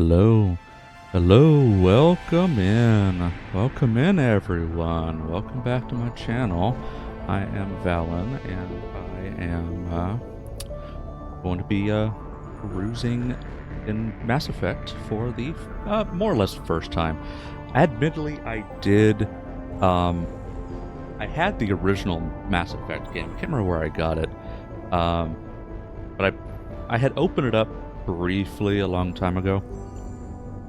Hello, hello, welcome in everyone, welcome back to my channel. I am Valen, and I am going to be perusing in Mass Effect for the more or less first time. Admittedly, I did, I had the original Mass Effect game. I can't remember where I got it, but I had opened it up briefly a long time ago.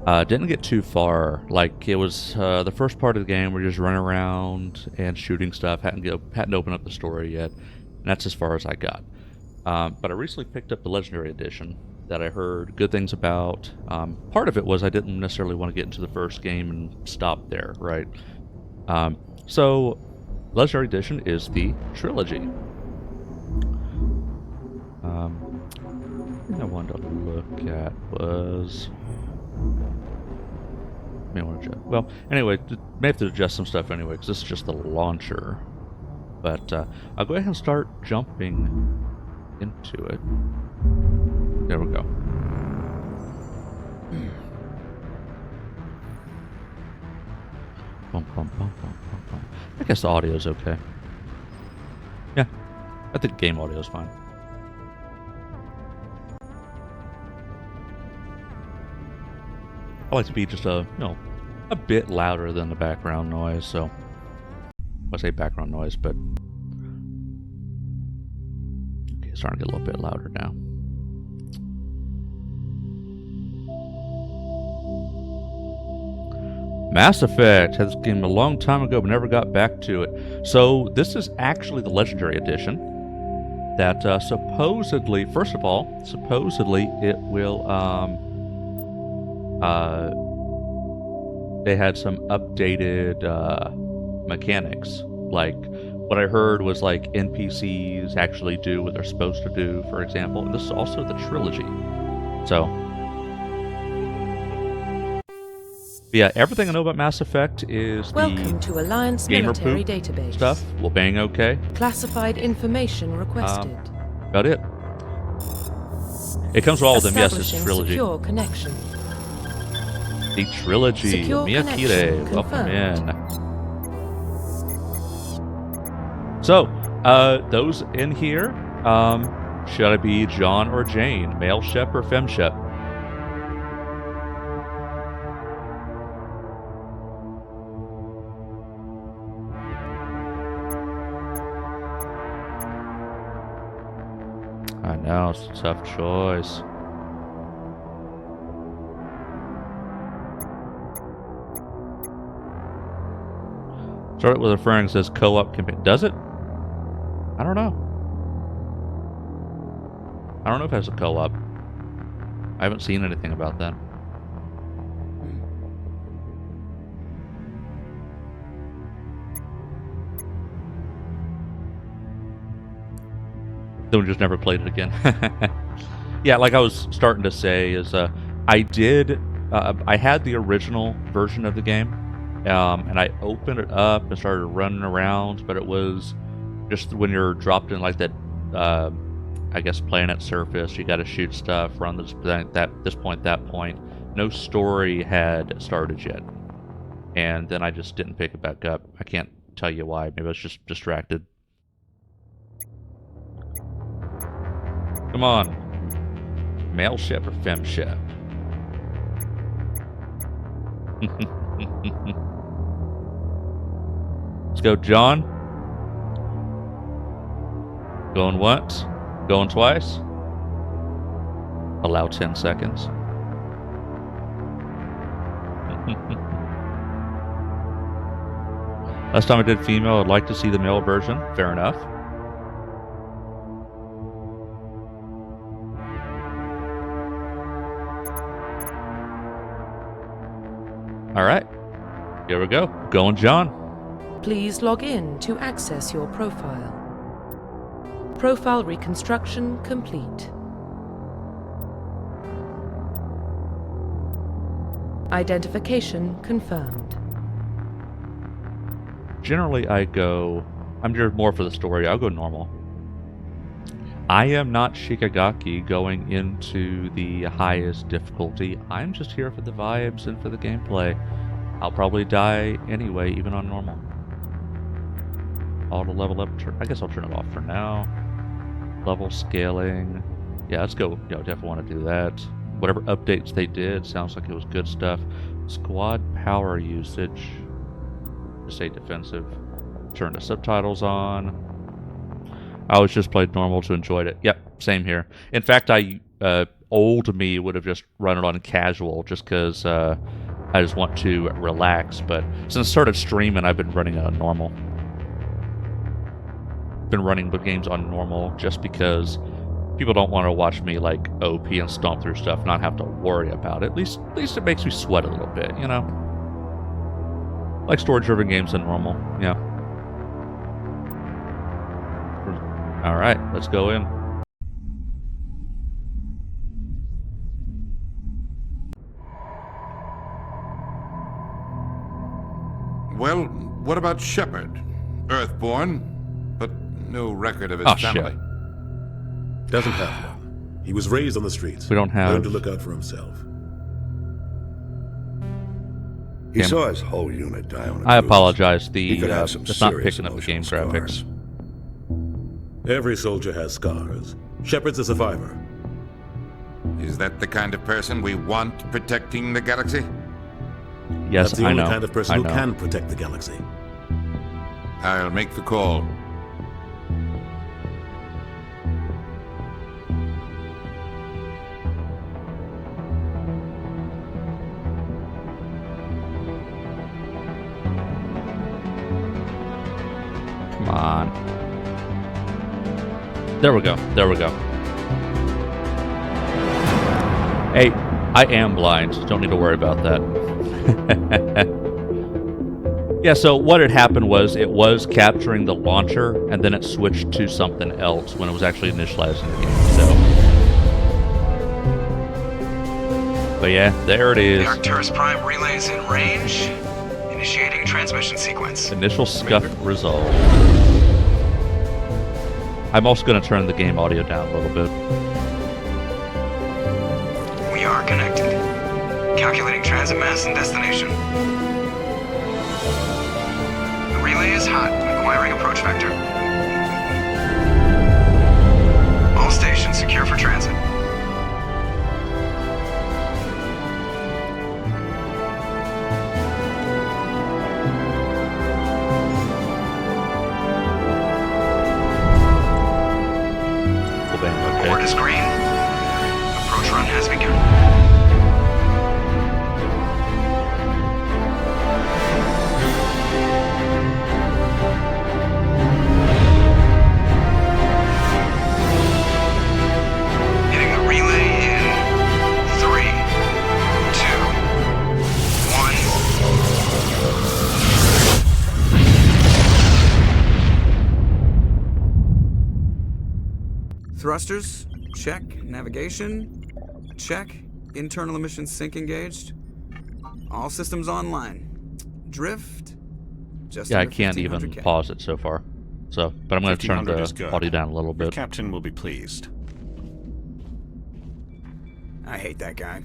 Didn't get too far. Like, it was the first part of the game where you're just running around and shooting stuff. Hadn't opened up the story yet, and that's as far as I got. But I recently picked up the Legendary Edition that I heard good things about. Part of it was I didn't necessarily want to get into the first game and stop there, right? So, Legendary Edition is the trilogy. I wanted to look at was... Well, anyway, may have to adjust some stuff anyway, because this is just the launcher. But I'll go ahead and start jumping into it. There we go. I guess the audio's okay. Yeah, I think game audio's fine. I like to be just a bit louder than the background noise, so I say background noise, but okay, it's starting to get a little bit louder now. Mass Effect had this game a long time ago, but never got back to it. So this is actually the Legendary Edition that supposedly, first of all, supposedly it will they had some updated mechanics. Like, what I heard was like NPCs actually do what they're supposed to do, for example. And this is also the trilogy. So, yeah, everything I know about Mass Effect is Welcome to Alliance Military Database stuff. Will bang okay. Classified information requested. About it. It comes with all of them. Yes, it's trilogy. Secure connection. The trilogy. Secure Miyakire, connection welcome confirmed. in. So, those in here, should I be John or Jane? Male shep or fem shep? I know, it's a tough choice. Start with a friend says co-op campaign. Does it? I don't know. I don't know if it has a co-op. I haven't seen anything about that. Then we just never played it again. Yeah, like I was starting to say, is I had the original version of the game. And I opened it up and started running around, but it was just when you're dropped in like that, I guess, planet surface, you got to shoot stuff, run this point, that point. No story had started yet. And then I just didn't pick it back up. I can't tell you why. Maybe I was just distracted. Come on. Male ship or fem ship? Let's go, John. Going once. Going twice. Allow 10 seconds. Last time I did female, I'd like to see the male version. Fair enough. All right. Here we go. Going, John. Please log in to access your profile. Profile reconstruction complete. Identification confirmed. Generally, I'm just more for the story. I'll go normal. I am not Shikagaki going into the highest difficulty. I'm just here for the vibes and for the gameplay. I'll probably die anyway, even on normal. Auto level up. I guess I'll turn it off for now. Level scaling. Yeah, let's go. Definitely want to do that. Whatever updates they did, sounds like it was good stuff. Squad power usage. Just say defensive. Turn the subtitles on. I always just played normal to enjoy it. Yep, same here. In fact, old me would have just run it on casual just because I just want to relax. But since I started streaming, I've been running it on normal. Been running the games on normal just because people don't want to watch me like OP and stomp through stuff, not have to worry about it. At least it makes me sweat a little bit, you know? Like story-driven games in normal, yeah. Alright, let's go in. Well, what about Shepard? Earthborn, but no record of his family. Shit. Doesn't have one. He was raised on the streets. We don't have... Learned to look out for himself. He saw his whole unit die on a I cruise. apologize. He could have some It's not serious picking up the game emotional graphics. scars. Every soldier has scars. Shepard's a survivor. Is that the kind of person we want protecting the galaxy? Yes, That's the I only know. kind of person I who know. can protect the galaxy. I'll make the call. Come on. There we go. There we go. Hey, I am blind. Don't need to worry about that. Yeah, so what had happened was it was capturing the launcher, and then it switched to something else when it was actually initializing the game. So, but yeah, there it is. The Arcturus Prime relay is in range. Initiating transmission sequence. Initial scuff resolved. I'm also going to turn the game audio down a little bit. We are connected. Calculating transit mass and destination. The relay is hot, acquiring approach vector. All stations secure for transit. Okay. Board is green. Approach run has begun. Hitting the relay in 3, 2, 1. Thrusters, check. Navigation, check. Internal emissions sync engaged. All systems online. Drift, just Yeah, I under can't even 1500K. pause it so far. So, but I'm going to turn 1500 is the good. audio down a little Your bit. captain will be pleased. I hate that guy.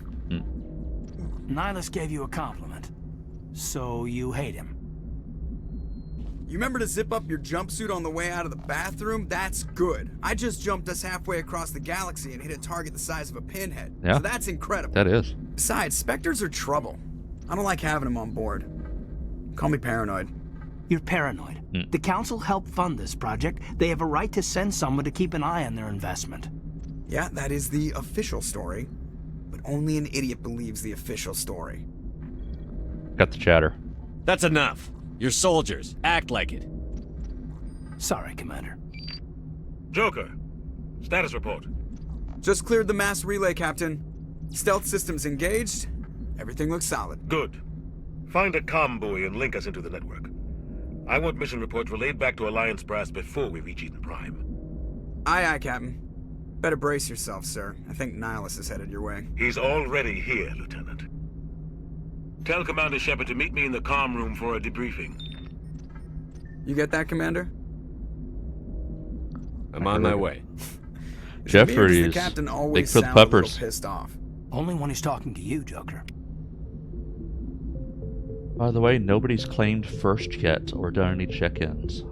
Nihilus gave you a compliment, so you hate him. You remember to zip up your jumpsuit on the way out of the bathroom? That's good. I just jumped us halfway across the galaxy and hit a target the size of a pinhead. Yeah. So that's incredible. That is. Besides, Spectres are trouble. I don't like having them on board. Call me paranoid. You're paranoid. The Council helped fund this project. They have a right to send someone to keep an eye on their investment. Yeah, that is the official story. But only an idiot believes the official story. Got the chatter. That's enough. You're soldiers. Act like it. Sorry, Commander. Joker, status report. Just cleared the mass relay, Captain. Stealth systems engaged. Everything looks solid. Good. Find a comm buoy and link us into the network. I want mission reports relayed back to Alliance brass before we reach Eden Prime. Aye, aye, Captain. Better brace yourself, sir. I think Nihilus is headed your way. He's already here, Lieutenant. Tell Commander Shepard to meet me in the comm room for a debriefing. You get that, Commander? I'm on my way. Jeffries. The captain always Bigfoot sounds a Peppers. little pissed off. Only when he's talking to you, Joker. By the way, nobody's claimed first yet or done any check-ins.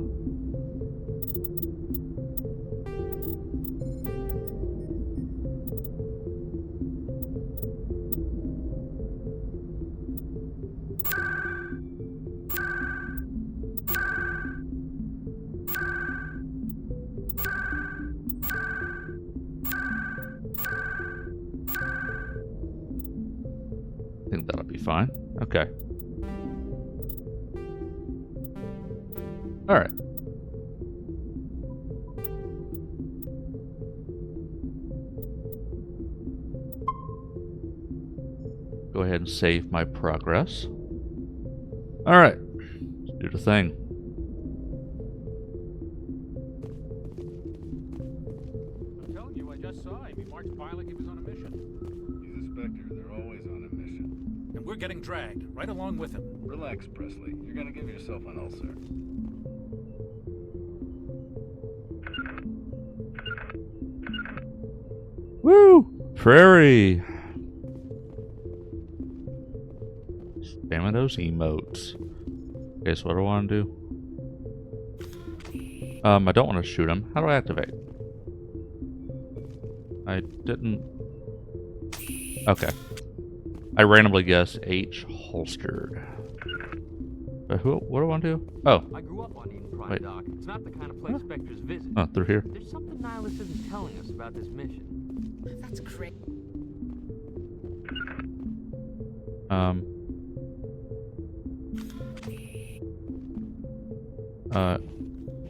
I think that'll be fine. Okay. All right. Go ahead and save my progress. All right. Let's do the thing. I'm telling you, I just saw him. He marched by like he was on a mission. He's a Spectre. They're always on a mission. And we're getting dragged right along with him. Relax, Presley. You're gonna give yourself an ulcer. Woo! Prairie! Spamming those emotes. Okay, so what do I want to do? I don't want to shoot him. How do I activate? I didn't... Okay. I randomly guess H holstered. But what do I want to do? Oh. I grew up on Eden Prime, Wait. Doc. It's not the kind of place Spectres visit. Oh, through here. There's something Nihilus isn't telling us about this mission. That's crazy.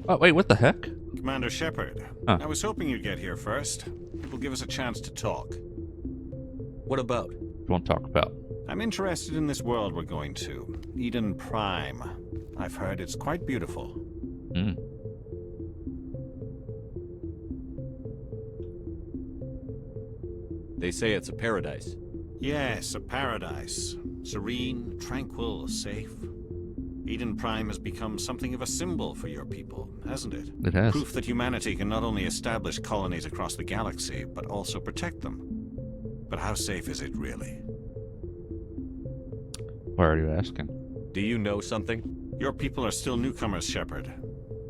Oh, wait, what the heck? Commander Shepard. Huh. I was hoping you'd get here first. It will give us a chance to talk. What about? What do you want to talk about? I'm interested in this world we're going to. Eden Prime. I've heard it's quite beautiful. Hmm. They say it's a paradise. Yes, a paradise. Serene, tranquil, safe. Eden Prime has become something of a symbol for your people, hasn't it? It has. Proof that humanity can not only establish colonies across the galaxy, but also protect them. But how safe is it really? Why are you asking? Do you know something? Your people are still newcomers, Shepard.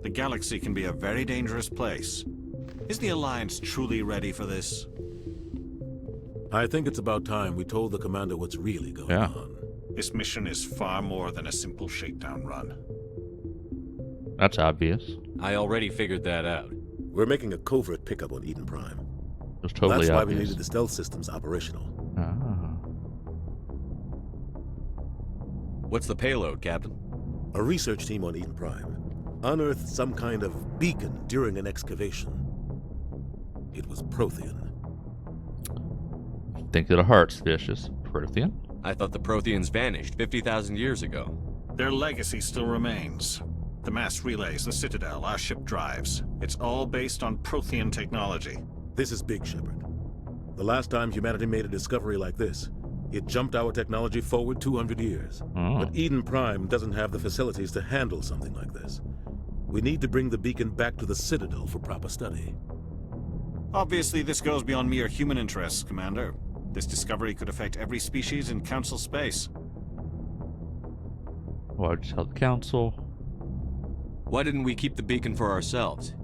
The galaxy can be a very dangerous place. Is the Alliance truly ready for this? I think it's about time we told the commander what's really going on. This mission is far more than a simple shakedown run. That's obvious. I already figured that out. We're making a covert pickup on Eden Prime. It was totally That's why obvious. we needed the stealth systems operational. Ah. What's the payload, Captain? A research team on Eden Prime unearthed some kind of beacon during an excavation. It was Prothean. Think of the heart's vicious. Prothean? I thought the Protheans vanished 50,000 years ago. Their legacy still remains. The mass relays, the Citadel, our ship drives. It's all based on Prothean technology. This is big, Shepard. The last time humanity made a discovery like this, it jumped our technology forward 200 years. Oh. But Eden Prime doesn't have the facilities to handle something like this. We need to bring the beacon back to the Citadel for proper study. Obviously, this goes beyond mere human interests, Commander. This discovery could affect every species in Council space. Well, I just tell the Council. Why didn't we keep the beacon for ourselves?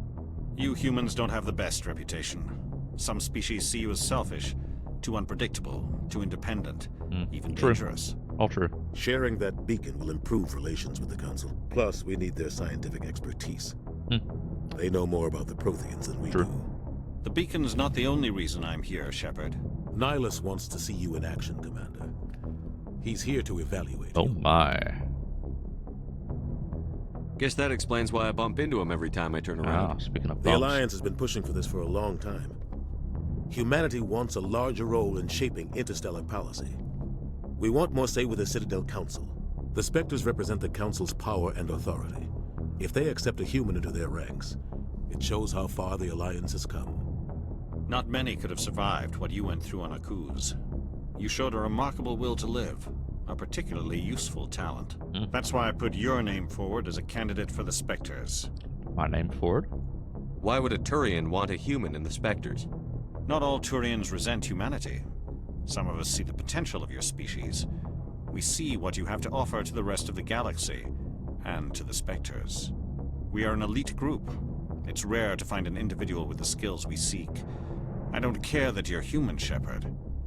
You humans don't have the best reputation. Some species see you as selfish, too unpredictable, too independent, even True. dangerous. All true. Sharing that beacon will improve relations with the Council. Plus, we need their scientific expertise. They know more about the Protheans than we do. The beacon's not the only reason I'm here, Shepard. Nihilus wants to see you in action, Commander. He's here to evaluate Oh you. my. Guess that explains why I bump into him every time I turn around. Ah, speaking of The bumps. Alliance has been pushing for this for a long time. Humanity wants a larger role in shaping interstellar policy. We want more say with the Citadel Council. The Spectres represent the Council's power and authority. If they accept a human into their ranks, it shows how far the Alliance has come. Not many could have survived what you went through on Akuz. You showed a remarkable will to live, a particularly useful talent. That's why I put your name forward as a candidate for the Spectres. My name forward? Why would a Turian want a human in the Spectres? Not all Turians resent humanity. Some of us see the potential of your species. We see what you have to offer to the rest of the galaxy, and to the Spectres. We are an elite group. It's rare to find an individual with the skills we seek. I don't care that you're human, Shepard.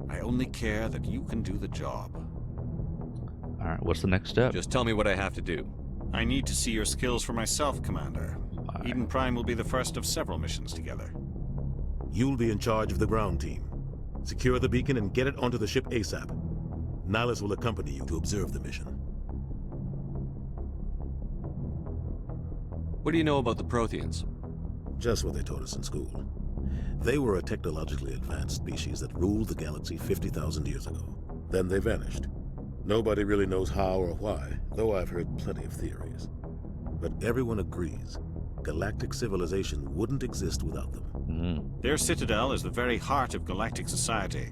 I only care that you can do the job. Alright, what's the next step? Just tell me what I have to do. I need to see your skills for myself, Commander. Eden Prime will be the first of several missions together. You'll be in charge of the ground team. Secure the beacon and get it onto the ship ASAP. Nihilus will accompany you to observe the mission. What do you know about the Protheans? Just what they taught us in school. They were a technologically advanced species that ruled the galaxy 50,000 years ago. Then they vanished. Nobody really knows how or why, though I've heard plenty of theories. But everyone agrees, galactic civilization wouldn't exist without them. Their citadel is the very heart of galactic society,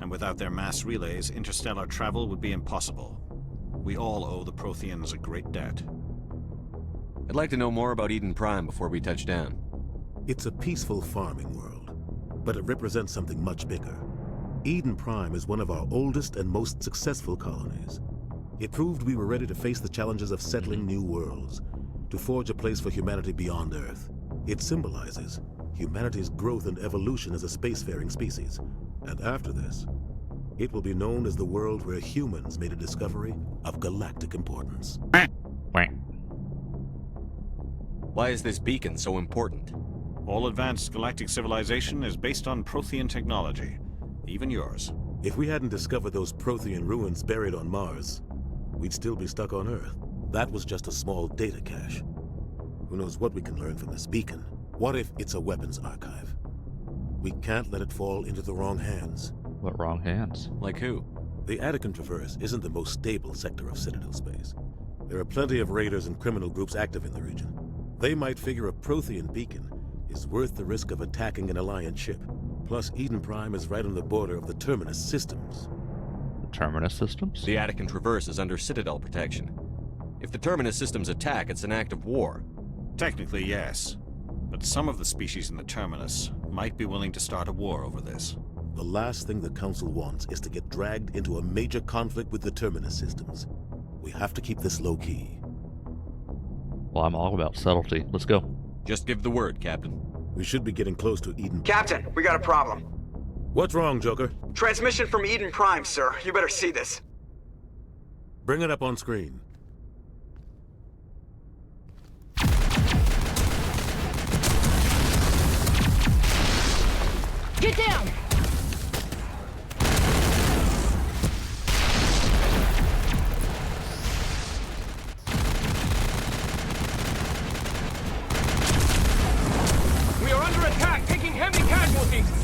and without their mass relays, interstellar travel would be impossible. We all owe the Protheans a great debt. I'd like to know more about Eden Prime before we touch down. It's a peaceful farming world, but it represents something much bigger. Eden Prime is one of our oldest and most successful colonies. It proved we were ready to face the challenges of settling new worlds, to forge a place for humanity beyond Earth. It symbolizes humanity's growth and evolution as a spacefaring species. And after this, it will be known as the world where humans made a discovery of galactic importance. Why is this beacon so important? All advanced galactic civilization is based on Prothean technology, even yours. If we hadn't discovered those Prothean ruins buried on Mars, we'd still be stuck on Earth. That was just a small data cache. Who knows what we can learn from this beacon? What if it's a weapons archive? We can't let it fall into the wrong hands. What wrong hands? Like who? The Attican Traverse isn't the most stable sector of Citadel space. There are plenty of raiders and criminal groups active in the region. They might figure a Prothean beacon is worth the risk of attacking an Alliance ship. Plus, Eden Prime is right on the border of the Terminus systems. The Terminus systems? The Attican Traverse is under Citadel protection. If the Terminus systems attack, it's an act of war. Technically, yes. But some of the species in the Terminus might be willing to start a war over this. The last thing the Council wants is to get dragged into a major conflict with the Terminus systems. We have to keep this low-key. Well, I'm all about subtlety. Let's go. Just give the word, Captain. We should be getting close to Eden. Captain, we got a problem. What's wrong, Joker? Transmission from Eden Prime, sir. You better see this. Bring it up on screen. Get down!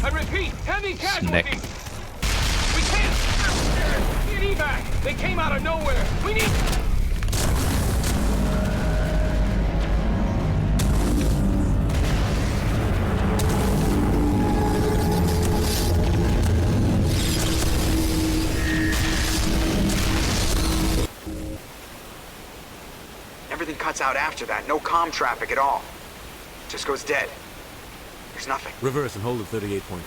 I repeat, heavy casualties! We can't get evac! They came out of nowhere! We need... Everything cuts out after that. No comm traffic at all. Just goes dead. There's nothing. Reverse and hold at 38.5.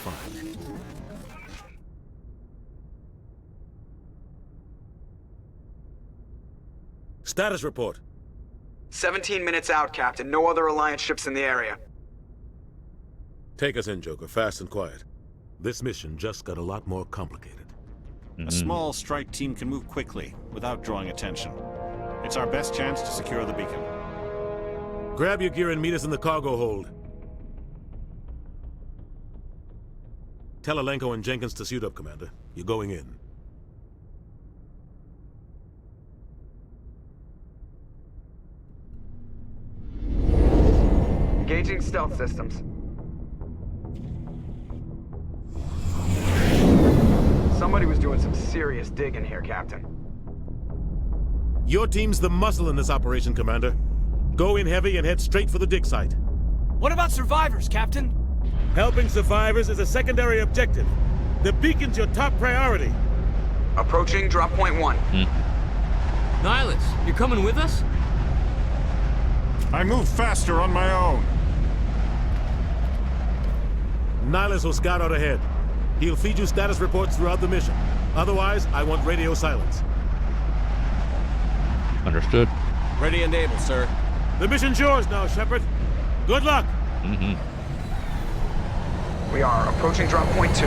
Status report. 17 minutes out, Captain. No other Alliance ships in the area. Take us in, Joker. Fast and quiet. This mission just got a lot more complicated. A small strike team can move quickly, without drawing attention. It's our best chance to secure the beacon. Grab your gear and meet us in the cargo hold. Tell Alenko and Jenkins to suit up, Commander. You're going in. Engaging stealth systems. Somebody was doing some serious digging here, Captain. Your team's the muscle in this operation, Commander. Go in heavy and head straight for the dig site. What about survivors, Captain? Helping survivors is a secondary objective. The beacon's your top priority. Approaching drop point 1. Nihilus, you're coming with us? I move faster on my own. Nihilus will scout out ahead. He'll feed you status reports throughout the mission. Otherwise, I want radio silence. Understood. Ready and able, sir. The mission's yours now, Shepard. Good luck! Mm-hmm. We are approaching drop point 2.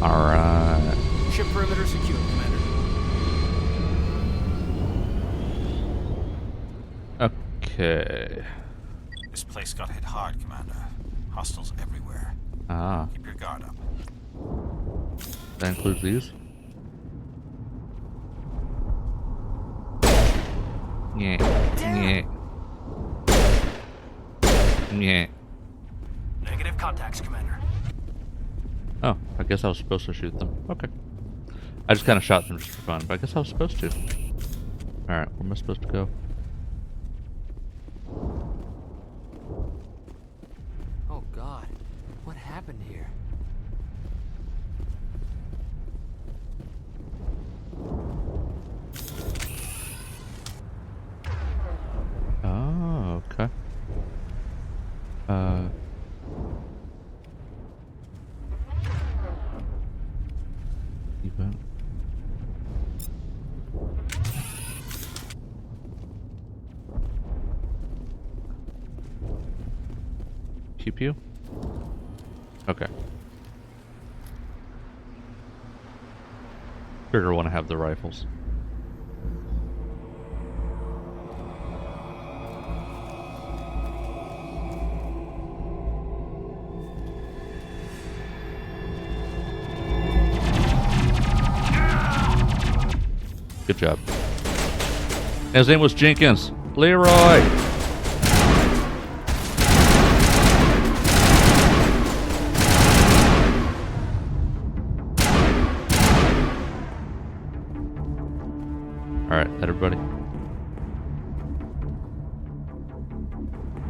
Alright. Ship perimeter secure, Commander. Okay. This place got hit hard, Commander. Hostiles everywhere. Ah. Keep your guard up. That includes these? Yeah. Yeah. Yeah. Negative contacts, Commander. Oh, I guess I was supposed to shoot them. Okay. I just kind of shot them just for fun, but I guess I was supposed to. Alright, where am I supposed to go? Oh God, what happened here? Oh, okay. Event. Pew? Okay. Figure I want to have the rifles. Good job. His name was Jenkins. Leroy! Alright, everybody.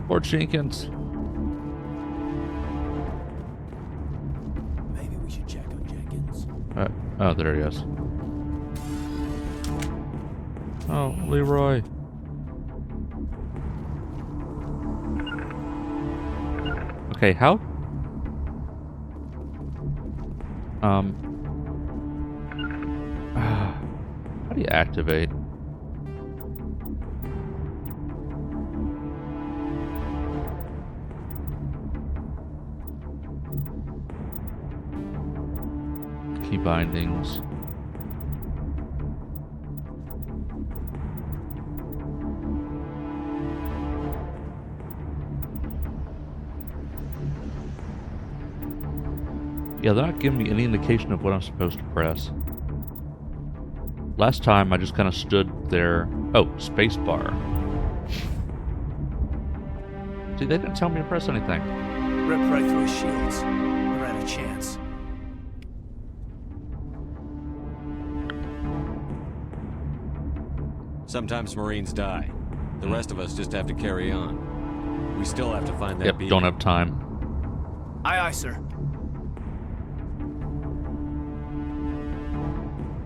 Poor Jenkins. Maybe we should check on Jenkins. Oh, there he is. Oh, Leroy. Okay, how? How do you activate? Key bindings. Yeah, they're not giving me any indication of what I'm supposed to press. Last time I just kind of stood there. Oh, spacebar. See, they didn't tell me to press anything. Ripped right through his shields. Never had a chance. Sometimes Marines die. The rest of us just have to carry on. We still have to find that beacon. Don't have time. Aye, aye, sir.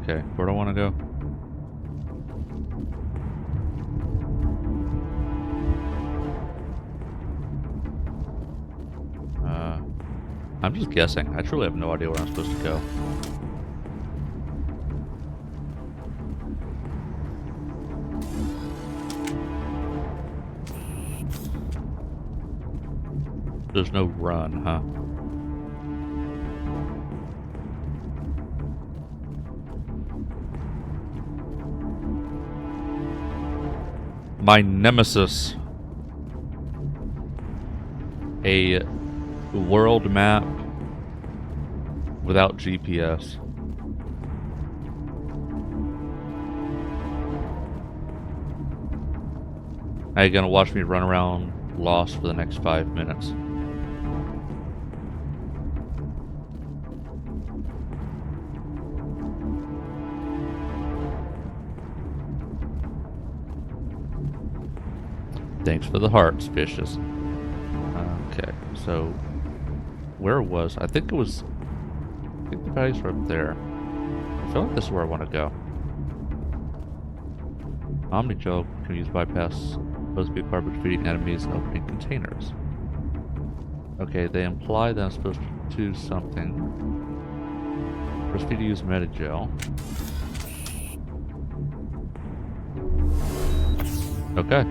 Okay, where do I want to go? I'm just guessing. I truly have no idea where I'm supposed to go. There's no run, huh? My nemesis. A world map without GPS. Now you're gonna watch me run around lost for the next 5 minutes. Thanks for the hearts, fishes. Okay, so where was I think it was? I think the place right there. I feel like this is where I want to go. Omni-gel can be used to bypass supposed to be acquired by defeating enemies and opening containers. Okay, they imply that I'm supposed to do something. First, need to use Medi-gel. Okay.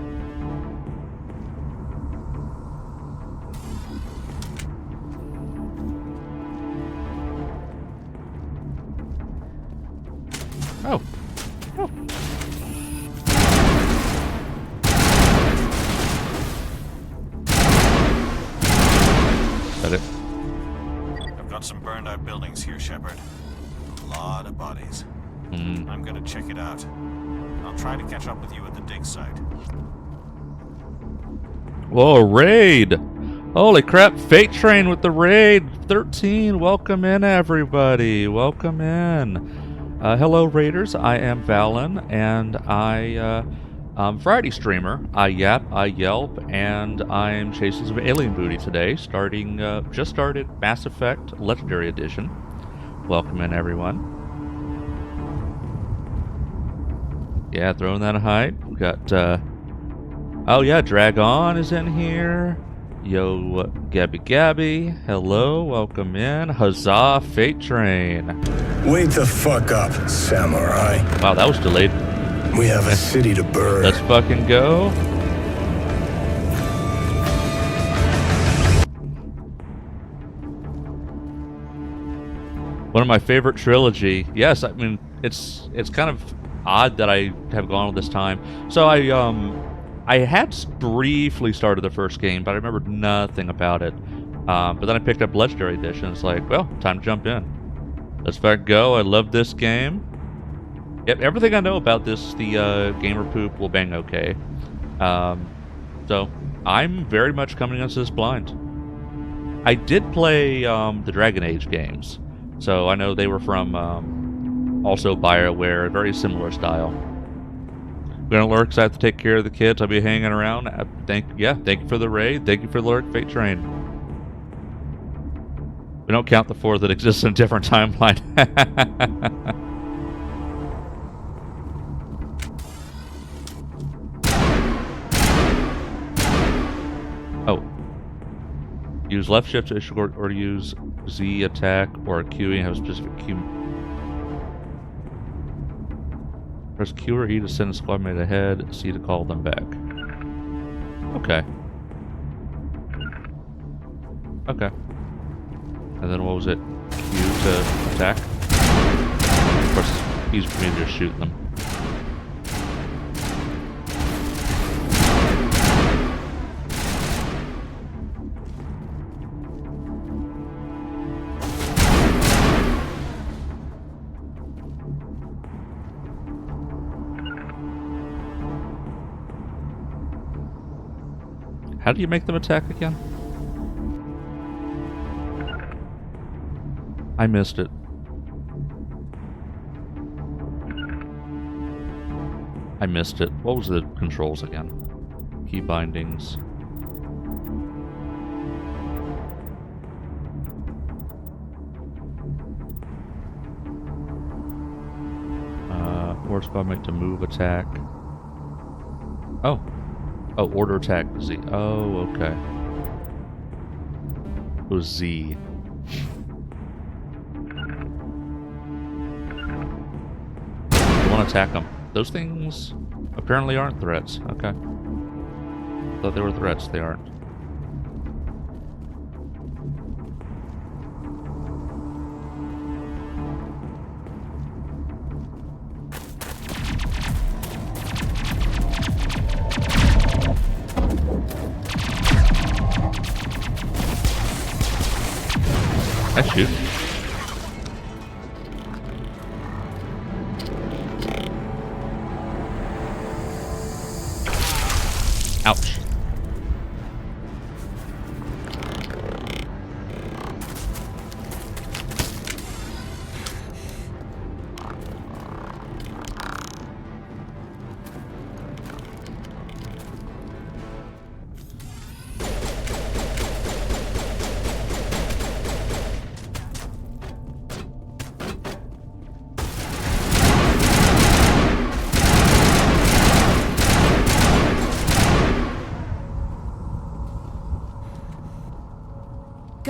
Oh. Oh. Got it. I've got some burned out buildings here, Shepard. A lot of bodies. I'm gonna check it out. I'll try to catch up with you at the dig site. Whoa, raid! Holy crap, Fate Train with the raid! 13, welcome in everybody, welcome in. Hello Raiders, I am Valen, and I'm Friday streamer. I yap, I yelp, and I'm chasing some alien booty today, just started Mass Effect Legendary Edition. Welcome in everyone. Yeah, throwing that hype. We got, oh yeah, Dragon is in here. Yo, Gabby, hello, welcome in. Huzzah, Fate Train. Wake the fuck up, samurai. Wow, that was delayed. We have a city to burn. Let's fucking go. One of my favorite trilogy. Yes, I mean, it's kind of odd that I have gone all this time. So I had briefly started the first game, but I remembered nothing about it. But then I picked up Legendary Edition. It's like, well, time to jump in. Let's fucking go. I love this game. Yep, everything I know about this, the gamer poop will bang okay. So I'm very much coming into this blind. I did play the Dragon Age games, so I know they were from also BioWare, very similar style. We're gonna lurk, so I have to take care of the kids. I'll be hanging around. Thank you for the raid. Thank you for the lurk, Fate Train. We don't count the 4 that exist in a different timeline. Oh. Use left shift to issue or use Z attack or Q and have a specific Q. Press Q or E to send a squad mate ahead, C to call them back. Okay. Okay. And then what was it? Q to attack? Of course, it's easy for me to just shoot them. How do you make them attack again? I missed it. I missed it. What was the controls again? Key bindings. Or squad mate to move attack. Oh. Oh, order attack Z. Oh, okay. It was Z. I want to attack them. Those things apparently aren't threats. Okay. Thought they were threats. They aren't. I shoot. Ouch.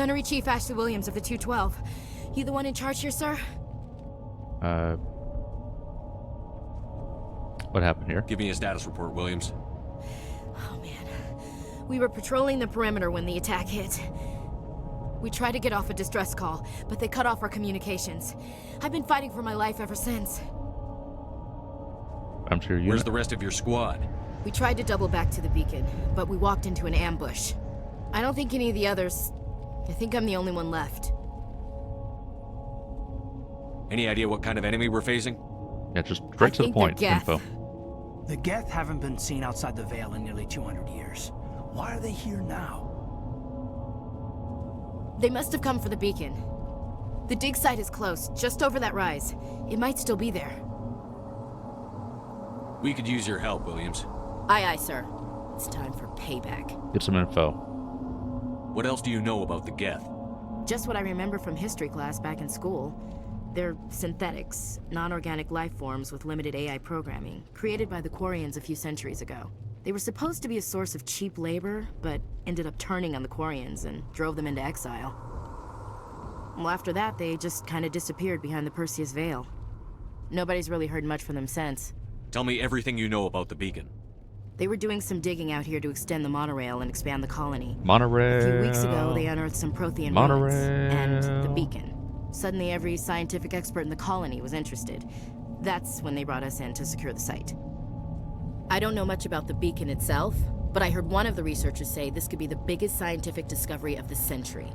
Gunnery Chief Ashley Williams of the 212. You the one in charge here, sir? What happened here? Give me a status report, Williams. Oh, man. We were patrolling the perimeter when the attack hit. We tried to get off a distress call, but they cut off our communications. I've been fighting for my life ever since. I'm sure you. Where's the rest of your squad? We tried to double back to the beacon, but we walked into an ambush. I don't think any of the others... I think I'm the only one left. Any idea what kind of enemy we're facing? Yeah, just straight to the point. Info. The Geth haven't been seen outside the Veil in nearly 200 years. Why are they here now? They must have come for the beacon. The dig site is close, just over that rise. It might still be there. We could use your help, Williams. Aye, aye, sir. It's time for payback. Get some info. What else do you know about the Geth? Just what I remember from history class back in school. They're synthetics, non-organic life forms with limited AI programming, created by the Quarians a few centuries ago. They were supposed to be a source of cheap labor, but ended up turning on the Quarians and drove them into exile. Well, after that, they just kind of disappeared behind the Perseus Veil. Nobody's really heard much from them since. Tell me everything you know about the beacon. They were doing some digging out here to extend the monorail and expand the colony. Monorail. A few weeks ago, they unearthed some Prothean ruins and the beacon. Suddenly, every scientific expert in the colony was interested. That's when they brought us in to secure the site. I don't know much about the beacon itself, but I heard one of the researchers say this could be the biggest scientific discovery of the century.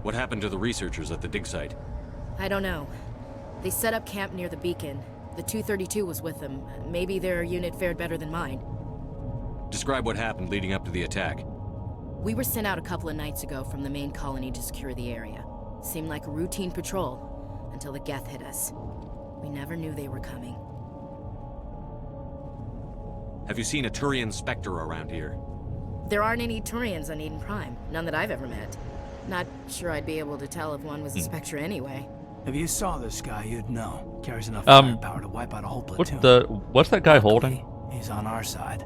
What happened to the researchers at the dig site? I don't know. They set up camp near the beacon. The 232 was with them. Maybe their unit fared better than mine. Describe what happened leading up to the attack. We were sent out a couple of nights ago from the main colony to secure the area. Seemed like a routine patrol, until the Geth hit us. We never knew they were coming. Have you seen a Turian Spectre around here? There aren't any Turians on Eden Prime. None that I've ever met. Not sure I'd be able to tell if one was a Spectre anyway. If you saw this guy, you'd know. Carries enough firepower to wipe out a whole platoon. What's that guy holding? He's on our side.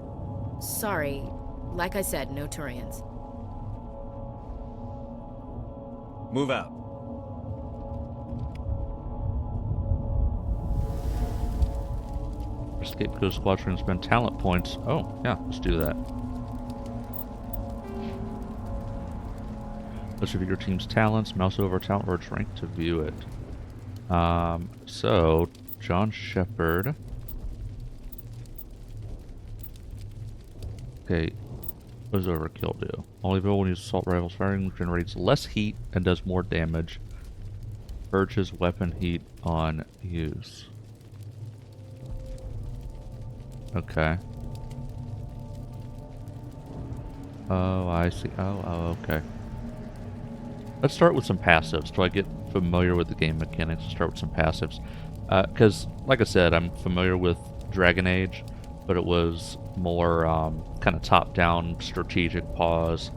Sorry. Like I said, no Turians. Move out. Escape Ghost Squadron spend talent points. Oh, yeah, let's do that. Let's review your team's talents. Mouse over talent or rank to view it. So, John Shepard. Okay, what does overkill do? Only ability when using assault rifles firing generates less heat and does more damage. Purges weapon heat on use. Okay. Oh, I see. Oh, okay. Let's start with some passives till I get familiar with the game mechanics. Let's start with some passives. Because, like I said, I'm familiar with Dragon Age, but it was more kind of top-down strategic pause.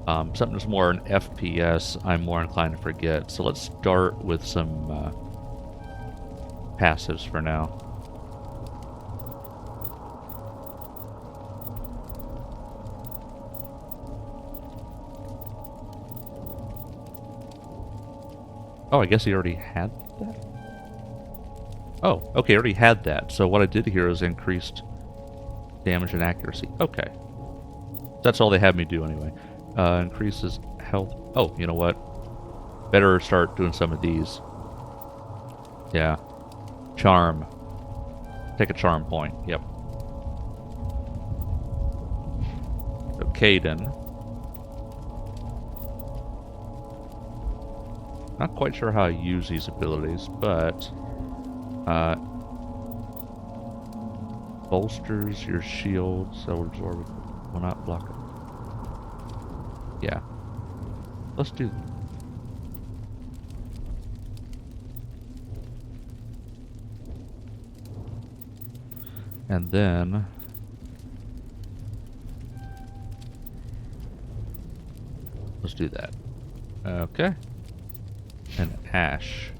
Something that's more an FPS, I'm more inclined to forget. So let's start with some passives for now. Oh, I guess he already had that? Oh, okay, I already had that. So what I did here is increased damage and accuracy. Okay. That's all they had me do anyway. Increases health. Oh, you know what? Better start doing some of these. Yeah. Charm. Take a charm point. Yep. So, Caden. Not quite sure how I use these abilities, but bolsters your shield, so absorb will not block it. Yeah. Let's do. And then let's do that. Okay. And Ash.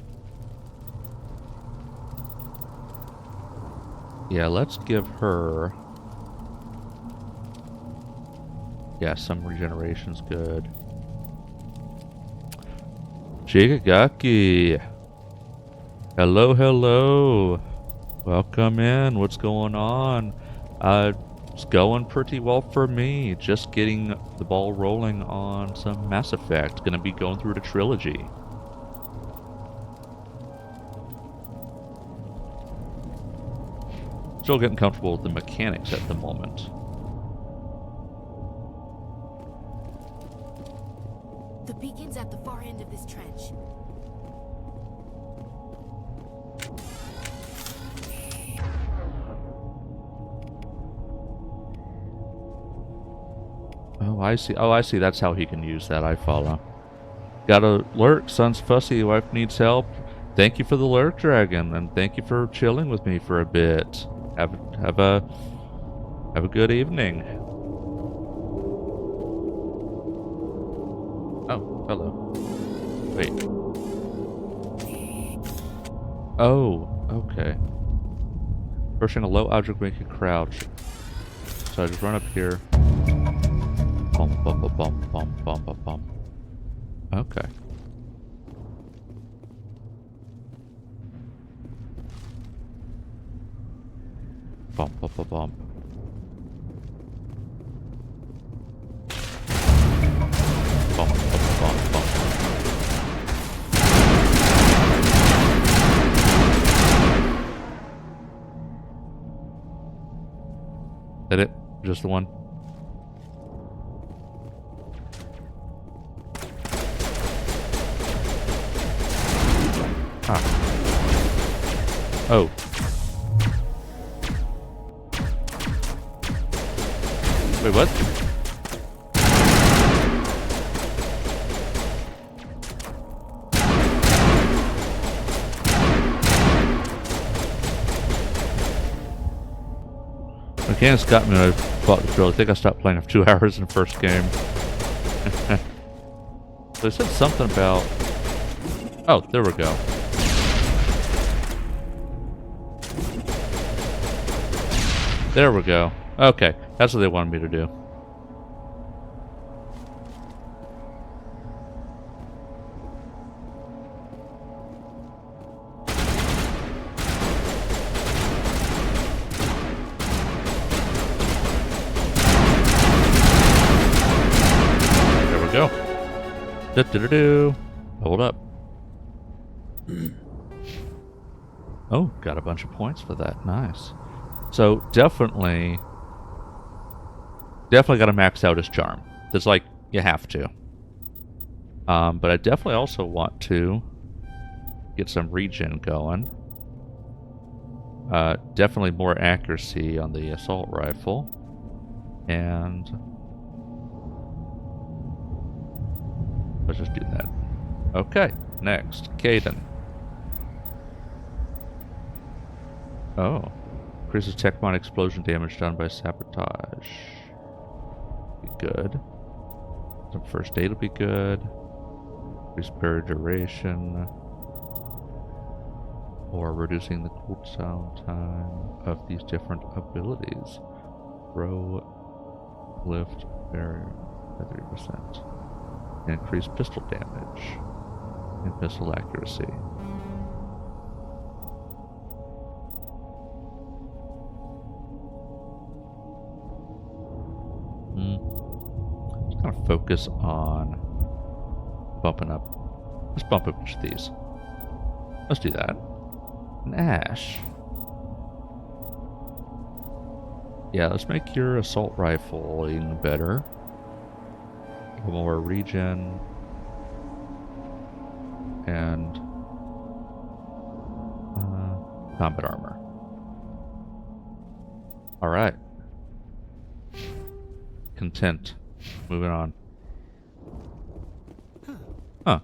Yeah, let's give her... Yeah, some regeneration's good. Chigagaki. Hello, hello. Welcome in. What's going on? It's going pretty well for me. Just getting the ball rolling on some Mass Effect. Gonna be going through the trilogy. Still getting comfortable with the mechanics at the moment. The beacon's at the far end of this trench. Oh, I see. Oh, I see. That's how he can use that. I follow. Got a lurk. Son's fussy. Wife needs help. Thank you for the lurk, dragon, and thank you for chilling with me for a bit. Have a good evening. Oh, hello. Wait. Oh, okay. Pushing a low object make you crouch. So I just run up here. Bump, bump, bump, bump, bump, bump, bump, bump. Okay. Bump, bump, bump, bump. Bump, bump, bump, bump. Did it? Just the one? Ah. Oh. Wait, what? Mechanics got me when I fought the drill. I think I stopped playing for 2 hours in the first game. They said something about... Oh, there we go. There we go. Okay, that's what they wanted me to do. There we go. Do-do-do-do. Hold up. Oh, got a bunch of points for that. Nice. So definitely got to max out his charm. It's like you have to. But I definitely also want to get some regen going. Definitely more accuracy on the assault rifle. And let's just do that. Okay, next, Caden. Oh. Increases tech mod explosion damage done by sabotage. Be good. Some first aid will be good. Increase barrier duration. Or reducing the cooldown time of these different abilities. Throw, lift, barrier by 3%. And increase pistol damage and pistol accuracy. Just kind of focus on bumping up. Let's bump up each of these. Let's do that. An Ash. Yeah, let's make your assault rifle even better. A little more regen. And combat armor. Alright. Content. Moving on. Huh.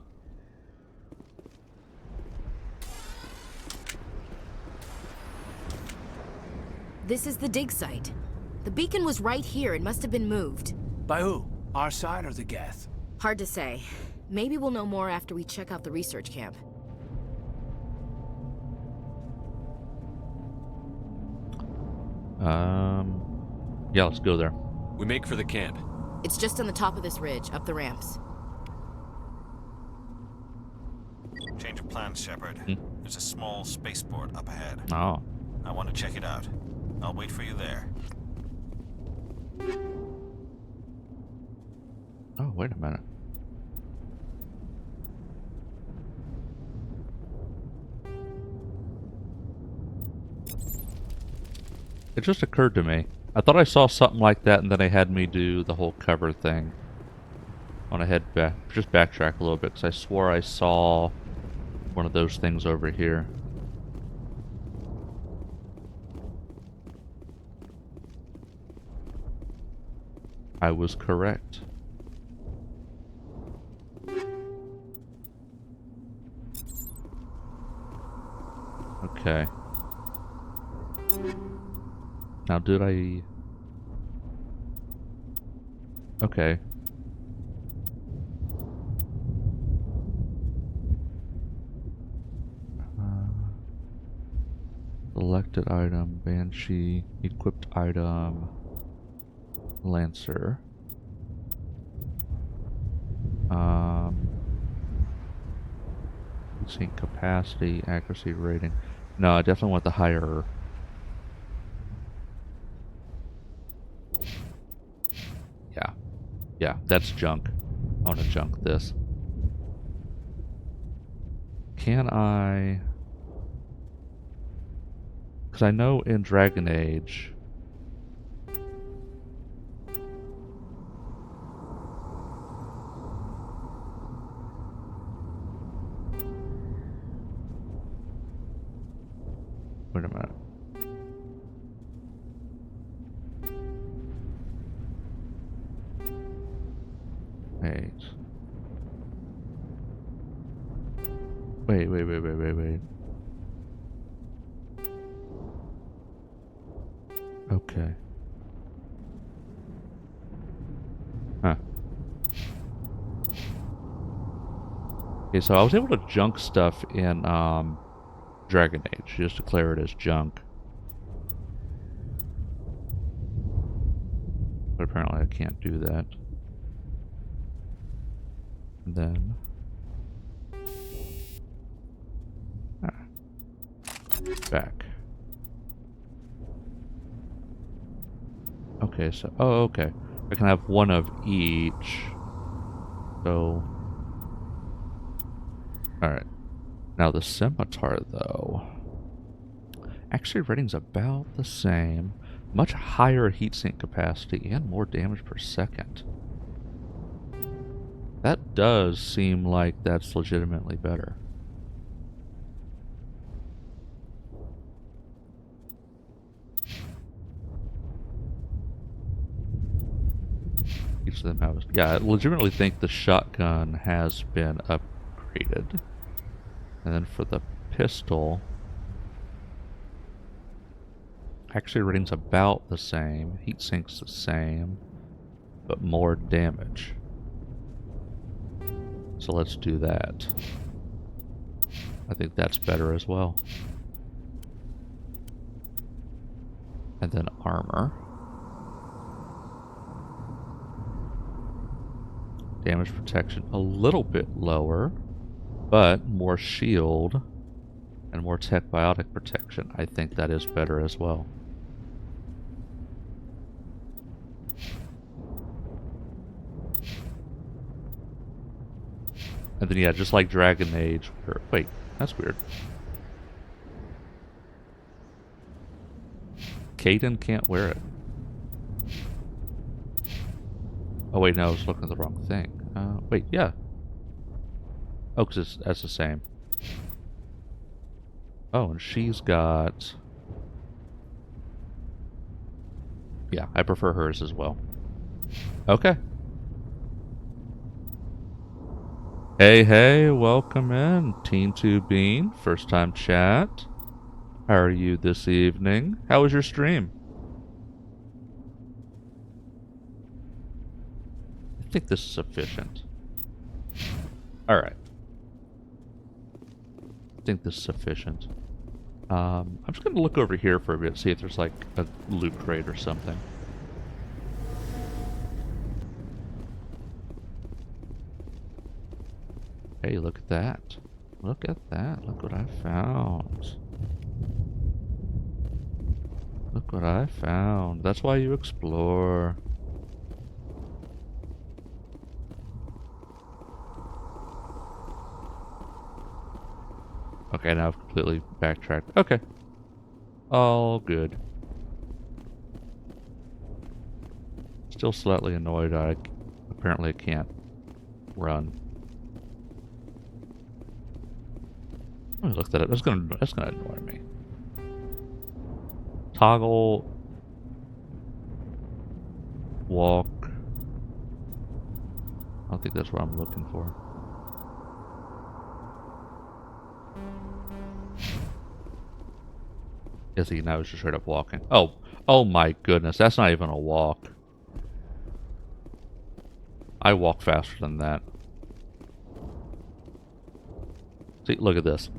This is the dig site. The beacon was right here. It must have been moved. By who? Our side or the Geth? Hard to say. Maybe we'll know more after we check out the research camp. Yeah, let's go there. We make for the camp. It's just on the top of this ridge, up the ramps. plans, Shepard. There's a small spaceport up ahead. Oh. I want to check it out. I'll wait for you there. Oh, wait a minute. It just occurred to me. I thought I saw something like that, and then they had me do the whole cover thing. I want to head back, just backtrack a little bit, because I swore I saw one of those things over here. I was correct. Okay. Now, did I... Okay. Selected item, Banshee, equipped item, Lancer. Sync capacity, accuracy rating. No, I definitely want the higher. Yeah, that's junk. I want to junk this. Can I... Because I know in Dragon Age... Wait a minute. Wait. Okay. Huh. Okay, so I was able to junk stuff in Dragon Age. Just declare it as junk. But apparently I can't do that. And then... back. Okay, so... Oh, okay. I can have one of each. So... Alright. Now the scimitar, though... Actually, rating's about the same. Much higher heatsink capacity and more damage per second. That does seem like that's legitimately better. Each of them have... Yeah, I legitimately think the shotgun has been upgraded. And then for the pistol... Actually, rating's about the same. Heatsink's the same. But more damage. So let's do that. I think that's better as well. And then armor. Damage protection a little bit lower, but more shield and more tech biotic protection. I think that is better as well. And then, yeah, just like Dragon Age. Wait, that's weird. Caden can't wear it. Oh, wait, no, I was looking at the wrong thing. Wait, yeah. Oh, because that's the same. Oh, and she's got... Yeah, I prefer hers as well. Okay. Hey, welcome in, Teen2Bean, first time chat. How are you this evening? How was your stream? I think this is sufficient. Alright. I think this is sufficient. I'm just going to look over here for a bit, see if there's like a loot crate or something. Hey, look at that. Look at that. Look what I found. Look what I found. That's why you explore. Okay, now I've completely backtracked. Okay. All good. Still slightly annoyed I apparently can't run. Let me look that up. That's gonna annoy me. Toggle walk. I don't think that's what I'm looking for. Yes, he now is just straight up walking. Oh my goodness, that's not even a walk. I walk faster than that. See, look at this.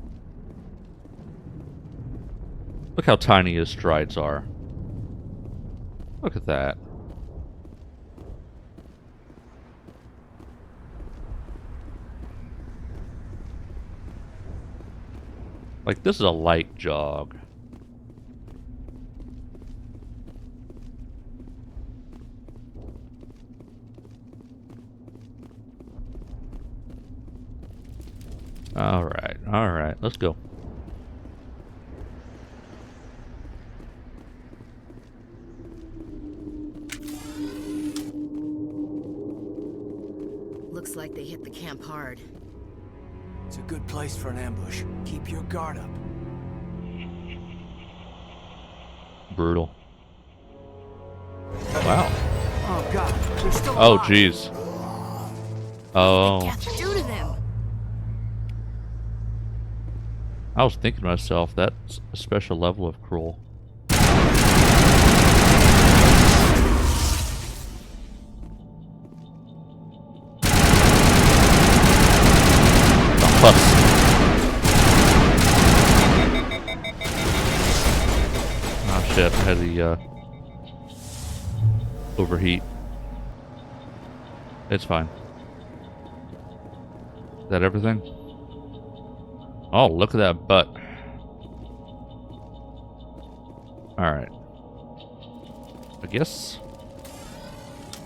Look how tiny his strides are. Look at that. Like, this is a light jog. Alright, let's go. Looks like they hit the camp hard. It's a good place for an ambush. Keep your guard up. Brutal. Wow. Oh god, they're still Oh alive. jeez. Oh. What did you do to them? I was thinking to myself, that's a special level of cruel. Oh shit, I had the overheat. It's fine. Is that everything? Oh, look at that butt. Alright. I guess...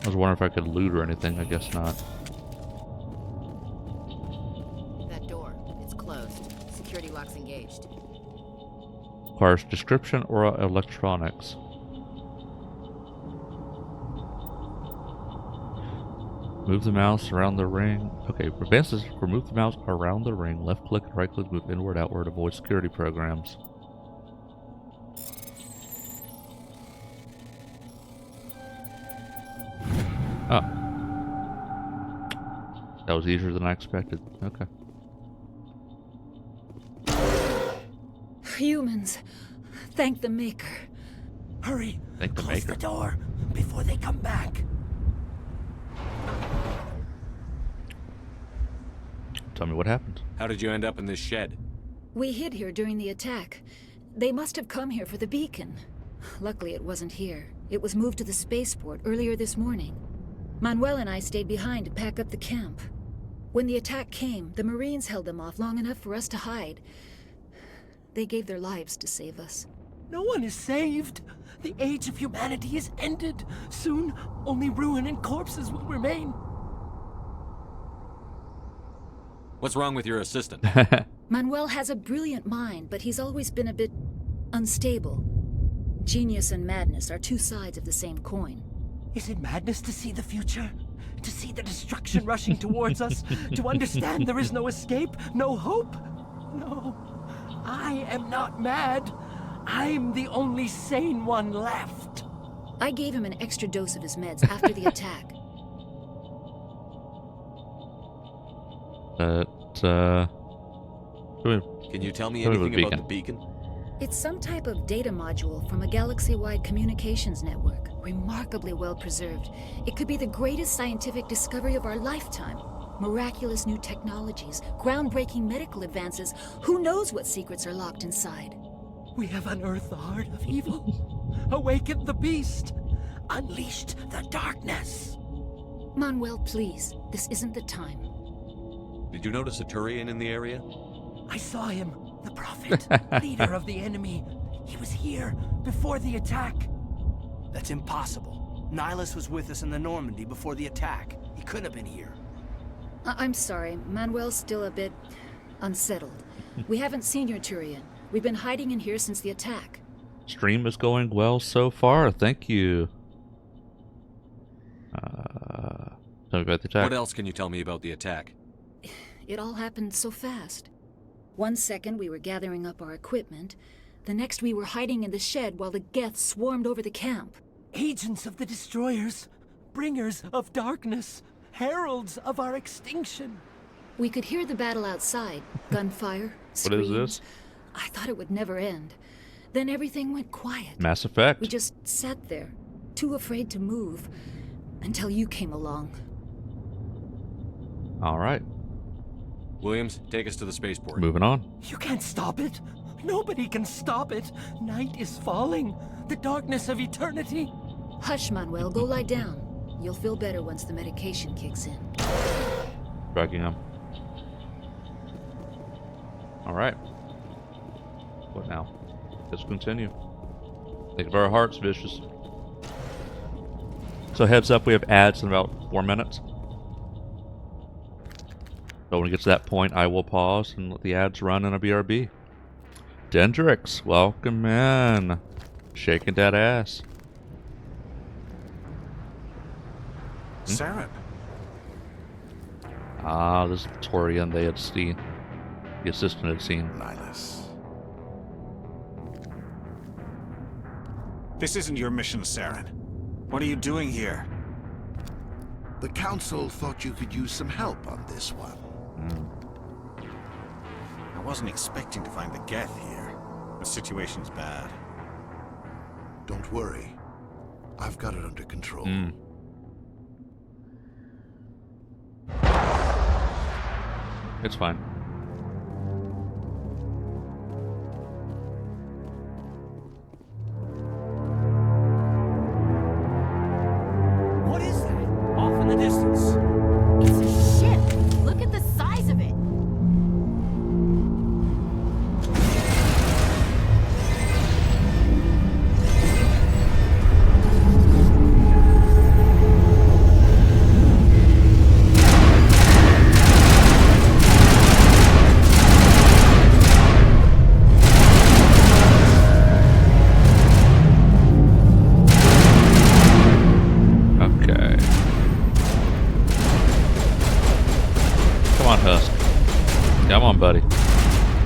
I was wondering if I could loot or anything. I guess not. That door, it's closed. Security lock's engaged. Requires description or electronics. Move the mouse around the ring. Okay, advances. Remove the mouse around the ring. Left click, right click, move inward, outward. Avoid security programs. Oh. That was easier than I expected. Okay. Humans. Thank the Maker. Hurry. Thank the Close Maker. the door before they come back. Tell me what happened. How did you end up in this shed? We hid here during the attack. They must have come here for the beacon. Luckily, it wasn't here. It was moved to the spaceport earlier this morning. Manuel and I stayed behind to pack up the camp. When the attack came, the Marines held them off long enough for us to hide. They gave their lives to save us. No one is saved. The age of humanity is ended. Soon, only ruin and corpses will remain. What's wrong with your assistant? Manuel has a brilliant mind, but he's always been a bit unstable. Genius and madness are two sides of the same coin. Is it madness to see the future? To see the destruction rushing towards us? To understand there is no escape? No hope? No. I am not mad. I'm the only sane one left. I gave him an extra dose of his meds after the attack. Can you tell me anything about the beacon? It's some type of data module from a galaxy-wide communications network. Remarkably well preserved. It could be the greatest scientific discovery of our lifetime. Miraculous new technologies, groundbreaking medical advances. Who knows what secrets are locked inside? We have unearthed the heart of evil, awakened the beast, unleashed the darkness. Manuel, please. This isn't the time. Did you notice a Turian in the area? I saw him, the Prophet, leader of the enemy. He was here before the attack. That's impossible. Nihilus was with us in the Normandy before the attack. He couldn't have been here. I'm sorry. Manuel's still a bit unsettled. We haven't seen your Turian. We've been hiding in here since the attack. Stream is going well so far. Thank you. Tell me about the attack. What else can you tell me about the attack? It all happened so fast. 1 second we were gathering up our equipment. The next we were hiding in the shed while the Geth swarmed over the camp. Agents of the destroyers, bringers of darkness, heralds of our extinction. We could hear the battle outside. Gunfire, screams. What is this? I thought it would never end. Then everything went quiet. Mass Effect. We just sat there, too afraid to move, until you came along. All right. Williams, take us to the spaceport. Moving on. You can't stop it. Nobody can stop it. Night is falling. The darkness of eternity. Hush, Manuel. Go lie down. You'll feel better once the medication kicks in. Dragging him. All right. What now? Let's continue. Think of our hearts, Vicious. So heads up, we have ads in about 4 minutes. So when it gets to that point, I will pause and let the ads run in a BRB. Dendrix, welcome in. Shaking that ass. Saren. Ah, this is Torian they had seen. The assistant had seen. Nihilus. This isn't your mission, Saren. What are you doing here? The Council thought you could use some help on this one. I wasn't expecting to find the Geth here. The situation's bad. Don't worry. I've got it under control. It's fine. What is that? Off in the distance. It's a ship. Look at the size of it. Okay. Come on, Husk. Come on, buddy.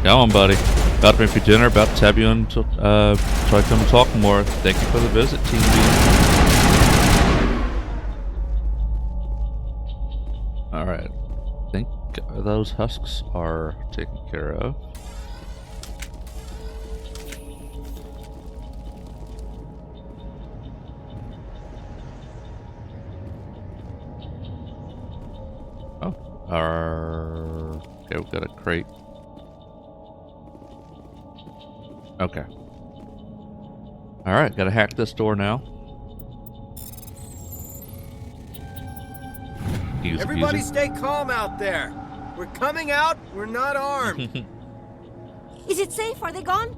Come on, buddy. About to bring you dinner. About to tab you in to try to come and talk more. Thank you for the visit, Team B. Alright. I think those husks are taken care of. Okay, we've got a crate. Okay. Alright, gotta hack this door now. Everybody stay calm out there. We're coming out, we're not armed. Is it safe? Are they gone?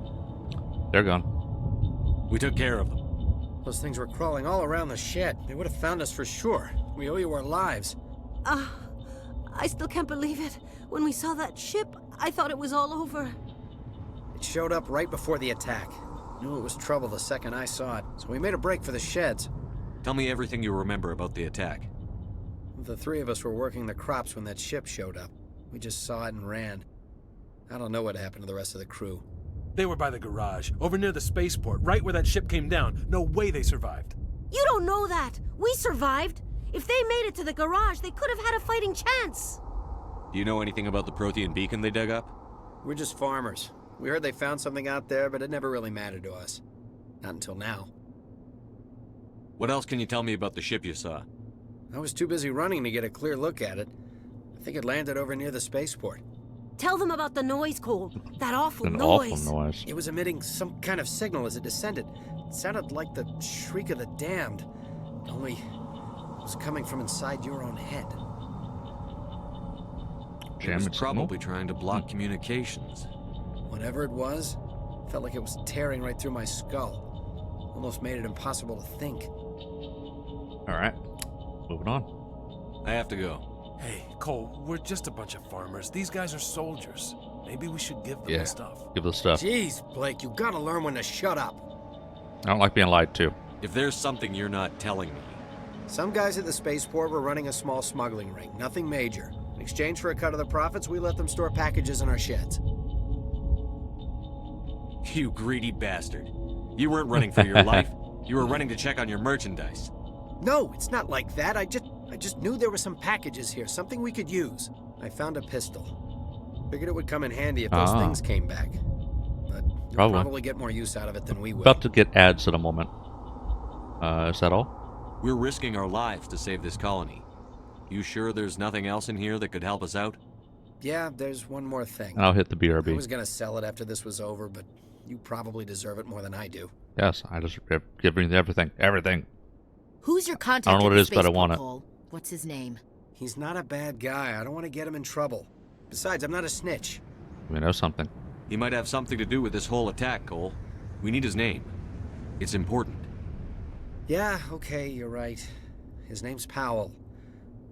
They're gone. We took care of them. Those things were crawling all around the shed. They would have found us for sure. We owe you our lives. I still can't believe it. When we saw that ship, I thought it was all over. It showed up right before the attack. Knew it was trouble the second I saw it, so we made a break for the sheds. Tell me everything you remember about the attack. The three of us were working the crops when that ship showed up. We just saw it and ran. I don't know what happened to the rest of the crew. They were by the garage, over near the spaceport, right where that ship came down. No way they survived. You don't know that. We survived. If they made it to the garage, they could have had a fighting chance. Do you know anything about the Prothean beacon they dug up? We're just farmers. We heard they found something out there, but it never really mattered to us. Not until now. What else can you tell me about the ship you saw? I was too busy running to get a clear look at it. I think it landed over near the spaceport. Tell them about the noise, Cole. That awful An noise. awful noise. It was emitting some kind of signal as it descended. It sounded like the shriek of the damned. Only it was coming from inside your own head. It was Jamming probably signal? trying to block communications. Whatever it was, felt like it was tearing right through my skull. Almost made it impossible to think. Alright. Moving on. I have to go. Hey, Cole, we're just a bunch of farmers. These guys are soldiers. Maybe we should give them the stuff. Give the stuff. Jeez, Blake, you gotta learn when to shut up. I don't like being lied to. If there's something you're not telling me. Some guys at the spaceport were running a small smuggling ring, nothing major. In exchange for a cut of the profits, we let them store packages in our sheds. You greedy bastard. You weren't running for your life. You were running to check on your merchandise. No, it's not like that. I just knew there were some packages here, something we could use. I found a pistol. Figured it would come in handy if those things came back. But you'll probably get more use out of it than we will. About to get ads in a moment. Is that all? We're risking our lives to save this colony. You sure there's nothing else in here that could help us out? Yeah, there's one more thing. And I'll hit the BRB. I was gonna sell it after this was over, but you probably deserve it more than I do. Yes, I just give me everything. Everything. Who's your contact? I don't know at what the it is, but I want it. Cole? What's his name? He's not a bad guy. I don't want to get him in trouble. Besides, I'm not a snitch. We know something. He might have something to do with this whole attack, Cole. We need his name. It's important. Yeah, okay, you're right. His name's Powell.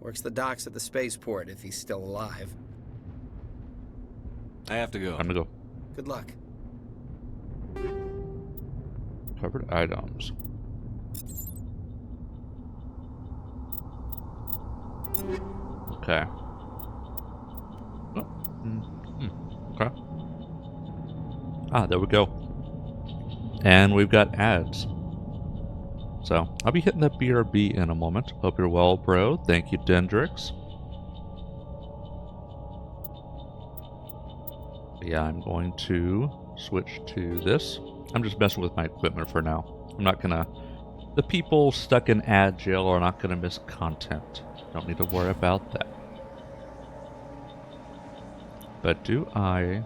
Works the docks at the spaceport if he's still alive. I have to go. Time to go. Good luck. Covered items. Okay. Oh. Okay. Ah, there we go. And we've got ads. So, I'll be hitting the BRB in a moment. Hope you're well, bro. Thank you, Dendrix. Yeah, I'm going to switch to this. I'm just messing with my equipment for now. I'm not gonna... The people stuck in ad jail are not gonna miss content. Don't need to worry about that. But do I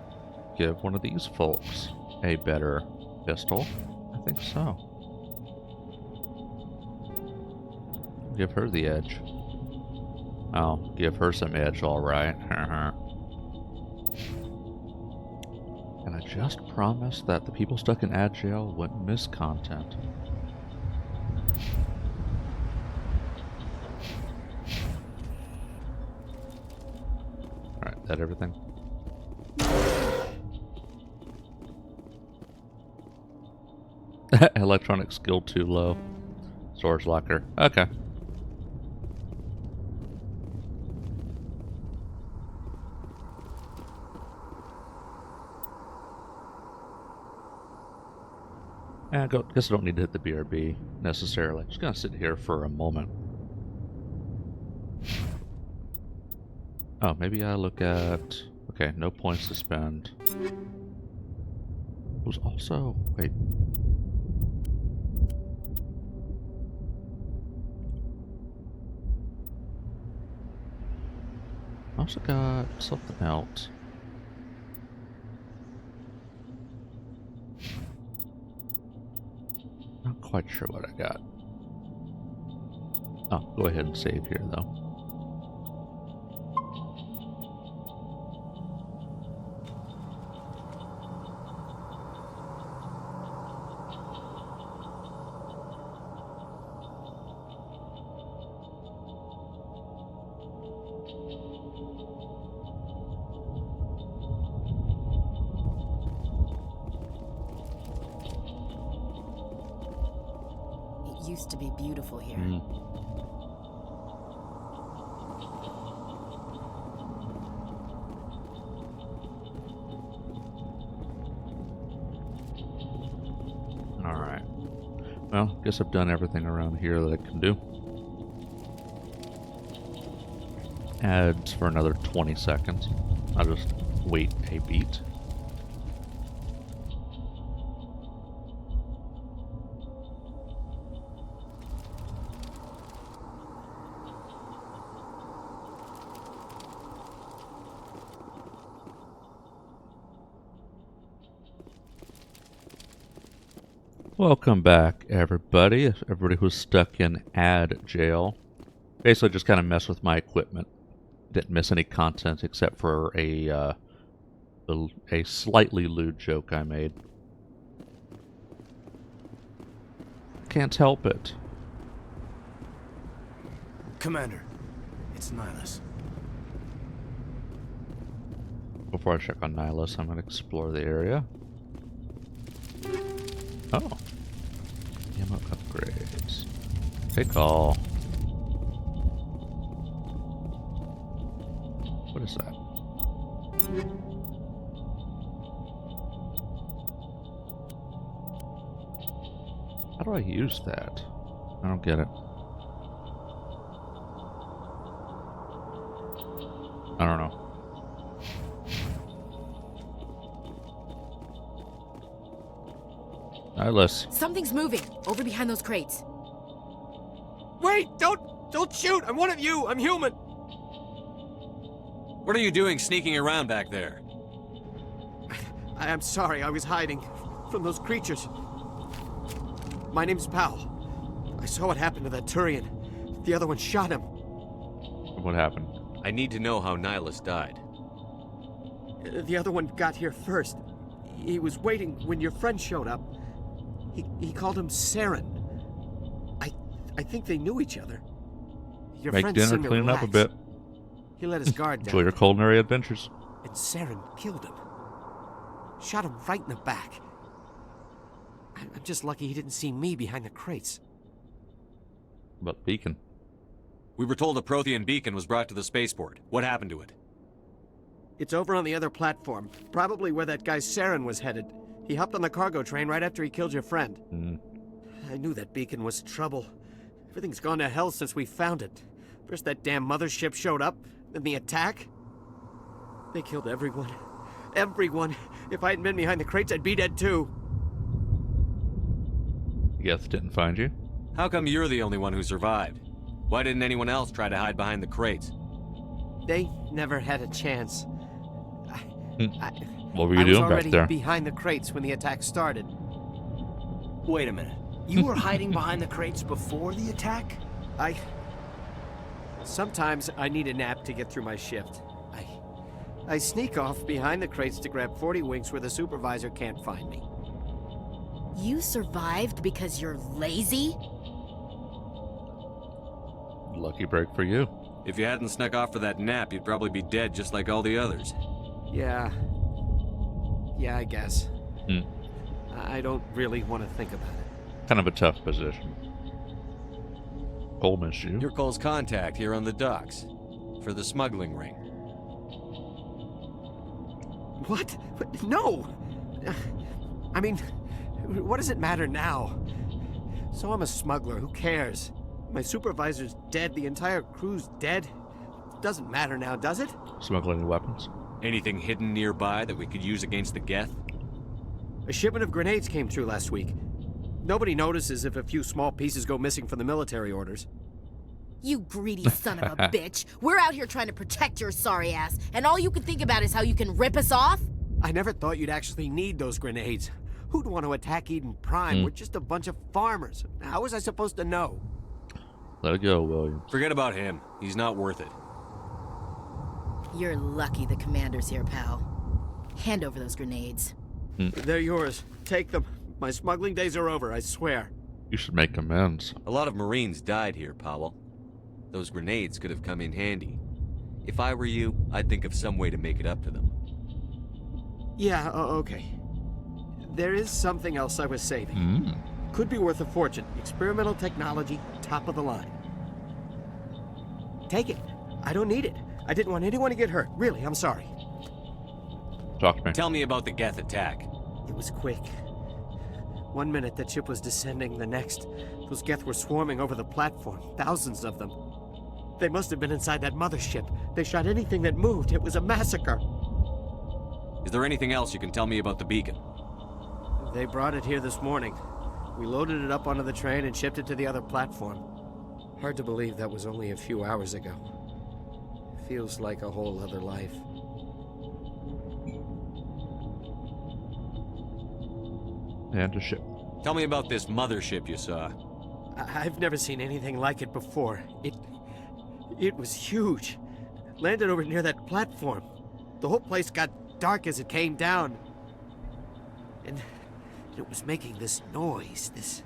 give one of these folks a better pistol? I think so. Give her the edge. I'll give her some edge, alright. And I just promised that the people stuck in ad jail wouldn't miss content. Alright, that everything? Electronic skill too low. Storage locker. Okay. I guess I don't need to hit the BRB necessarily. Just gonna sit here for a moment. Oh, maybe I look at... Okay, no points to spend. It was also... Wait. I also got something else. Not quite sure what I got. Oh, go ahead and save here though. Used to be beautiful here. Alright. Well, guess I've done everything around here that I can do. Ads for another 20 seconds. I'll just wait a beat. Welcome back, everybody. Everybody who's stuck in ad jail. Basically just kind of mess with my equipment. Didn't miss any content except for a slightly lewd joke I made. Can't help it. Commander, it's Nihilus. Before I check on Nihilus, I'm going to explore the area. Oh. Ammo upgrades. Take all. What is that? How do I use that? I don't get it. I don't know. Nihilus. Something's moving over behind those crates. Wait! Don't shoot! I'm one of you! I'm human! What are you doing sneaking around back there? I'm sorry, I was hiding from those creatures. My name's Powell. I saw what happened to that Turian. The other one shot him. What happened? I need to know how Nihilus died. The other one got here first. He was waiting when your friend showed up. He called him Saren. I think they knew each other. Your Make friend dinner, seemed to clean up a relax. bit. He let his guard down. Enjoy your culinary adventures. And Saren killed him. Shot him right in the back. I'm just lucky he didn't see me behind the crates. But Beacon. We were told a Prothean beacon was brought to the spaceport. What happened to it? It's over on the other platform. Probably where that guy Saren was headed. He hopped on the cargo train right after he killed your friend. I knew that beacon was trouble. Everything's gone to hell since we found it. First that damn mothership showed up, then the attack. They killed everyone. Everyone. If I hadn't been behind the crates, I'd be dead too. Geth didn't find you? How come you're the only one who survived? Why didn't anyone else try to hide behind the crates? They never had a chance. What were you doing back there? I was already behind the crates when the attack started. Wait a minute. You were hiding behind the crates before the attack? Sometimes I need a nap to get through my shift. I sneak off behind the crates to grab 40 winks where the supervisor can't find me. You survived because you're lazy? Lucky break for you. If you hadn't snuck off for that nap, you'd probably be dead just like all the others. Yeah, I guess. I don't really want to think about it. Kind of a tough position. Cole missed you. You're Cole's contact here on the docks. For the smuggling ring. What? No! I mean, what does it matter now? So I'm a smuggler, who cares? My supervisor's dead, the entire crew's dead. Doesn't matter now, does it? Smuggling weapons? Anything hidden nearby that we could use against the Geth? A shipment of grenades came through last week. Nobody notices if a few small pieces go missing from the military orders. You greedy son of a bitch. We're out here trying to protect your sorry ass, and all you can think about is how you can rip us off? I never thought you'd actually need those grenades. Who'd want to attack Eden Prime? We're just a bunch of farmers. How was I supposed to know? Let it go, William. Forget about him. He's not worth it. You're lucky the commander's here, pal. Hand over those grenades. They're yours. Take them. My smuggling days are over, I swear. You should make amends. A lot of Marines died here, Powell. Those grenades could have come in handy. If I were you, I'd think of some way to make it up to them. Yeah, okay. There is something else I was saving. Could be worth a fortune. Experimental technology, top of the line. Take it. I don't need it. I didn't want anyone to get hurt. Really, I'm sorry. Talk to me. Tell me about the Geth attack. It was quick. 1 minute the ship was descending, the next, those Geth were swarming over the platform. Thousands of them. They must have been inside that mothership. They shot anything that moved. It was a massacre. Is there anything else you can tell me about the beacon? They brought it here this morning. We loaded it up onto the train and shipped it to the other platform. Hard to believe that was only a few hours ago. Feels like a whole other life. And a ship. Tell me about this mothership you saw. I've never seen anything like it before. It was huge. landed over near that platform. The whole place got dark as it came down. And it was making this noise, this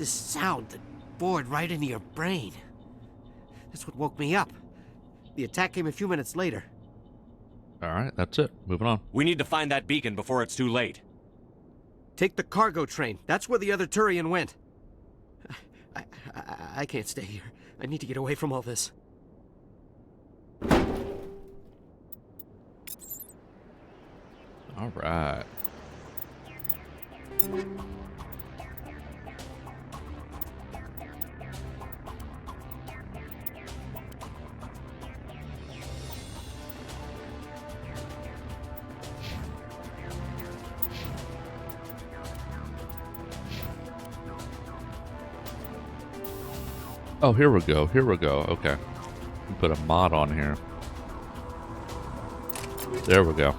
sound that bored right into your brain. That's what woke me up. The attack came a few minutes later. Alright, that's it. Moving on. We need to find that beacon before it's too late. Take the cargo train. That's where the other Turian went. I can't stay here. I need to get away from all this. Alright. Oh, here we go. Here we go. Okay. We put a mod on here. There we go.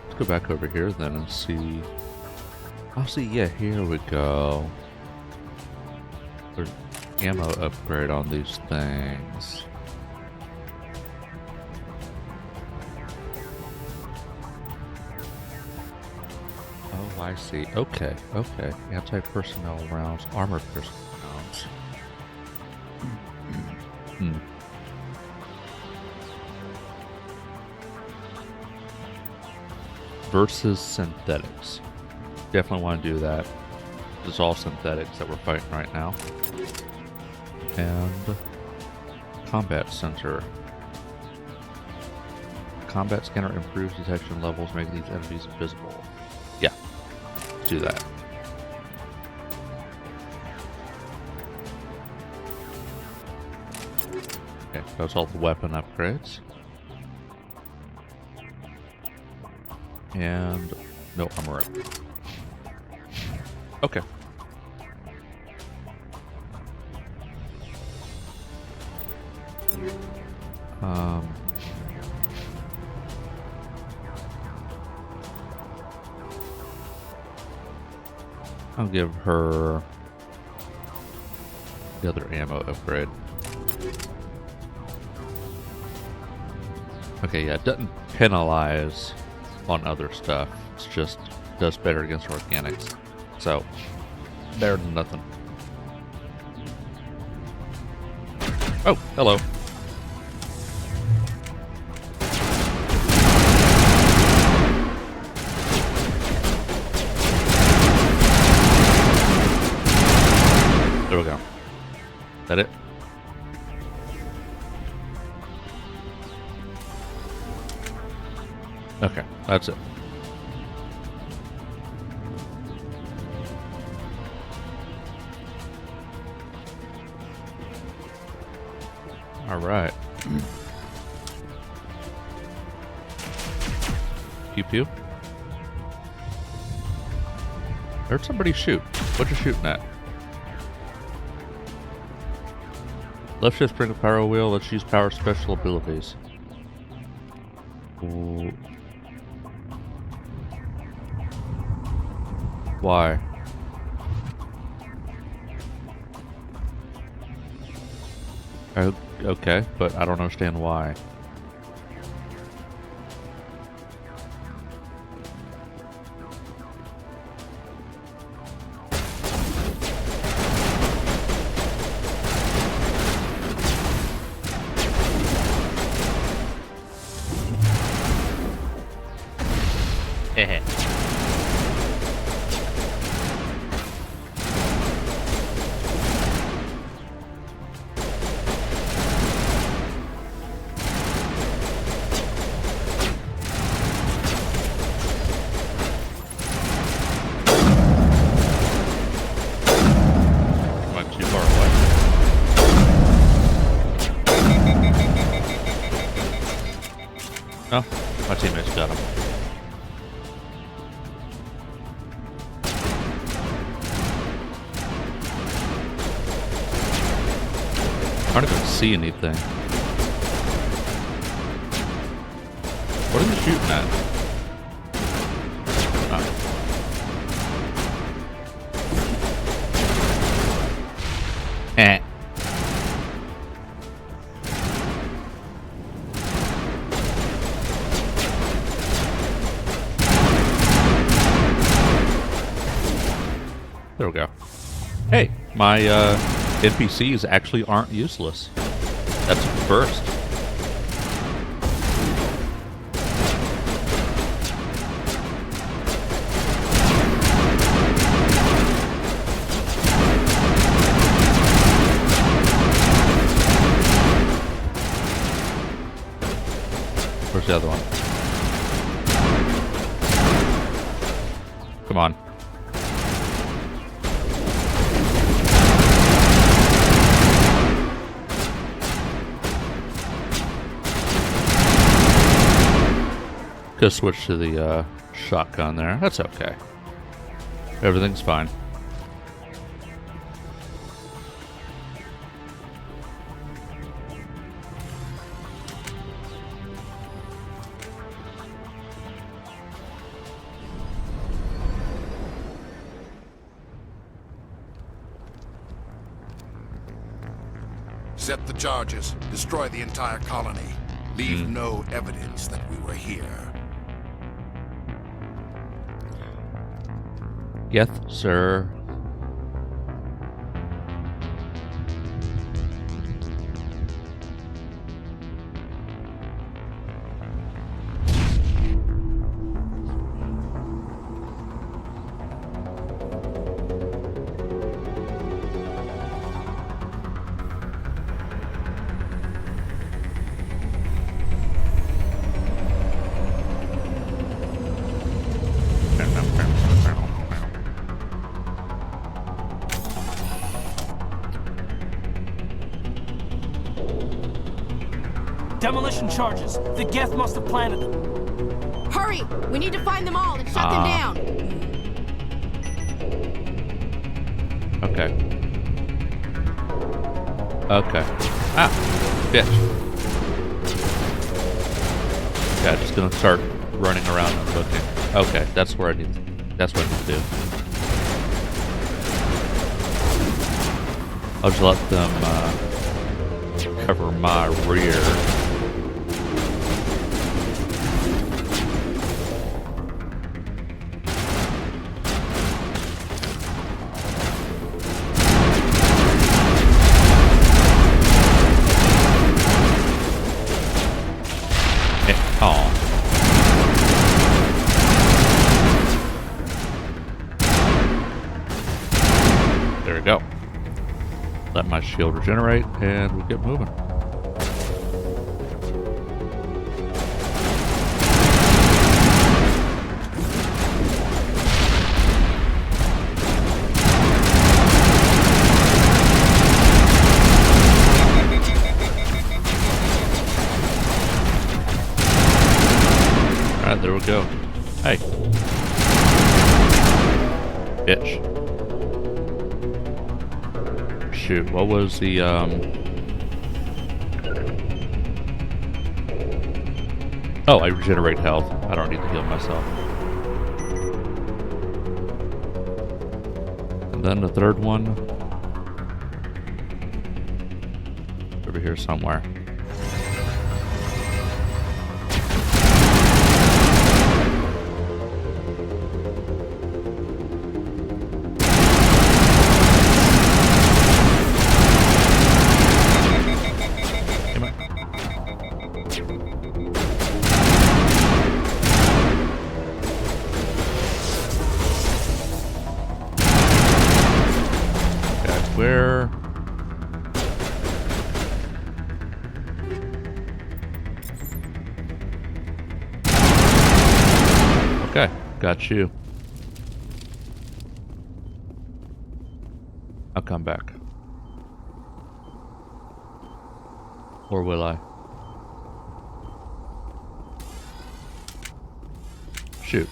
Let's go back over here then and see. I'll see. Yeah, here we go. There's ammo upgrade on these things. Oh, I see. Okay, okay. Anti-personnel rounds, armored personnel rounds. Versus synthetics. Definitely want to do that. It's all synthetics that we're fighting right now. And combat center. Combat scanner improves detection levels, making these enemies invisible. Yeah, let's do that. Okay, that's all the weapon upgrades. And no armor up. Okay. I'll give her the other ammo upgrade. Okay, yeah, it doesn't penalize on other stuff. It's just does better against organics. So, better than nothing. Oh, hello. There we go. Is that it? Okay, that's it. All right. Pew pew. Heard somebody shoot. What you shooting at? Left shift bring a power wheel. Let's use power special abilities. Ooh. Why? Okay, but I don't understand why. Heh. Oh, my teammates got him. I don't even see anything. What are you shooting at? Oh. Eh. There we go. Hey, my NPCs actually aren't useless. That's a first. Where's the other one? Come on. Could switch to the shotgun there. That's okay. Everything's fine. Set the charges. Destroy the entire colony. Leave no evidence that we were here. Yes, sir. Demolition charges. The Geth must have planted them. Hurry! We need to find them all and shut them down. Okay. Okay. Ah, bitch. Yeah, just gonna start running around and looking. Okay, that's where I need. That's what I need to do. I'll just let them cover my rear. There we go. Let my shield regenerate, and we'll get moving. Alright, there we go. Hey. Bitch. Shoot, what was the, Oh, I regenerate health. I don't need to heal myself. And then the third one. Over here somewhere. Where? Okay, got you. I'll come back. Or will I? Shoot.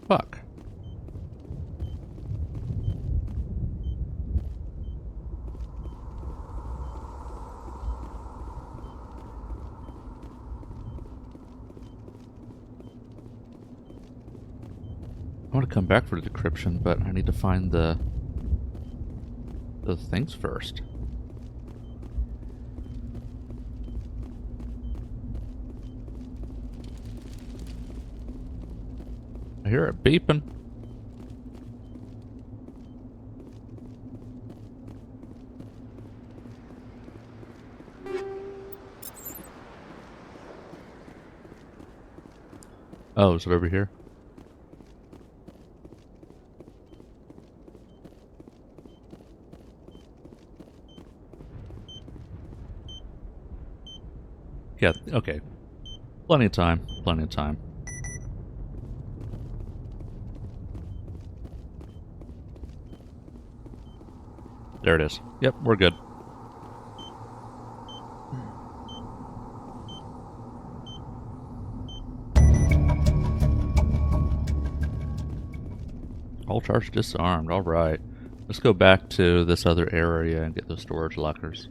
Fuck. I want to come back for the decryption, but I need to find the things first. hear it beeping. Oh, is it over here? Yeah, okay. Plenty of time. Plenty of time. There it is. Yep, we're good. All charge disarmed. All right. Let's go back to this other area and get those storage lockers.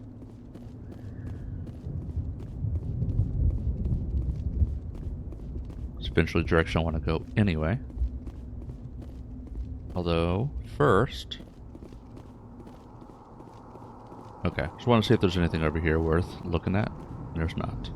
It's eventually the direction I want to go anyway. Although, first... Okay, just want to see if there's anything over here worth looking at. There's not.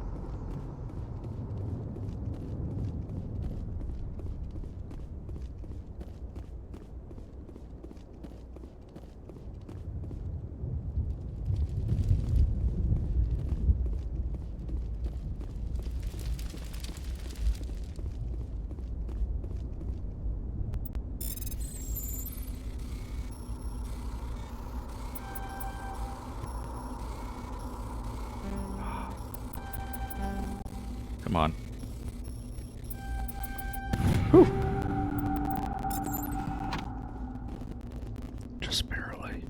Come on. Whew. Just barely.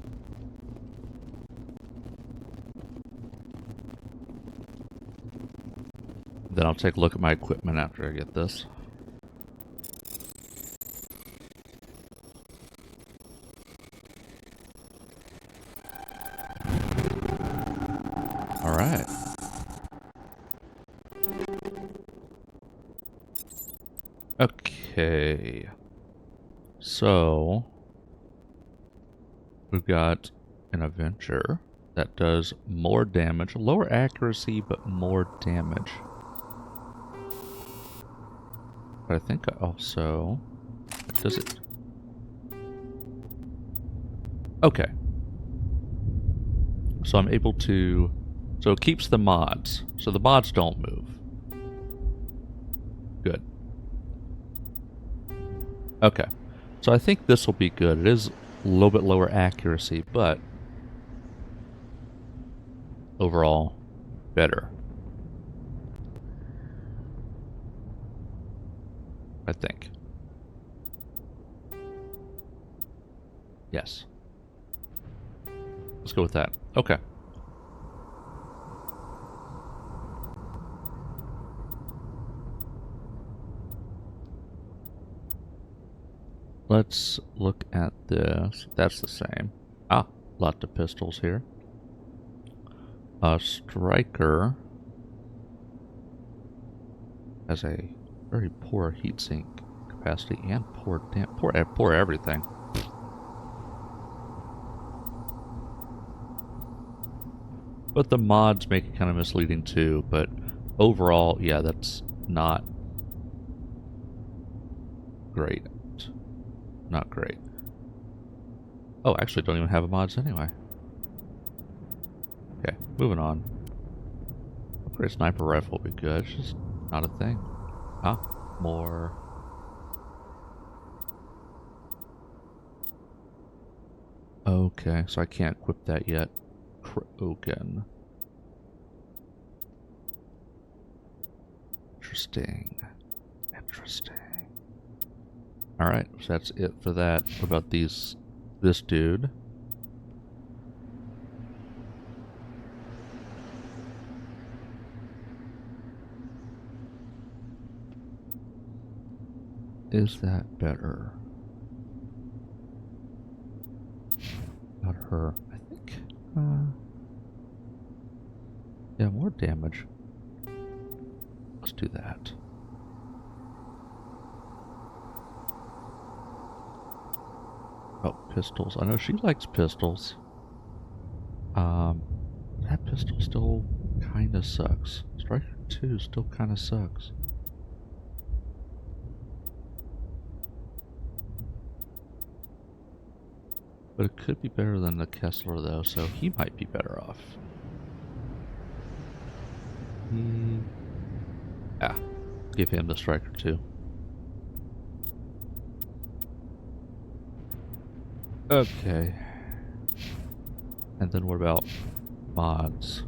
Then I'll take a look at my equipment after I get this. All right. Okay, so we've got an adventure that does more damage, lower accuracy, but more damage. But I think I also, does it? Okay, so I'm able to, so it keeps the mods, so the mods don't move. Good. Okay, so I think this will be good. It is a little bit lower accuracy, but overall better. I think. Yes. Let's go with that. Okay. Let's look at this. That's the same. Ah, lots of pistols here. Striker has a very poor heatsink capacity and poor everything. But the mods make it kind of misleading too. But overall, yeah, that's not great. Not great. Oh, actually don't even have a mods anyway. Okay, moving on. Upgrade sniper rifle will be good. It's just not a thing. Ah, more. Okay, so I can't equip that yet. Krogan. Interesting. Interesting. Alright, so that's it for that. What about this dude? Is that better? Not her. I think. Yeah, more damage. Let's do that. Oh, pistols. I know she likes pistols. That pistol still kind of sucks. Striker 2 still kind of sucks. But it could be better than the Kessler, though, so he might be better off. Yeah, give him the striker, too. Okay. And then what about mods?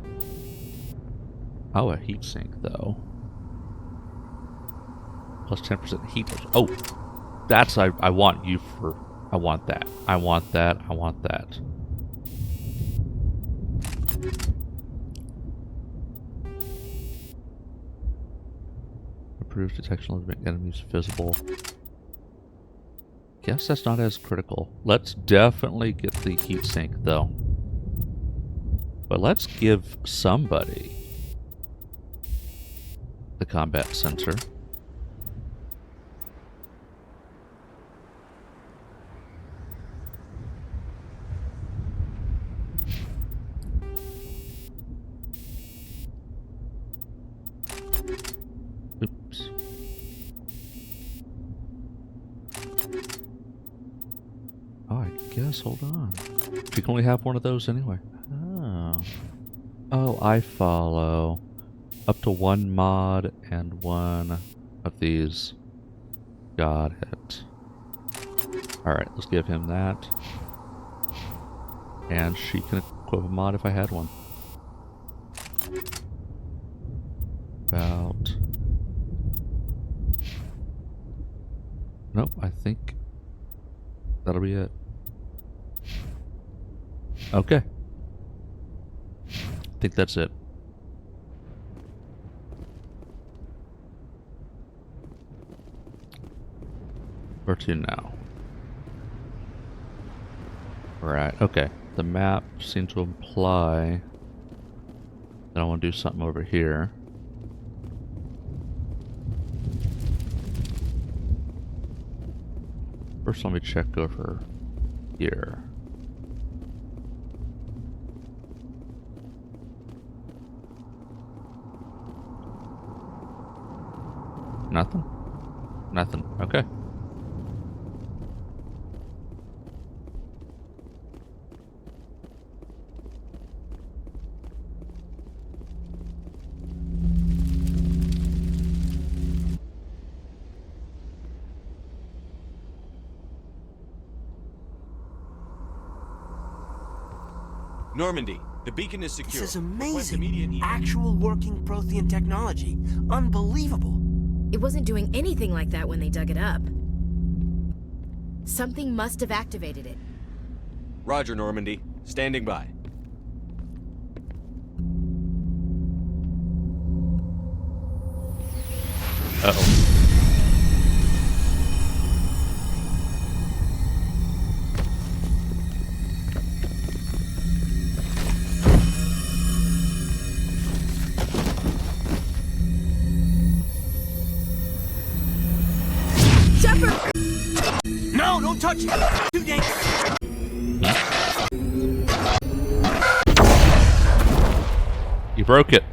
Oh, a heatsink, though. Plus 10% heat. Oh, that's I want you for. I want that. I want that. I want that. Improves detection of enemies visible. Guess that's not as critical. Let's definitely get the heatsink, though. But let's give somebody the combat sensor. Oops. Oh, I guess, hold on. We can only have one of those anyway. Oh. Oh, I follow. Up to one mod and one of these. Got it. Alright, let's give him that. And she can equip a mod if I had one. About... Nope, I think that'll be it. Okay. I think that's it. Where to now? Right, okay. The map seems to imply that I want to do something over here. First, let me check over here. Nothing? Nothing. Okay. Normandy, the beacon is secure. This is amazing. Actual working Prothean technology. Unbelievable. It wasn't doing anything like that when they dug it up. Something must have activated it. Roger, Normandy. Standing by. Uh-oh. No, don't touch it! Too dangerous! You broke it.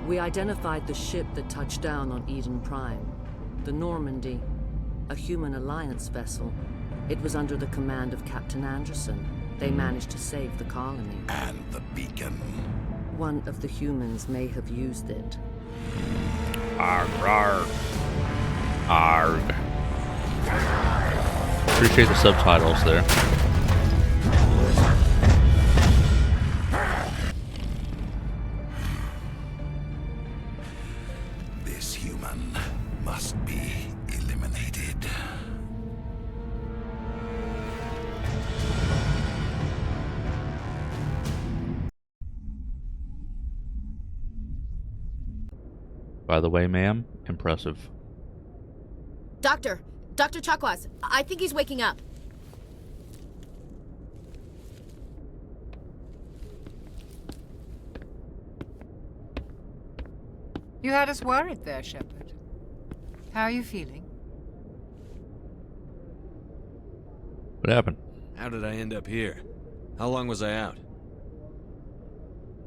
We identified the ship that touched down on Eden Prime. The Normandy, a human alliance vessel. It was under the command of Captain Anderson. They managed to save the colony. And the beacon. One of the humans may have used it. Arg, arg. Arg. Appreciate the subtitles there. This human must be eliminated. By the way, ma'am, impressive. Dr. Chakwas, I think he's waking up. You had us worried there, Shepard. How are you feeling? What happened? How did I end up here? How long was I out?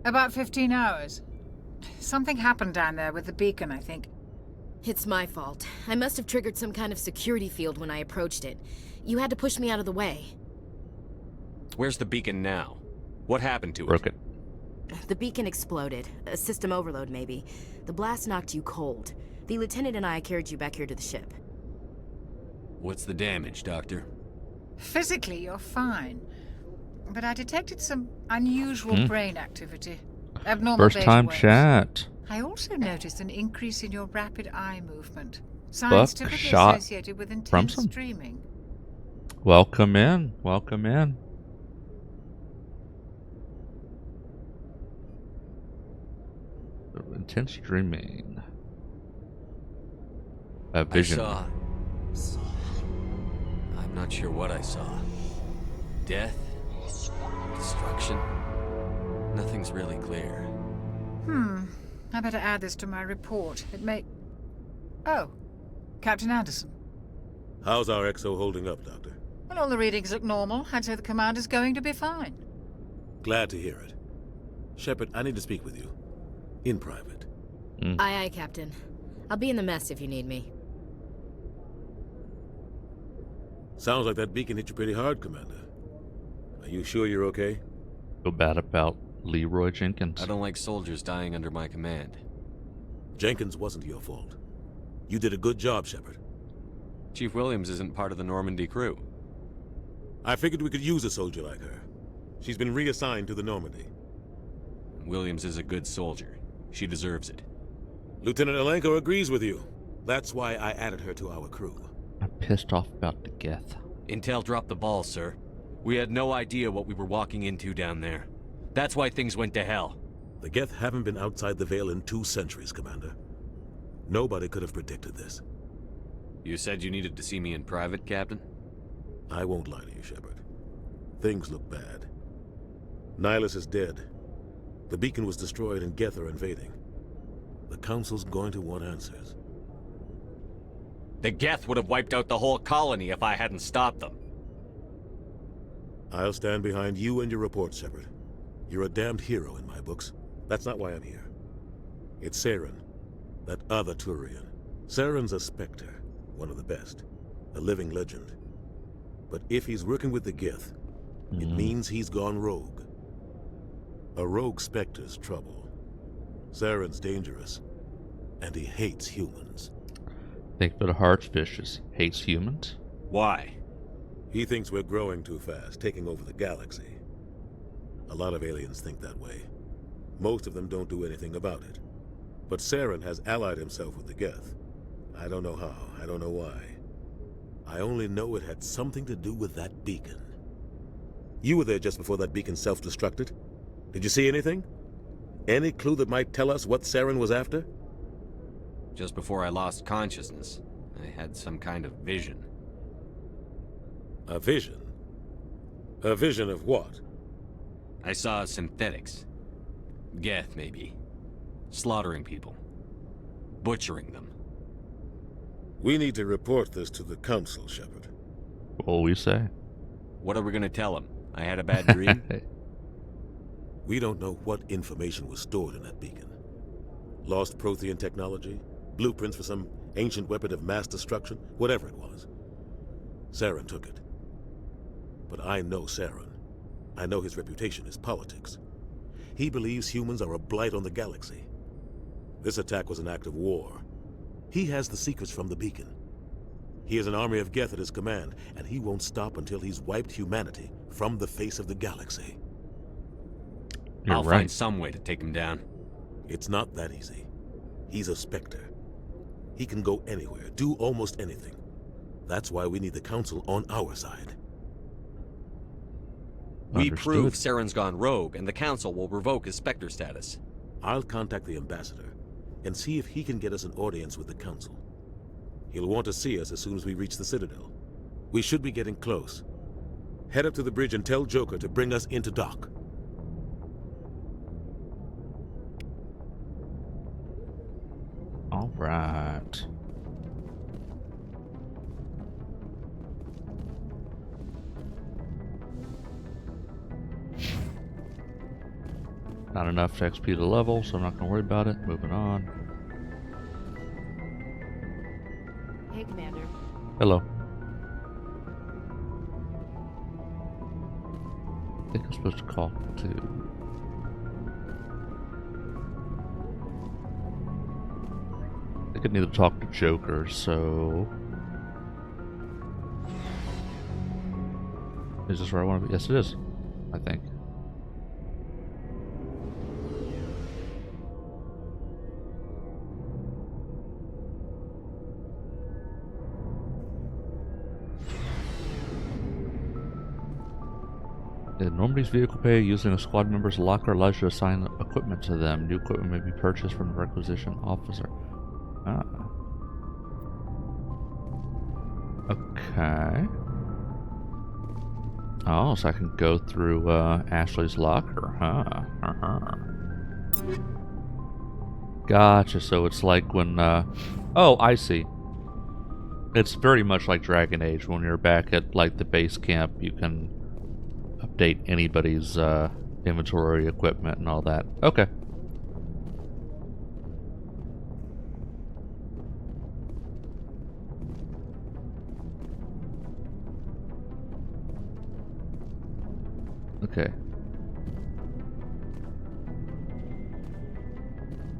About 15 hours. Something happened down there with the beacon, I think. It's my fault. I must have triggered some kind of security field when I approached it. You had to push me out of the way. Where's the beacon now? What happened to it? Broke it. The beacon exploded. A system overload, maybe. The blast knocked you cold. The lieutenant and I carried you back here to the ship. What's the damage, Doctor? Physically, you're fine. But I detected some unusual brain activity. Abnormal First beta time waves. chat. I also noticed an increase in your rapid eye movement. Signs typically Buckshot associated with intense Brumson. dreaming. Welcome in. Welcome in. Intense dreaming. A vision. I saw. I'm not sure what I saw. Death? Destruction? Nothing's really clear. I better add this to my report. It may... Oh, Captain Anderson. How's our XO holding up, Doctor? Well, all the readings look normal. I'd say the commander's going to be fine. Glad to hear it. Shepard, I need to speak with you. In private. Aye, aye, Captain. I'll be in the mess if you need me. Sounds like that beacon hit you pretty hard, Commander. Are you sure you're okay? Feel bad about Leroy Jenkins. I don't like soldiers dying under my command. Jenkins wasn't your fault. You did a good job, Shepard. Chief Williams isn't part of the Normandy crew. I figured we could use a soldier like her. She's been reassigned to the Normandy. Williams is a good soldier. She deserves it. Lieutenant Alenko agrees with you. That's why I added her to our crew. I'm pissed off about the Geth. Intel dropped the ball, sir. We had no idea what we were walking into down there. That's why things went to hell. The Geth haven't been outside the Veil in 2 centuries, Commander. Nobody could have predicted this. You said you needed to see me in private, Captain? I won't lie to you, Shepard. Things look bad. Nihilus is dead. The beacon was destroyed and Geth are invading. The Council's going to want answers. The Geth would have wiped out the whole colony if I hadn't stopped them. I'll stand behind you and your report, Shepard. You're a damned hero in my books. That's not why I'm here. It's Saren, that other Turian. Saren's a Spectre, one of the best. A living legend. But if he's working with the Geth, it means he's gone rogue. A rogue Spectre's trouble. Saren's dangerous, and he hates humans. Think that a Heartfish hates humans? Why? He thinks we're growing too fast, taking over the galaxy. A lot of aliens think that way. Most of them don't do anything about it. But Saren has allied himself with the Geth. I don't know how, I don't know why. I only know it had something to do with that beacon. You were there just before that beacon self-destructed. Did you see anything? Any clue that might tell us what Saren was after? Just before I lost consciousness, I had some kind of vision. A vision? A vision of what? I saw synthetics. Geth, maybe. Slaughtering people. Butchering them. We need to report this to the Council, Shepard. What will we say? What are we gonna tell them? I had a bad dream? We don't know what information was stored in that beacon. Lost Prothean technology? Blueprints for some ancient weapon of mass destruction? Whatever it was. Saren took it. But I know Saren. I know his reputation is politics. He believes humans are a blight on the galaxy. This attack was an act of war. He has the secrets from the beacon. He has an army of Geth at his command, and he won't stop until he's wiped humanity from the face of the galaxy. I'll find some way to take him down. It's not that easy. He's a Spectre. He can go anywhere, do almost anything. That's why we need the Council on our side. We prove Saren's gone rogue, and the Council will revoke his Spectre status. I'll contact the Ambassador and see if he can get us an audience with the Council. He'll want to see us as soon as we reach the Citadel. We should be getting close. Head up to the bridge and tell Joker to bring us into dock. right. Not enough to XP the level, so I'm not going to worry about it. Moving on. Hey, Commander. Hello. I think I'm supposed to call to... I think I need to talk to Joker, so... Is this where I want to be? Yes, it is. I think. In Normandy's vehicle pay, using a squad member's locker allows you to assign equipment to them. New equipment may be purchased from the requisition officer. Ah. Okay. Oh, so I can go through Ashley's locker, huh? Gotcha, so it's like when... Oh, I see. It's very much like Dragon Age. When you're back at like the base camp, you can update anybody's inventory, equipment, and all that. Okay. Okay.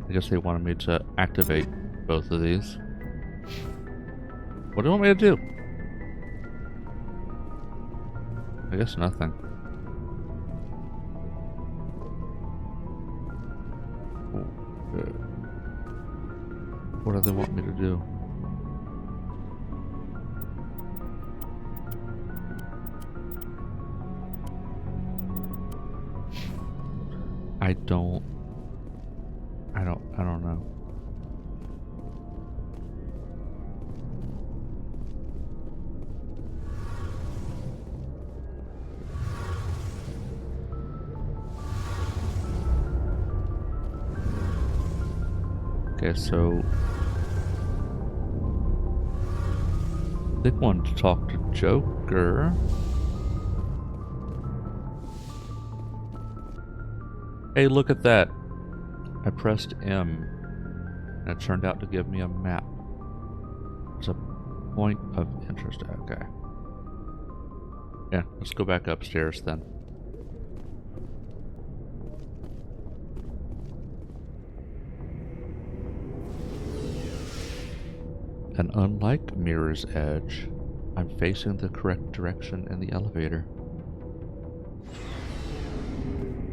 I guess they wanted me to activate both of these. What do you want me to do? I guess nothing. What do they want me to do? I don't know. Okay, so they wanted to talk to Joker. Hey, look at that. I pressed M, and it turned out to give me a map. It's a point of interest. Okay. Yeah, let's go back upstairs then. And unlike Mirror's Edge, I'm facing the correct direction in the elevator.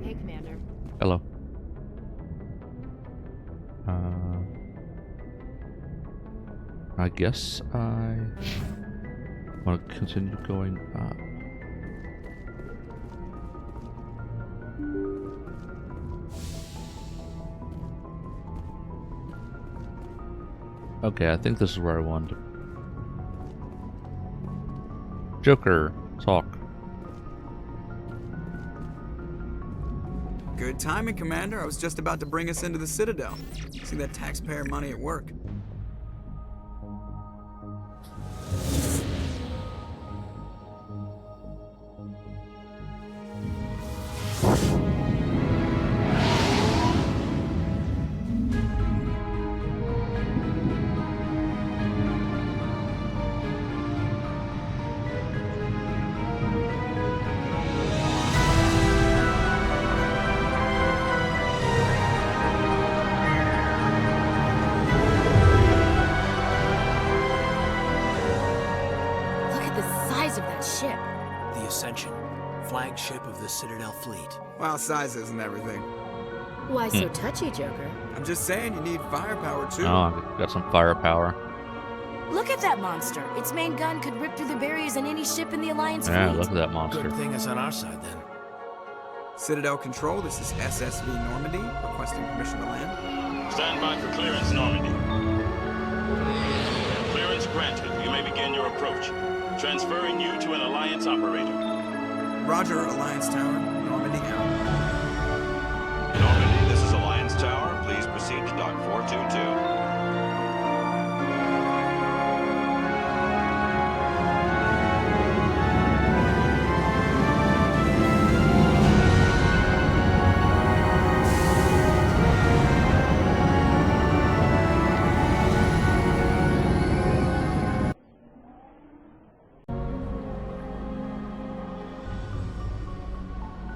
Hey, Commander. Hello. I guess I want to continue going up. Okay, I think this is where I wanted to... Joker, talk. Good timing, Commander. I was just about to bring us into the Citadel. See that taxpayer money at work. Flagship of the Citadel fleet. Well, size isn't everything. Why so touchy, Joker? I'm just saying you need firepower too. Oh, I've got some firepower. Look at that monster. Its main gun could rip through the barriers in any ship in the Alliance fleet. Yeah, look at that monster. Good thing it's on our side then. Citadel Control, this is SSV Normandy, requesting permission to land. Stand by for clearance, Normandy. Clearance granted. You may begin your approach. Transferring you to an Alliance operator. Roger, Alliance Tower. Normandy out. Normandy, this is Alliance Tower. Please proceed to Dock 422.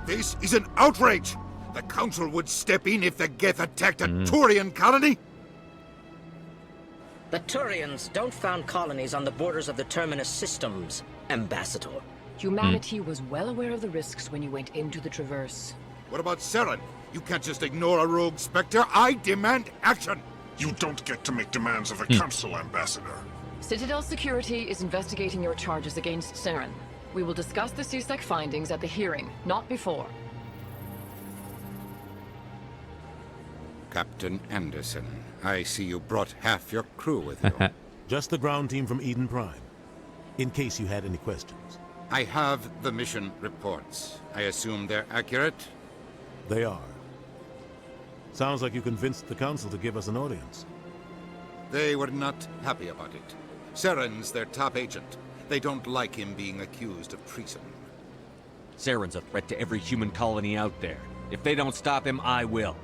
This is an outrage! The Council would step in if the Geth attacked a Turian colony? The Turians don't found colonies on the borders of the Terminus systems, Ambassador. Humanity was well aware of the risks when you went into the Traverse. What about Saren? You can't just ignore a rogue Spectre. I demand action! You don't get to make demands of the Council, Ambassador. Citadel Security is investigating your charges against Saren. We will discuss the CSEC findings at the hearing, not before. Captain Anderson, I see you brought half your crew with you. Just the ground team from Eden Prime, in case you had any questions. I have the mission reports. I assume they're accurate? They are. Sounds like you convinced the Council to give us an audience. They were not happy about it. Saren's their top agent. They don't like him being accused of treason. Saren's a threat to every human colony out there. If they don't stop him, I will.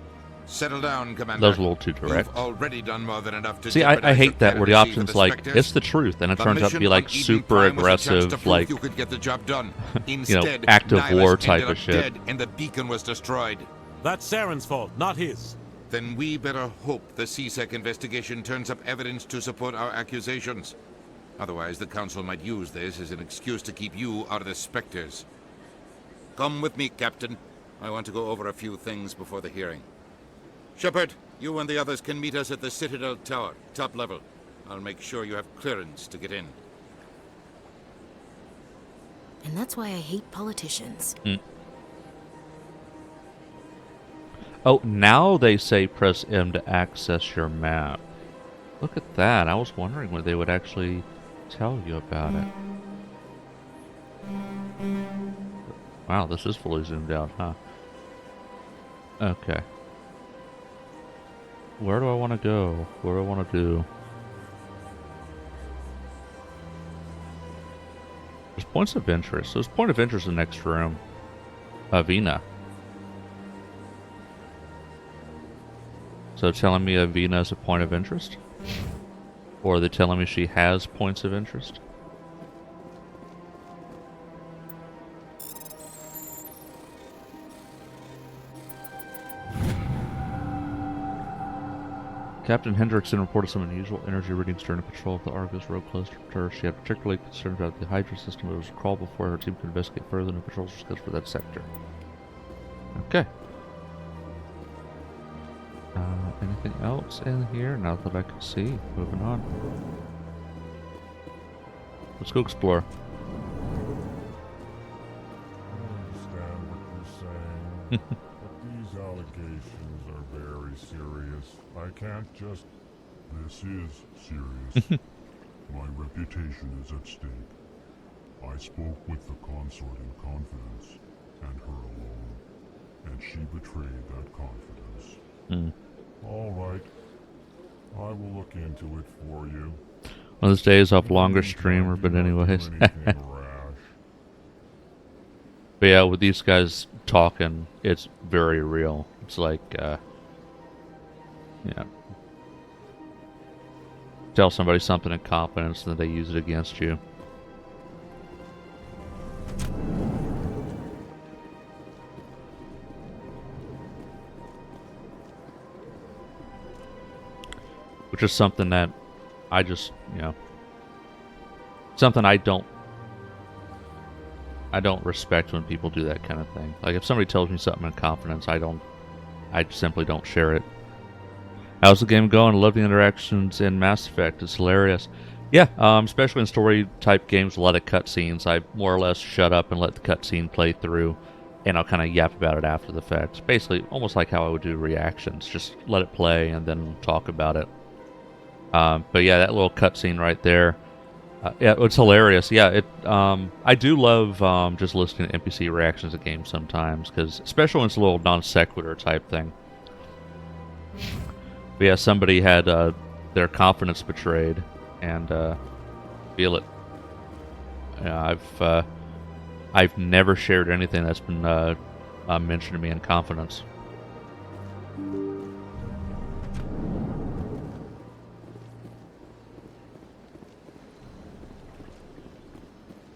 Settle down, Commander. That was a little too direct. You've already done more than enough to See, I hate that where the option's like, it's the truth, and it turns out to be like super aggressive, like, you could get the job done. Instead, active war type of shit. Dead and the beacon was destroyed. That's Saren's fault, not his. Then we better hope the CSEC investigation turns up evidence to support our accusations. Otherwise, the Council might use this as an excuse to keep you out of the Spectres. Come with me, Captain. I want to go over a few things before the hearing. Shepard, you and the others can meet us at the Citadel Tower, top level. I'll make sure you have clearance to get in. And that's why I hate politicians. Oh, now they say press M to access your map. Look at that. I was wondering when they would actually tell you about it. Wow, this is fully zoomed out, huh? Okay. Where do I want to go? What do I want to do? There's points of interest. There's point of interest in the next room. Avina. So telling me Avina is a point of interest? Or are they telling me she has points of interest? Captain Hendrickson reported some unusual energy readings during patrol of the Argos road close to her. She had particularly concerned about the Hydra system, but it was crawled before her team could investigate further, and patrols were scheduled for that sector. Okay. Anything else in here? Not that I can see. Moving on. Let's go explore. I understand what you're saying, but these allegations are very serious. I can't just... This is serious. My reputation is at stake. I spoke with the consort in confidence, and her alone, and she betrayed that confidence. All right. I will look into it for you. One of those days off longer streamer, but anyways. But yeah, with these guys talking, it's very real. It's like, yeah. Tell somebody something in confidence and then they use it against you. Which is something that I just, something I don't respect when people do that kind of thing. Like if somebody tells me something in confidence, I simply don't share it. How's the game going? I love the interactions in Mass Effect. It's hilarious. Yeah, especially in story-type games, a lot of cutscenes. I more or less shut up and let the cutscene play through, and I'll kind of yap about it after the fact. It's basically almost like how I would do reactions. Just let it play and then talk about it. But yeah, that little cutscene right there. Yeah, it's hilarious. Yeah, I do love just listening to NPC reactions to games sometimes, because especially when it's a little non sequitur type thing. But yeah, somebody had their confidence betrayed, and feel it. Yeah, I've never shared anything that's been mentioned to me in confidence.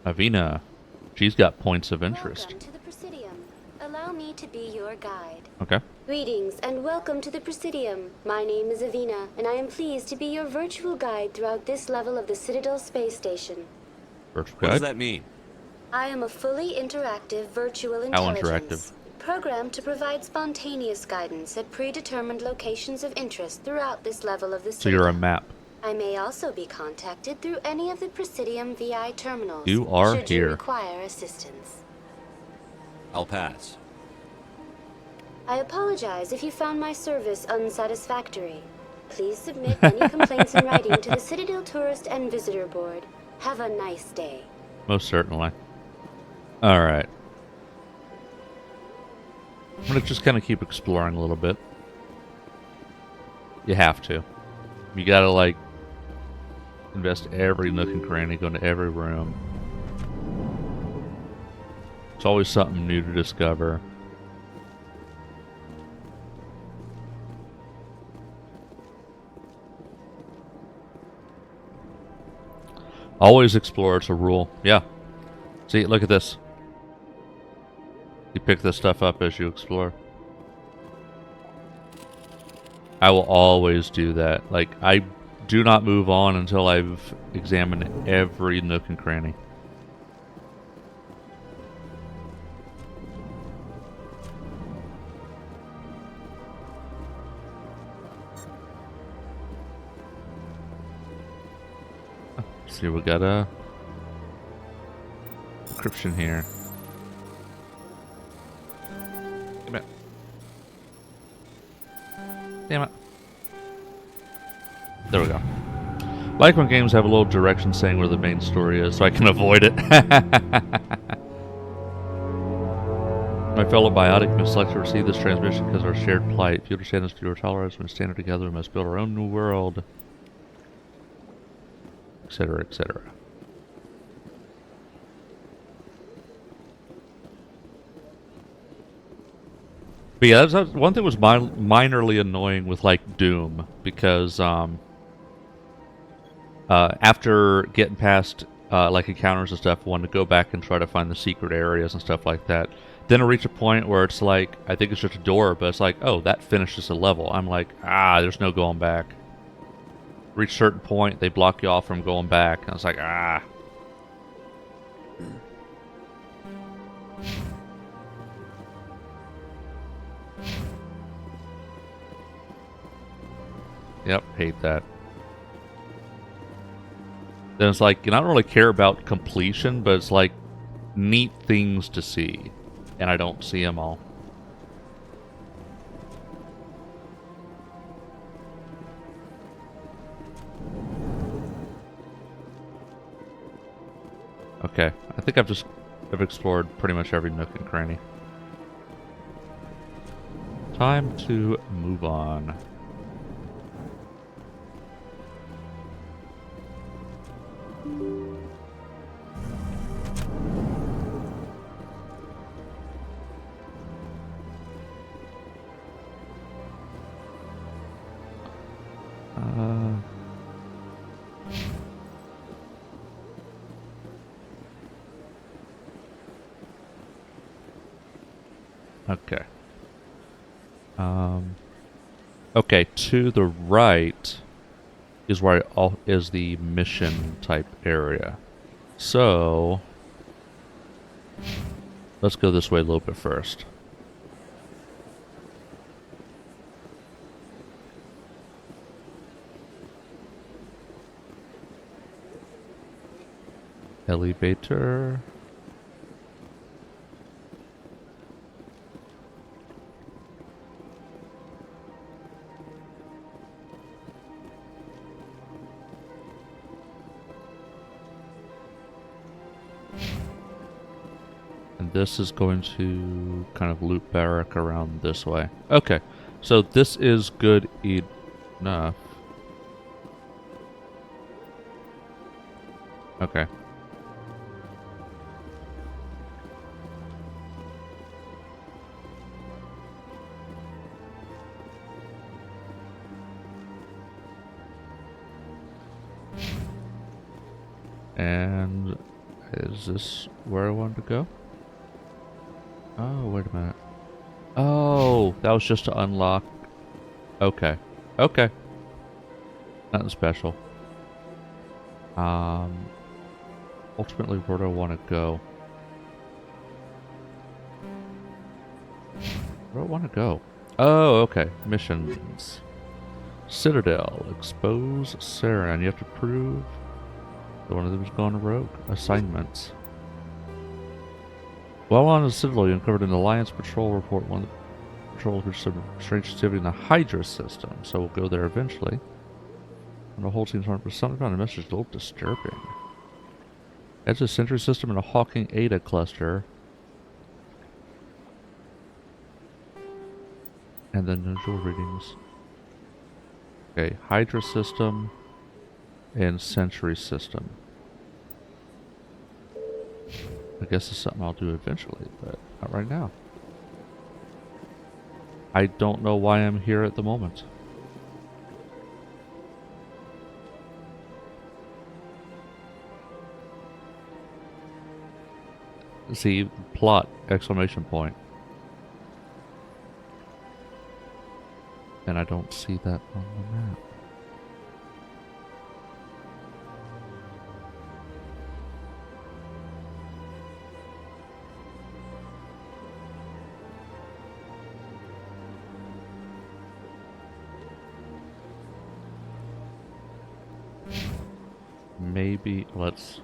Avina, she's got points of interest. Welcome to the Presidium. Allow me to be your guide. Okay. Greetings and welcome to the Presidium. My name is Avina, and I am pleased to be your virtual guide throughout this level of the Citadel space station. Virtual What does guide? that mean? I am a fully interactive virtual How intelligence, interactive? programmed to provide spontaneous guidance at predetermined locations of interest throughout this level of the So Citadel. you're a map. I may also be contacted through any of the Presidium VI terminals, You are should you here. require assistance. I'll pass. I apologize if you found my service unsatisfactory. Please submit any complaints in writing to the Citadel Tourist and Visitor Board. Have a nice day. Most certainly. Alright. I'm gonna just kind of keep exploring a little bit. You have to. You gotta, like, invest every nook and cranny, go into every room. It's always something new to discover. Always explore, it's a rule. Yeah. See, look at this. You pick this stuff up as you explore. I will always do that. Like, I do not move on until I've examined every nook and cranny. See, we got a encryption here. Damn it. Damn it. There we go. Like when games have a little direction saying where the main story is, so I can avoid it. My fellow biotic must like to receive this transmission because of our shared plight. If you understand this, if you are tolerant, when we stand together, we must build our own new world. Etc., etc. But yeah, that's one thing was minorly annoying with like Doom, because after getting past like encounters and stuff, I wanted to go back and try to find the secret areas and stuff like that. Then I reach a point where it's like, I think it's just a door, but it's like, oh, that finishes the level. I'm like, there's no going back. Reach a certain point, they block you off from going back. And I was like, Yep, hate that. Then it's like, I don't really care about completion, but it's like neat things to see. And I don't see them all. Okay, I think I've explored pretty much every nook and cranny. Time to move on. Okay. Okay, to the right is where is the mission type area. So let's go this way a little bit first. Elevator. And this is going to kind of loop barrack around this way. Okay, so this is good enough. Okay. And is this where I wanted to go? Oh, wait a minute. Oh, that was just to unlock. Okay. Okay. Nothing special. Ultimately, where do I want to go? Where do I want to go? Oh, okay. Missions. Citadel. Expose Saren. You have to prove that one of them has gone rogue. Assignments. While on the Citadel, you uncovered an Alliance patrol report. One of the patrols which some strange activity in the Hydra system. So we'll go there eventually. And the whole team's on, but something about the message is a little disturbing. It's a sentry system and a Hawking Ada cluster. And then visual readings. Okay, Hydra system and sentry system. I guess it's something I'll do eventually, but not right now. I don't know why I'm here at the moment. See, plot, exclamation point. And I don't see that on the map. Maybe let's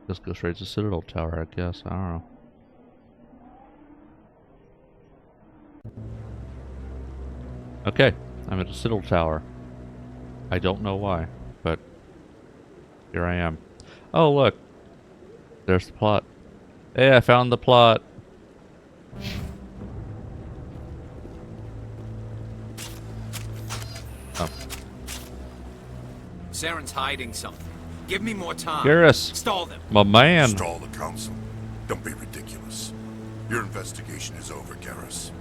just go straight to Citadel Tower, I guess. I don't know. Okay, I'm at the Citadel Tower. I don't know why, but here I am. Oh, look. There's the plot. Hey, I found the plot. Oh. Saren's hiding something. Give me more time. Garrus. Stall them. My man. Stall the council. Don't be ridiculous. Your investigation is over, Garrus.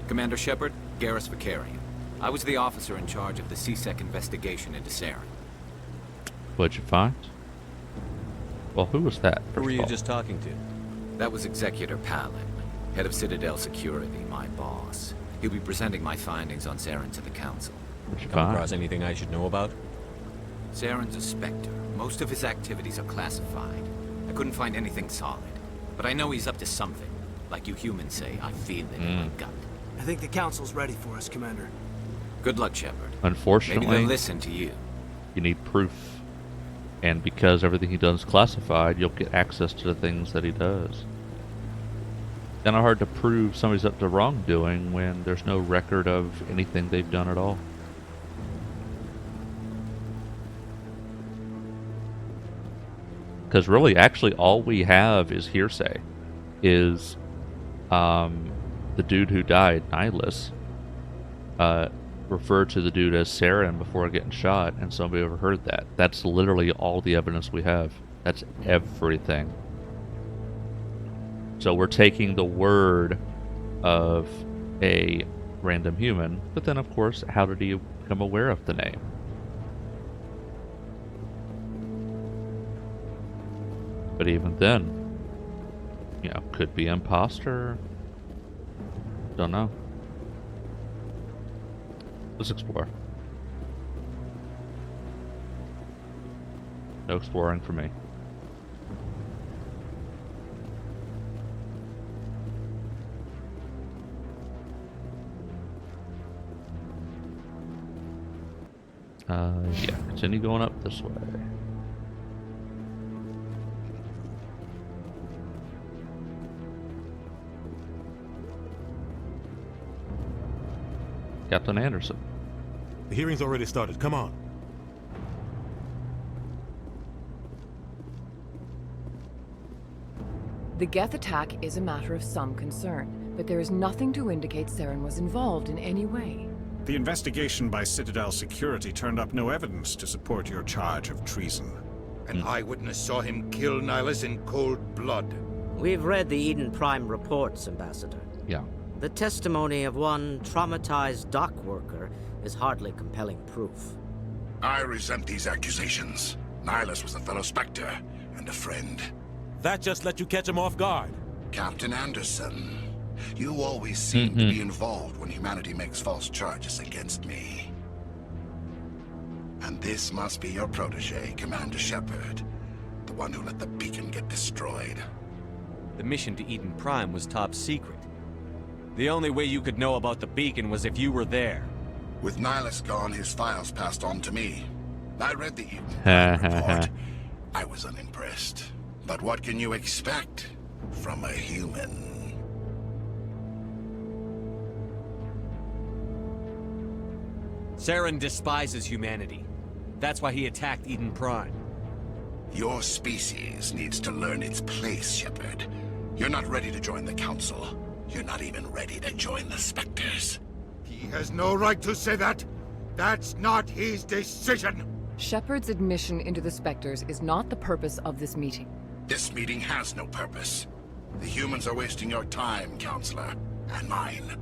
Commander Shepard, Garrus Vicarian. I was the officer in charge of the C-Sec investigation into Saren. What'd you find? Well, who was that? Who were you just talking to? That was Executor Palin, head of Citadel Security, my boss. He'll be presenting my findings on Saren to the Council. Come across anything I should know about? Saren's a Spectre. Most of his activities are classified. I couldn't find anything solid. But I know he's up to something. Like you humans say, I feel it in my gut. I think the Council's ready for us, Commander. Good luck, Shepard. Unfortunately, maybe they'll listen to you. You need proof. And because everything he does is classified, you'll get access to the things that he does. Kind of hard to prove somebody's up to wrongdoing when there's no record of anything they've done at all. Because really, actually, all we have is hearsay. Is the dude who died, Nihilus, referred to the dude as Saren before getting shot, and somebody overheard that. That's literally all the evidence we have. That's everything. So we're taking the word of a random human, but then of course, how did he become aware of the name? But even then, you know, could be imposter. Don't know. Let's explore. No exploring for me. Yeah, continue going up this way. Captain Anderson. The hearing's already started. Come on. The Geth attack is a matter of some concern, but there is nothing to indicate Saren was involved in any way. The investigation by Citadel Security turned up no evidence to support your charge of treason. An eyewitness saw him kill Nihilus in cold blood. We've read the Eden Prime reports, Ambassador. Yeah. The testimony of one traumatized dock worker is hardly compelling proof. I resent these accusations. Nihilus was a fellow Spectre and a friend. That just let you catch him off guard. Captain Anderson, you always seem to be involved when humanity makes false charges against me. And this must be your protege, Commander Shepard. The one who let the beacon get destroyed. The mission to Eden Prime was top secret. The only way you could know about the beacon was if you were there. With Nihilus gone, his files passed on to me. I read the Eden Prime report. I was unimpressed. But what can you expect from a human? Saren despises humanity. That's why he attacked Eden Prime. Your species needs to learn its place, Shepard. You're not ready to join the Council. You're not even ready to join the Spectres. He has no right to say that. That's not his decision. Shepard's admission into the Spectres is not the purpose of this meeting. This meeting has no purpose. The humans are wasting your time, Counselor, and mine.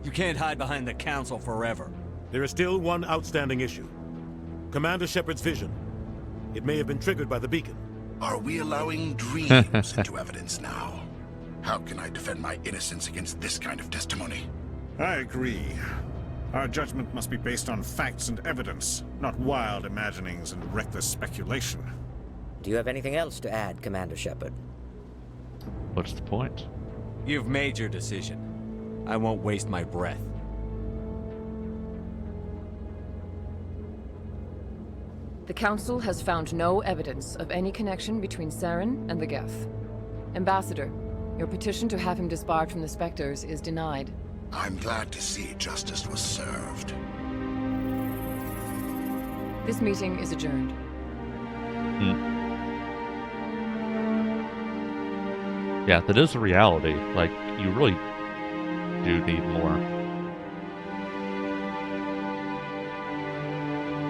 You can't hide behind the Council forever. There is still one outstanding issue. Commander Shepard's vision. It may have been triggered by the beacon. Are we allowing dreams into evidence now? How can I defend my innocence against this kind of testimony? I agree. Our judgment must be based on facts and evidence, not wild imaginings and reckless speculation. Do you have anything else to add, Commander Shepard? What's the point? You've made your decision. I won't waste my breath. The Council has found no evidence of any connection between Saren and the Geth. Ambassador, your petition to have him disbarred from the Spectres is denied. I'm glad to see justice was served. This meeting is adjourned. Yeah, that is the reality. Like, you really do need more.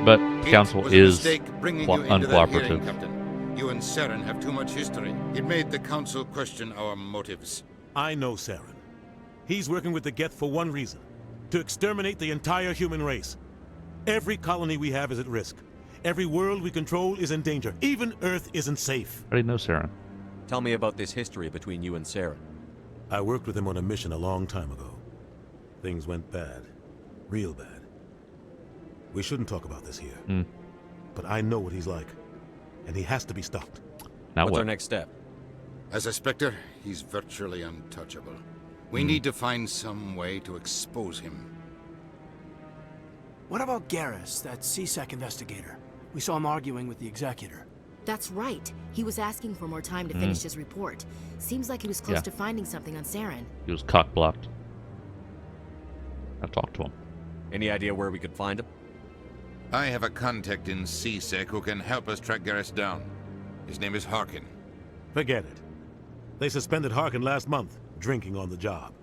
But the Council is uncooperative. Captain. You and Saren have too much history. It made the Council question our motives. I know Saren. He's working with the Geth for one reason. To exterminate the entire human race. Every colony we have is at risk. Every world we control is in danger. Even Earth isn't safe. I didn't know Saren. Tell me about this history between you and Saren. I worked with him on a mission a long time ago. Things went bad. Real bad. We shouldn't talk about this here. But I know what he's like. And he has to be stopped. Now What's what? our next step? As a Spectre, he's virtually untouchable. We need to find some way to expose him. What about Garrus, that C-Sec investigator? We saw him arguing with the Executor. That's right. He was asking for more time to finish his report. Seems like he was close to finding something on Saren. He was cock-blocked. I've talked to him. Any idea where we could find him? I have a contact in C-Sec who can help us track Garrus down. His name is Harkin. Forget it. They suspended Harkin last month, drinking on the job.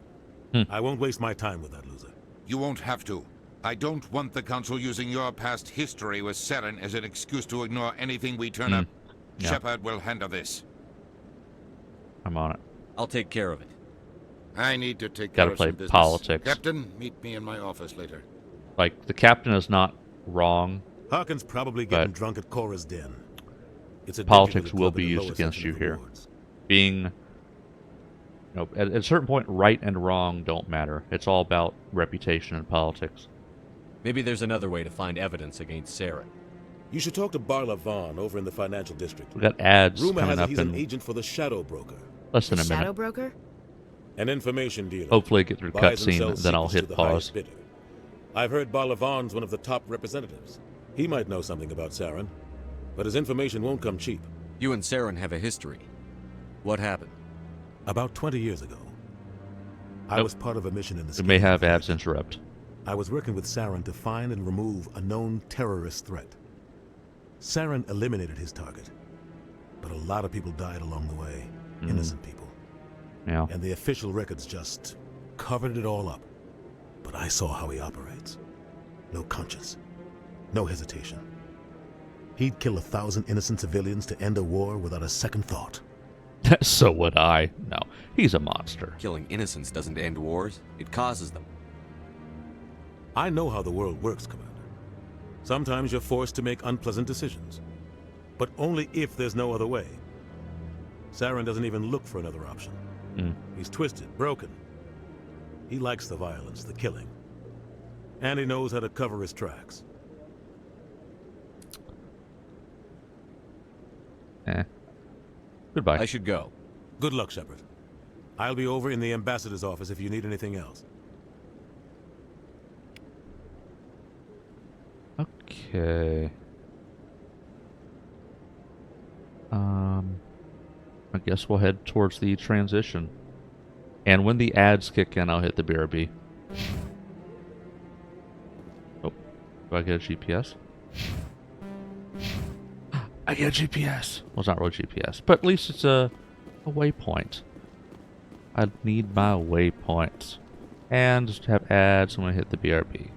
I won't waste my time with that loser. You won't have to. I don't want the Council using your past history with Saren as an excuse to ignore anything we turn up. Yeah. Shepard will handle this. I'm on it. I'll take care of it. I need to take Gotta care of play some business. politics. Captain, meet me in my office later. Like, the captain is not wrong. Harkin's probably getting drunk at Cora's den. It's a Politics will be used against you here. Being, you know, at a certain point, right and wrong don't matter. It's all about reputation and politics. Maybe there's another way to find evidence against Saren. You should talk to Barla Vaughn over in the financial district. We got ads Rumor coming has it up he's an in agent for the Shadow Broker. less than a minute. Shadow Broker? An information dealer. Hopefully get through Buys and cutscene, sells then I'll secrets hit to the pause. highest bidder. I've heard Barla Vaughn's one of the top representatives. He might know something about Saren, but his information won't come cheap. You and Saren have a history. What happened? About 20 years ago, I was part of a mission in the We may have ads interrupt. I was working with Saren to find and remove a known terrorist threat. Saren eliminated his target, but a lot of people died along the way. Innocent people. Yeah. And the official records just covered it all up. But I saw how he operates. No conscience. No hesitation. He'd kill 1,000 innocent civilians to end a war without a second thought. So would I. No, he's a monster. Killing innocents doesn't end wars, it causes them. I know how the world works, Commander. Sometimes you're forced to make unpleasant decisions. But only if there's no other way. Saren doesn't even look for another option. He's twisted, broken. He likes the violence, the killing. And he knows how to cover his tracks. Goodbye. I should go. Good luck, Shepard. I'll be over in the ambassador's office if you need anything else. Okay. I guess we'll head towards the transition. And when the ads kick in, I'll hit the BRB. Oh, do I get a GPS? I get a GPS. Well, it's not really GPS, but at least it's a waypoint. I need my waypoints. And just have ads, I'm going to hit the BRB.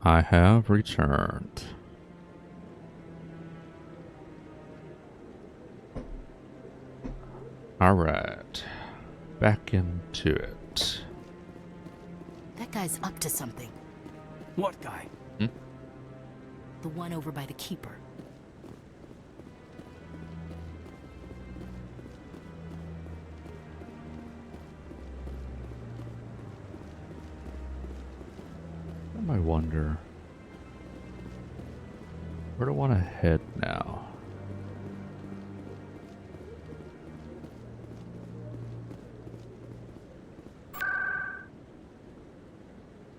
I have returned. Alright. Back into it. That guy's up to something. What guy? The one over by the keeper. I wonder. Where do I want to head now?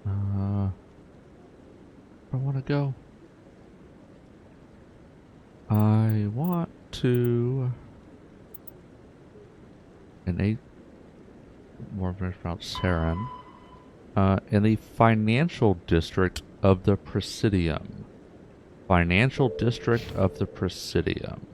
Where do I want to go? I want to more about Saren. In the financial district of the Presidium. Financial district of the Presidium.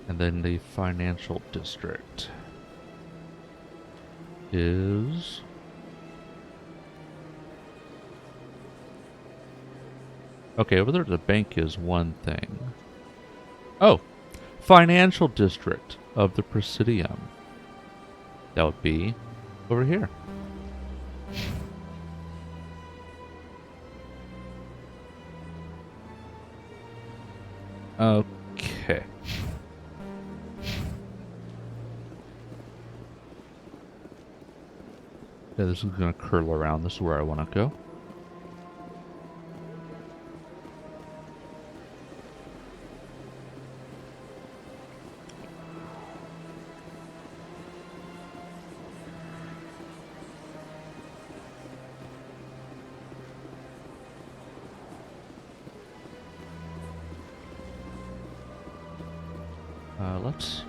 And then the financial district is okay, over there the bank is one thing. Oh, financial district of the Presidium. That would be over here. Okay. Yeah, this is going to curl around. This is where I want to go. Let's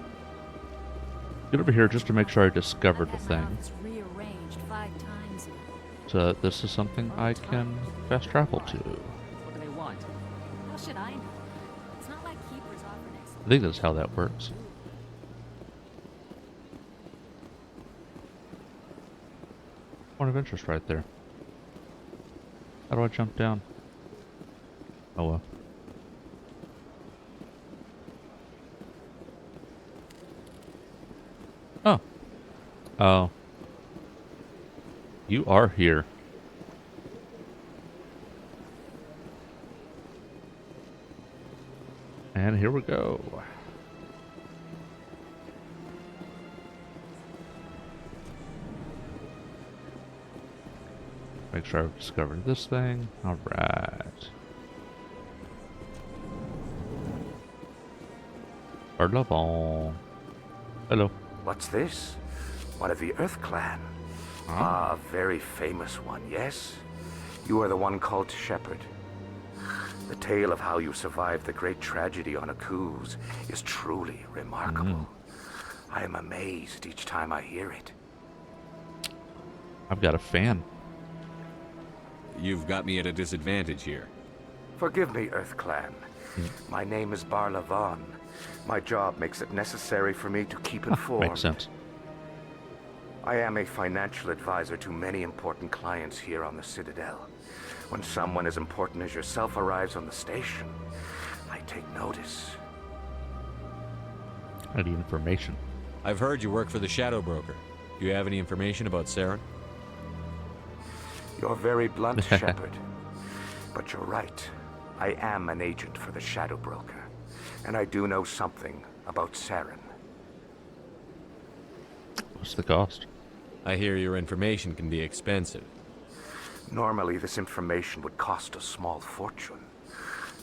get over here just to make sure I discovered the thing. So this is something I can fast travel to. What do they want? How should I know? It's not like keepers offer next. I think that's how that works. Point of interest right there. How do I jump down? Oh well. Oh. Oh. You are here. And here we go. Make sure I've discovered this thing. Alright. Pardon. Hello. What's this? One of the Earth Clan. Ah, a very famous one, yes? You are the one called Shepard. The tale of how you survived the great tragedy on Akuz is truly remarkable. I am amazed each time I hear it. I've got a fan. You've got me at a disadvantage here. Forgive me, Earth Clan. My name is Barla Vaughn. My job makes it necessary for me to keep informed. Makes sense. I am a financial advisor to many important clients here on the Citadel. When someone as important as yourself arrives on the station, I take notice. I need information. I've heard you work for the Shadow Broker. Do you have any information about Saren? You're very blunt, Shepard. But you're right. I am an agent for the Shadow Broker. And I do know something about Saren. What's the cost? I hear your information can be expensive. Normally, this information would cost a small fortune.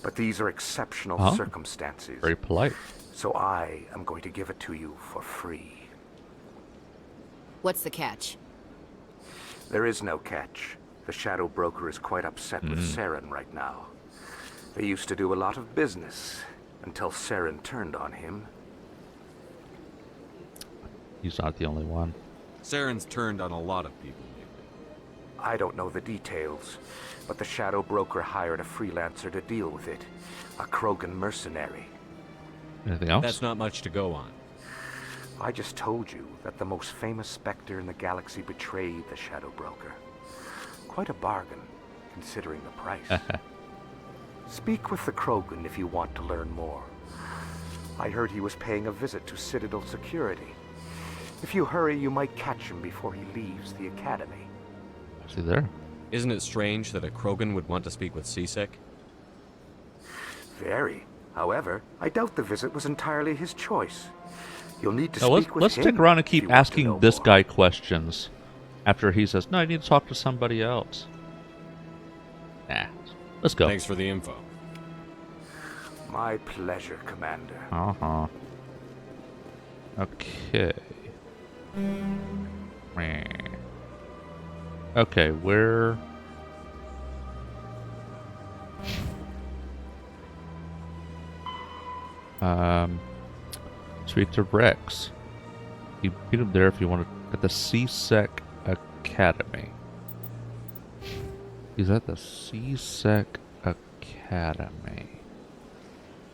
But these are exceptional circumstances. Very polite. So I am going to give it to you for free. What's the catch? There is no catch. The Shadow Broker is quite upset with Saren right now. They used to do a lot of business until Saren turned on him. He's not the only one. Saren's turned on a lot of people lately. I don't know the details, but the Shadow Broker hired a freelancer to deal with it. A Krogan mercenary. Anything else? That's not much to go on. I just told you that the most famous Spectre in the galaxy betrayed the Shadow Broker. Quite a bargain, considering the price. Speak with the Krogan if you want to learn more. I heard he was paying a visit to Citadel security. If you hurry, you might catch him before he leaves the Academy. Is he there? Isn't it strange that a Krogan would want to speak with C-Sec? Very. However, I doubt the visit was entirely his choice. You'll need to Now, speak with let's him. stick around and keep asking this guy questions after he says, no, I need to talk to somebody else. Nah. Let's go. Thanks for the info. My pleasure, Commander. Uh-huh. Okay. Meh. Okay, where... Speak to Rex. You beat him there if you want to... At the C-Sec Academy. He's at the C-Sec Academy.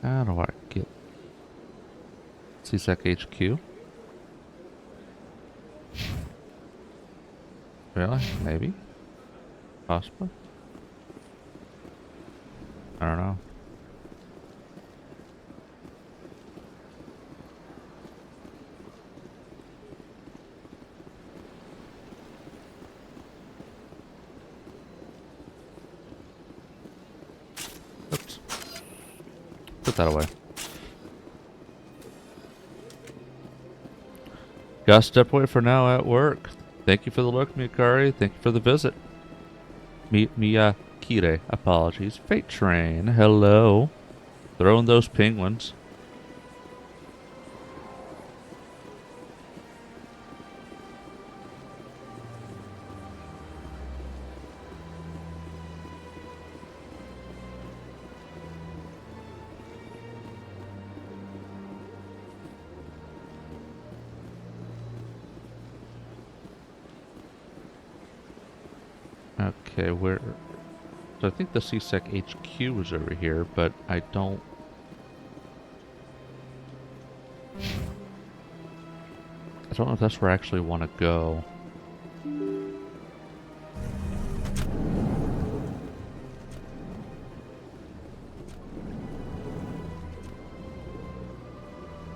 How do I get... C-Sec HQ? Really? Maybe? Possibly? I don't know. Oops. Put that away. Gotta step away for now at work. Thank you for the look, Mikari. Thank you for the visit. Miyakire. Apologies. Fate Train. Hello. Throwing those penguins. Okay, where... So I think the C-Sec HQ is over here, but I don't... I don't know if that's where I actually want to go.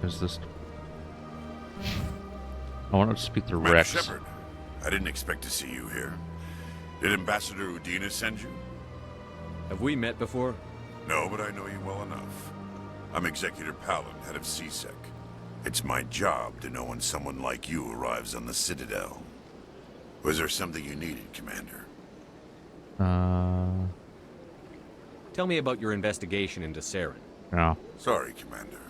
Is this... I want to speak to Commander Rex. Shepard, I didn't expect to see you here. Did Ambassador Udina send you? Have we met before? No, but I know you well enough. I'm Executor Palin, head of C-Sec. It's my job to know when someone like you arrives on the Citadel. Was there something you needed, Commander? Tell me about your investigation into Saren. Yeah. Sorry, Commander.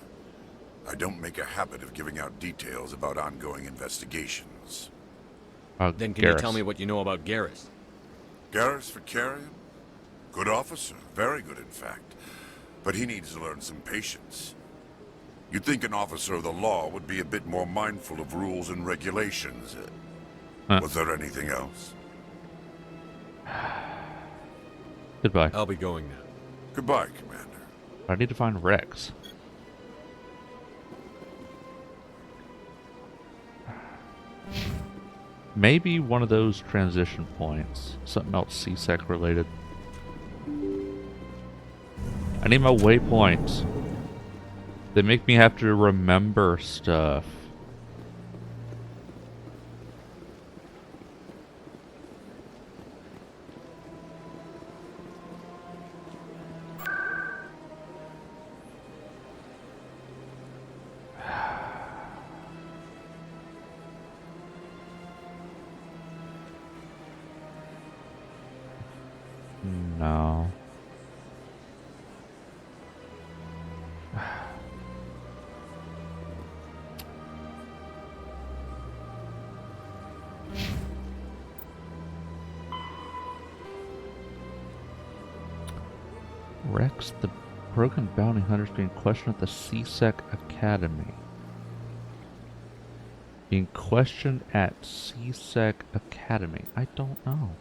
I don't make a habit of giving out details about ongoing investigations. Then can you tell me what you know about Garrus? Garrus Vakarian? Good officer, very good in fact. But he needs to learn some patience. You'd think an officer of the law would be a bit more mindful of rules and regulations. Was there anything else? Goodbye. I'll be going now. Goodbye, Commander. I need to find Rex. Maybe one of those transition points. Something else C-Sec related. I need my waypoints. They make me have to remember stuff. No. Rex, the broken bounty hunter, is being questioned at the C-Sec Academy. Being questioned at C-Sec Academy. I don't know.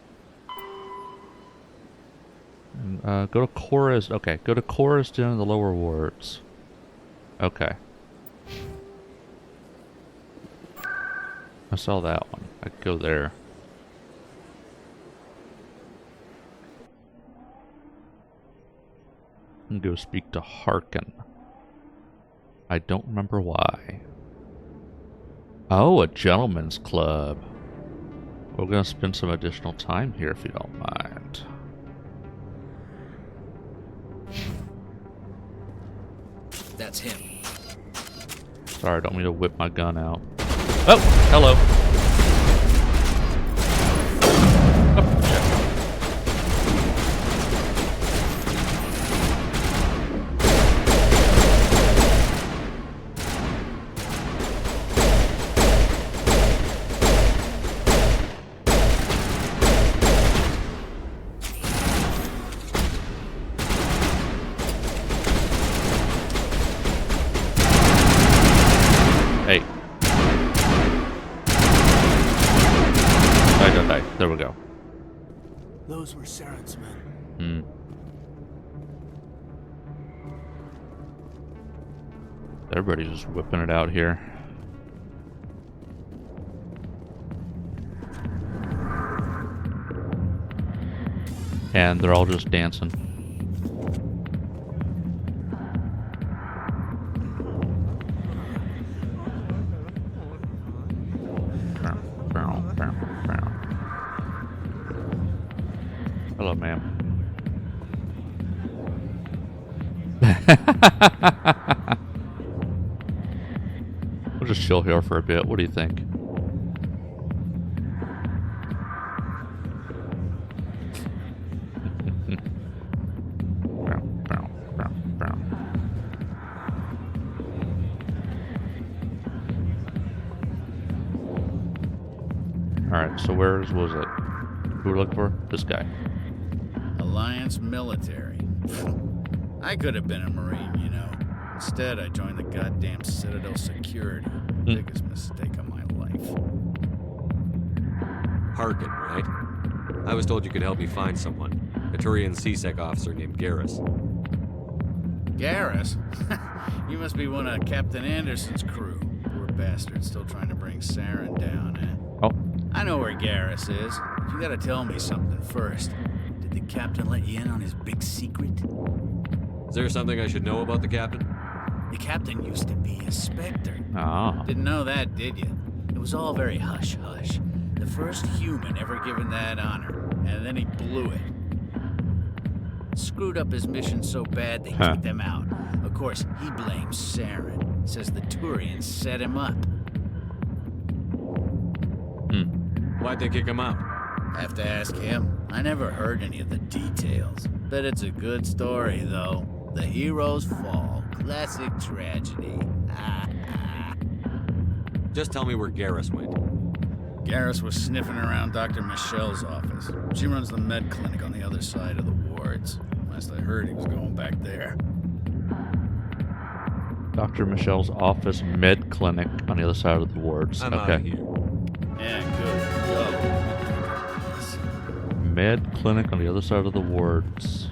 Go to Cora's. Okay, go to Cora's Den in the lower wards. Okay. I saw that one. I could go there. And go speak to Harkin. I don't remember why. Oh, a gentleman's club. We're gonna spend some additional time here if you don't mind. That's him. Sorry, I don't mean to whip my gun out. Oh, hello. Oh, shit. Hey. Die. There we go. Those were Saren's men. Hmm. Everybody's just whipping it out here. And they're all just dancing. Hello, ma'am. We'll just chill here for a bit. What do you think? Alright, so where's was it? Who we're looking for? This guy. Alliance military. I could have been a Marine, you know. Instead, I joined the goddamn Citadel security. Biggest mistake of my life. Harkin, right? I was told you could help me find someone. A Turian CSEC officer named Garrus. Garrus? You must be one of Captain Anderson's crew. Poor bastard, still trying to bring Saren down, eh? Oh. I know where Garrus is. But you gotta tell me something first. Did the captain let you in on his big secret? Is there something I should know about the captain? The captain used to be a Spectre. Ah. Didn't know that, did you? It was all very hush-hush. The first human ever given that honor, and then he blew it. Screwed up his mission so bad they kicked him out. Of course, he blames Saren. Says the Turians set him up. Why'd they kick him out? Have to ask him. I never heard any of the details. Bet it's a good story, though. The hero's fall. Classic tragedy. Just tell me where Garrus went. Garrus was sniffing around Dr. Michelle's office. She runs the med clinic on the other side of the wards. Last I heard, he was going back there. Dr. Michelle's office med clinic on the other side of the wards. I'm okay. out of here. Yeah, good. Go. Med clinic on the other side of the wards.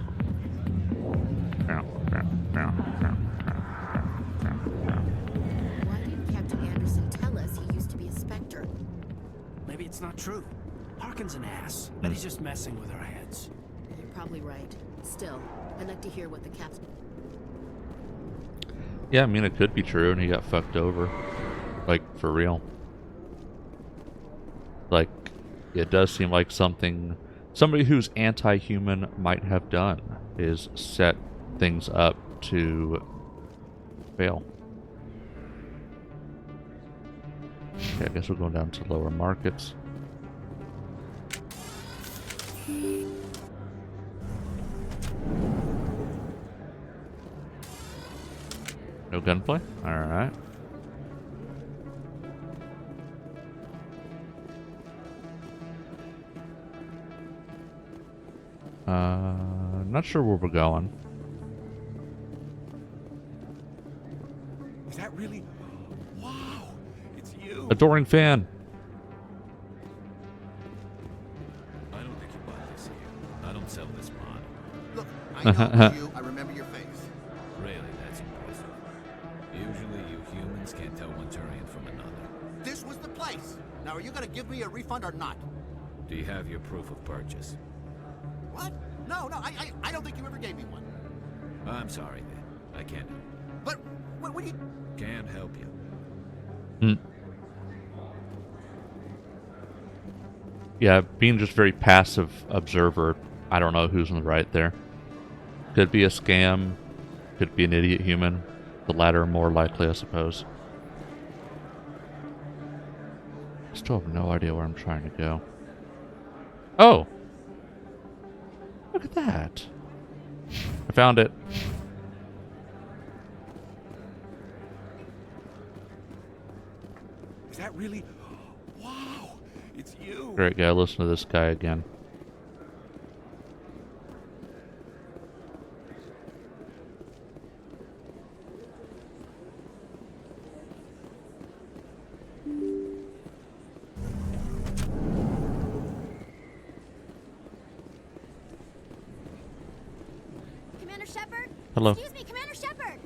Why didn't Captain Anderson tell us he used to be a Spectre? Maybe it's not true. Harkin's an ass. But he's just messing with our heads. You're probably right. Still, I'd like to hear what the captain... Yeah, I mean, it could be true, and he got fucked over. Like, for real. Like, it does seem like something somebody who's anti-human might have done, is set things up to fail. Okay, I guess we're going down to lower markets. No gunplay? Alright. Not sure where we're going. Is that really? Wow, it's you. Adoring fan. I don't think you buy this here. I don't sell this mod. Look, I know it's you. I remember your face. Really, that's impressive. Usually you humans can't tell one Turian from another. This was the place. Now, are you gonna give me a refund or not? Do you have your proof of purchase? What? No, I don't think you ever gave me one. I'm sorry, then. I can't help you. But, what do you... Can't help you. Yeah, being just very passive observer, I don't know who's in the right there. Could be a scam, could be an idiot human. The latter more likely, I suppose. Still have no idea where I'm trying to go. Oh! Look at that. I found it. Is that really... Wow! It's you! Great guy, listen to this guy again. Commander Shepard? Hello. Excuse me, Commander Shepard!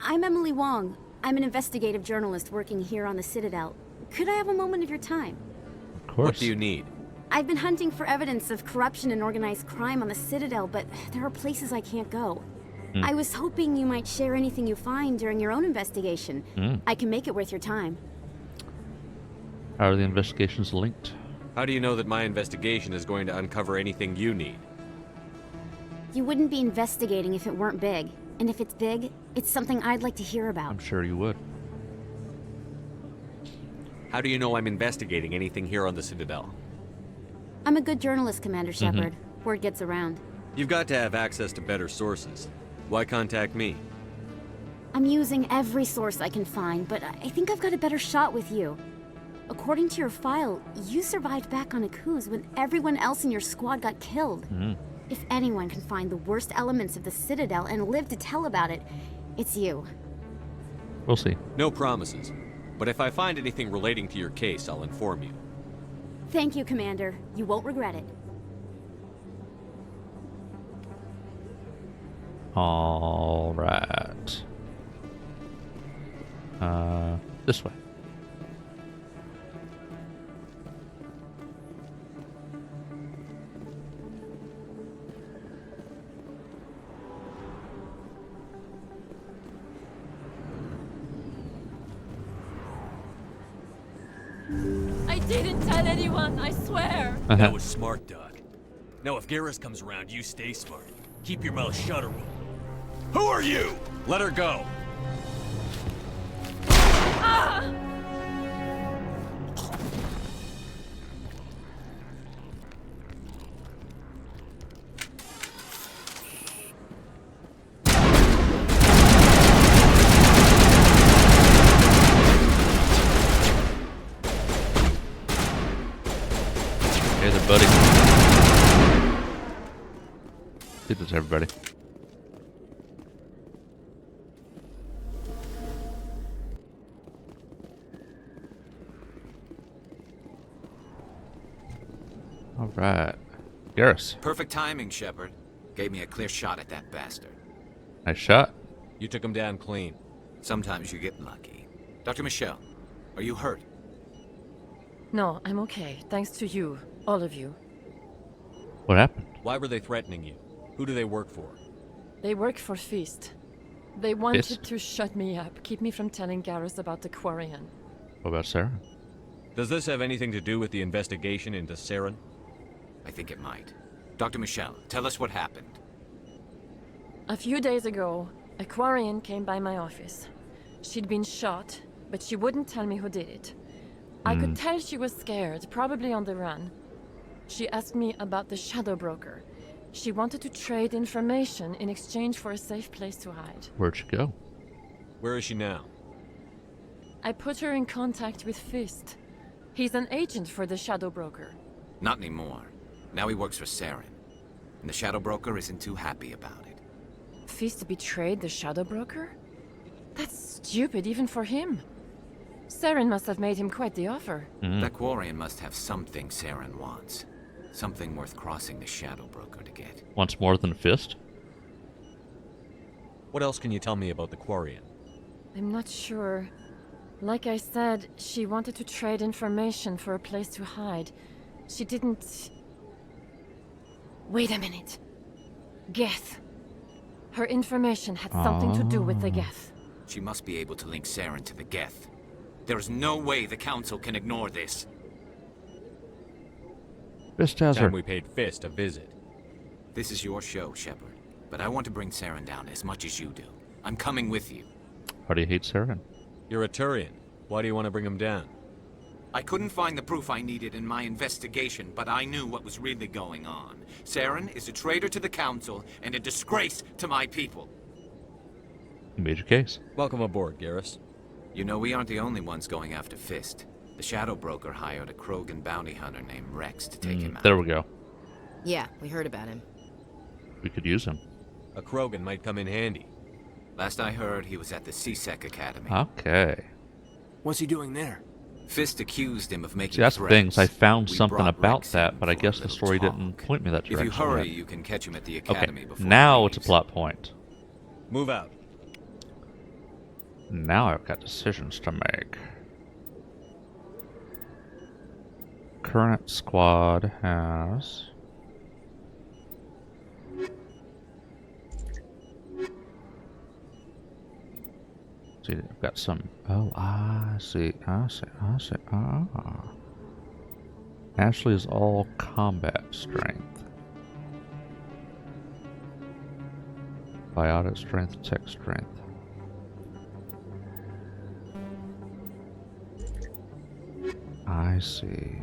I'm Emily Wong. I'm an investigative journalist working here on the Citadel. Could I have a moment of your time? Of course. What do you need? I've been hunting for evidence of corruption and organized crime on the Citadel, but there are places I can't go. I was hoping you might share anything you find during your own investigation. I can make it worth your time. How are the investigations linked? How do you know that my investigation is going to uncover anything you need? You wouldn't be investigating if it weren't big. And if it's big, it's something I'd like to hear about. I'm sure you would. How do you know I'm investigating anything here on the Citadel? I'm a good journalist, Commander Shepard. Word gets around. You've got to have access to better sources. Why contact me? I'm using every source I can find, but I think I've got a better shot with you. According to your file, you survived back on Akuz when everyone else in your squad got killed. If anyone can find the worst elements of the Citadel and live to tell about it, it's you. We'll see. No promises. But if I find anything relating to your case, I'll inform you. Thank you, Commander. You won't regret it. All right. This way. I didn't tell anyone, I swear. That was smart, Doc. Now if Garrus comes around, you stay smart. Keep your mouth shut or we'll... Who are you? Let her go. Ah! Hey there, buddy. Good as everybody. All right. Garrus. Perfect timing, Shepard. Gave me a clear shot at that bastard. Nice shot. You took him down clean. Sometimes you get lucky. Dr. Michelle, are you hurt? No, I'm okay. Thanks to you. All of you. What happened? Why were they threatening you? Who do they work for? They work for Feast. They wanted Fist? to shut me up, keep me from telling Garrus about the Quarian. What about Sarah? Does this have anything to do with the investigation into Saren? I think it might. Dr. Michelle, tell us what happened. A few days ago, a Quarian came by my office. She'd been shot, but she wouldn't tell me who did it. I could tell she was scared, probably on the run. She asked me about the Shadow Broker. She wanted to trade information in exchange for a safe place to hide. Where'd she go? Where is she now? I put her in contact with Fist. He's an agent for the Shadow Broker. Not anymore. Now he works for Saren. And the Shadow Broker isn't too happy about it. Fist betrayed the Shadow Broker? That's stupid even for him. Saren must have made him quite the offer. That Quarian must have something Saren wants. Something worth crossing the Shadow Broker to get. Wants more than a fist? What else can you tell me about the Quarian? I'm not sure. Like I said, she wanted to trade information for a place to hide. She didn't... Wait a minute. Geth. Her information had something to do with the Geth. She must be able to link Saren to the Geth. There's no way the Council can ignore this. Fist has her. Time we paid Fist a visit. This is your show, Shepard. But I want to bring Saren down as much as you do. I'm coming with you. Why do you hate Saren? You're a Turian. Why do you want to bring him down? I couldn't find the proof I needed in my investigation, but I knew what was really going on. Saren is a traitor to the Council and a disgrace to my people. You made your case. Welcome aboard, Garrus. You know, we aren't the only ones going after Fist. The Shadow Broker hired a Krogan bounty hunter named Rex to take him out. There we go. Yeah, we heard about him. We could use him. A Krogan might come in handy. Last I heard, he was at the CSEC Academy. Okay. What's he doing there? Fist accused him of making See, that's the thing. I found We something brought about Rex that, in but I for a guess the little story talk. didn't point me that direction. If you hurry, yet. you can catch him at the academy Okay, before now he it's a leaves. plot point. Move out. Now I've got decisions to make. Current squad has... See, I've got some... Oh, I see. Ashley is all combat strength. Biotic strength, tech strength. I see.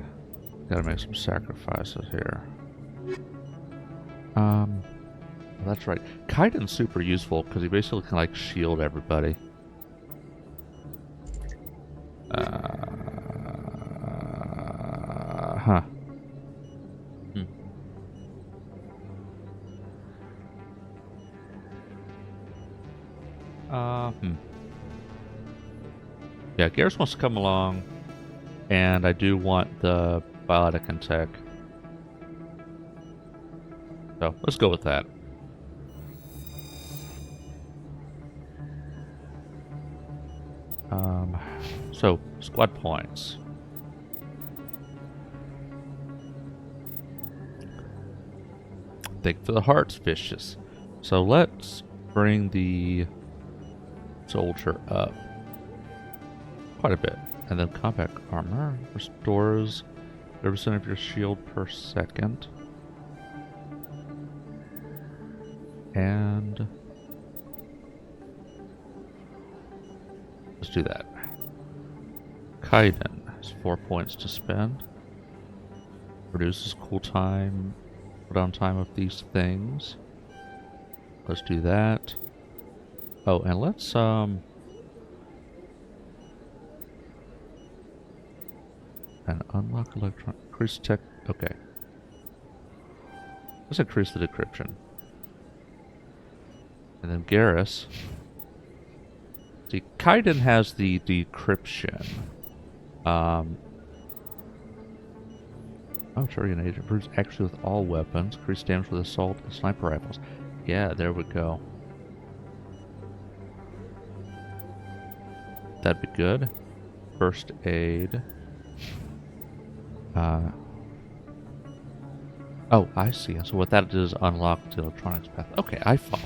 Gotta make some sacrifices here. That's right. Kaiden's super useful because he basically can like shield everybody. Huh. Yeah, Garrus wants to come along, and I do want the biotic and tech. So let's go with that. So squad points. Think for the hearts, vicious. So let's bring the soldier up quite a bit. And then combat armor restores 30% of your shield per second. And let's do that. Kaiden has 4 points to spend. Reduces cooldown time of these things. Let's do that. Oh, and let's and unlock electron increase tech. Okay. Let's increase the decryption. And then Garrus. See, Kaiden has the decryption. Oh, Turian agent improves accuracy with all weapons, increase damage with assault and sniper rifles. Yeah, there we go. That'd be good. First aid. Oh, I see. So what that does is unlock the electronics path. Okay, I follow.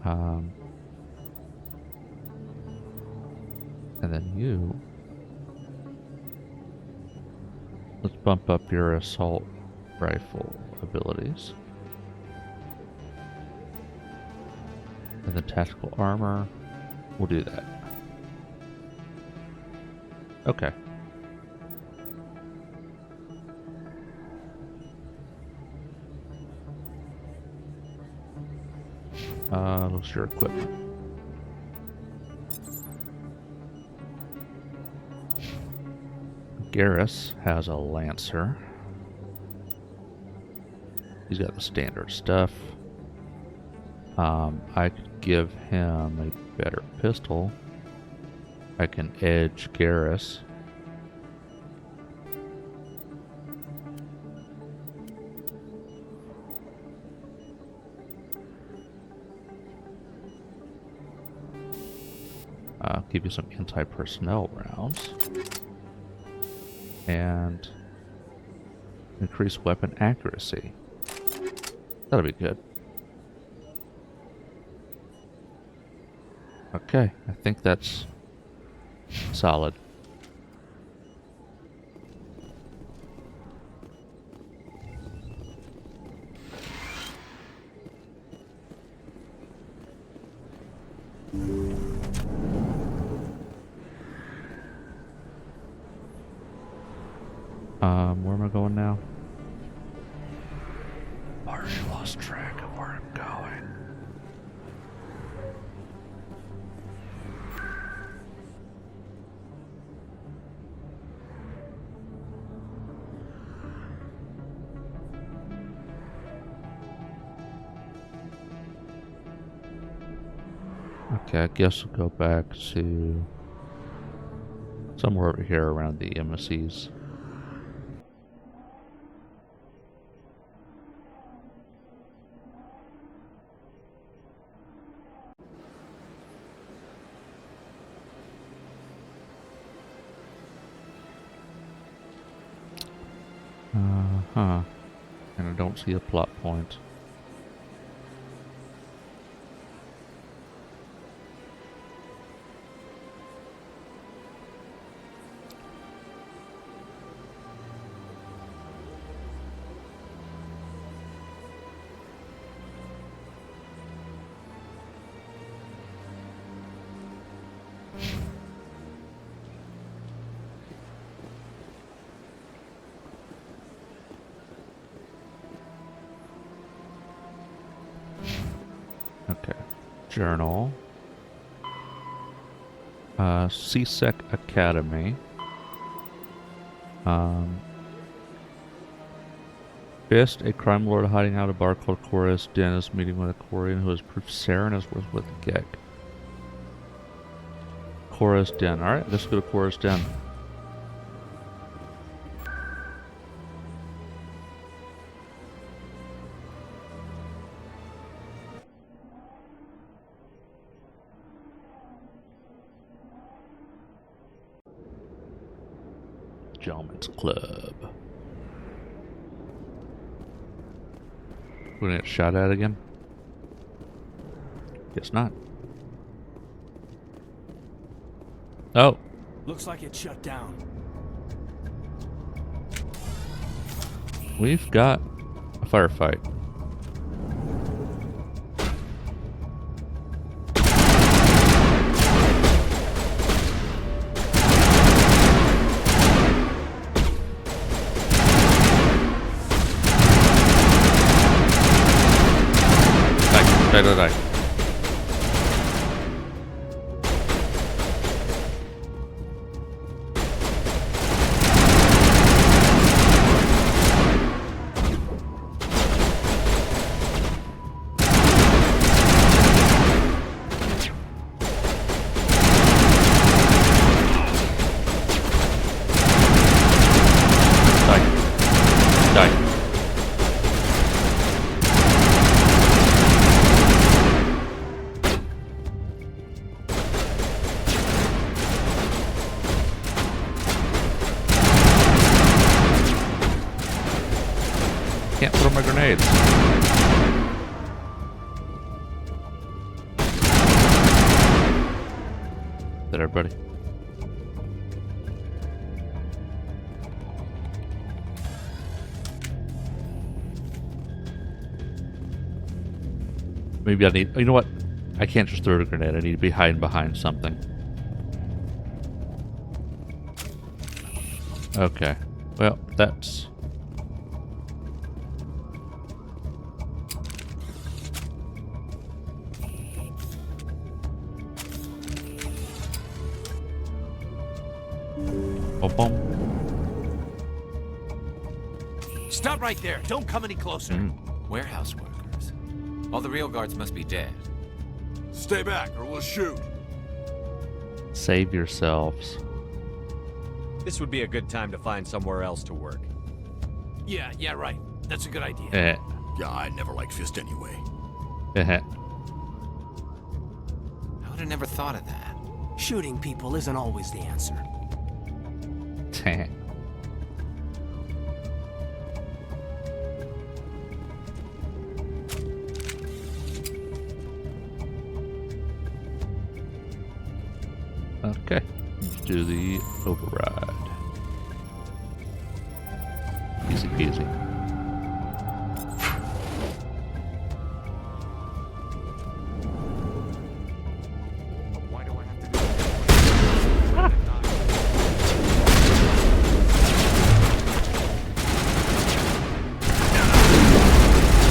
And then you... Let's bump up your assault rifle abilities. And then tactical armor. We'll do that. Okay. Looks your equipment. Garrus has a Lancer. He's got the standard stuff. I could give him a better pistol. I can edge Garrus. give you some anti-personnel rounds. And increase weapon accuracy. That'll be good. Okay, I think that's solid. Where am I going now? Already lost track of where I'm going. Okay, I guess we'll go back to somewhere over here around the embassies. And I don't see a plot point. Okay. Journal. CSEC Academy. Fist, a crime lord hiding out a bar called Chorus Den, is meeting with a Quarian who has proved Saren is with Gek. Chorus Den. Alright, let's go to Chorus Den. Gentlemen's Club. We're gonna get shot at again? Guess not. Oh. Looks like it shut down. We've got a firefight. Die. Can't throw my grenades. Is that everybody? Maybe I need... You know what? I can't just throw a grenade. I need to be hiding behind something. Okay. Well, that's... Stop right there. Don't come any closer. Warehouse workers. All the real guards must be dead. Stay back or we'll shoot. Save yourselves. This would be a good time to find somewhere else to work. Yeah, right. That's a good idea. Yeah, I never liked Fist anyway. I would have never thought of that. Shooting people isn't always the answer. Okay, let's do the override. Easy peasy. Why do I have to do that?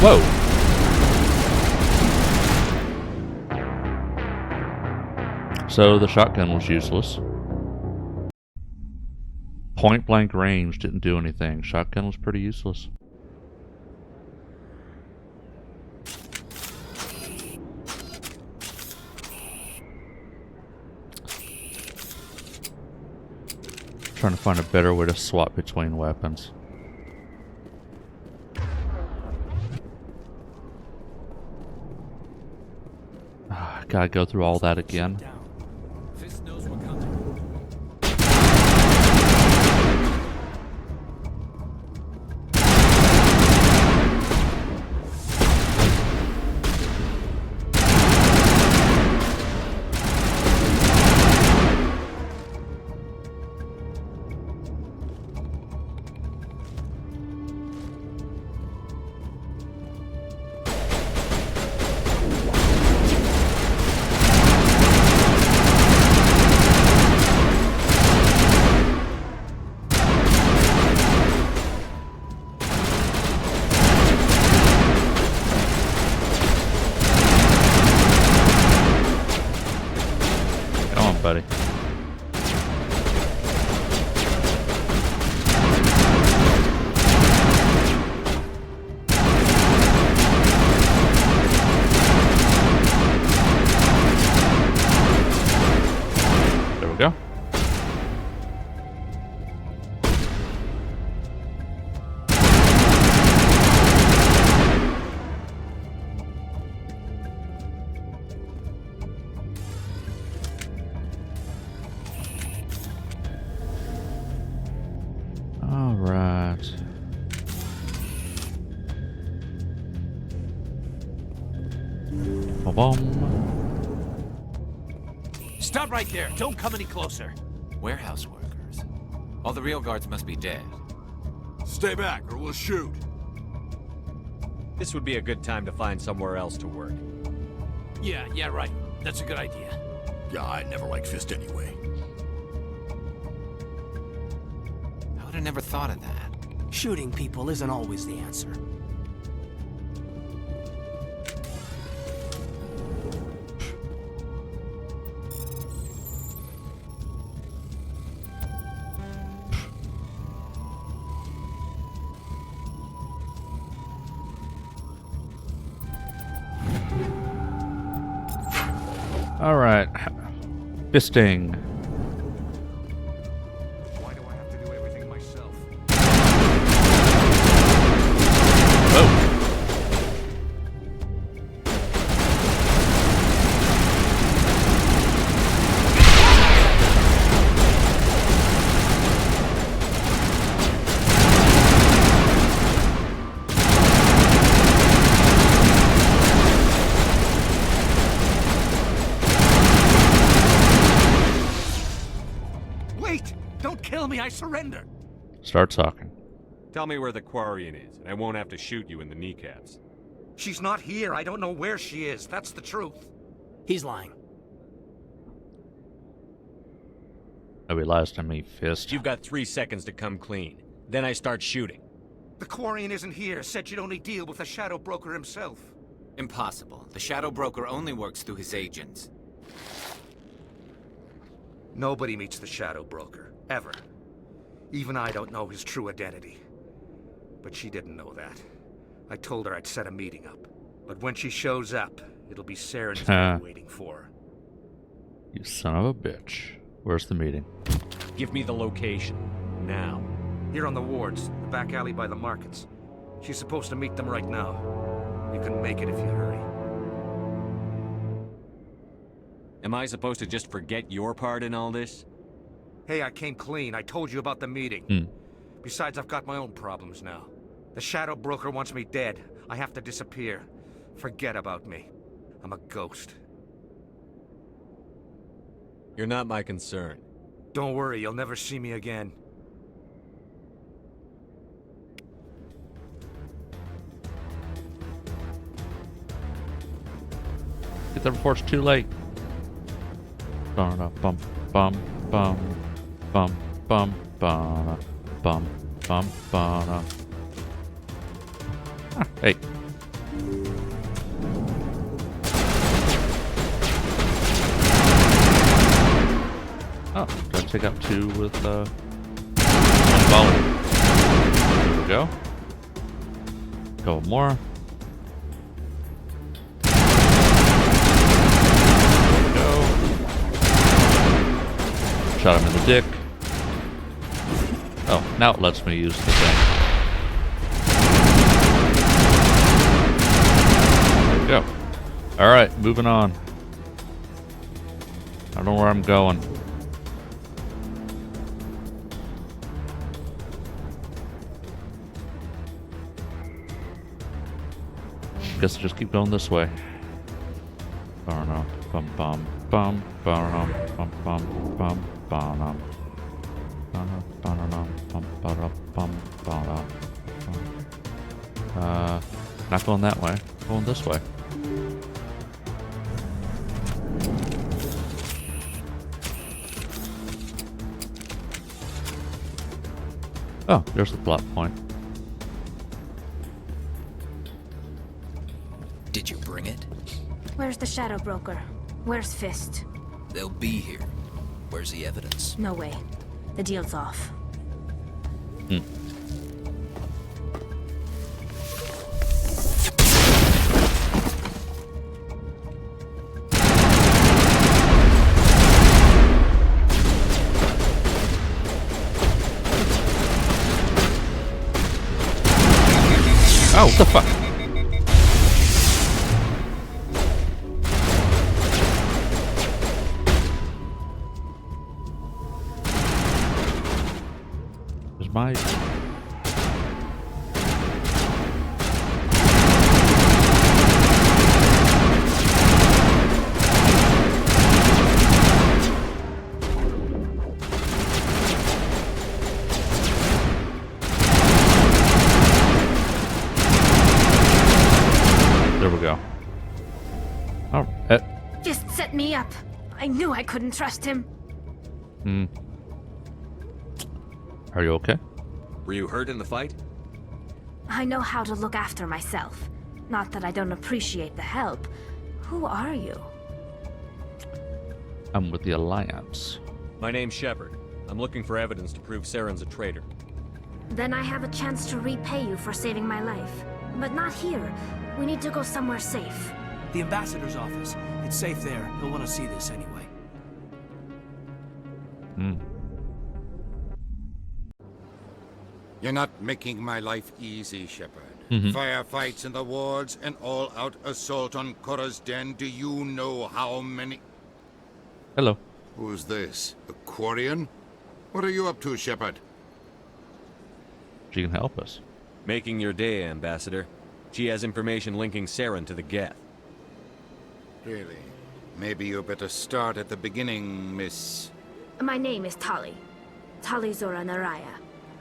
Whoa! So the shotgun was useless. Point blank range didn't do anything. Shotgun was pretty useless. Trying to find a better way to swap between weapons. Gotta go through all that again. Fist knows we're coming. Buddy. There we go. Stop right there. Don't come any closer. Warehouse workers. All the real guards must be dead. Stay back or we'll shoot. This would be a good time to find somewhere else to work. Yeah, right. That's a good idea. Yeah, I never liked Fist anyway. I would have never thought of that. Shooting people isn't always the answer. All right, fisting. Why do I have to do everything myself? Whoa. I surrender. Start talking. Tell me where the Quarian is, and I won't have to shoot you in the kneecaps. She's not here. I don't know where she is. That's the truth. He's lying. Nobody lies to me, Fist. You've got 3 seconds to come clean. Then I start shooting. The Quarian isn't here. Said she'd only deal with the Shadow Broker himself. Impossible. The Shadow Broker only works through his agents. Nobody meets the Shadow Broker. Ever. Even I don't know his true identity. But she didn't know that. I told her I'd set a meeting up. But when she shows up, it'll be Saren's waiting for her. You son of a bitch. Where's the meeting? Give me the location. Now. Here on the wards, the back alley by the markets. She's supposed to meet them right now. You can make it if you hurry. Am I supposed to just forget your part in all this? Hey, I came clean. I told you about the meeting. Hmm. Besides, I've got my own problems now. The Shadow Broker wants me dead. I have to disappear. Forget about me. I'm a ghost. You're not my concern. Don't worry, you'll never see me again. Get there before it's too late. Bum bum bum bum bum bum bum bum bum bum. Hey. Oh, gotta take out 2 with 1 volley. There we go. Couple more. There we go. Shot him in the dick. Oh, now it lets me use the thing. There we go. Alright, moving on. I don't know where I'm going. Guess I'll just keep going this way. Bum bum bum bum bum bum bum bum bum. Not going that way. Going this way. Oh, there's the plot point. Did you bring it? Where's the Shadow Broker? Where's Fist? They'll be here. Where's the evidence? No way. The deal's off. Oh, what the fuck? There's my... There we go. Oh, Just set me up. I knew I couldn't trust him. Are you okay? Were you hurt in the fight? I know how to look after myself. Not that I don't appreciate the help. Who are you? I'm with the Alliance. My name's Shepard. I'm looking for evidence to prove Saren's a traitor. Then I have a chance to repay you for saving my life. But not here. We need to go somewhere safe. The ambassador's office. It's safe there. He'll want to see this anyway. You're not making my life easy, Shepard. Mhm. Firefights in the wards, an all-out assault on Korra's den. Do you know how many... Hello. Who's this? A Quarian? What are you up to, Shepard? She can help us. Making your day, Ambassador. She has information linking Saren to the Geth. Really? Maybe you better start at the beginning, Miss... My name is Tali. Tali Zora Naraya.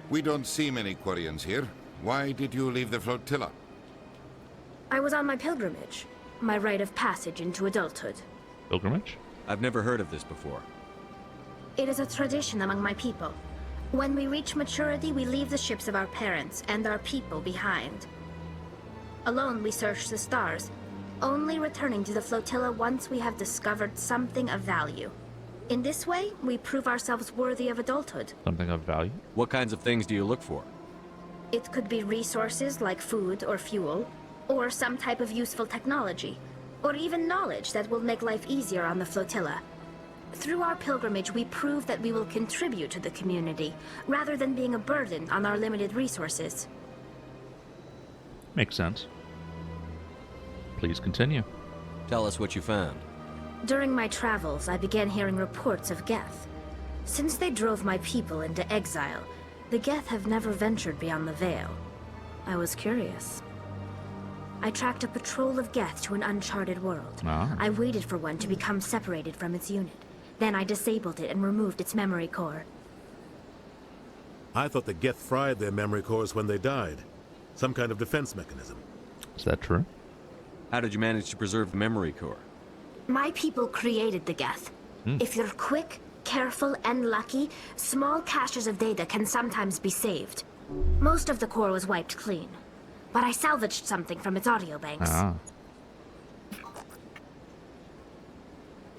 We don't see many Quarians here. Why did you leave the flotilla? I was on my pilgrimage. My rite of passage into adulthood. Pilgrimage? I've never heard of this before. It is a tradition among my people. When we reach maturity, we leave the ships of our parents and our people behind. Alone, we search the stars, only returning to the flotilla once we have discovered something of value. In this way, we prove ourselves worthy of adulthood. Something of value? What kinds of things do you look for? It could be resources like food or fuel, or some type of useful technology, or even knowledge that will make life easier on the flotilla. Through our pilgrimage, we prove that we will contribute to the community, rather than being a burden on our limited resources. Makes sense. Please continue. Tell us what you found. During my travels, I began hearing reports of Geth. Since they drove my people into exile, the Geth have never ventured beyond the Veil. I was curious. I tracked a patrol of Geth to an uncharted world. Ah. I waited for one to become separated from its unit. Then I disabled it and removed its memory core. I thought the Geth fried their memory cores when they died. Some kind of defense mechanism. Is that true? How did you manage to preserve the memory core? My people created the Geth. If you're quick, careful, and lucky, small caches of data can sometimes be saved. Most of the core was wiped clean, but I salvaged something from its audio banks. Ah.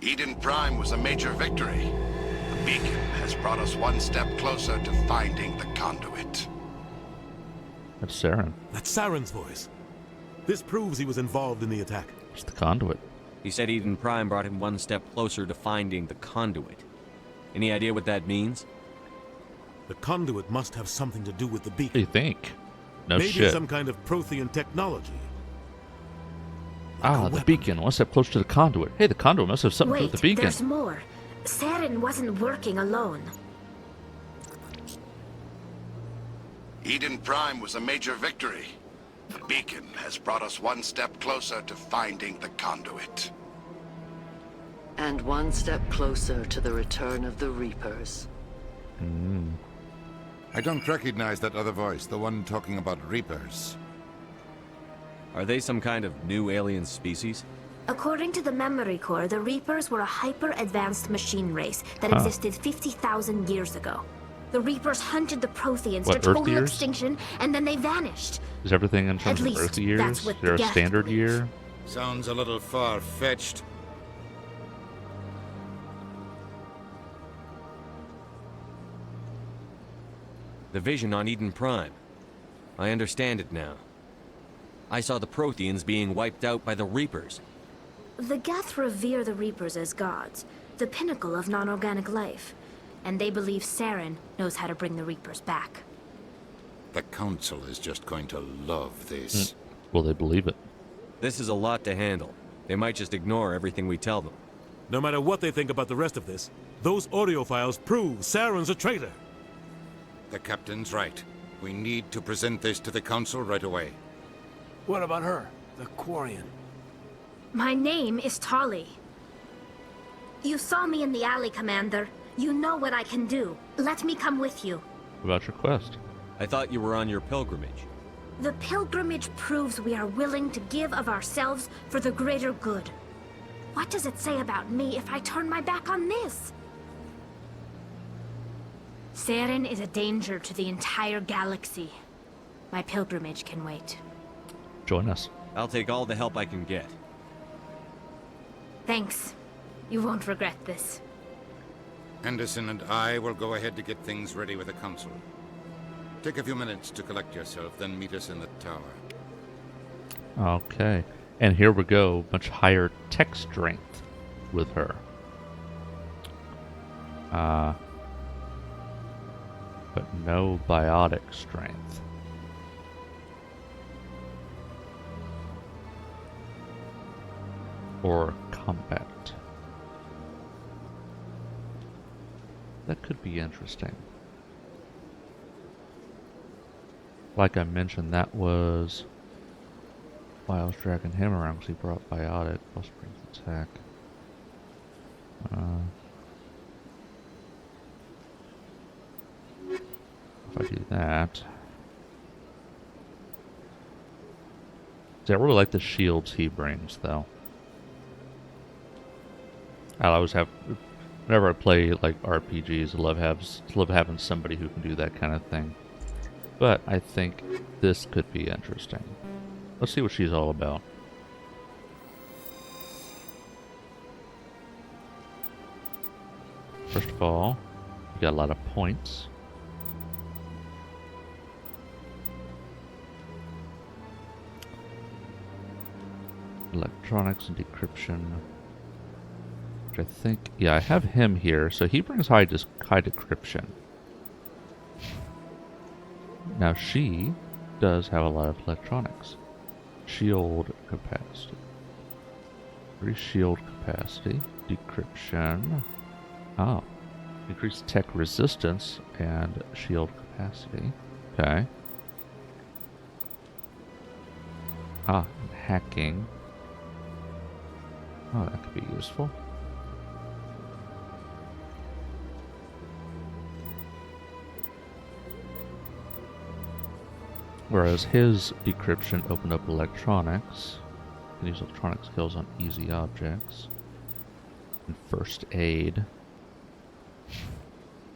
Eden Prime was a major victory. The beacon has brought us one step closer to finding the conduit. That's Saren. That's Saren's voice. This proves he was involved in the attack. It's the conduit. He said Eden Prime brought him one step closer to finding the conduit. Any idea what that means? The conduit must have something to do with the beacon. What do you think? No Maybe shit. some kind of Prothean technology. The beacon. One step closer to the conduit. Hey, the conduit must have something to do Wait, with the beacon. there's more. Saren wasn't working alone. Eden Prime was a major victory. The beacon has brought us one step closer to finding the conduit. And one step closer to the return of the Reapers. I don't recognize that other voice, the one talking about Reapers. Are they some kind of new alien species? According to the memory core, the Reapers were a hyper-advanced machine race that existed 50,000 years ago. The Reapers hunted the Protheans What, to Earth total years? extinction, and then they vanished. Is everything in terms At of least, Earth years? that's Is what there a Geth standard believes. year? Sounds a little far-fetched. The vision on Eden Prime. I understand it now. I saw the Protheans being wiped out by the Reapers. The Geth revere the Reapers as gods, the pinnacle of non-organic life. And they believe Saren knows how to bring the Reapers back. The Council is just going to love this. Will they believe it? This is a lot to handle. They might just ignore everything we tell them. No matter what they think about the rest of this, those audio files prove Saren's a traitor. The Captain's right. We need to present this to the Council right away. What about her? The Quarian. My name is Tali. You saw me in the alley, Commander. You know what I can do. Let me come with you. What about your quest? I thought you were on your pilgrimage. The pilgrimage proves we are willing to give of ourselves for the greater good. What does it say about me if I turn my back on this? Saren is a danger to the entire galaxy. My pilgrimage can wait. Join us. I'll take all the help I can get. Thanks. You won't regret this. Anderson and I will go ahead to get things ready with the Council. Take a few minutes to collect yourself, then meet us in the tower. Okay. And here we go. Much higher tech strength with her. But no biotic strength. Or combat. That could be interesting. Like I mentioned, that was why I was dragging him around, because he brought biotic plus brings attack. If I do that, see, I really like the shields he brings, though. I always have, whenever I play like RPGs, I love having somebody who can do that kind of thing. But I think this could be interesting. Let's see what she's all about. First of all, you got a lot of points. Electronics and decryption. Which I think, yeah, I have him here, so he brings high decryption. Now she does have a lot of electronics. Shield capacity. Increase shield capacity. Decryption. Oh. Increase tech resistance and shield capacity. Okay. Ah, and hacking. Oh, that could be useful. Whereas his decryption opened up electronics. Can use electronic skills on easy objects. And first aid. I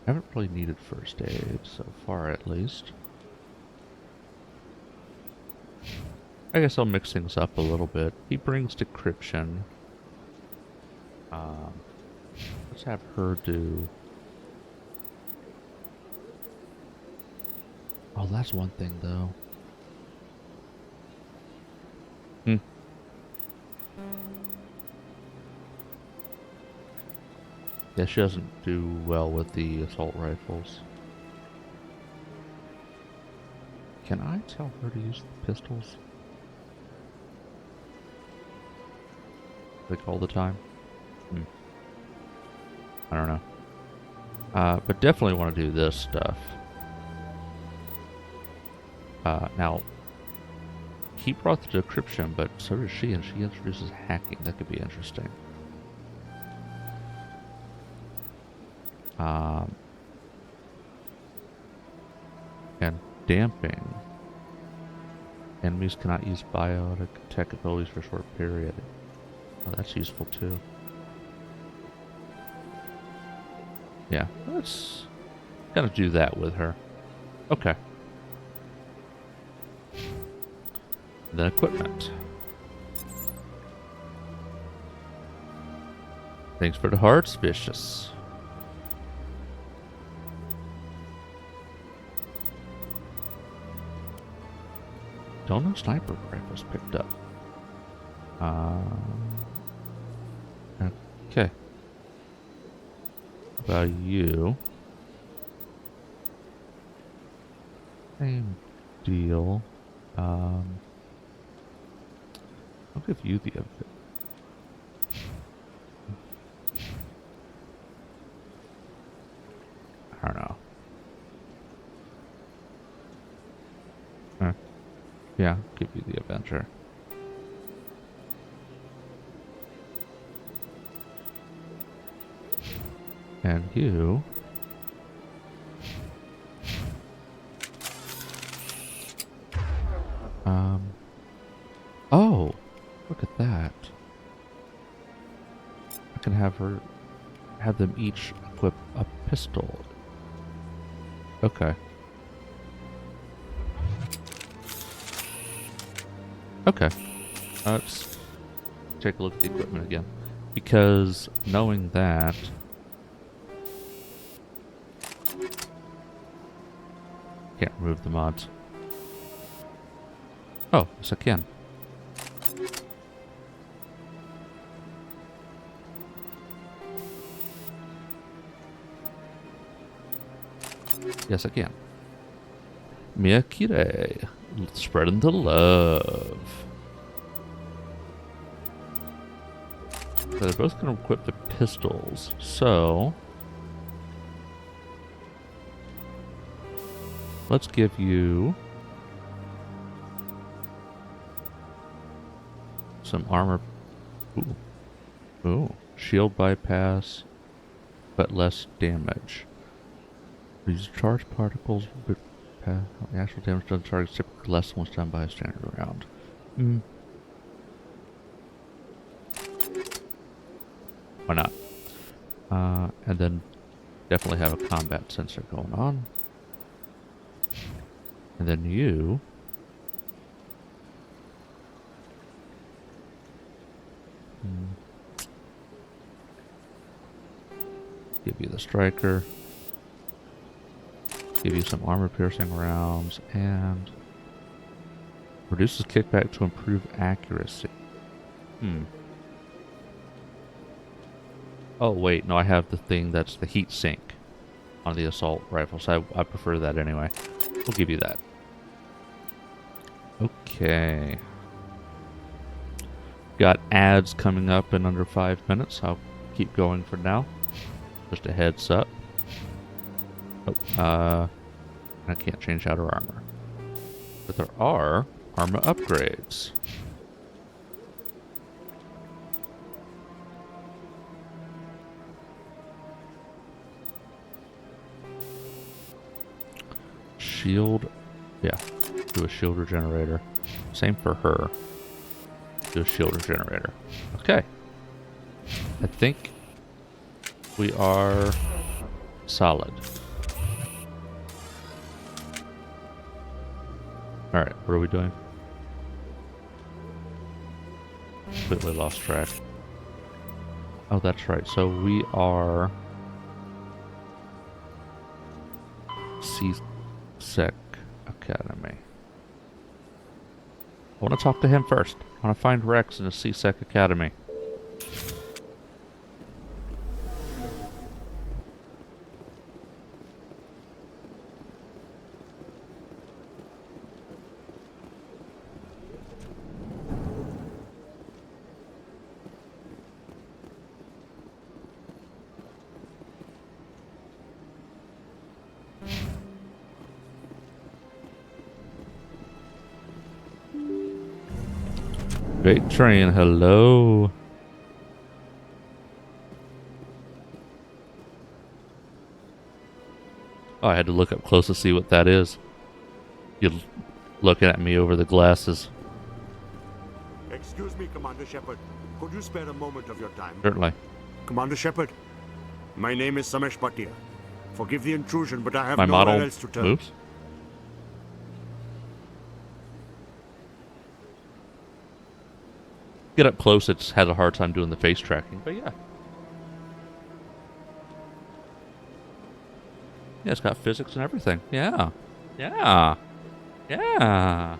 haven't really needed first aid so far, at least. I guess I'll mix things up a little bit. He brings decryption. Let's have her do... Oh, that's one thing, though. Yeah, she doesn't do well with the assault rifles. Can I tell her to use the pistols? Like all the time? I don't know. But definitely want to do this stuff. Now, he brought the decryption, but so does she, and she introduces hacking. That could be interesting. And damping. Enemies cannot use biotic tech abilities for a short period. Oh, that's useful too. Yeah, let's kind of do that with her. Okay. Then equipment. Thanks for the hearts, Vicious. Don't know sniper rifles picked up. Okay. How about you? Same deal. I'll give you the outfit. I don't know. Yeah, give you the adventure. And you... Oh! Look at that. I can have them each equip a pistol. Okay. Okay. Let's take a look at the equipment again. Because knowing that... Can't remove the mods. Oh, yes I can. Yes I can. Miyakire. Spreading the love. So they're both going to equip the pistols. So let's give you some armor. Ooh. Ooh. Shield bypass, but less damage. These charge particles, but the actual damage done to target is typically less than what's done by a standard round. Why not? And then definitely have a combat sensor going on. And then you... Give you the striker. Give you some armor-piercing rounds, and reduces kickback to improve accuracy. Oh wait, no, I have the thing that's the heat sink on the assault rifle, so I prefer that anyway. We'll give you that. Okay. got ads coming up in under 5 minutes. I'll keep going for now. Just a heads up. Oh, I can't change out her armor. But there are armor upgrades. Shield, yeah, do a shield regenerator. Same for her. Do a shield regenerator. Okay. I think we are solid. Alright, what are we doing? Completely lost track. Oh, that's right. So we are C-Sec Academy. I want to talk to him first. I want to find Rex in the C-Sec Academy. Great train, hello. Oh, I had to look up close to see what that is. You're looking at me over the glasses. Excuse me, Commander Shepard. Could you spare a moment of your time? Certainly. Commander Shepard, my name is Samesh Bhatia. Forgive the intrusion, but I have My nowhere model else to turn. moves? Get up close, it has a hard time doing the face tracking, but yeah. Yeah, it's got physics and everything. Yeah. Yeah. Yeah.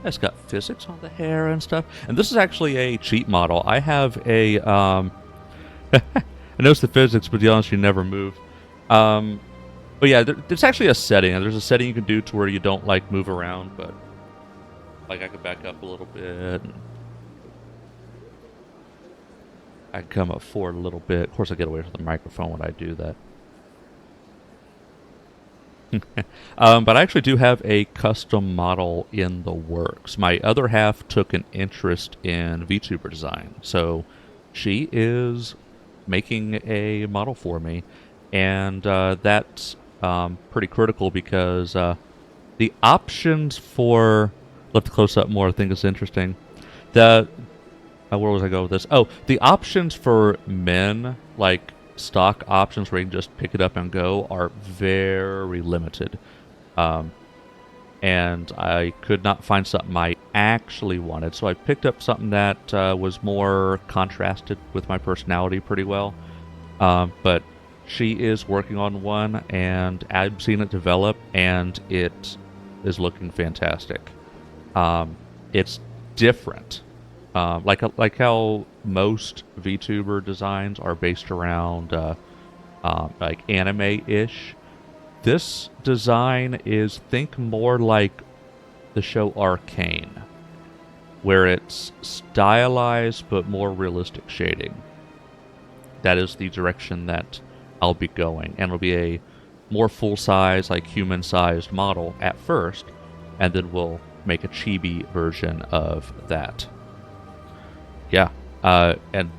It's got physics on the hair and stuff. And this is actually a cheap model. I have a I noticed the physics, but to be honest, you never move. But yeah, there's actually a setting. There's a setting you can do to where you don't, like, move around, but... Like, I could back up a little bit. I can come up forward a little bit. Of course, I get away from the microphone when I do that. But I actually do have a custom model in the works. My other half took an interest in VTuber design, so she is making a model for me, and that's pretty critical because the options for... Look close up more, I think it's interesting. Where was I going with this? Oh, the options for men, like stock options where you can just pick it up and go, are very limited. And I could not find something I actually wanted, so I picked up something that was more contrasted with my personality pretty well. But she is working on one, and I've seen it develop, and it is looking fantastic. It's different. Like how most VTuber designs are based around like anime-ish. This design is, think more like the show Arcane, where it's stylized but more realistic shading. That is the direction that I'll be going, and it'll be a more full-size, like human-sized model at first, and then we'll make a chibi version of that. Yeah, and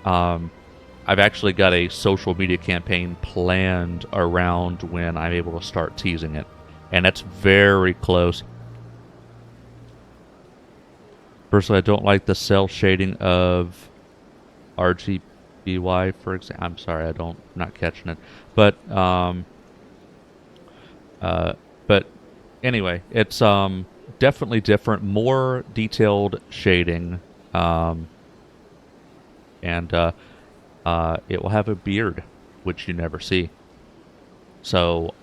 I've actually got a social media campaign planned around when I'm able to start teasing it, and that's very close. Personally, I don't like the cell shading of RGBY, for example. I'm sorry, I'm not catching it, but anyway, it's definitely different, more detailed shading, and it will have a beard, which you never see. So,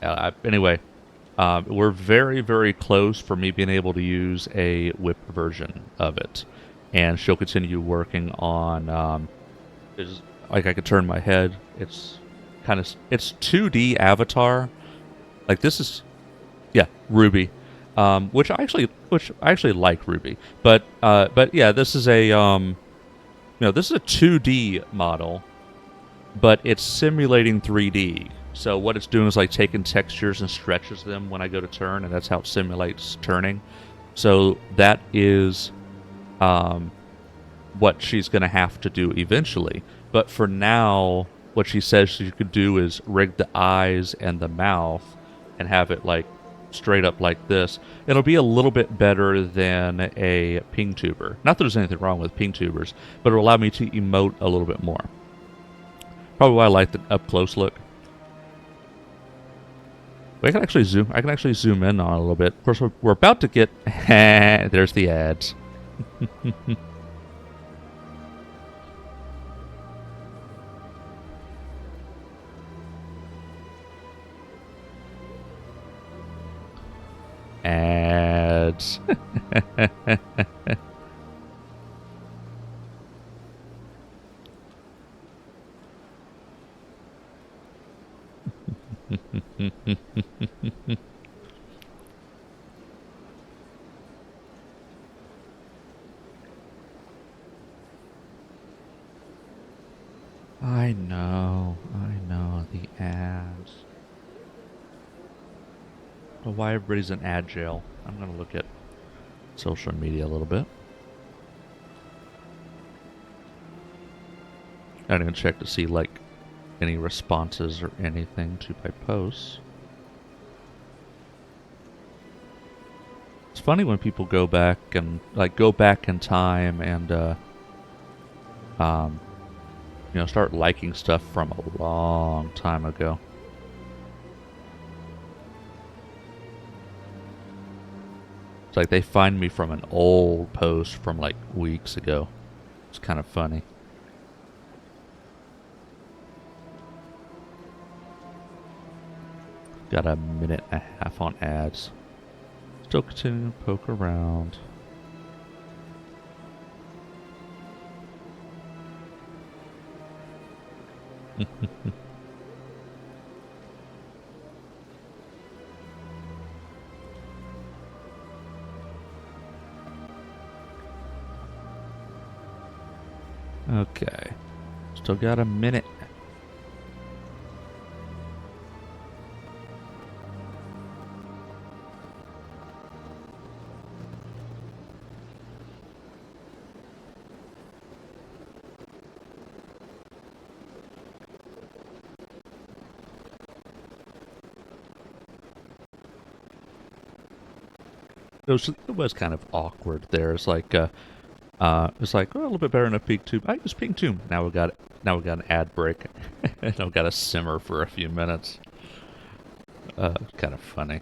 anyway, we're very, very close for me being able to use a whip version of it, and she'll continue working on. like I could turn my head. It's it's 2D Avatar. Like this is, yeah, Ruby, which I actually like Ruby, but yeah, this is a this is a 2D model, but it's simulating 3D. So what it's doing is like taking textures and stretches them when I go to turn, and that's how it simulates turning. So that is what she's going to have to do eventually. But for now, what she says she could do is rig the eyes and the mouth and have it like straight up like this. It'll be a little bit better than a ping tuber. Not that there's anything wrong with ping tubers, but it'll allow me to emote a little bit more. Probably why I like the up close look. But I can actually zoom in on it a little bit. Of course, we're about to get there's the ads. Ads. I know, the ads. Well, why everybody's in ad jail? I'm gonna look at social media a little bit. I'm gonna check to see like any responses or anything to my posts. It's funny when people go back and go back in time and start liking stuff from a long time ago. It's like they find me from an old post from like weeks ago. It's kind of funny. Got a minute and a half on ads. Still continuing to poke around. Okay. Still got a minute. It was kind of awkward there. It's like, a little bit better than a ping tube. I use ping tube. Now we got an ad break. And I've got to simmer for a few minutes. Kind of funny.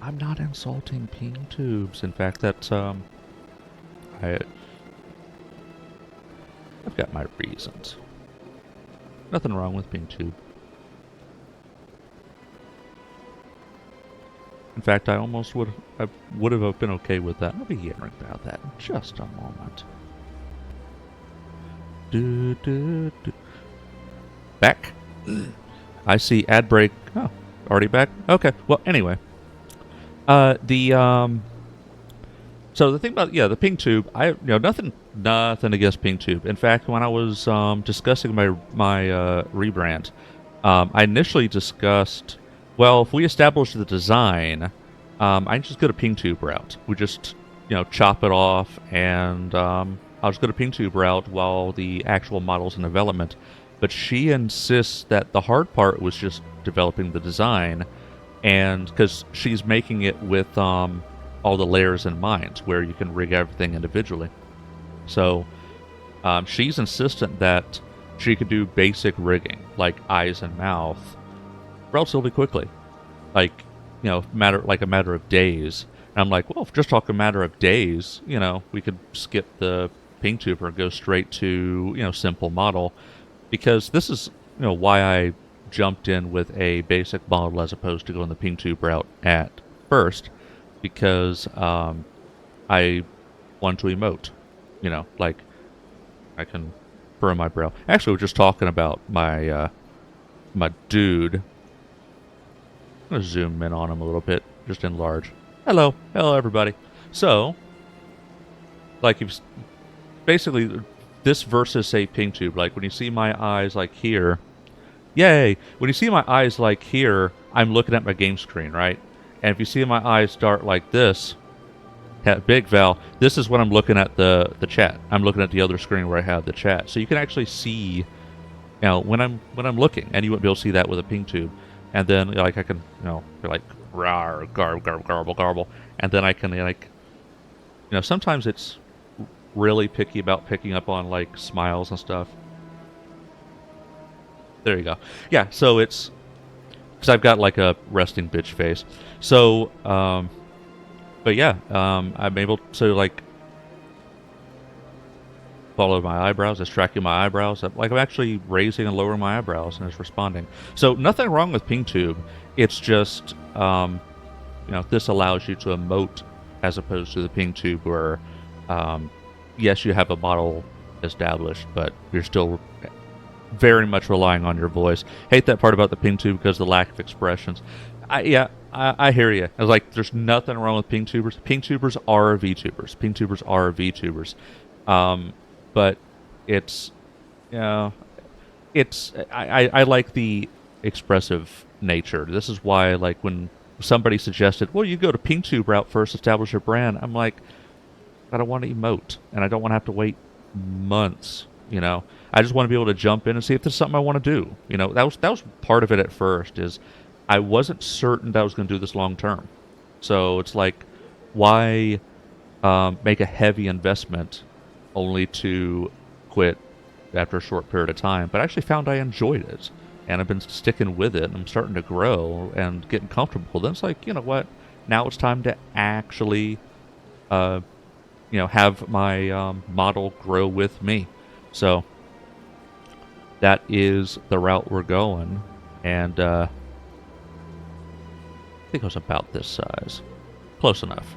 I'm not insulting ping tubes. In fact, that's I've got my reasons. Nothing wrong with ping tube. In fact, I almost would have been okay with that. I'll be hearing about that in just a moment. Back. I see ad break. Oh, already back? Okay. Well, anyway. So the thing about the ping tube, nothing against ping tube. In fact, when I was discussing my rebrand, I initially discussed, well, if we establish the design, I just go to ping tube route. We just chop it off, and I'll just go to ping tube route while the actual model's in development. But she insists that the hard part was just developing the design, and because she's making it with all the layers in mind, where you can rig everything individually. So she's insistent that she could do basic rigging, like eyes and mouth, relatively quickly, like a matter of days. And I'm like, well, if just talk a matter of days, we could skip the ping tuber and go straight to simple model, because this is why I jumped in with a basic model as opposed to going the ping tube route at first, because I want to emote, like I can furrow my brow. Actually, we're just talking about my my dude. I'm gonna zoom in on him a little bit, just enlarge. Hello, everybody. So, like, if basically this versus say ping tube. Like when you see my eyes like here, yay! When you see my eyes like here, I'm looking at my game screen, right? And if you see my eyes start like this, big Val, this is when I'm looking at the chat. I'm looking at the other screen where I have the chat. So you can actually see, you know, when I'm looking, and you wouldn't be able to see that with a ping tube. And then like I can, you know, like rawr, garble, garble, and then I can like, you know, sometimes it's really picky about picking up on like smiles and stuff. There you go. Yeah, so it's because I've got like a resting bitch face. So, but yeah, I'm able to like follow my eyebrows. It's tracking my eyebrows. Like I'm actually raising and lowering my eyebrows, and it's responding. So nothing wrong with PingTube. It's just, you know, this allows you to emote as opposed to the PingTube where, yes, you have a model established, but you're still very much relying on your voice. Hate that part about the PingTube because of the lack of expressions. I hear you. I was like, there's nothing wrong with PingTubers. PingTubers are VTubers. PingTubers are VTubers. But it's, you know, it's, I like the expressive nature. This is why, like, when somebody suggested, well, you go to PingTube route first, establish your brand, I'm like, I don't want to emote, and I don't want to have to wait months, you know. I just want to be able to jump in and see if there's something I want to do. You know, that was part of it at first, is I wasn't certain that I was going to do this long term. So it's like, why make a heavy investment only to quit after a short period of time? But I actually found I enjoyed it, and I've been sticking with it, and I'm starting to grow and getting comfortable. Then it's like, you know what? Now it's time to actually, you know, have my model grow with me. So that is the route we're going, and I think it was about this size. Close enough.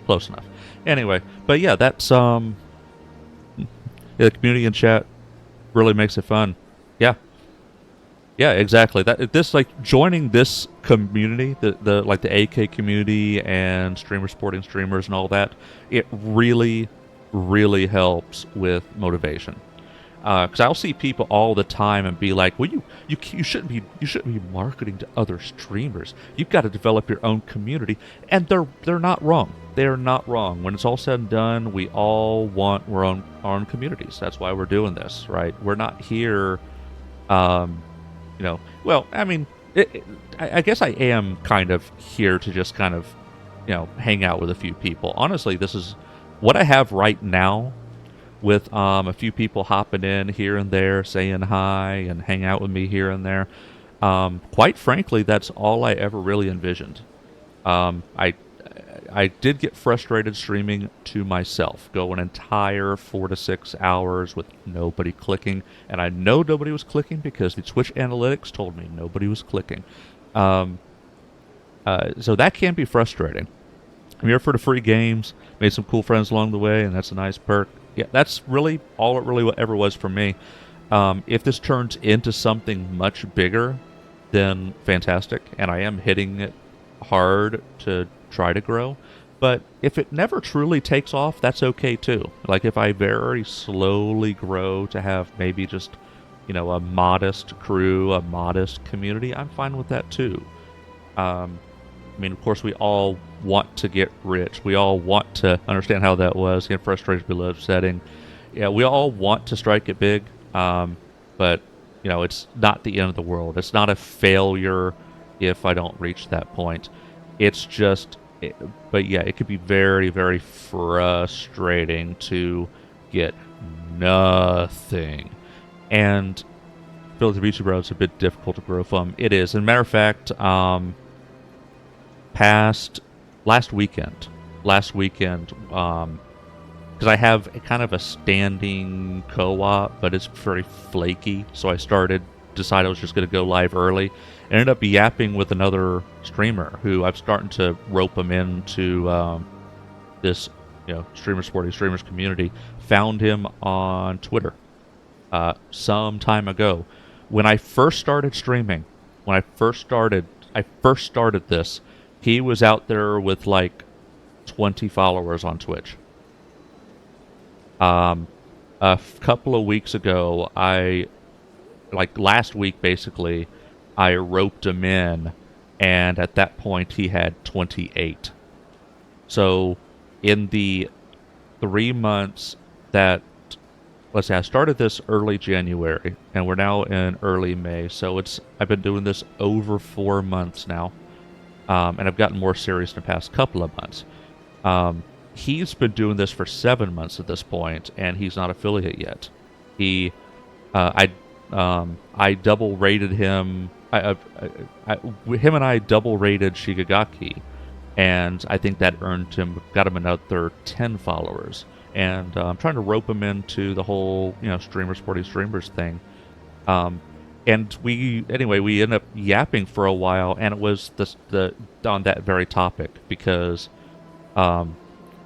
Close enough. Anyway, but yeah, that's the community and chat really makes it fun. Yeah. Yeah, exactly. This, like, joining this community, the like the AK community and streamers supporting streamers and all that, it really, really helps with motivation. Because I'll see people all the time and be like, "Well, you shouldn't be marketing to other streamers. You've got to develop your own community." And they're not wrong. They're not wrong. When it's all said and done, we all want our own communities. That's why we're doing this, right? We're not here, you know. Well, I mean, I guess I am kind of here to just kind of, you know, hang out with a few people. Honestly, this is what I have right now, with a few people hopping in here and there, saying hi and hang out with me here and there. Quite frankly, that's all I ever really envisioned. I did get frustrated streaming to myself, go an entire 4 to 6 hours with nobody clicking, and I know nobody was clicking because the Twitch analytics told me nobody was clicking. So that can be frustrating. I'm here for the free games, made some cool friends along the way, and that's a nice perk. Yeah, that's really all it really ever was for me. If this turns into something much bigger, then fantastic, and I am hitting it hard to try to grow. But if it never truly takes off, that's okay too. Like if I very slowly grow to have maybe just, you know, a modest crew, a modest community, I'm fine with that too. I mean, of course, we all want to get rich. We all want to understand how that was. Get frustrated, be upsetting. Yeah, we all want to strike it big, but you know, it's not the end of the world. It's not a failure if I don't reach that point. It's just, but yeah, it could be very, very frustrating to get nothing. And Philly VTuber Bro is a bit difficult to grow from. It is. As a matter of fact, last weekend, because I have a kind of a standing co-op, but it's very flaky, so I decided I was just going to go live early. I ended up yapping with another streamer who I'm starting to rope him into this, streamer sporty streamers community, found him on Twitter some time ago. When I first started streaming, I first started this, he was out there with like 20 followers on Twitch. A couple of weeks ago, last week basically, I roped him in, and at that point he had 28. So in the 3 months that, let's say I started this early January, and we're now in early May, so I've been doing this over 4 months now, and I've gotten more serious in the past couple of months. He's been doing this for 7 months at this point, and he's not affiliate yet. I double rated him. Him and I double rated Shigagaki, and I think that got him another 10 followers. And I'm trying to rope him into the whole, streamers sporty streamers thing. And we end up yapping for a while, and it was on that very topic, because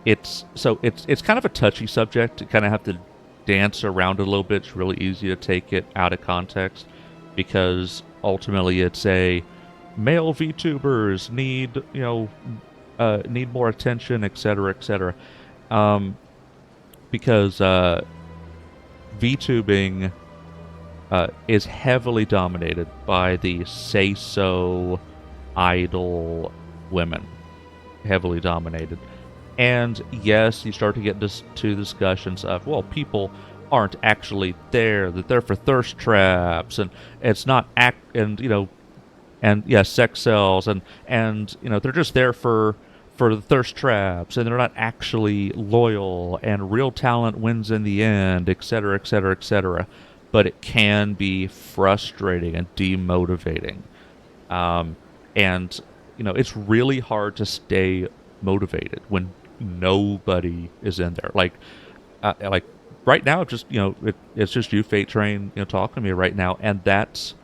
it's kind of a touchy subject. You kind of have to dance around it a little bit. It's really easy to take it out of context, because ultimately it's a male VTubers need more attention, etc., etc. Because VTubing is heavily dominated by the say-so idol women. Heavily dominated. And yes, you start to get to discussions of, well, people aren't actually there, that they're for thirst traps, and it's not sex sells, and they're just there for the thirst traps, and they're not actually loyal, and real talent wins in the end, etc., etc., etc. But it can be frustrating and demotivating. And it's really hard to stay motivated when nobody is in there. Like right now, it's just you, Fate Train, talking to me right now, and that's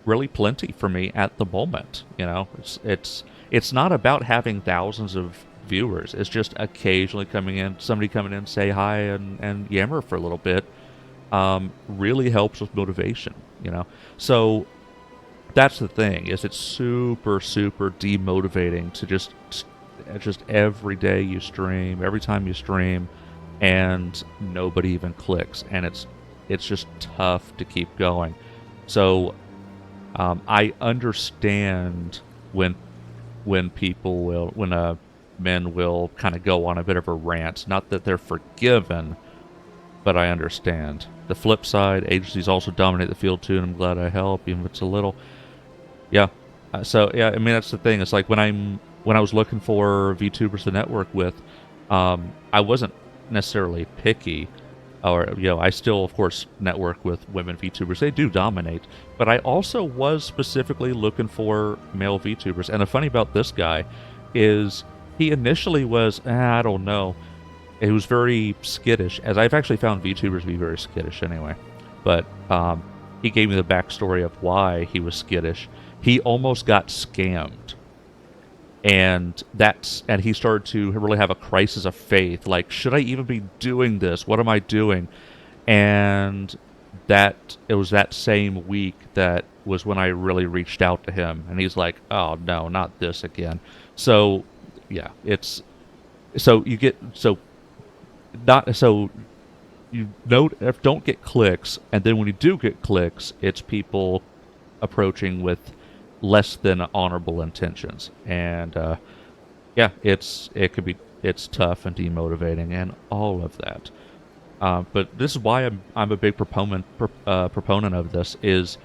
really plenty for me at the moment. It's not about having thousands of viewers. It's just occasionally somebody coming in, say hi, and yammer for a little bit. Really helps with motivation, So that's the thing, is it's super, super demotivating to just every day you stream, every time you stream, and nobody even clicks, and it's just tough to keep going. So I understand when men will kind of go on a bit of a rant. Not that they're forgiven, but I understand. The flip side, agencies also dominate the field too, and I'm glad I help, even if it's a little. Yeah. That's the thing. It's like when I was looking for VTubers to network with, I wasn't necessarily picky, or I still, of course, network with women VTubers. They do dominate, but I also was specifically looking for male VTubers. And the funny about this guy is he initially was, I don't know, he was very skittish, as I've actually found VTubers to be very skittish anyway. But he gave me the backstory of why he was skittish. He almost got scammed. And he started to really have a crisis of faith. Like, should I even be doing this? What am I doing? And it was that same week that was when I really reached out to him. And he's like, oh, no, not this again. So, yeah, don't get clicks. And then when you do get clicks, it's people approaching with less than honorable intentions, and it's tough and demotivating and all of that. But this is why I'm a big proponent of this. Is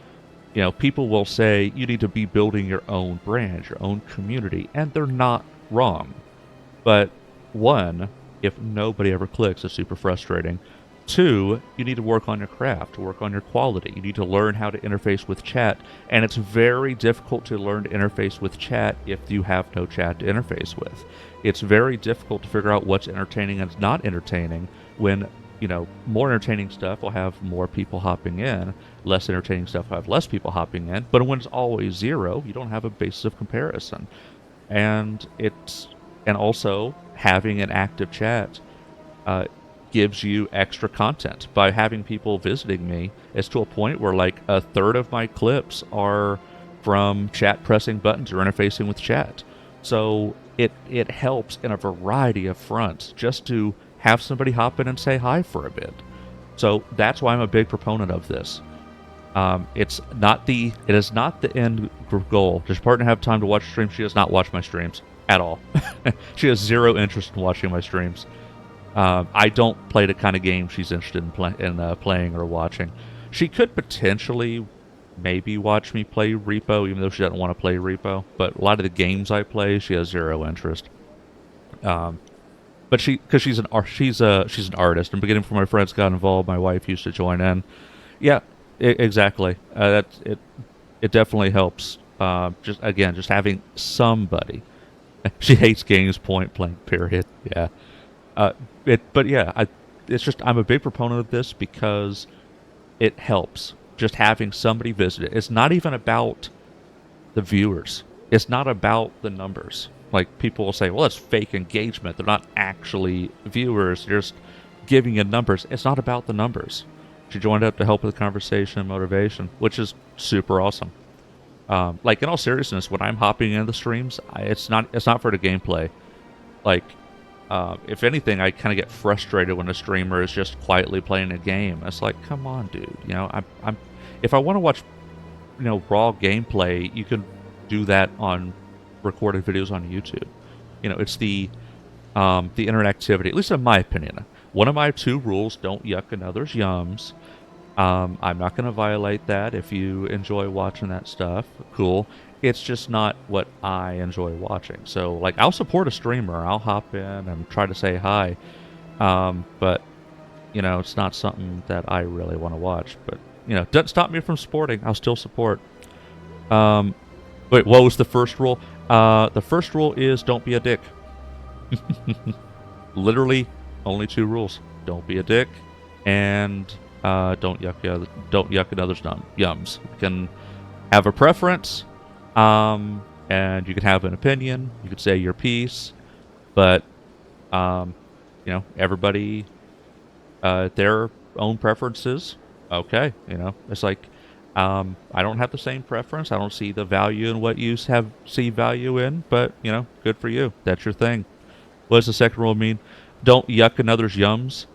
people will say you need to be building your own brand, your own community, and they're not wrong. But one, if nobody ever clicks, it's super frustrating. Two, you need to work on your craft, to work on your quality. You need to learn how to interface with chat, and it's very difficult to learn to interface with chat if you have no chat to interface with. It's very difficult to figure out what's entertaining and not entertaining when, more entertaining stuff will have more people hopping in, less entertaining stuff will have less people hopping in, but when it's always zero, you don't have a basis of comparison. And also having an active chat gives you extra content. By having people visiting me, it's to a point where like a third of my clips are from chat pressing buttons or interfacing with chat. So it helps in a variety of fronts just to have somebody hop in and say hi for a bit. So that's why I'm a big proponent of this. It is not the end goal. Does your partner have time to watch streams? She does not watch my streams at all. She has zero interest in watching my streams. I don't play the kind of game she's interested in playing or watching. She could potentially maybe watch me play Repo, even though she doesn't want to play Repo. But a lot of the games I play, she has zero interest. But because she's an artist, and beginning before my friends got involved, my wife used to join in. Yeah, exactly. It definitely helps. Just having somebody. She hates games, point blank, period. Yeah. It's just I'm a big proponent of this because it helps. Just having somebody visit it. It's not even about the viewers. It's not about the numbers. Like, people will say, well, it's fake engagement. They're not actually viewers. They're just giving you numbers. It's not about the numbers. She joined up to help with the conversation and motivation, which is super awesome. Like, in all seriousness, when I'm hopping into the streams, it's not for the gameplay. Like, if anything, I kind of get frustrated when a streamer is just quietly playing a game. It's like, come on, dude. You know, if I want to watch, raw gameplay, you can do that on recorded videos on YouTube. It's the interactivity, at least in my opinion. One of my 2 rules: don't yuck another's yums. I'm not going to violate that. If you enjoy watching that stuff, cool. It's just not what I enjoy watching. So, like, I'll support a streamer. I'll hop in and try to say hi. But, it's not something that I really want to watch. But, doesn't stop me from supporting. I'll still support. Wait, what was the first rule? The first rule is don't be a dick. Literally, only 2 rules. Don't be a dick, and don't yuck another's yums. You can have a preference, and you can have an opinion. You can say your piece, but everybody their own preferences. Okay, it's like I don't have the same preference. I don't see the value in what you see value in, but good for you. That's your thing. What does the second rule mean? Don't yuck another's yums.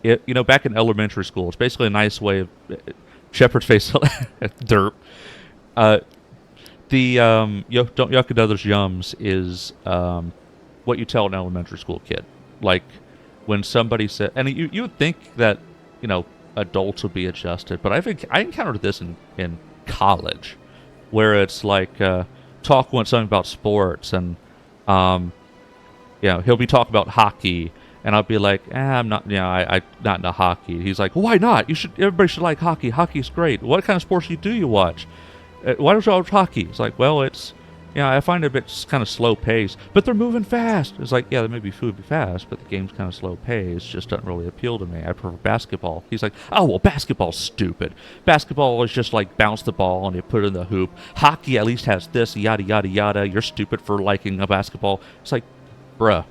Back in elementary school, it's basically a nice way of Shepherd's face derp. Don't yuck another's yums is what you tell an elementary school kid. Like, when somebody said, and you would think that adults would be adjusted, but I encountered this in college, where it's like talking something about sports, and he'll be talking about hockey, and I'll be like, I'm not, I'm not into hockey. He's like, well, why not? Everybody should like hockey. Hockey's great. What kind of sports do you watch? Why don't you watch hockey? It's like, well, it's, I find it a bit kind of slow pace, but they're moving fast. It's like, yeah, they may be moving fast, but the game's kind of slow pace. Just doesn't really appeal to me. I prefer basketball. He's like, oh, well, basketball's stupid. Basketball is just like bounce the ball and you put it in the hoop. Hockey at least has this, yada, yada, yada. You're stupid for liking a basketball. It's like, bruh,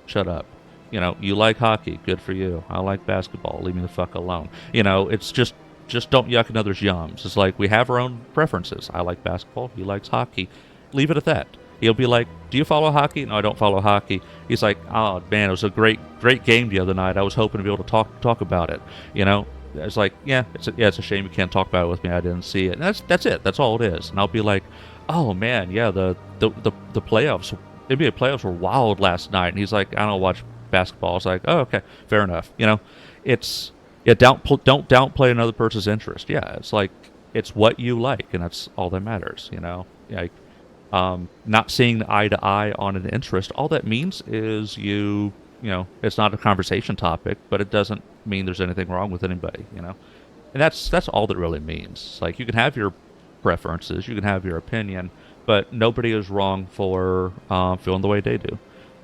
shut up. You like hockey. Good for you. I like basketball. Leave me the fuck alone. It's just don't yuck another's yums. It's like, we have our own preferences. I like basketball. He likes hockey. Leave it at that. He'll be like, do you follow hockey? No, I don't follow hockey. He's like, oh, man, it was a great game the other night. I was hoping to be able to talk about it. It's like, it's a shame you can't talk about it with me. I didn't see it. And that's it. That's all it is. And I'll be like, oh, man, yeah, the playoffs, NBA playoffs were wild last night. And he's like, I don't watch basketball. It's like, oh, okay, fair enough. It's, don't downplay another person's interest. Yeah, it's like, it's what you like, and that's all that matters. Like, not seeing eye to eye on an interest, all that means is it's not a conversation topic, but it doesn't mean there's anything wrong with anybody. And that's all that really means. It's like, you can have your preferences, you can have your opinion, but nobody is wrong for feeling the way they do.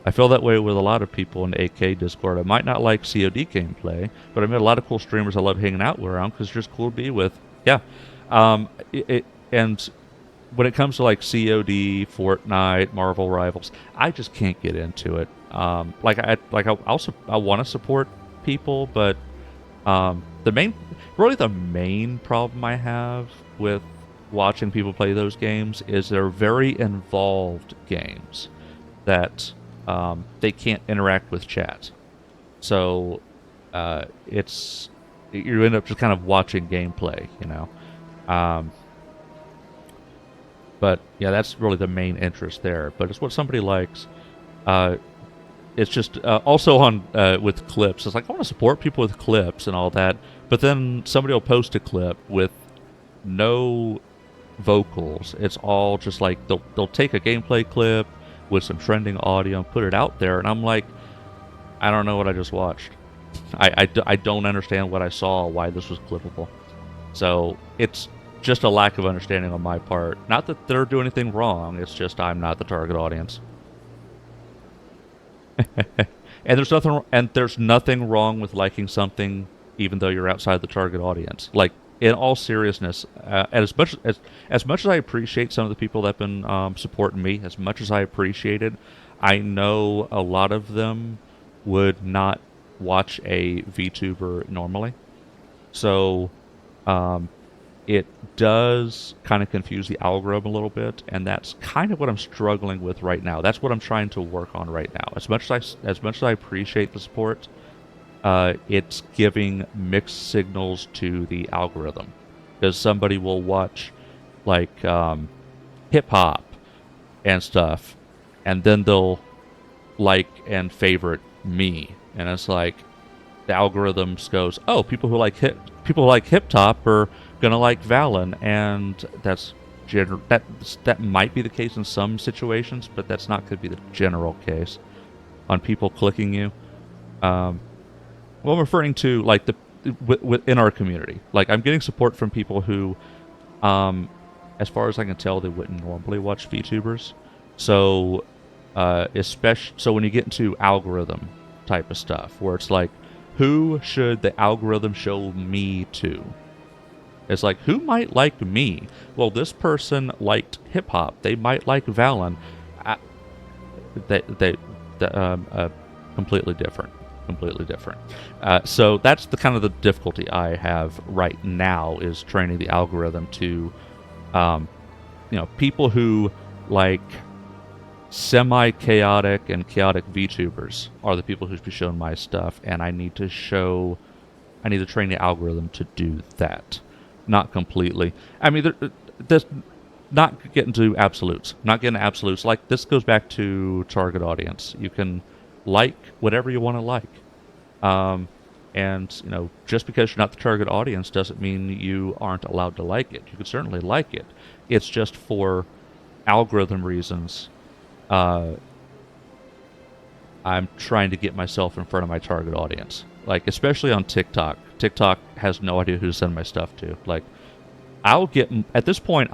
I feel that way with a lot of people in the AK Discord. I might not like COD gameplay, but I met a lot of cool streamers I love hanging out around because they're just cool to be with. Yeah. And when it comes to like COD, Fortnite, Marvel Rivals, I just can't get into it. I want to support people, but the main problem I have with watching people play those games is they're very involved games that they can't interact with chat. So you end up just kind of watching gameplay, you know. But yeah, that's really the main interest there. But it's what somebody likes. It's just also on with clips. It's like I want to support people with clips and all that, but then somebody will post a clip with no vocals. It's all just like they'll take a gameplay clip with some trending audio and put it out there, and I'm like, I don't know what I just watched. I don't understand what I saw, why this was clippable. So it's just a lack of understanding on my part. Not that they're doing anything wrong, it's just I'm not the target audience. And there's nothing wrong with liking something even though you're outside the target audience. Like, in all seriousness, as much as I appreciate some of the people that have been supporting me, as much as I appreciate it, I know a lot of them would not watch a VTuber normally. So it does kind of confuse the algorithm a little bit, and that's kind of what I'm struggling with right now. That's what I'm trying to work on right now. As much as I appreciate the support, it's giving mixed signals to the algorithm, because somebody will watch like hip hop and stuff, and then they'll like and favorite me, and it's like the algorithm goes, oh, people who like hip hop are gonna like Valen, and that might be the case in some situations, but that's not going to be the general case on people clicking you. Well, I'm referring to like within our community. Like, I'm getting support from people who, as far as I can tell, they wouldn't normally watch VTubers. So, so when you get into algorithm type of stuff, where it's like, who should the algorithm show me to? It's like, who might like me? Well, this person liked hip hop. They might like Valen. Completely different. Completely different. So that's the kind of the difficulty I have right now, is training the algorithm to, people who like semi-chaotic and chaotic VTubers are the people who should be shown my stuff, and I need to train the algorithm to do that. Not completely. I mean, there's not getting to absolutes. Not getting to absolutes. Like, this goes back to target audience. You can like whatever you want to like. And, just because you're not the target audience doesn't mean you aren't allowed to like it. You can certainly like it. It's just for algorithm reasons. I'm trying to get myself in front of my target audience. Like, especially on TikTok. TikTok has no idea who to send my stuff to. Like, at this point,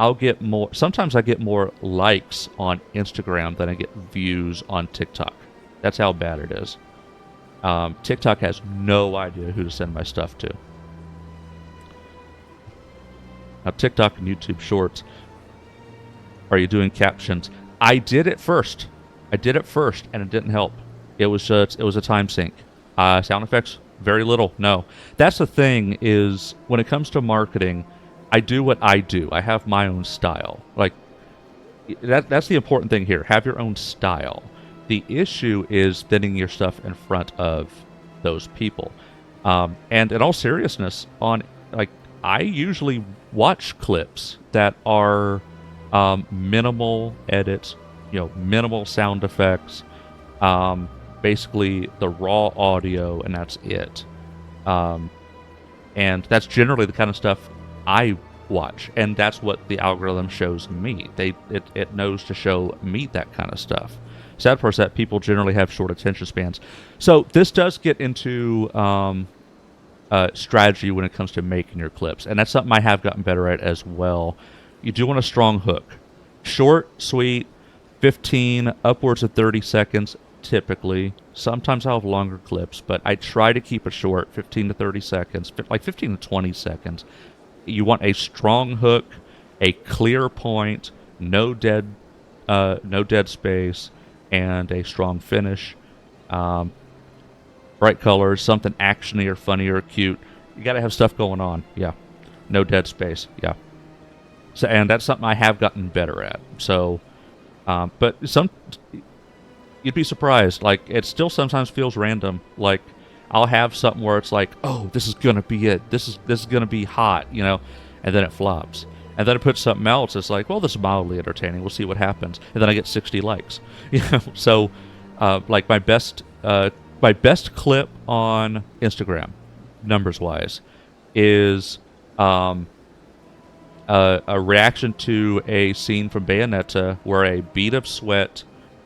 sometimes I get more likes on Instagram than I get views on TikTok. That's how bad it is. TikTok has no idea who to send my stuff to. Now, TikTok and YouTube Shorts, are you doing captions? I did it first, and it didn't help. It was a time sink. Sound effects, very little. No, that's the thing, is when it comes to marketing, I do what I do. I have my own style. Like, that's the important thing here. Have your own style. The issue is getting your stuff in front of those people. And in all seriousness, I usually watch clips that are minimal edits, minimal sound effects, basically the raw audio, and that's it. And that's generally the kind of stuff I watch, and that's what the algorithm shows me. It knows to show me that kind of stuff. Sad part is that people generally have short attention spans. So this does get into strategy when it comes to making your clips, and that's something I have gotten better at as well. You do want a strong hook. Short, sweet, 15, upwards of 30 seconds, typically. Sometimes I'll have longer clips, but I try to keep it short, 15 to 30 seconds, like 15 to 20 seconds. You want a strong hook, a clear point, no dead space, and a strong finish. Bright colors, something actiony or funny or cute. You got to have stuff going on. Yeah. No dead space. Yeah. So, and that's something I have gotten better at. So, but you'd be surprised. Like, it still sometimes feels random. Like, I'll have something where it's like, oh, this is gonna be it. This is gonna be hot, and then it flops. And then I put something else. It's like, well, this is mildly entertaining. We'll see what happens. And then I get 60 likes. So, like my best clip on Instagram, numbers wise, is a reaction to a scene from Bayonetta where a bead of sweat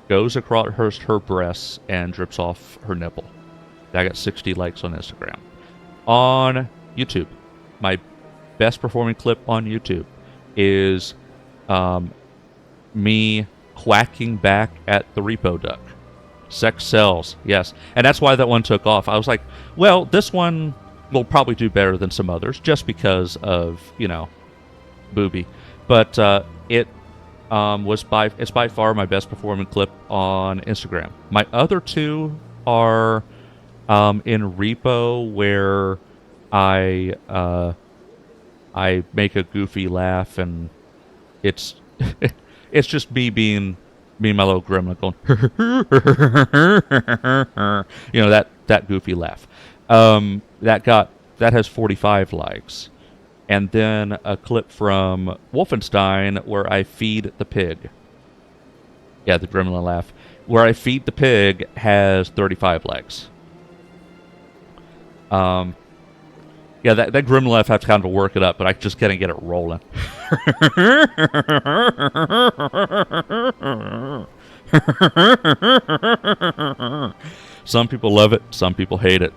goes across her breasts and drips off her nipple. I got 60 likes on Instagram. On YouTube, my best performing clip on YouTube is me quacking back at the repo duck. Sex sells, yes. And that's why that one took off. I was like, well, this one will probably do better than some others just because of, booby. But it's by far my best performing clip on Instagram. My other two are in repo where I make a goofy laugh, and it's it's just me being my little gremlin going that goofy laugh. That has 45 likes. And then a clip from Wolfenstein where I feed the pig. Yeah, the gremlin laugh. Where I feed the pig has 35 likes. Yeah, that gremlin laugh, I have to kind of work it up, but I just can't get it rolling. Some people love it, some people hate it.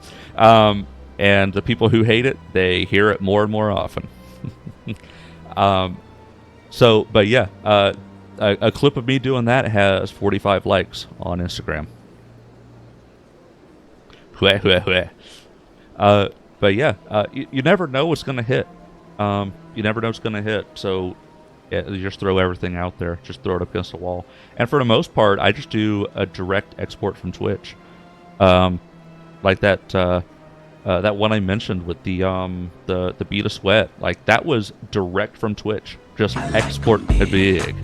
And the people who hate it, they hear it more and more often. But yeah, a clip of me doing that has 45 likes on Instagram. But yeah, you never know what's going to hit. You never know what's going to hit. So you just throw everything out there. Just throw it up against the wall. And for the most part, I just do a direct export from Twitch. Like that one I mentioned with the bead of sweat. Like, that was direct from Twitch. Just export it big.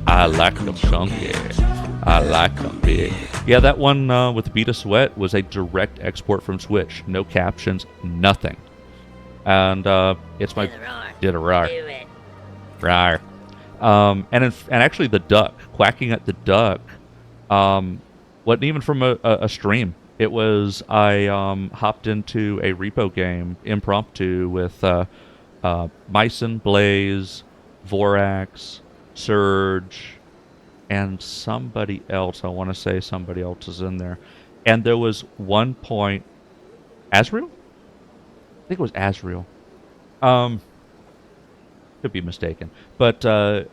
I like them chunky. I like them big. Yeah, that one with the bead of sweat was a direct export from Twitch. No captions, nothing. And it's my did a roar. Do it. Roar. And actually the duck, quacking at the duck, wasn't even from a stream. It was I hopped into a repo game impromptu with Myson, Blaze, Vorax, Surge, and somebody else. I want to say somebody else is in there. And there was one point... Azrael? I think it was Azrael. Could be mistaken. But it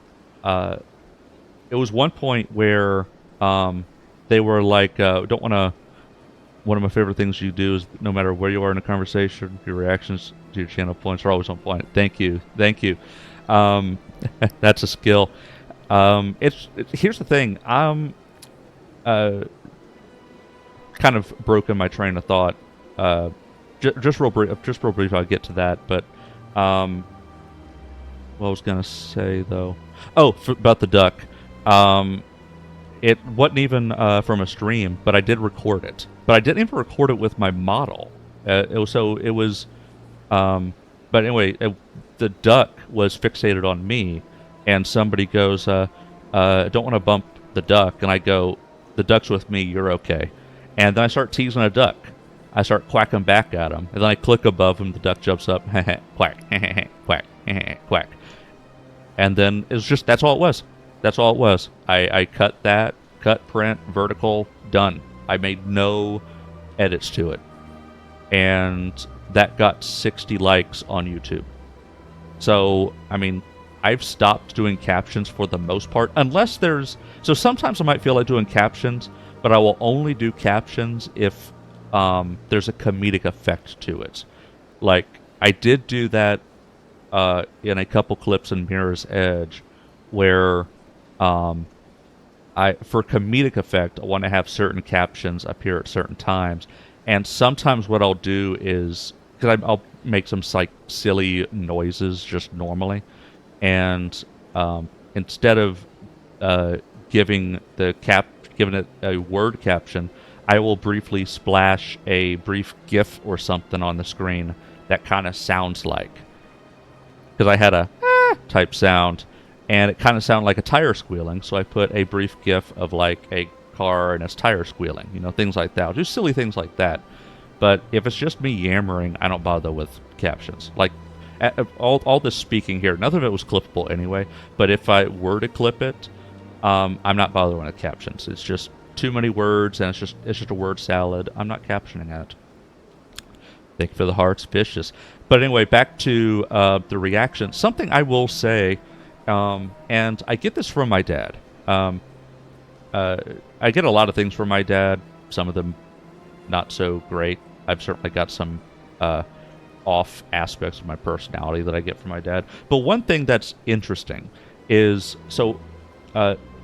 was one point where they were like, don't want to... One of my favorite things you do is, no matter where you are in a conversation, your reactions to your channel points are always on point. Thank you. Thank you. That's a skill. Here's the thing. I'm kind of broken my train of thought. Just real brief. I'll get to that. But what I was gonna say though. About the duck. It wasn't even from a stream, but I did record it. But I didn't even record it with my model. But anyway, the duck was fixated on me, and somebody goes, "Don't want to bump the duck," and I go, "The duck's with me. You're okay." And then I start teasing a duck. I start quacking back at him, and then I click above him. The duck jumps up, quack, quack, quack, and then it's just that's all it was. That's all it was. I cut that, print, vertical, done. I made no edits to it. And that got 60 likes on YouTube. So, I mean, I've stopped doing captions for the most part. Unless there's... So sometimes I might feel like doing captions, but I will only do captions if there's a comedic effect to it. Like, I did do that in a couple clips in Mirror's Edge, where For comedic effect, I want to have certain captions appear at certain times, and sometimes what I'll do is because I'll make some like silly noises just normally, and instead of giving it a word caption, I will briefly splash a brief GIF or something on the screen that kind of sounds like, because I had a type sound, and it kind of sounded like a tire squealing, so I put a brief GIF of like a car and its tire squealing, things like that. Just silly things like that. But if it's just me yammering, I don't bother with captions. Like, all this speaking here, none of it was clippable anyway, but if I were to clip it, I'm not bothering with captions. It's just too many words, and it's just a word salad. I'm not captioning it. Thank you for the hearts, vicious. But anyway, back to the reaction. Something I will say, and I get this from my dad. I get a lot of things from my dad. Some of them not so great. I've certainly got some off aspects of my personality that I get from my dad. But one thing that's interesting is,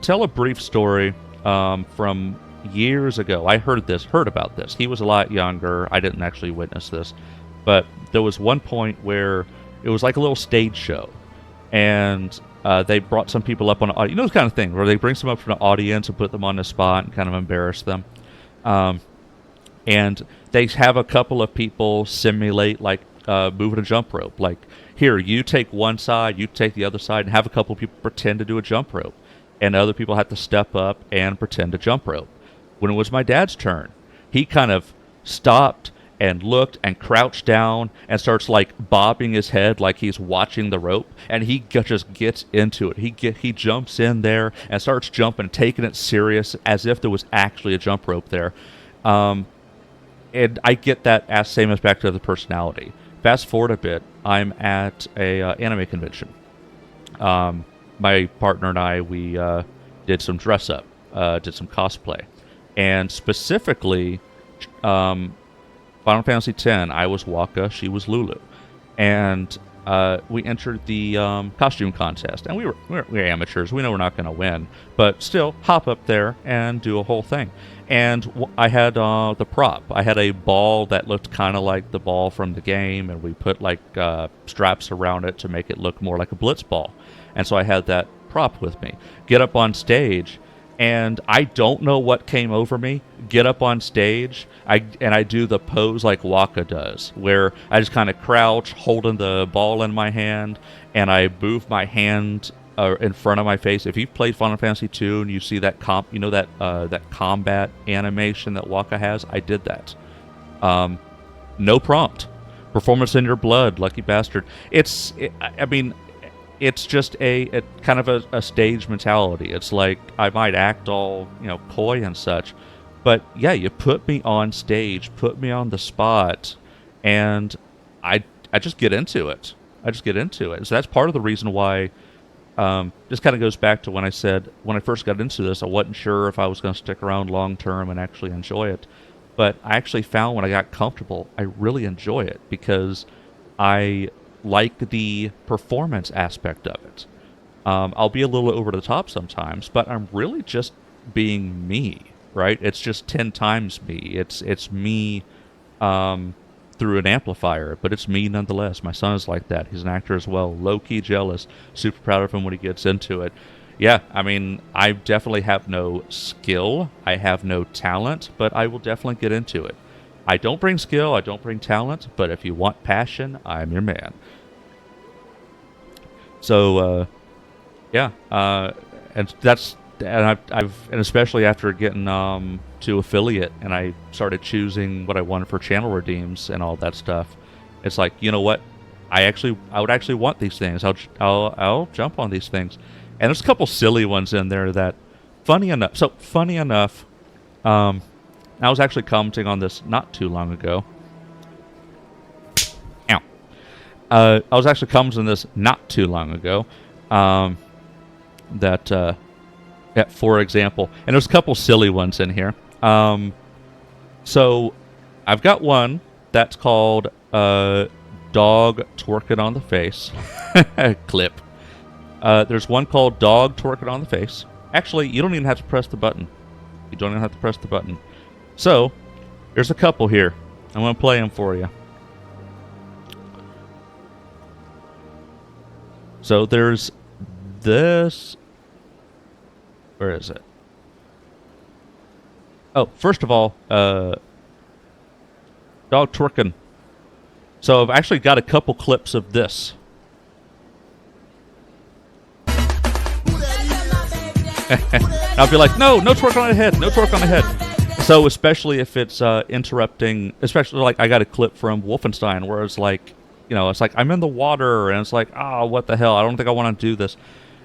tell a brief story from years ago. I heard about this. He was a lot younger. I didn't actually witness this. But there was one point where it was like a little stage show. And they brought some people up on, this kind of thing, where they bring some up from the audience and put them on the spot and kind of embarrass them. And they have a couple of people simulate, like, moving a jump rope. Like, here, you take one side, you take the other side, and have a couple of people pretend to do a jump rope. And other people have to step up and pretend to jump rope. When it was my dad's turn, he kind of stopped and looked and crouched down and starts, like, bobbing his head like he's watching the rope. And he just gets into it. He jumps in there and starts jumping, taking it serious as if there was actually a jump rope there. And I get that same aspect of the personality. Fast forward a bit, I'm at a anime convention. My partner and I, we did some dress up, did some cosplay. And specifically, Final Fantasy X, I was Wakka, she was Lulu. And we entered the costume contest. And we were amateurs, we know we're not going to win. But still, hop up there and do a whole thing. And I had the prop. I had a ball that looked kind of like the ball from the game, and we put like straps around it to make it look more like a blitz ball. And so I had that prop with me. Get up on stage, and I don't know what came over me. Get up on stage, I do the pose like Wakka does, where I just kind of crouch, holding the ball in my hand, and I move my hand in front of my face. If you've played Final Fantasy II and you see that that combat animation that Wakka has, I did that. No prompt. Performance in your blood, lucky bastard. It's just a kind of a stage mentality. It's like I might act all coy and such, but yeah, you put me on stage, put me on the spot, and I just get into it. So that's part of the reason why. This kind of goes back to when I said, when I first got into this, I wasn't sure if I was going to stick around long term and actually enjoy it. But I actually found when I got comfortable, I really enjoy it because I like the performance aspect of it. I'll be a little over the top sometimes, but I'm really just being me, right? It's just 10 times me. It's me through an amplifier, but it's me nonetheless. My son is like that. He's an actor as well. Low-key jealous. Super proud of him when he gets into it. Yeah, I mean, I definitely have no skill. I have no talent, but I will definitely get into it. I don't bring skill, I don't bring talent, but if you want passion, I'm your man. So, yeah, and that's, and and especially after getting to affiliate, and I started choosing what I wanted for channel redeems and all that stuff. It's like, you know what? I would actually want these things. I'll jump on these things, and there's a couple silly ones in there that, funny enough. I was actually commenting on this not too long ago. Ow. I was actually commenting on this not too long ago. Yeah, for example, and there's a couple silly ones in here. So I've got one that's called dog twerking on the face clip. There's one called Dog Twerking on the Face. Actually, you don't even have to press the button. You don't even have to press the button. So, there's a couple here. I'm going to play them for you. So, there's this. Where is it? Oh, first of all, Dog Twerking. So, I've actually got a couple clips of this. I'll be like, no twerk on the head, no twerk on the head. So especially if it's interrupting, especially like I got a clip from Wolfenstein where it's like, it's like I'm in the water and it's like, what the hell? I don't think I want to do this.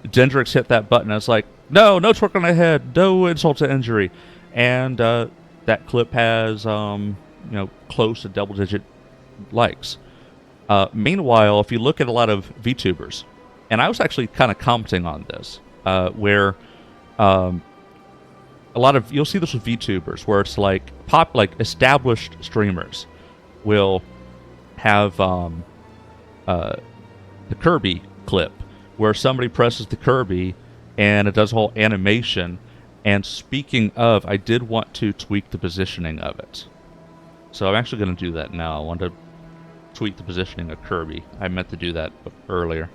Dendrix hit that button and it's like, no twerk on the head, no insult to injury. And that clip has, close to double-digit likes. Meanwhile, if you look at a lot of VTubers, and I was actually kind of commenting on this, where a lot of, you'll see this with VTubers, where it's like established streamers will have the Kirby clip where somebody presses the Kirby and it does a whole animation. And speaking of, I did want to tweak the positioning of it. So I'm actually going to do that now. I want to tweak the positioning of Kirby. I meant to do that earlier.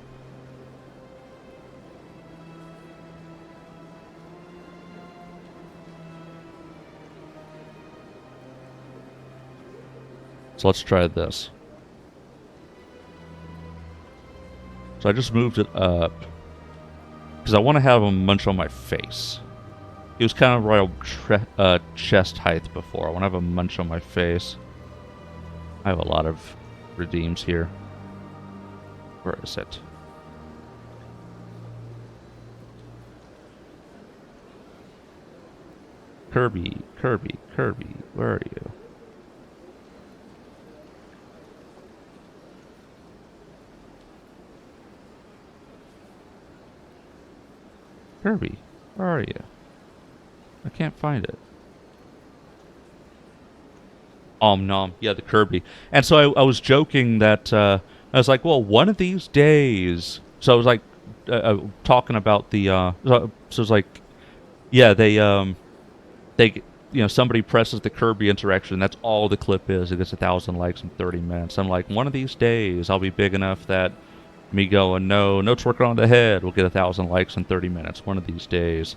So let's try this. So I just moved it up because I want to have him munch on my face. He was kind of royal chest height before. I want to have him munch on my face. I have a lot of redeems here. Where is it? Kirby, where are you? Kirby, where are you? I can't find it. Nom. Yeah, the Kirby. And so I was joking that I was like, well, one of these days. So I was like talking about the. So it was like, yeah, they somebody presses the Kirby interaction. That's all the clip is. It gets 1,000 likes in 30 minutes. I'm like, one of these days I'll be big enough that me going, no twerking on the head will get 1,000 likes in 30 minutes. One of these days.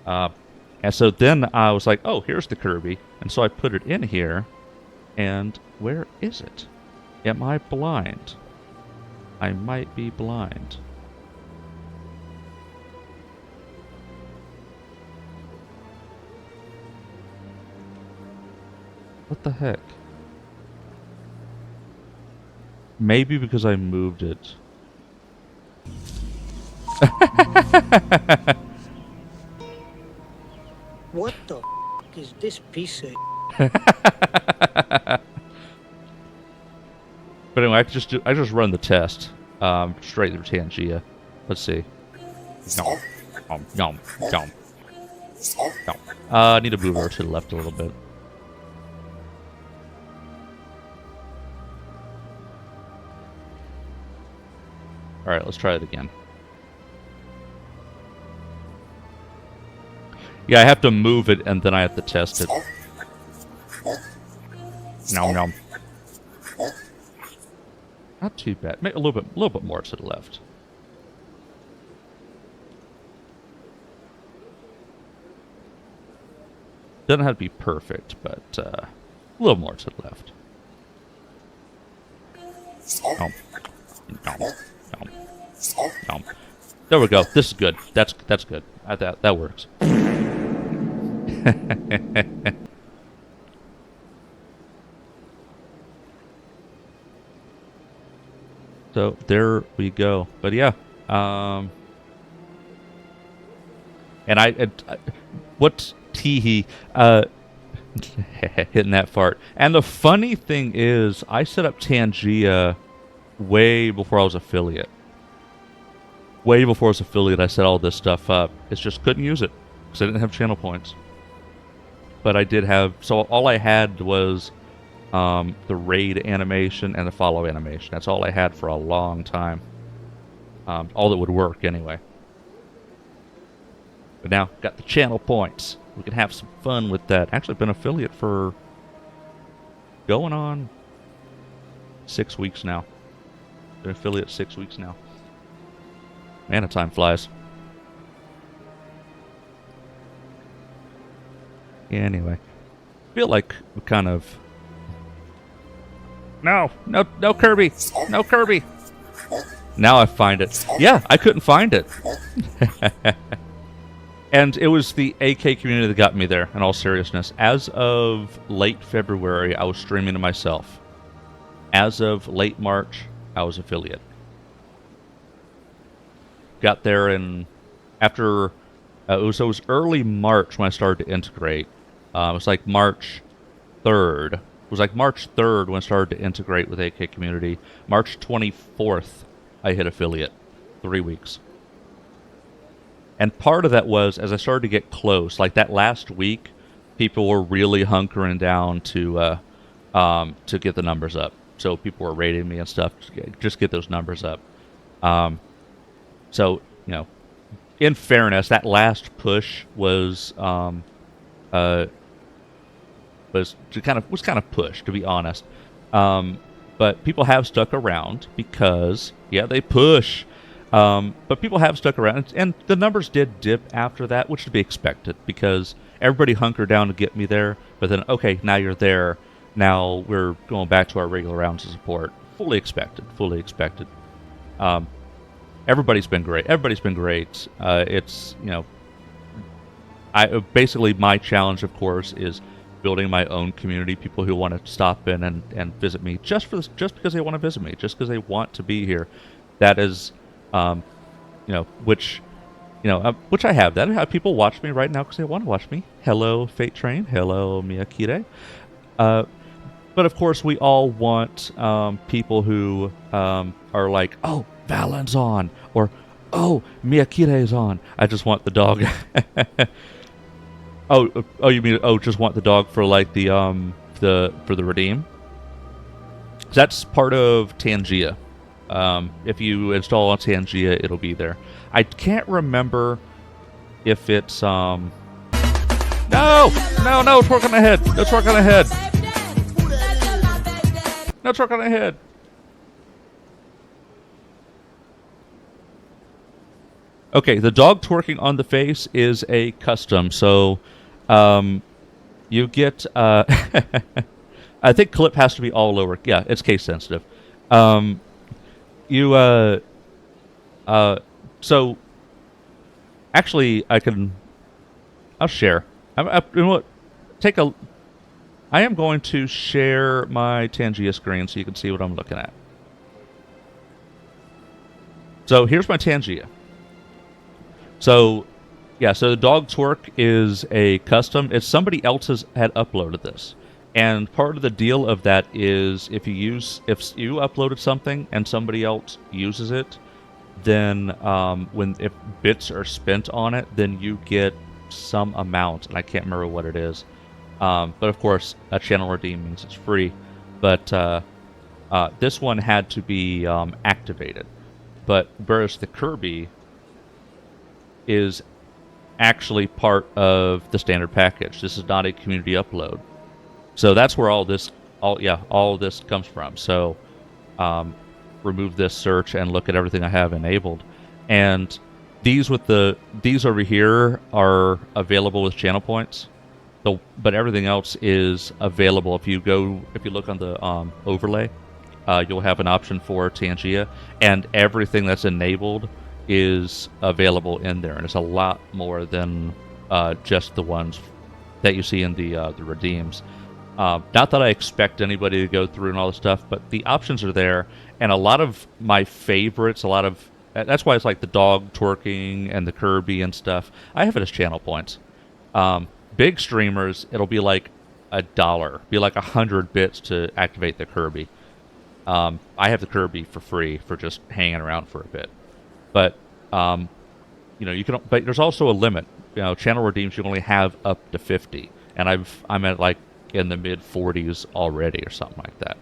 And so then I was like, oh, here's the Kirby. And so I put it in here. And where is it? Am I blind? I might be blind. What the heck? Maybe because I moved it. What the f is this piece of? But anyway, I just run the test straight through Tangia. Let's see. Yum. I need to move her to the left a little bit. All right, let's try it again. Yeah, I have to move it and then I have to test it. Nom. Not too bad. Maybe a little bit more to the left. Doesn't have to be perfect, but a little more to the left. Nom. There we go. This is good. That's good. That works. So there we go. But yeah, and what's teehee hitting that fart. And the funny thing is, I set up Tangia way before I was affiliate. Way before I was affiliate, I set all this stuff up. It's just couldn't use it because I didn't have channel points. But I did have, so all I had was the raid animation and the follow animation. That's all I had for a long time. all that would work anyway. But now, got the channel points. We can have some fun with that. Actually, been affiliate for going on 6 weeks now. Been affiliate 6 weeks now. Man, the time flies. Anyway, feel like we kind of... No, Kirby! No, Kirby! Now I find it. Yeah, I couldn't find it. And it was the AK community that got me there, in all seriousness. As of late February, I was streaming to myself. As of late March, I was affiliate. Got there in... After... it was early March when I started to integrate. It was like March 3rd. It was like March 3rd when I started to integrate with AK community. March 24th, I hit affiliate. 3 weeks. And part of that was, as I started to get close, like that last week, people were really hunkering down to get the numbers up. So people were rating me and stuff, just get those numbers up. So, you know, in fairness, that last push was kind of pushed, to be honest. But people have stuck around because, yeah, they push. But people have stuck around, and the numbers did dip after that, which to be expected, because everybody hunkered down to get me there, but then, okay, now you're there, now we're going back to our regular rounds of support. Fully expected. Everybody's been great. It's, you know, basically my challenge, of course, is building my own community, people who want to stop in and visit me just because they want to visit me, just because they want to be here. That is... which I have. That I have people watch me right now because they want to watch me. Hello, Fate Train. Hello, Miyakire. But of course, we all want people who are like, oh, Valen's on, or oh, Miyakire is on. I just want the dog. oh, you mean just want the dog for like the redeem? That's part of Tangia. If you install on Tangia, it'll be there. I can't remember if it's No, twerk on the head. No twerk on the head. No twerk on the head. Okay, the dog twerking on the face is a custom, so you get I think clip has to be all lower. Yeah, it's case sensitive. So actually I'll share. You know what? I am going to share my Tangia screen so you can see what I'm looking at. So here's my Tangia. So the dog twerk is a custom. It's somebody else's had uploaded this. And part of the deal of that is if you uploaded something and somebody else uses it, then if bits are spent on it, then you get some amount, and I can't remember what it is. But of course, a channel redeem means it's free. But this one had to be activated. But whereas the Kirby is actually part of the standard package. This is not a community upload. So that's where all this comes from. So remove this search and look at everything I have enabled. And these over here are available with channel points. But everything else is available. If you look on the overlay, you'll have an option for Tangia, and everything that's enabled is available in there. And it's a lot more than just the ones that you see in the redeems. Not that I expect anybody to go through and all this stuff, but the options are there, and a lot of my favorites, that's why it's like the dog twerking and the Kirby and stuff, I have it as channel points. Big streamers, it'll be like $1, be like 100 bits to activate the Kirby. I have the Kirby for free for just hanging around for a bit. But, but there's also a limit. Channel redeems you only have up to 50, and I'm at like in the mid 40s already or something like that.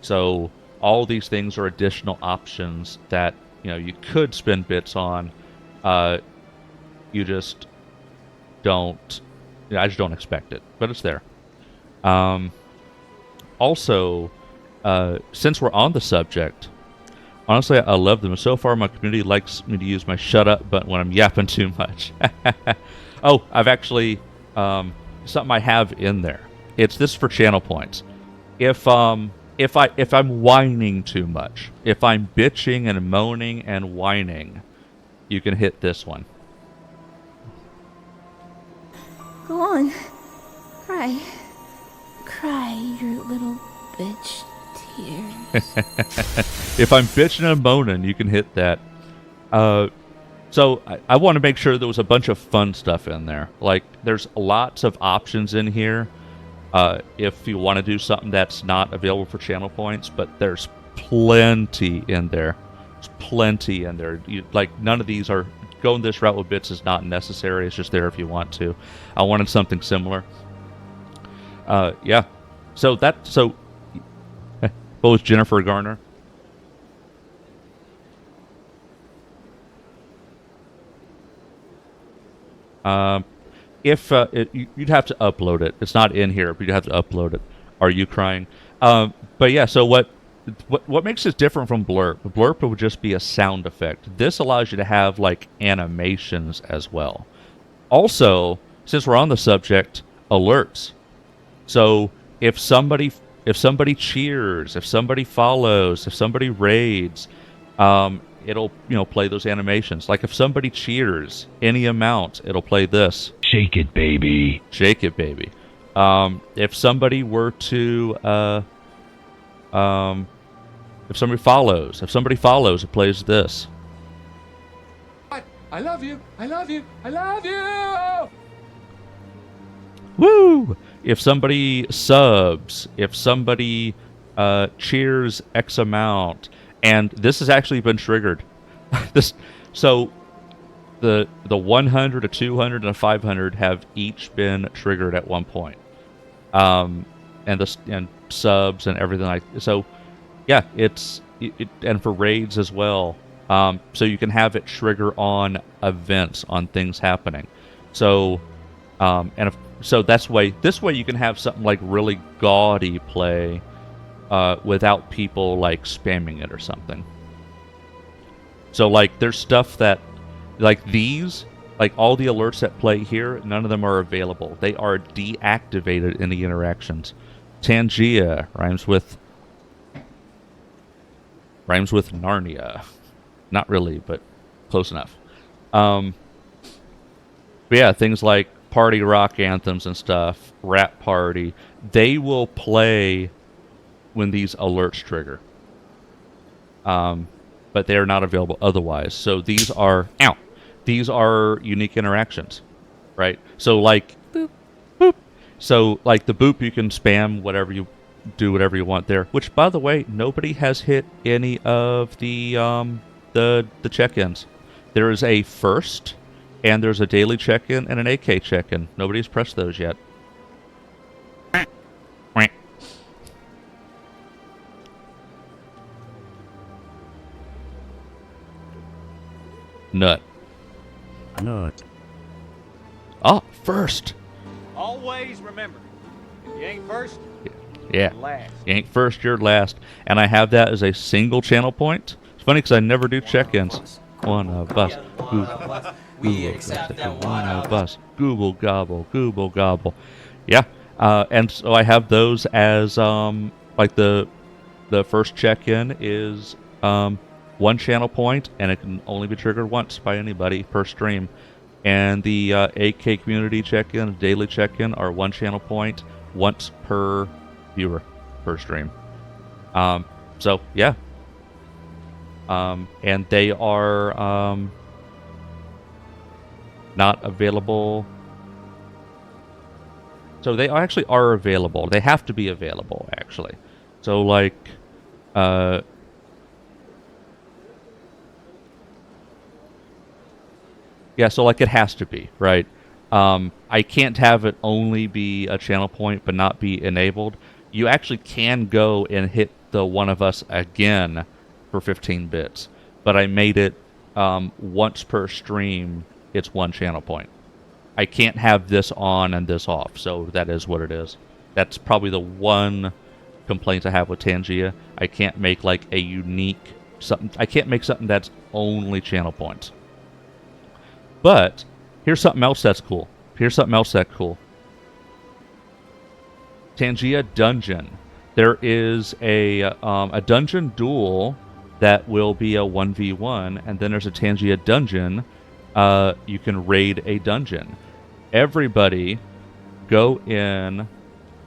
So all these things are additional options that you could spend bits on. You just don't. I just don't expect it, but it's there. Also, since we're on the subject, honestly, I love them. So far, my community likes me to use my shut up button when I'm yapping too much. Oh, I've actually something I have in there. It's this for channel points. If I'm whining too much, if I'm bitching and moaning and whining, you can hit this one. Go on. Cry. Cry, your little bitch tears. If I'm bitching and moaning, you can hit that. So I want to make sure there was a bunch of fun stuff in there. Like, there's lots of options in here. If you want to do something that's not available for channel points, but there's plenty in there. There's plenty in there. None of these are... Going this route with bits is not necessary. It's just there if you want to. I wanted something similar. Yeah. So what was Jennifer Garner? You'd have to upload it. It's not in here, but you'd have to upload it. Are you crying? But yeah, so what makes this different from Blurp? Blurp would just be a sound effect. This allows you to have like animations as well. Also, since we're on the subject, alerts. So if somebody cheers, if somebody follows, if somebody raids, it'll play those animations. Like if somebody cheers any amount, it'll play this. Shake it, baby. Shake it, baby. If somebody were to if somebody follows, it plays this. I love you. I love you. I love you. Woo! If somebody subs, if somebody cheers X amount, and this has actually been triggered. So the 100, a 200, and a 500 have each been triggered at one point. And subs and everything like so. Yeah, and for raids as well. So you can have it trigger on events, on things happening. So, so this way you can have something like really gaudy play without people like spamming it or something. So like there's stuff that like these, like all the alerts that play here, none of them are available. They are deactivated in the interactions. Tangia rhymes with Narnia. Not really, but close enough. But yeah, things like party rock anthems and stuff, rap party, they will play when these alerts trigger. But they are not available otherwise. So these are unique interactions, right? So like boop, boop. So like the boop, you can spam whatever you want there. Which, by the way, nobody has hit any of the check-ins. There is a first, and there's a daily check-in and an AK check-in. Nobody's pressed those yet. Nut. Oh, first. Always remember, if you ain't first, Yeah. you're last. You ain't first, you're last. And I have that as a single channel point. It's funny because I never do check-ins. One of us. We accept that one of us. Google gobble, Google gobble. Yeah. And so I have those as like the first check-in is one channel point, and it can only be triggered once by anybody per stream. And the AK community check-in, daily check-in are one channel point, once per viewer per stream. So yeah. And they are not available. So they actually are available. They have to be available, actually. So like yeah, so like it has to be, right? I can't have it only be a channel point but not be enabled. You actually can go and hit the one of us again for 15 bits. but I made it once per stream, it's 1 channel point. I can't have this on and this off, so that is what it is. That's probably the one complaint I have with Tangia. I can't make like a unique something. I can't make something that's only channel points. But here's something else that's cool. Tangia Dungeon. There is a dungeon duel that will be a 1v1, and then there's a Tangia Dungeon. You can raid a dungeon. Everybody go in.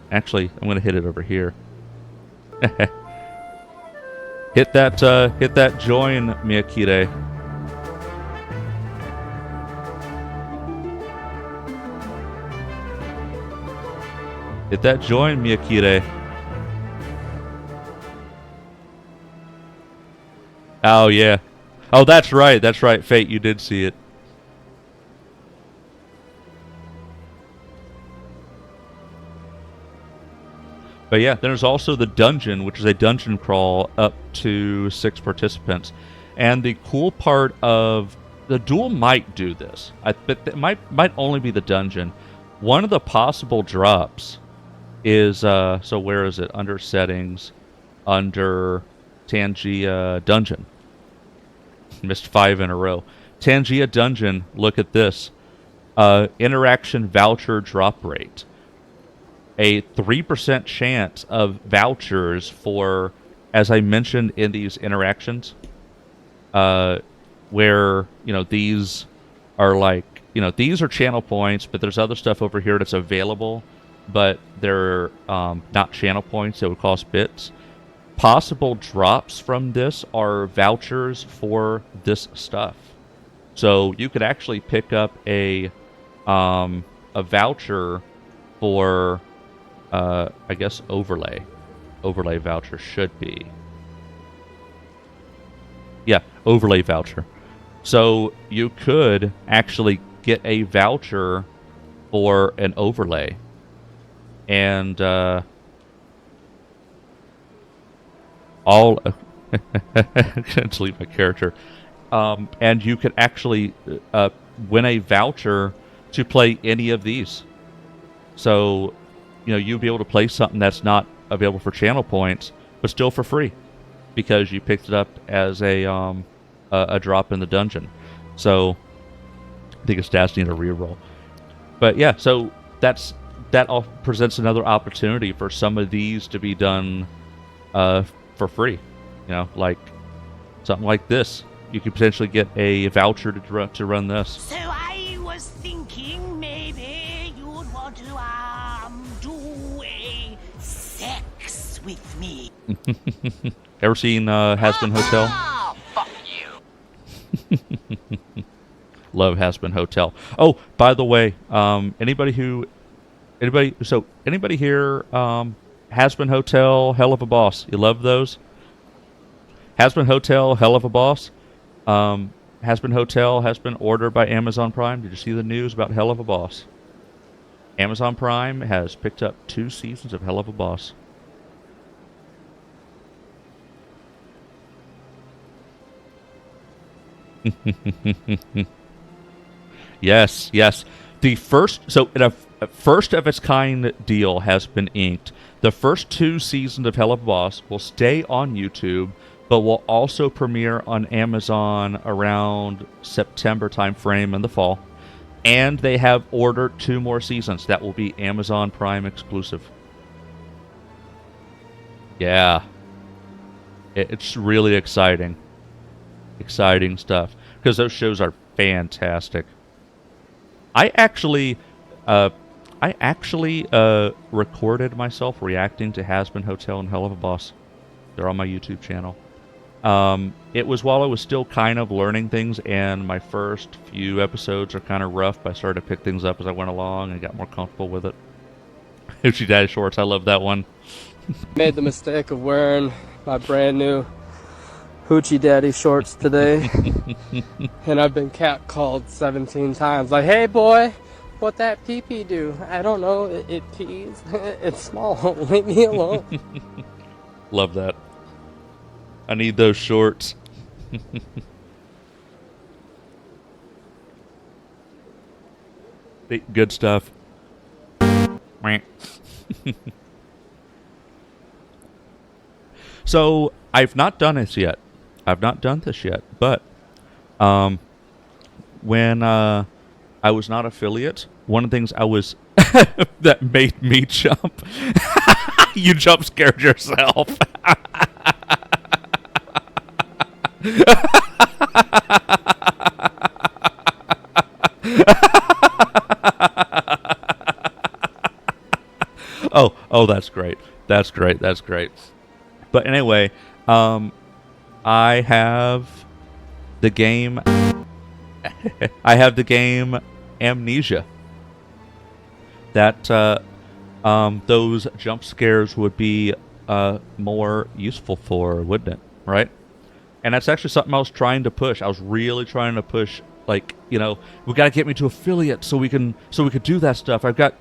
Actually, I'm going to hit it over here. hit that join, Miyakire. Hit that join, Miyakire. Oh, yeah. Oh, that's right. That's right, Fate. You did see it. But yeah, there's also the dungeon, which is a dungeon crawl up to 6 participants. And the cool part of the duel might do this. But it might only be the dungeon. One of the possible drops is so where is it? Under settings, under Tangia Dungeon. Missed 5 in a row. Tangia Dungeon, look at this. Interaction voucher drop rate. A 3% chance of vouchers for, as I mentioned in these interactions, where, these are like, these are channel points, but there's other stuff over here that's available, but they're not channel points. It would cost bits. Possible drops from this are vouchers for this stuff. So you could actually pick up a voucher for, I guess, overlay. Overlay voucher should be. Yeah, overlay voucher. So you could actually get a voucher for an overlay. And all delete my character. And you could actually win a voucher to play any of these. So, you'll be able to play something that's not available for channel points, but still for free, because you picked it up as a drop in the dungeon. So, I think its stats need a reroll. But yeah, so that presents another opportunity for some of these to be done for free. Like something like this. You could potentially get a voucher to run this. So I was thinking maybe you would want to do a sex with me. Ever seen Has-Been Hotel? Fuck you. Love Has-Been Hotel. Oh, by the way, anybody here Has-Been Hotel, Hell of a Boss. You love those? Has-Been Hotel, Hell of a Boss. Has-Been Hotel has been ordered by Amazon Prime. Did you see the news about Hell of a Boss? Amazon Prime has picked up 2 seasons of Hell of a Boss. Yes. The first of its kind deal has been inked. The first 2 seasons of Hell of a Boss will stay on YouTube, but will also premiere on Amazon around September timeframe in the fall. And they have ordered 2 more seasons that will be Amazon Prime exclusive. Yeah. It's really exciting. Exciting stuff. Because those shows are fantastic. I actually recorded myself reacting to Has-Been Hotel and Hell of a Boss. They're on my YouTube channel. It was while I was still kind of learning things, and my first few episodes are kind of rough, but I started to pick things up as I went along and got more comfortable with it. Hoochie Daddy Shorts, I love that one. Made the mistake of wearing my brand new Hoochie Daddy shorts today. And I've been catcalled 17 times. Like, hey boy, what that pee-pee do? I don't know, it pees. It's small, leave me alone. Love that. I need those shorts. Good stuff. So I've not done this yet. I've not done this yet, but when I was not affiliate, one of the things I was that made me jump. You jump scared yourself. Oh, that's great. That's great. That's great. But anyway, I have the game. I have the game Amnesia. That those jump scares would be more useful for, wouldn't it? Right? And that's actually something I was trying to push. I was really trying to push. Like, you know, we got to get me to affiliate so we could do that stuff. I've got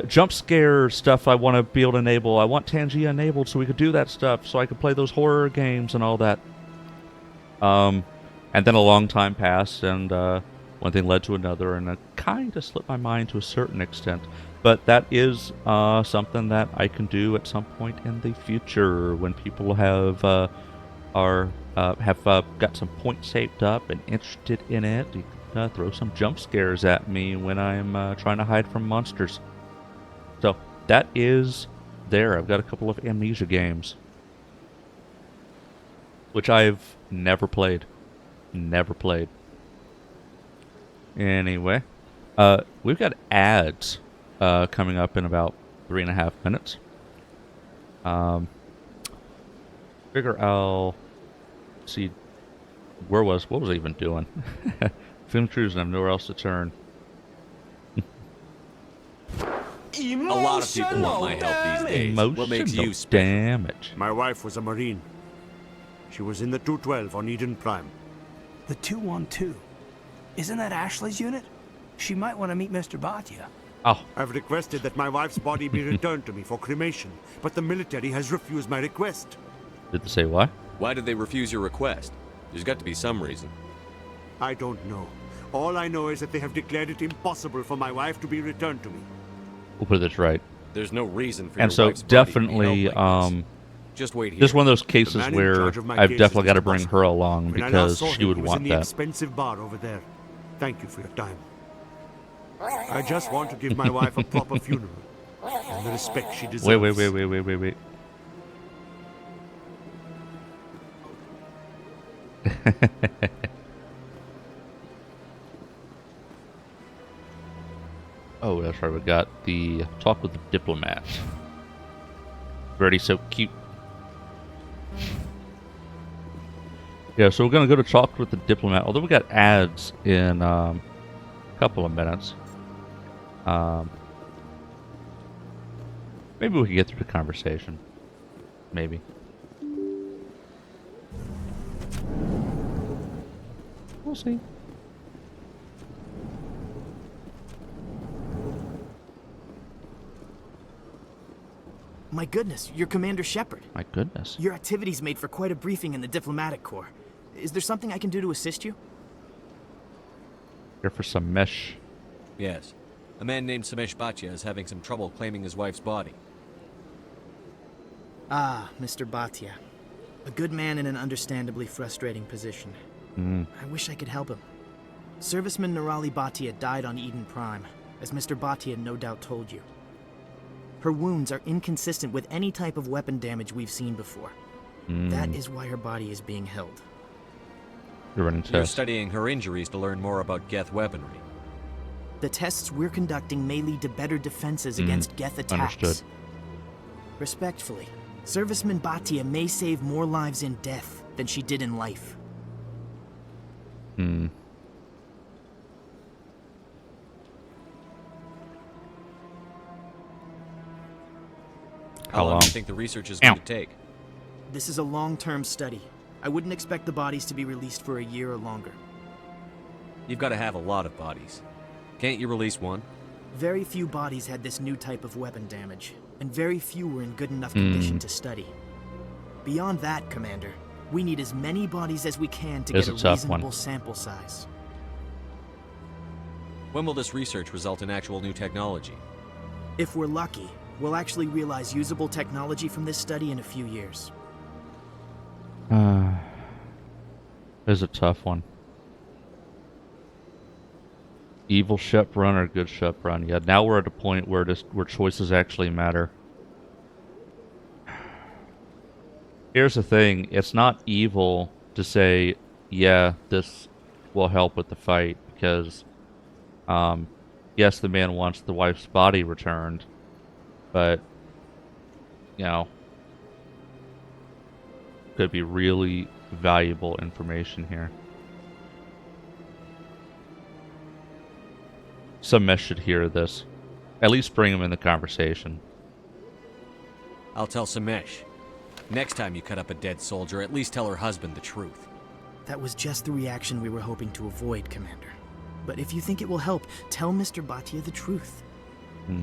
jump scare stuff I want to be able to enable. I want Tangia enabled so we could do that stuff, so I could play those horror games and all that. And then a long time passed, and one thing led to another, and it kind of slipped my mind to a certain extent. But that is something that I can do at some point in the future when people have got some points saved up and interested in it. You can throw some jump scares at me when I'm trying to hide from monsters. So that is there. I've got a couple of Amnesia games, which I've never played. Anyway, we've got ads coming up in about 3.5 minutes. Figure I'll see what was I even doing? Film crews and I have nowhere else to turn. A lot of people want my help these days. What makes you special? Damage. My wife was a Marine. She was in the 212 on Eden Prime. The 212? Isn't that Ashley's unit? She might want to meet Mr. Bhatia. Oh. I've requested that my wife's body be returned to me for cremation, but the military has refused my request. Did they say why? Why did they refuse your request? There's got to be some reason. I don't know. All I know is that they have declared it impossible for my wife to be returned to me. We'll put this right. There's no reason for and your so wife's body to be definitely, held like this. Just wait here. This is one of those cases where I've definitely got to bring her along When I because last saw she him, would he was want in the that. expensive bar over there. Thank you for your time. I just want to give my wife a proper funeral and the respect she deserves. Wait. Oh, that's right. We got the talk with the diplomat. Already so cute. Yeah, so we're gonna go to talk with the diplomat. Although we got ads in a couple of minutes. Maybe we can get through the conversation. Maybe. We'll see. My goodness, you're Commander Shepard. My goodness. Your activities made for quite a briefing in the diplomatic corps. Is there something I can do to assist you? Here for some mesh. Yes. A man named Samesh Bhatia is having some trouble claiming his wife's body. Ah, Mr. Bhatia. A good man in an understandably frustrating position. I wish I could help him. Serviceman Nirali Bhatia died on Eden Prime, as Mr. Bhatia no doubt told you. Her wounds are inconsistent with any type of weapon damage we've seen before. That is why her body is being held. You're studying her injuries to learn more about Geth weaponry. The tests we're conducting may lead to better defenses against Geth attacks. Understood. Respectfully, Serviceman Bhatia may save more lives in death than she did in life. How long do you think the research is going to take? This is a long-term study. I wouldn't expect the bodies to be released for a year or longer. You've got to have a lot of bodies. Can't you release one? Very few bodies had this new type of weapon damage, and very few were in good enough condition to study. Beyond that, Commander, We need as many bodies as we can to It's get a a tough one. reasonable sample size. When will this research result in actual new technology? If we're lucky, we'll actually realize usable technology from this study in a few years. It's a tough one. Evil ship run or good ship run? Yeah, now we're at a point where choices actually matter. Here's the thing, it's not evil to say, yeah, this will help with the fight, because, yes, the man wants the wife's body returned, but, you know, could be really valuable information here. Some mess should hear this. At least bring him in the conversation. I'll tell Samesh. Next time you cut up a dead soldier, at least tell her husband the truth. That was just the reaction we were hoping to avoid, Commander. But if you think it will help, tell Mr. Bhatia the truth.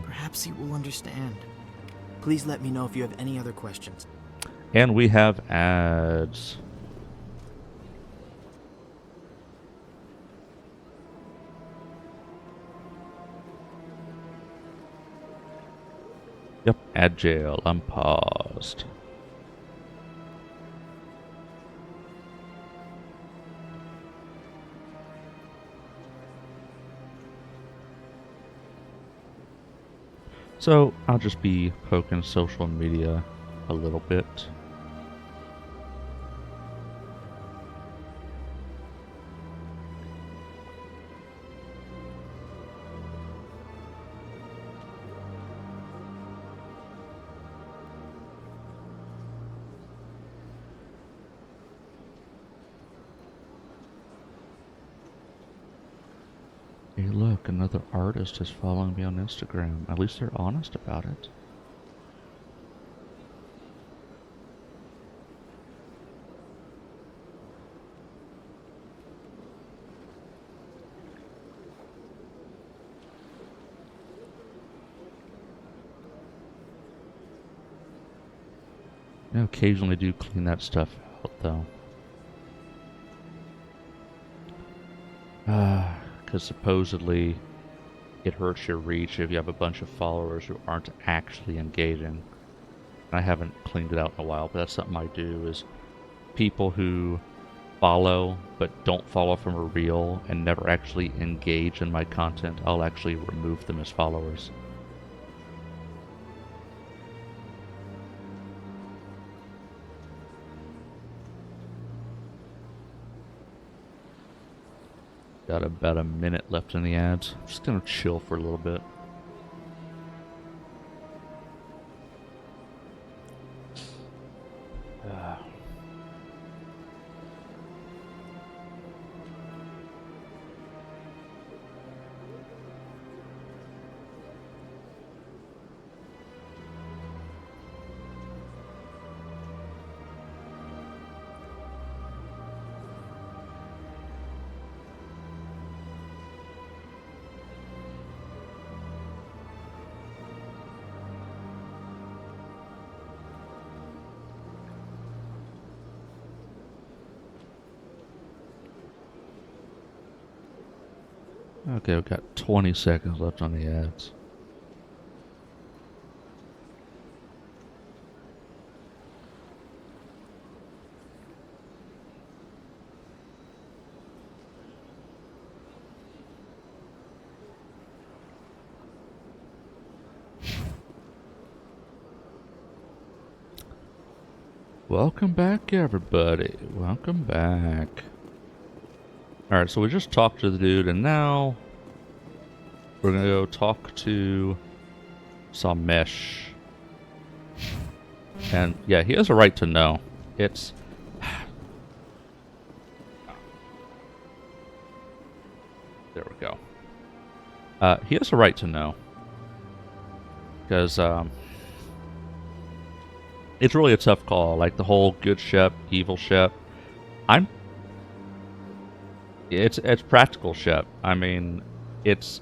Perhaps he will understand. Please let me know if you have any other questions. And we have ads. Yep, ad jail. I'm paused. So I'll just be poking social media a little bit. Hey look, another artist is following me on Instagram. At least they're honest about it. I occasionally do clean that stuff out though. Because supposedly it hurts your reach if you have a bunch of followers who aren't actually engaging. I haven't cleaned it out in a while, but that's something I do, is people who follow but don't follow from a reel and never actually engage in my content, I'll actually remove them as followers. Got about a minute left in the ads. I'm just gonna chill for a little bit. Okay, we've got 20 seconds left on the ads. Welcome back, everybody. Welcome back. Alright, so we just talked to the dude, and now we're gonna go talk to Samesh. And yeah, he has a right to know. It's... There we go. He has a right to know. Because, it's really a tough call. Like, the whole good ship, evil ship. It's practical ship. I mean, it's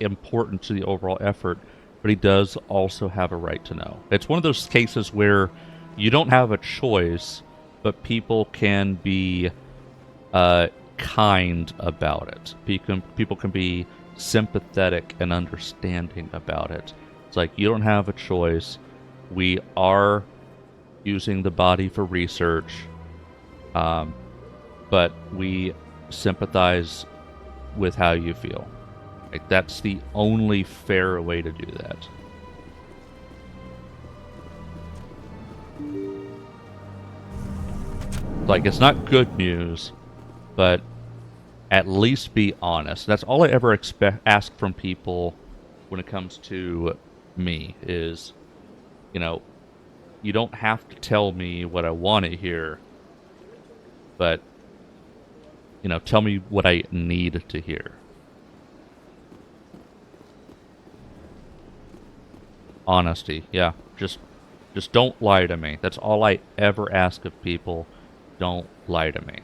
important to the overall effort, but he does also have a right to know. It's one of those cases where you don't have a choice, but people can be kind about it. People can be sympathetic and understanding about it. It's like, you don't have a choice. We are using the body for research, but we sympathize with how you feel. Like, that's the only fair way to do that. Like, it's not good news, but at least be honest. That's all I ever ask from people when it comes to me is, you know, you don't have to tell me what I want to hear, but, you know, tell me what I need to hear. Honesty, yeah. Just don't lie to me. That's all I ever ask of people. Don't lie to me.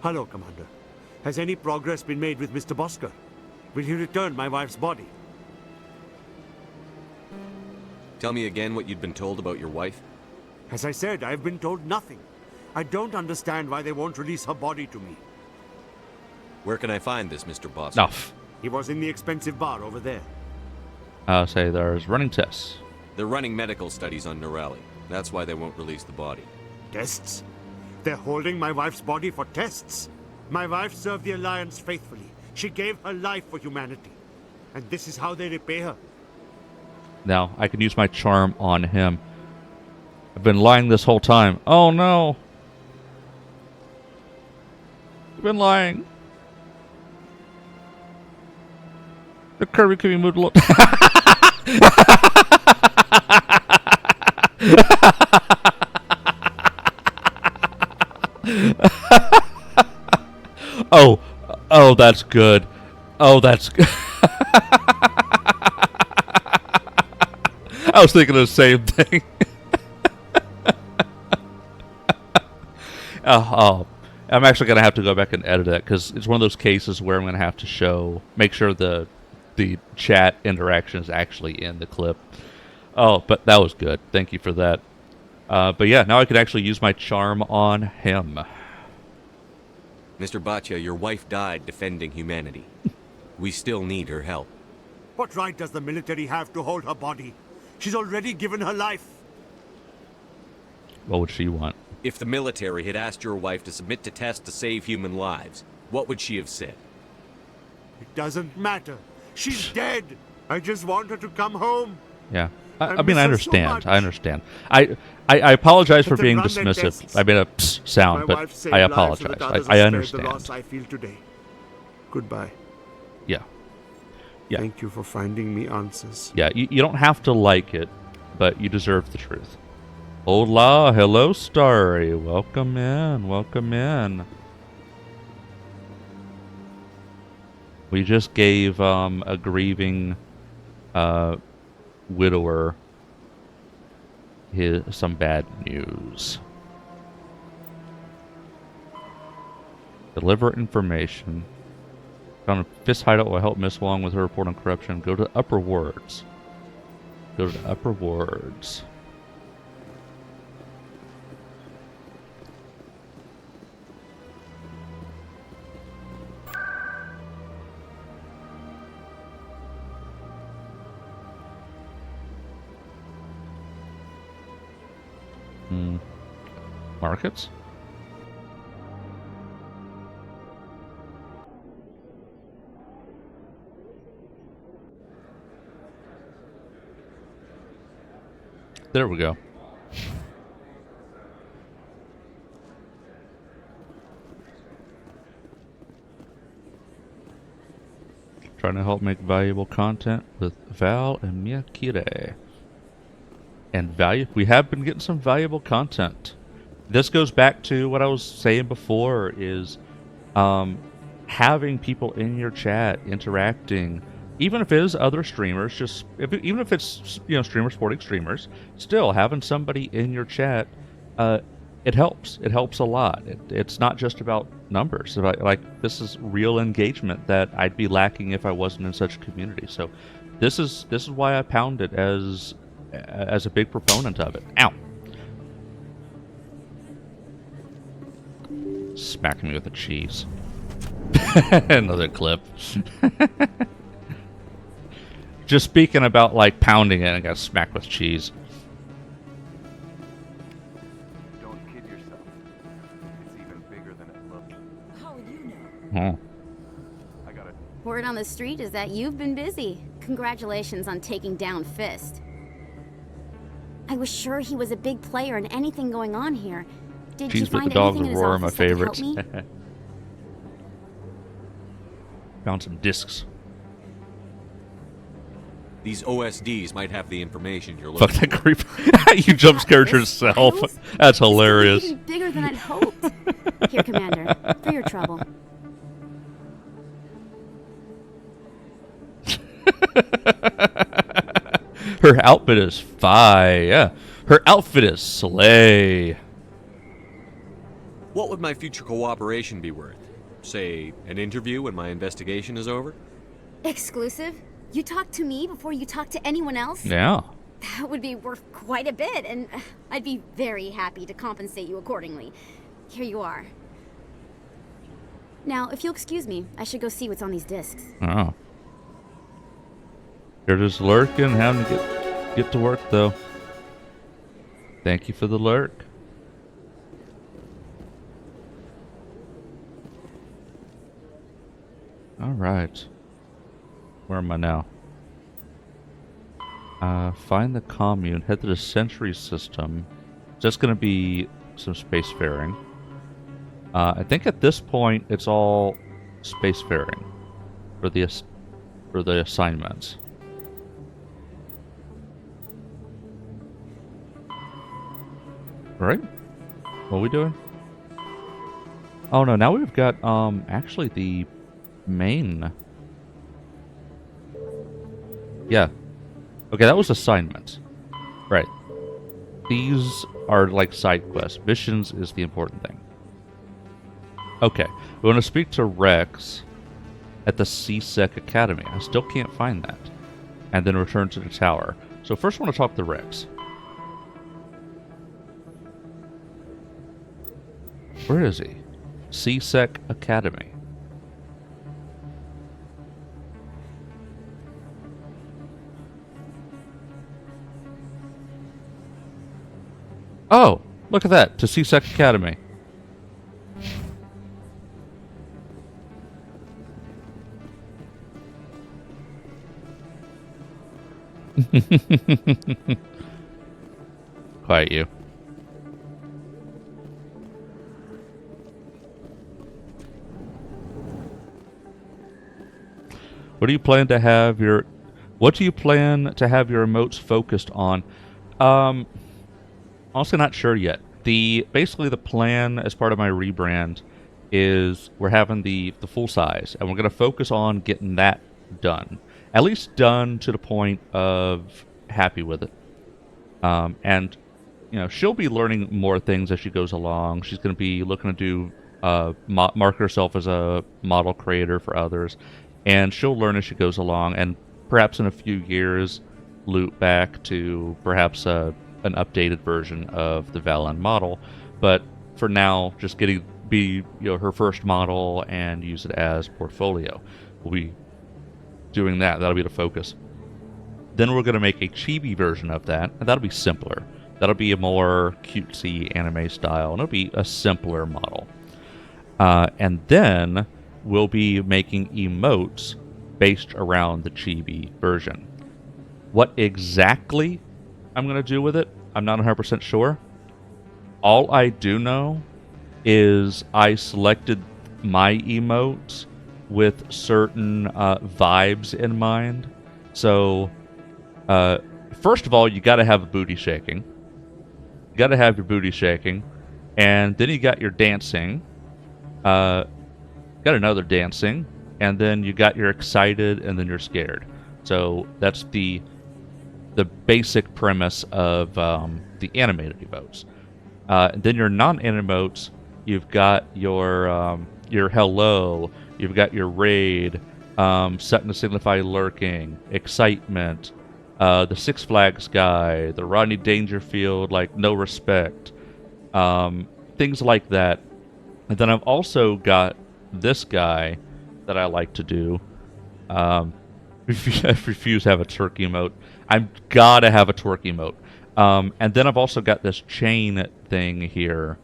Hello, Commander. Has any progress been made with Mr. Bosker? Will he return my wife's body? Tell me again what you'd been told about your wife. As I said, I've been told nothing. I don't understand why they won't release her body to me. Where can I find this, Mr. Bosker? No. He was in the expensive bar over there. I'll say there's running tests. They're running medical studies on Norali. That's why they won't release the body. Tests? They're holding my wife's body for tests. My wife served the Alliance faithfully. She gave her life for humanity. And this is how they repay her. Now, I can use my charm on him. I've been lying this whole time. Oh no! I've been lying. The curvy could be moved a little. Oh, that's good. Oh, that's good. I was thinking the same thing. I'm actually going to have to go back and edit that because it's one of those cases where I'm going to have to make sure the chat interaction is actually in the clip. Oh, but that was good. Thank you for that. But yeah, now I can actually use my charm on him. Mr. Bhatia, your wife died defending humanity. We still need her help. What right does the military have to hold her body? She's already given her life. What would she want? If the military had asked your wife to submit to tests to save human lives, what would she have said? It doesn't matter. She's dead. I just want her to come home. Yeah. I mean, I understand. So I understand. I apologize for being dismissive. I made a psst sound, but I apologize. I understand. The loss I feel today. Goodbye. Yeah. Yeah. Thank you for finding me answers. Yeah, you don't have to like it, but you deserve the truth. Hola, hello, Starry. Welcome in. Welcome in. We just gave a grieving widower some bad news. Deliver information. Found a fist hideout will help Miss Wong with her report on corruption. Go to upper wards. Go to upper wards. Markets? There we go. Trying to help make valuable content with Val and Miyakire. And we have been getting some valuable content. This goes back to what I was saying before, is having people in your chat interacting, even if it is other streamers, even if it's, you know, streamers supporting streamers, still having somebody in your chat, it helps. It helps a lot. It's not just about numbers. Like, this is real engagement that I'd be lacking if I wasn't in such a community. So this is why I pound it as as a big proponent of it. Ow! Smacking me with a cheese. Another clip. Just speaking about like pounding it, I got smacked with cheese. Don't kid yourself. It's even bigger than it looks. How would you know? Oh. I got it. Word on the street is that you've been busy. Congratulations on taking down Fist. I was sure he was a big player in anything going on here. Did you Cheese with find the dog anything in his roar are my office that could help favorites. me? Found some discs. These OSDs might have the information you're looking Fuck that for. creep. You jump scared yourself. That's hilarious. Even bigger than I'd hoped. Here, Commander, for your trouble. Her outfit is fire. Her outfit is slay. What would my future cooperation be worth? Say, an interview when my investigation is over? Exclusive? You talk to me before you talk to anyone else? Yeah. That would be worth quite a bit, and I'd be very happy to compensate you accordingly. Here you are. Now, if you'll excuse me, I should go see what's on these discs. Oh. You're just lurking, having to get to work though. Thank you for the lurk. Alright. Where am I now? Find the commune, head to the Century System. Just gonna be some spacefaring. I think at this point it's all spacefaring for the assignments. Right? What are we doing? Oh no, now we've got actually the main. Yeah. Okay, that was assignments. Right. These are like side quests. Missions is the important thing. Okay. We want to speak to Rex at the CSEC Academy. I still can't find that. And then return to the tower. So first I want to talk to Rex. Where is he? CSEC Academy. Oh, look at that. To CSEC Academy. Quiet you. What do you plan to have your emotes focused on? Honestly not sure yet. Basically the plan as part of my rebrand is we're having the full size and we're going to focus on getting that done. At least done to the point of happy with it. And you know, she'll be learning more things as she goes along. She's going to be looking to do mark herself as a model creator for others. And she'll learn as she goes along, and perhaps in a few years, loop back to perhaps an updated version of the Valen model. But for now, just be her first model and use it as portfolio. We'll be doing that. That'll be the focus. Then we're going to make a chibi version of that, and that'll be simpler. That'll be a more cutesy anime style, and it'll be a simpler model. And then we'll be making emotes based around the chibi version. What exactly I'm going to do with it, I'm not 100% sure. All I do know is I selected my emotes with certain vibes in mind. So, first of all, you got to have a booty shaking. You got to have your booty shaking. And then you got your dancing. Got another dancing, and then you got your excited, and then you're scared. So that's the basic premise of the animated emotes. Then your non-emotes, you've got your hello, you've got your raid, something to signify lurking, excitement, the Six Flags guy, the Rodney Dangerfield, like, no respect, things like that. And then I've also got this guy that I like to do. I refuse to have a twerk emote. I've gotta have a twerk emote. And then I've also got this chain thing here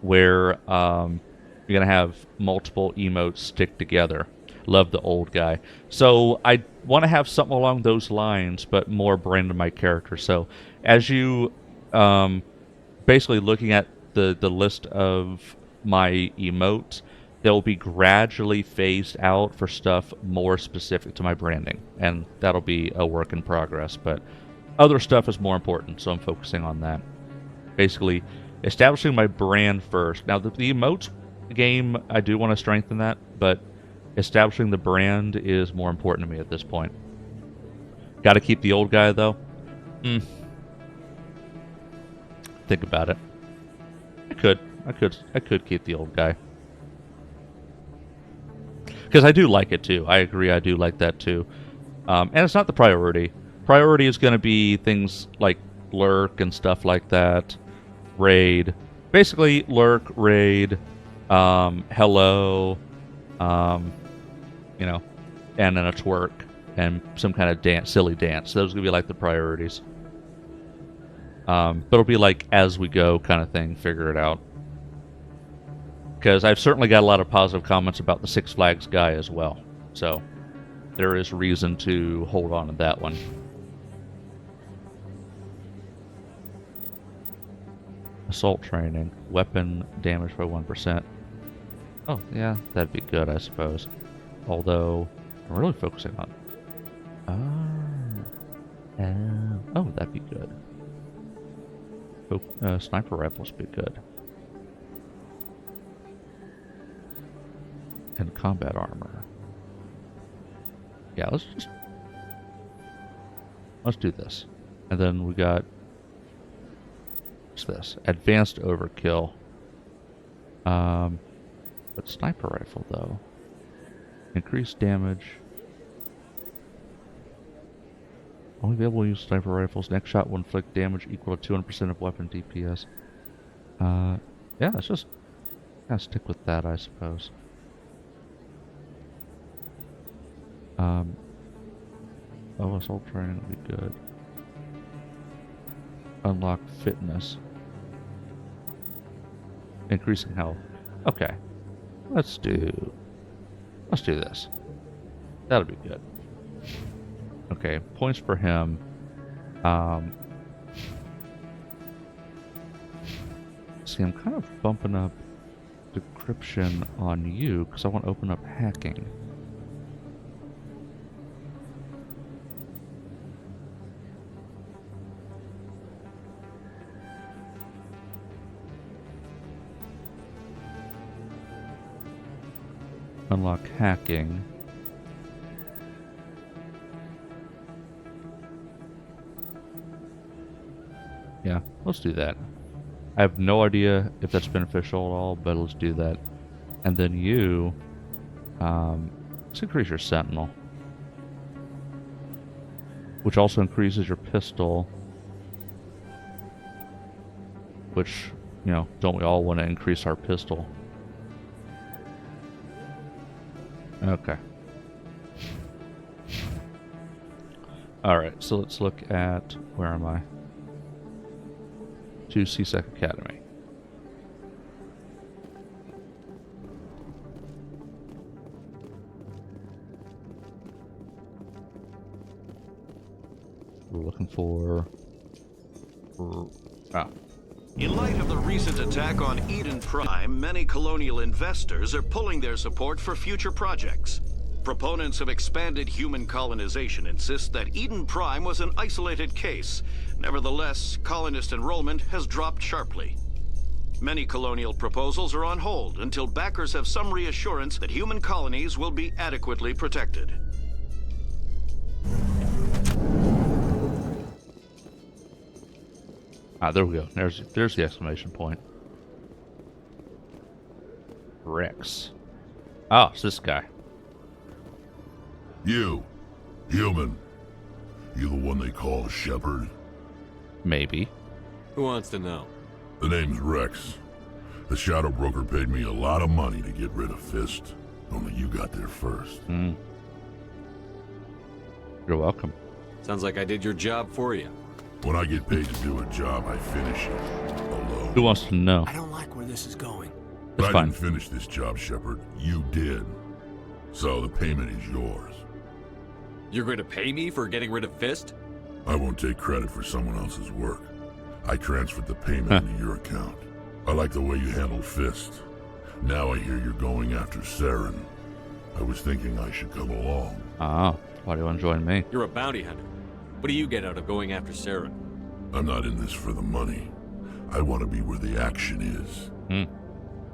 where you're gonna have multiple emotes stick together. Love the old guy. So I want to have something along those lines, but more brand of my character. So as you basically looking at the list of my emotes, they'll be gradually phased out for stuff more specific to my branding, and that'll be a work in progress, but other stuff is more important, so I'm focusing on that. Basically establishing my brand first. Now the emotes game, I do want to strengthen that, but establishing the brand is more important to me at this point. Got to keep the old guy though. Think about it. I could keep the old guy. Because I do like it too. I agree, I do like that too. And it's not the priority. Priority is going to be things like lurk and stuff like that. Raid. Basically, lurk, raid, hello, you know, and then a twerk and some kind of dance, silly dance. Those are going to be like the priorities. But it'll be like as we go kind of thing, figure it out. Because I've certainly got a lot of positive comments about the Six Flags guy as well. So there is reason to hold on to that one. Assault training. Weapon damage by 1%. Oh, yeah, that'd be good, I suppose. Although, I'm really focusing on... Oh, that'd be good. Oh, sniper rifles would be good. And combat armor. Yeah, let's do this. And then we got... What's this? Advanced overkill. But sniper rifle, though. Increased damage. Only available to use sniper rifles. Next shot will inflict damage equal to 200% of weapon DPS. Yeah, let's just kind of stick with that, I suppose. Oh, assault training would be good. Unlock fitness. Increasing health. Okay. Let's do this. That'll be good. Okay, points for him. See, I'm kind of bumping up decryption on you because I want to open up hacking. Unlock hacking. Yeah, let's do that. I have no idea if that's beneficial at all, but let's do that. And then you, let's increase your sentinel, which also increases your pistol, which, you know, don't we all want to increase our pistol? Okay. Alright, so let's look at, where am I? To CSEC Academy. We're looking for... In light of the recent attack on Eden Prime, many colonial investors are pulling their support for future projects. Proponents of expanded human colonization insist that Eden Prime was an isolated case. Nevertheless, colonist enrollment has dropped sharply. Many colonial proposals are on hold until backers have some reassurance that human colonies will be adequately protected. Ah, there we go. There's the exclamation point. Rex. Oh, it's this guy. You, human. You the one they call Shepard? Maybe. Who wants to know? The name's Rex. The Shadow Broker paid me a lot of money to get rid of Fist. Only you got there first. You're welcome. Sounds like I did your job for you. When I get paid to do a job, I finish it. Alone. Who wants to know? I don't like where this is going. It's I fine. didn't finish this job, Shepard. You did. So the payment is yours. You're going to pay me for getting rid of Fist? I won't take credit for someone else's work. I transferred the payment into your account. I like the way you handled Fist. Now I hear you're going after Saren. I was thinking I should come along. Ah, why do you want to join me? You're a bounty hunter. What do you get out of going after Saren? I'm not in this for the money. I want to be where the action is.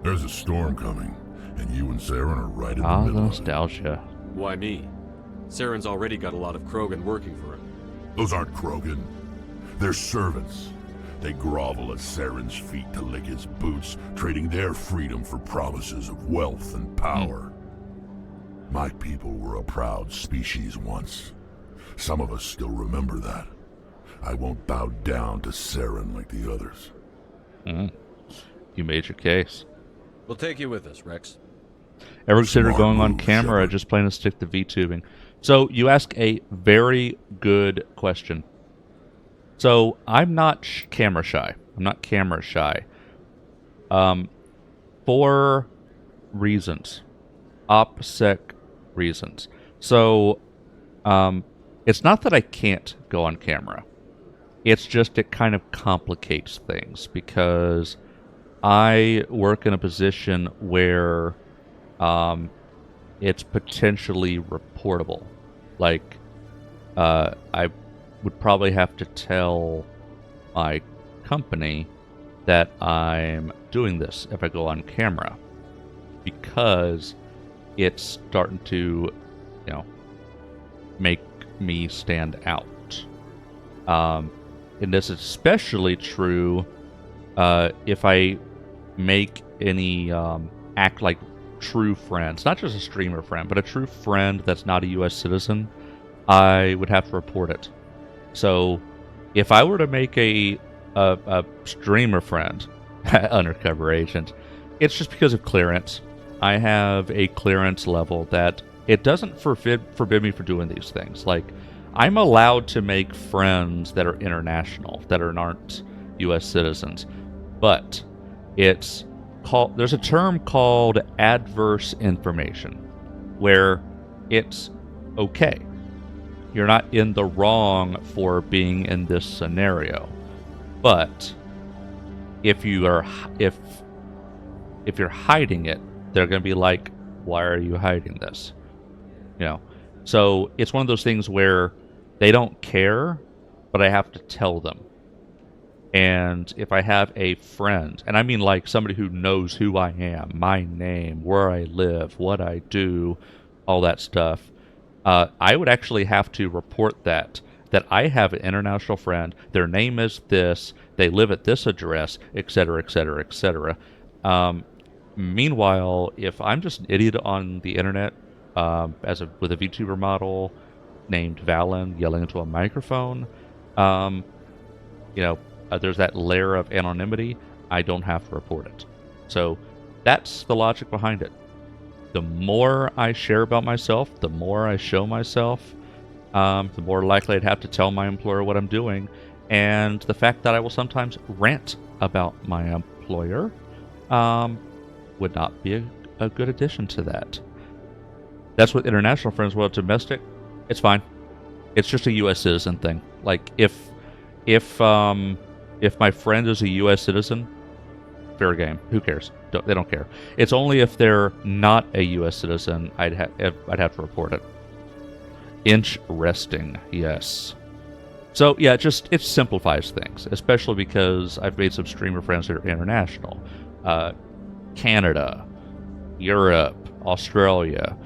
There's a storm coming, and you and Saren are right in the middle of it. Nostalgia. Why me? Saren's already got a lot of Krogan working for him. Those aren't Krogan. They're servants. They grovel at Saren's feet to lick his boots, trading their freedom for promises of wealth and power. My people were a proud species once. Some of us still remember that. I won't bow down to Saren like the others. You made your case. We'll take you with us, Rex. Ever consider Smart going on move, camera or Shepard. just plain to stick to V-tubing? So you ask a very good question. So I'm not camera shy. I'm not camera shy. For reasons. OPSEC reasons. So it's not that I can't go on camera. It's just it kind of complicates things because I work in a position where it's potentially reportable. Like, I would probably have to tell my company that I'm doing this if I go on camera because it's starting to, make me stand out. And this is especially true if I make any act like true friends, not just a streamer friend, but a true friend that's not a U.S. citizen, I would have to report it. So if I were to make a streamer friend, undercover agent, it's just because of clearance. I have a clearance level that it doesn't forbid me from doing these things. Like, I'm allowed to make friends that are international, that aren't U.S. citizens, but it's called. There's a term called adverse information, where it's okay. You're not in the wrong for being in this scenario, but if you're hiding it, they're going to be like, "Why are you hiding this?" So it's one of those things where they don't care, but I have to tell them. And if I have a friend, and I mean like somebody who knows who I am, my name, where I live, what I do, all that stuff, I would actually have to report that I have an international friend, their name is this, they live at this address, etc., etc., etc. Meanwhile, if I'm just an idiot on the internet, with a VTuber model named Valen yelling into a microphone, there's that layer of anonymity. I don't have to report it. So that's the logic behind it. The more I share about myself, the more I show myself, the more likely I'd have to tell my employer what I'm doing. And the fact that I will sometimes rant about my employer would not be a good addition to that. That's what international friends will. Domestic, it's fine. It's just a U.S. citizen thing. Like, if my friend is a U.S. citizen, fair game. Who cares? They don't care. It's only if they're not a U.S. citizen I'd have to report it. Interesting, yes. So yeah, it simplifies things, especially because I've made some streamer friends that are international. Canada, Europe, Australia.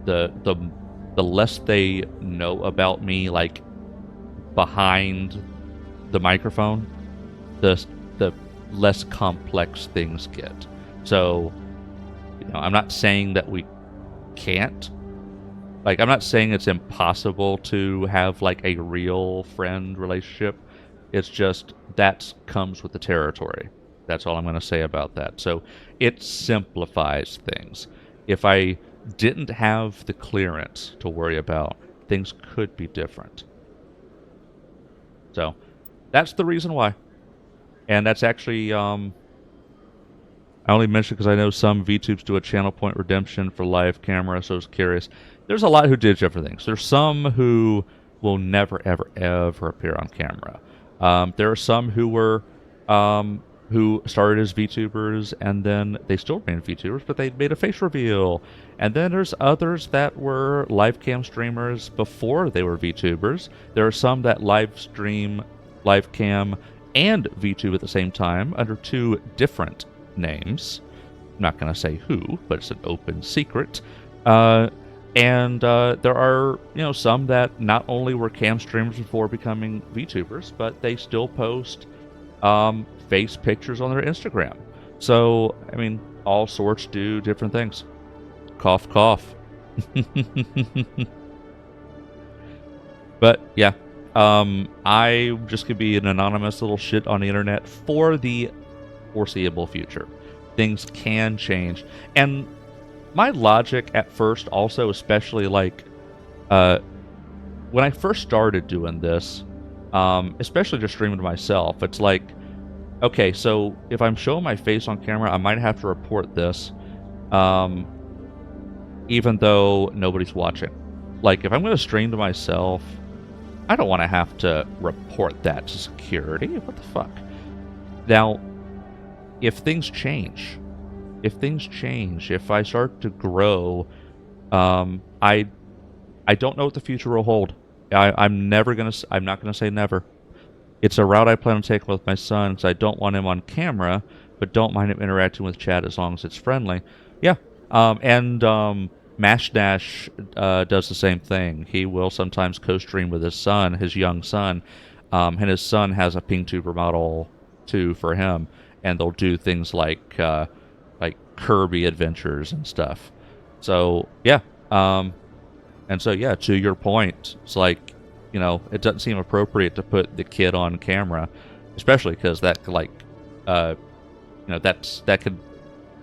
The less they know about me, like behind the microphone, the less complex things get. So, I'm not saying that we can't Like, I'm not saying it's impossible to have, like, a real friend relationship. It's just that comes with the territory. That's all I'm going to say about that. So it simplifies things. If I didn't have the clearance to worry about, things could be different. So that's the reason why. And that's actually, I only mentioned because I know some VTubes do a channel point redemption for live camera, so I was curious. There's a lot who did different things. There's some who will never, ever, ever appear on camera. There are some who were, who started as VTubers and then they still remain VTubers, but they made a face reveal. And then there's others that were live cam streamers before they were VTubers. There are some that live stream, live cam, and VTube at the same time under 2 different names. I'm not going to say who, but it's an open secret. And there are, some that not only were cam streamers before becoming VTubers, but they still post face pictures on their Instagram. So, I mean, all sorts do different things. Cough, cough. But, yeah. I just could be an anonymous little shit on the internet for the foreseeable future. Things can change. And my logic at first also, especially like when I first started doing this, especially just streaming to myself, it's like, okay, so if I'm showing my face on camera, I might have to report this, even though nobody's watching. Like, if I'm going to stream to myself, I don't want to have to report that to security. What the fuck? Now, if things change, if I start to grow, I don't know what the future will hold. I'm not gonna say never. It's a route I plan on taking with my son because I don't want him on camera, but don't mind him interacting with chat as long as it's friendly. Yeah, Mash Dash does the same thing. He will sometimes co-stream with his son, his young son, and his son has a PingTuber model too for him, and they'll do things like Kirby adventures and stuff. So yeah, and so yeah, to your point, it's like, it doesn't seem appropriate to put the kid on camera, especially because that could that could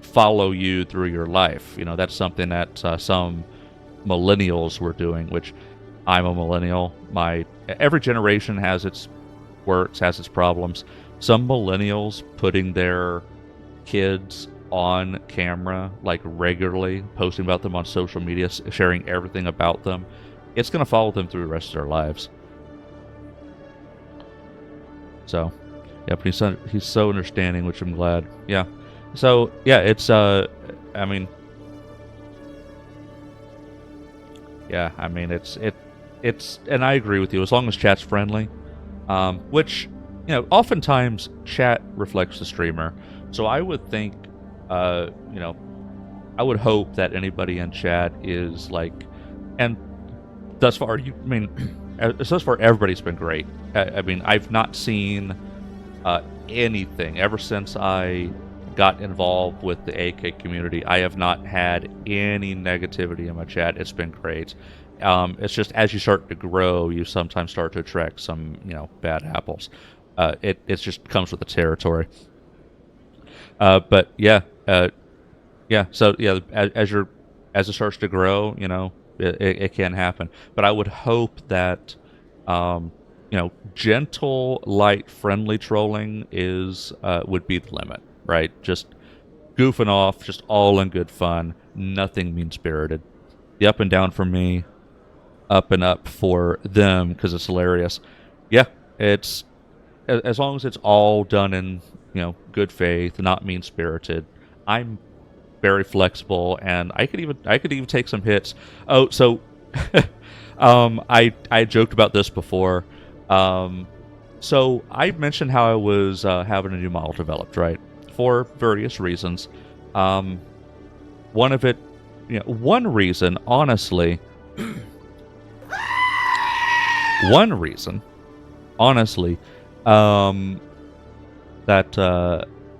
follow you through your life. That's something that some millennials were doing, which I'm a millennial. Every generation has its quirks, has its problems. Some millennials putting their kids on camera, like regularly, posting about them on social media, sharing everything about them, it's going to follow them through the rest of their lives. So, yeah, but he's so understanding, which I'm glad. Yeah. So, yeah, it's, it's, and I agree with you, as long as chat's friendly, which, oftentimes chat reflects the streamer. So I would think, I would hope that anybody in chat is like, and thus far, thus far everybody's been great. I've not seen anything ever since I got involved with the AK community. I have not had any negativity in my chat. It's been great. It's just as you start to grow, you sometimes start to attract some, bad apples. It just comes with the territory. But yeah, So yeah, as it starts to grow, it can happen. But I would hope that, gentle, light, friendly trolling would be the limit, right? Just goofing off, just all in good fun, nothing mean-spirited. The up and down for me, up and up for them because it's hilarious. Yeah, it's as long as it's all done in good faith, not mean-spirited. I'm very flexible, and I could even take some hits. Oh, so I joked about this before. So I mentioned how I was having a new model developed, right, for various reasons. One reason, honestly, that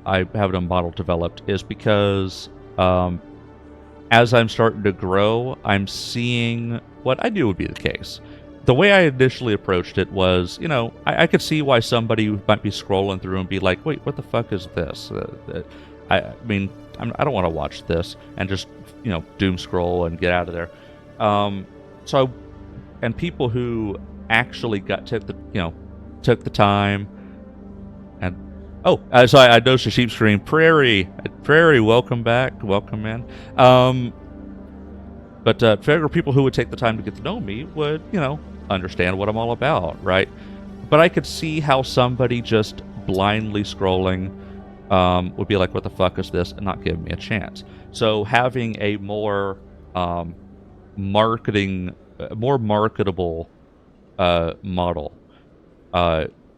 I have a model developed is because as I'm starting to grow, I'm seeing what I knew would be the case. The way I initially approached it was, you know, I could see why somebody might be scrolling through and be like, wait, what the fuck is this? I mean, I don't want to watch this and just, you know, doom scroll and get out of there. And people who actually took the time and so I noticed a sheep stream. Prairie, welcome back, welcome in. But for people who would take the time to get to know me would, you know, understand what I'm all about, right? But I could see how somebody just blindly scrolling would be like, what the fuck is this? And not give me a chance. So having a more marketable model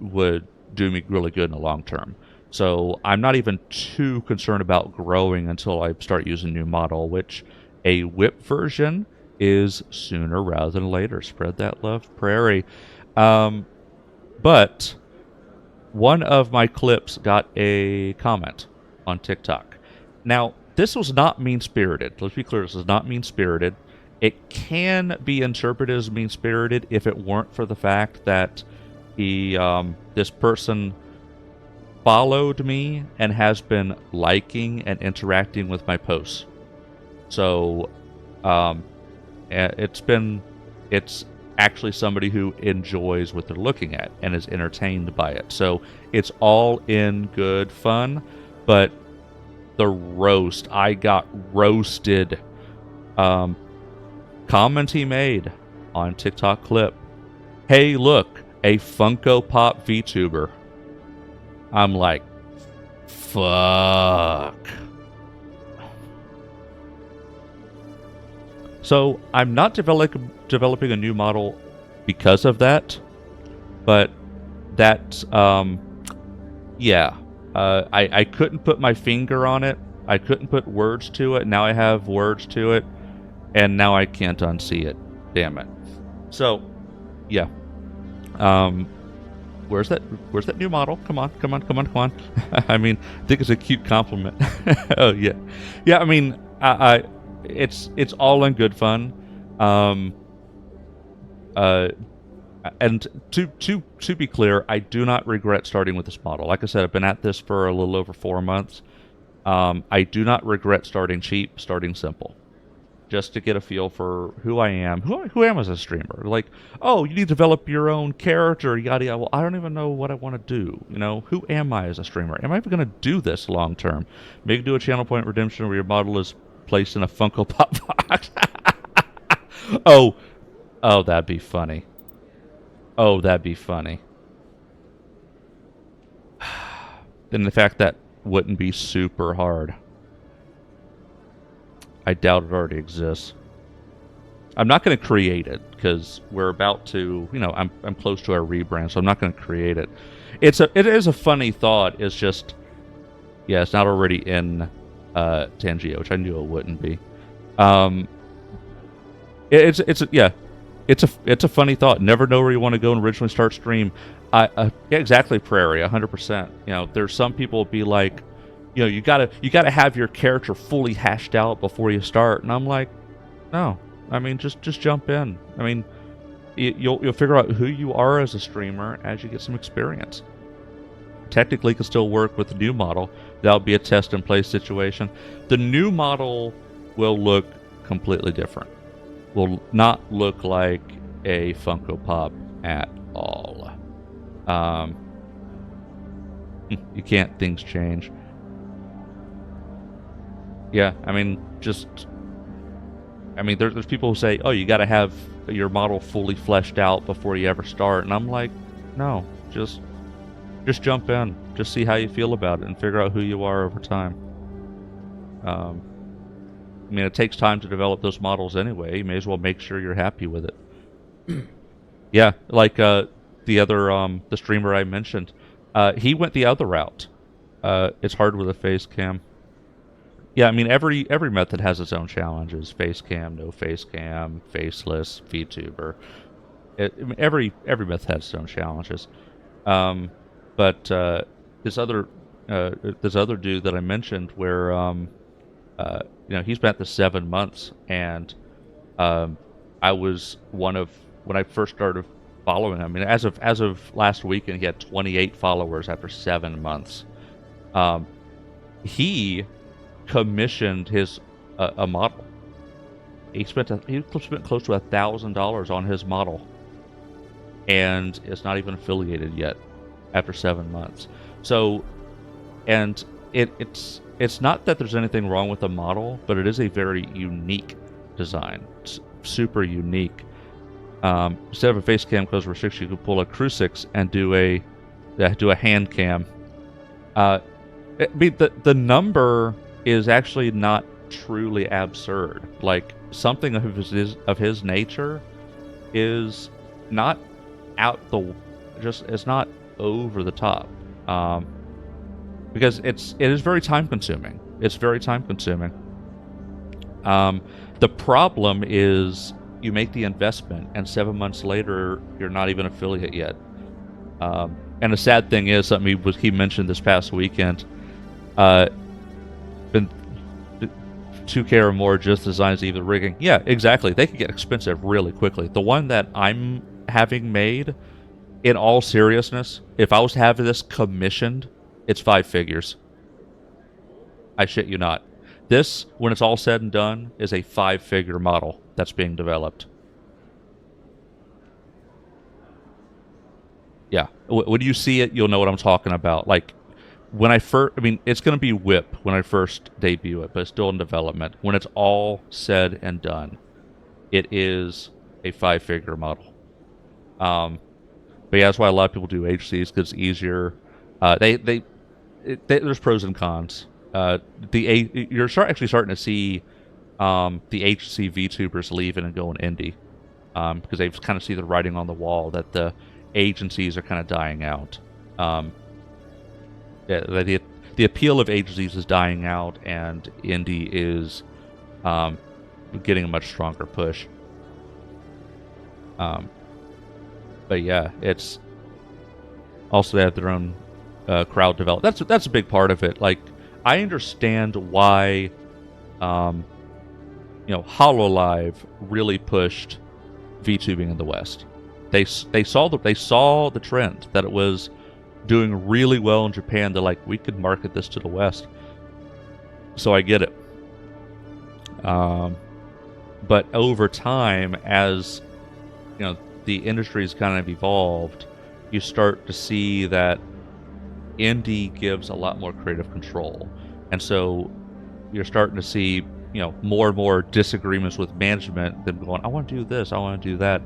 would do me really good in the long term. So I'm not even too concerned about growing until I start using a new model, which a whip version is sooner rather than later. Spread that love, Prairie. But one of my clips got a comment on TikTok. Now, this was not mean-spirited. Let's be clear, this is not mean-spirited. It can be interpreted as mean-spirited if it weren't for the fact that this person followed me and has been liking and interacting with my posts. So, it's actually somebody who enjoys what they're looking at and is entertained by it. So it's all in good fun, but the roast, I got roasted. Comment he made on TikTok clip, hey look, a Funko Pop VTuber. I'm like, fuck. So I'm not developing a new model because of that, but that, yeah, I couldn't put my finger on it. I couldn't put words to it. Now I have words to it, and now I can't unsee it. Damn it. So, yeah. Where's that new model? Come on. I mean, I think it's a cute compliment. Oh yeah, yeah. I mean, it's all in good fun. And to be clear, I do not regret starting with this model. Like I said, I've been at this for a little over 4 months. I do not regret starting cheap, starting simple, just to get a feel for who I am, who I am as a streamer. Like, oh, you need to develop your own character, yada yada. Well, I don't even know what I want to do. You know, who am I as a streamer? Am I even going to do this long term? Maybe do a channel point redemption where your model is placed in a Funko Pop box. Oh, that'd be funny. Oh, that'd be funny. Then the fact that wouldn't be super hard. I doubt it already exists. I'm not going to create it because we're about to, you know, I'm close to our rebrand, so I'm not going to create it. It is a funny thought. It's just, yeah, it's not already in Tangia, which I knew it wouldn't be. It's a funny thought. Never know where you want to go and originally start stream. Yeah, exactly, Prairie, 100%. You know, there's some people be like, you know, you gotta have your character fully hashed out before you start, and I'm like, no. I mean, just jump in. I mean, you'll figure out who you are as a streamer as you get some experience. Technically, can still work with the new model. That'll be a test and play situation. The new model will look completely different. Will not look like a Funko Pop at all. You can't. Things change. Yeah, I mean, there's people who say, oh, you got to have your model fully fleshed out before you ever start, and I'm like, no, just jump in, just see how you feel about it, and figure out who you are over time. I mean, it takes time to develop those models anyway. You may as well make sure you're happy with it. Yeah, like the streamer I mentioned, he went the other route. It's hard with a face cam. Yeah, I mean, every method has its own challenges. Face cam, no face cam, faceless, VTuber. Every method has its own challenges. But this other dude that I mentioned, where you know, he's been at this 7 months, and I was one of when I first started following him. I mean, as of last weekend, he had 28 followers after 7 months. He commissioned his a model. He spent close to $1,000 on his model, and it's not even affiliated yet after 7 months. So, and it's not that there's anything wrong with the model, but it is a very unique design. It's super unique. Instead of a face cam close restriction, you can pull a crucifix and do a hand cam. The number is actually not truly absurd. Like, something of his nature is not it's not over the top, because it is very time consuming. It's very time consuming. The problem is you make the investment, and 7 months later you're not even affiliate yet. And the sad thing is, something he mentioned this past weekend. Been 2K or more just designs even rigging. Yeah, exactly. They can get expensive really quickly. The one that I'm having made, in all seriousness, if I was to have this commissioned, it's 5 figures. I shit you not. This, when it's all said and done, is a 5-figure model that's being developed. Yeah. When you see it, you'll know what I'm talking about. Like, when I first, I mean, it's going to be whip when I first debut it, but it's still in development. When it's all said and done, it is a 5-figure model. But yeah, that's why a lot of people do HCs, because it's easier. There's pros and cons. You're actually starting to see the HC VTubers leaving and going indie, because they kind of see the writing on the wall that the agencies are kind of dying out. The appeal of agencies is dying out, and indie is getting a much stronger push. But yeah, it's also they have their own crowd develop. That's a big part of it. Like, I understand why HoloLive really pushed VTubing in the West. They saw the trend that it was doing really well in Japan. They're like, we could market this to the West. So I get it. But over time, as the industry's kind of evolved, you start to see that indie gives a lot more creative control, and so you're starting to see more and more disagreements with management. Them going, I want to do this, I want to do that.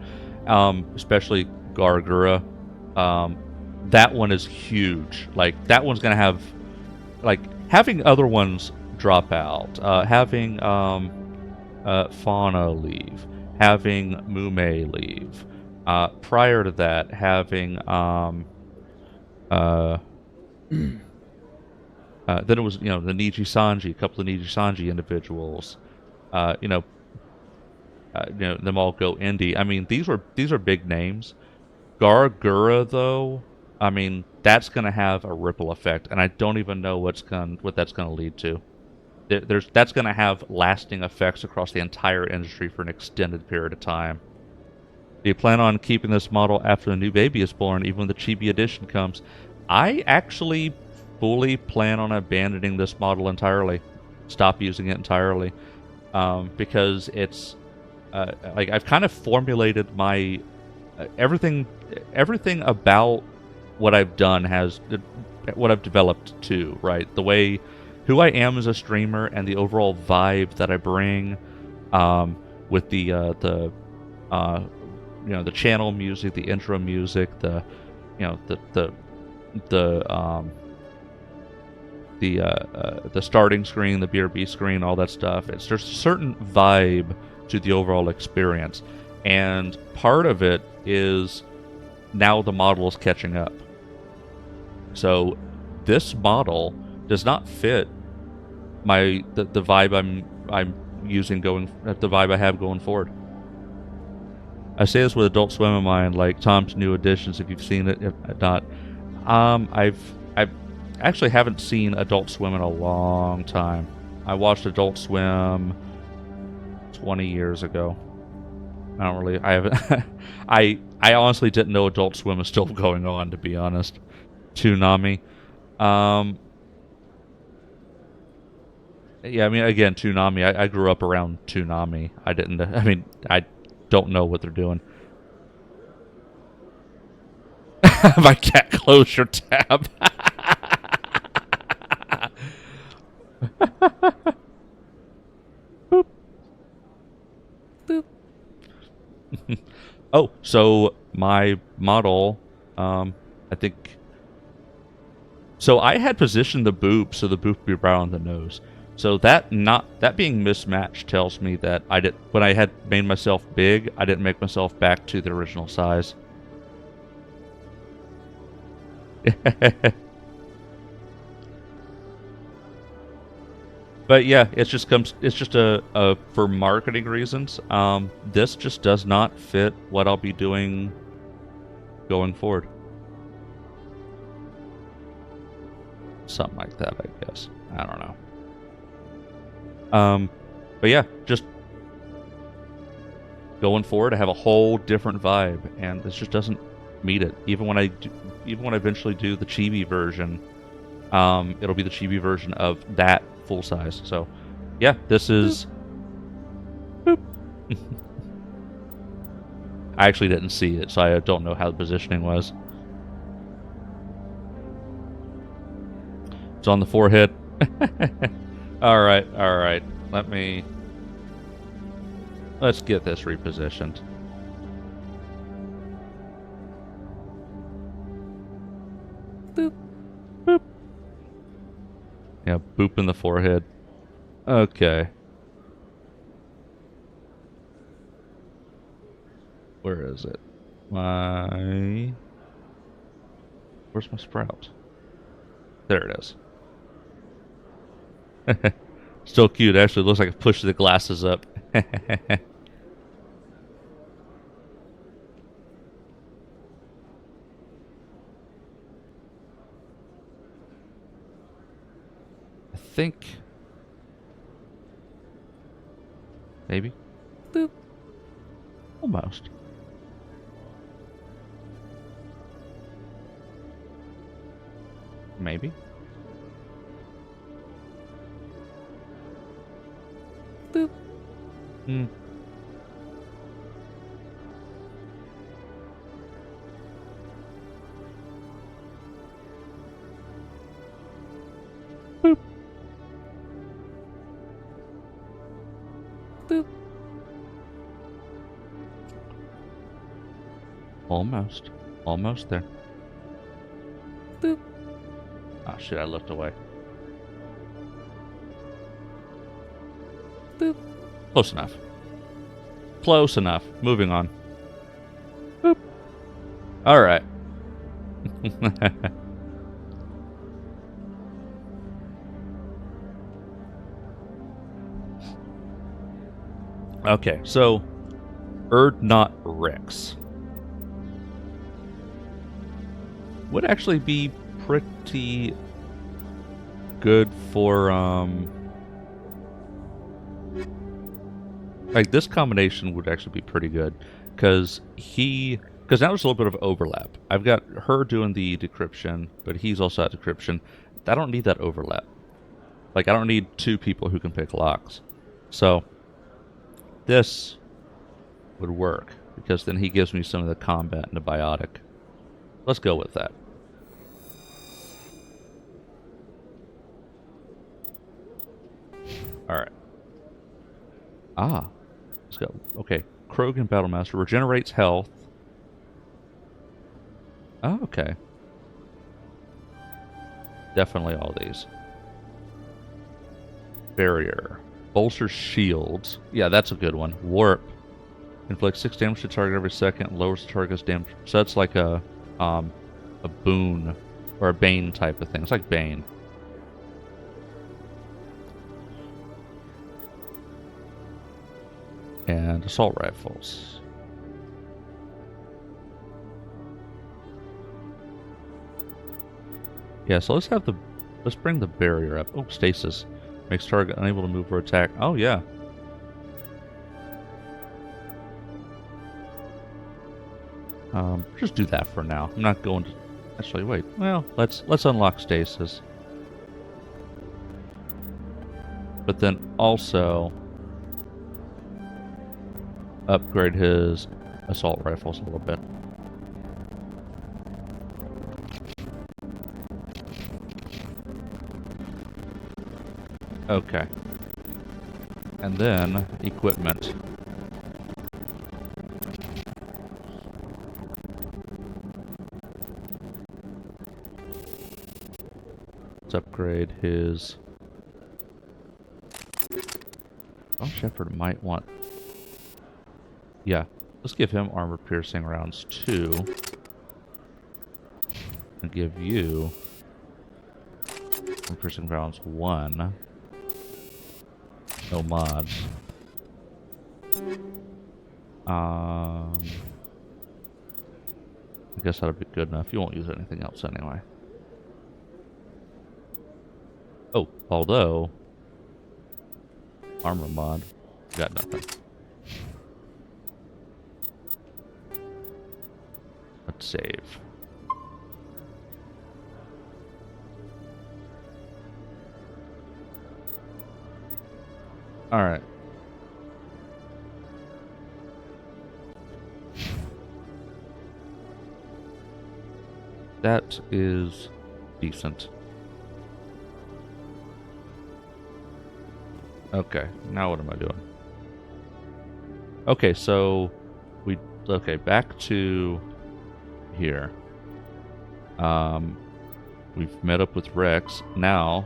Especially Gargura. That one is huge. Like, that one's gonna have, like, having other ones drop out, having Fauna leave, having Mume leave. Prior to that, having then it was the Niji Sanji, a couple of Niji Sanji individuals. Them all go indie. I mean, these are big names. Gargura, though, I mean, that's going to have a ripple effect, and I don't even know what that's going to lead to. That's going to have lasting effects across the entire industry for an extended period of time. Do you plan on keeping this model after the new baby is born, even when the Chibi edition comes? I actually fully plan on abandoning this model entirely. Stop using it entirely. Because it's like, I've kind of formulated my everything about what I've done what I've developed too, right? The way who I am as a streamer and the overall vibe that I bring, with the channel music, the intro music, the starting screen, the BRB screen, all that stuff. There's a certain vibe to the overall experience, and part of it is now the model is catching up. So this model does not fit the vibe I'm using the vibe I have going forward. I say this with Adult Swim in mind, like Tom's New Editions, if you've seen it. If not, I actually haven't seen Adult Swim in a long time. I watched Adult Swim 20 years ago. I don't really. I haven't. I honestly didn't know Adult Swim is still going on, to be honest. Toonami. Yeah, I mean, again, Toonami. I grew up around Toonami. I didn't. I mean, I don't know what they're doing. My cat closed your tab. Boop. Boop. Oh, so my model, I think. So I had positioned the boob so the boob would be right on the nose. So that being mismatched tells me that when I had made myself big, I didn't make myself back to the original size. But yeah, it's just a for marketing reasons. This just does not fit what I'll be doing going forward. Something like that, I guess. I don't know. But yeah, just going forward, I have a whole different vibe, and this just doesn't meet it. Even when I eventually do the chibi version, it'll be the chibi version of that full size. So, yeah, this is. Boop. I actually didn't see it, so I don't know how the positioning was. It's on the forehead. All right. Let's get this repositioned. Boop. Boop. Yeah, boop in the forehead. Okay. Where is it? Where's my sprout? There it is. Still cute. Actually, it looks like I pushed the glasses up. I think. Maybe. Boop. Almost. Maybe. Boop. Hmm. Boop. Boop. Almost. Almost there. Boop. Oh shit, I looked away. Boop. Close enough. Close enough. Moving on. Boop. Alright. Okay, so Erdnot Rex would actually be pretty good for like this combination would actually be pretty good because now there's a little bit of overlap. I've got her doing the decryption, but he's also at decryption. I don't need that overlap. Like I don't need two people who can pick locks. So this would work because then he gives me some of the combat and the biotic. Let's go with that. Alright. Let's go. Okay. Krogan Battlemaster regenerates health. Oh, okay. Definitely all these. Barrier. Bolsters shields. Yeah, that's a good one. Warp. Inflicts 6 damage to target every second. Lowers the target's damage. So that's like a boon or a bane type of thing. It's like bane. And assault rifles. Yeah, so let's bring the barrier up. Oh, stasis. Makes target unable to move or attack. Oh, yeah. Just do that for now. I'm not going to... Actually, wait. Well, let's unlock stasis. But then also upgrade his assault rifles a little bit. Okay. And then equipment. Let's upgrade his... Oh, Shepard might want... Yeah, let's give him armor-piercing rounds 2. And give you armor-piercing rounds 1. No mods. I guess that'll be good enough. You won't use anything else anyway. Oh, although armor mod, got nothing. Let's save. All right. That is decent. Okay, now what am I doing? Okay, so back to here. We've met up with Rex. Now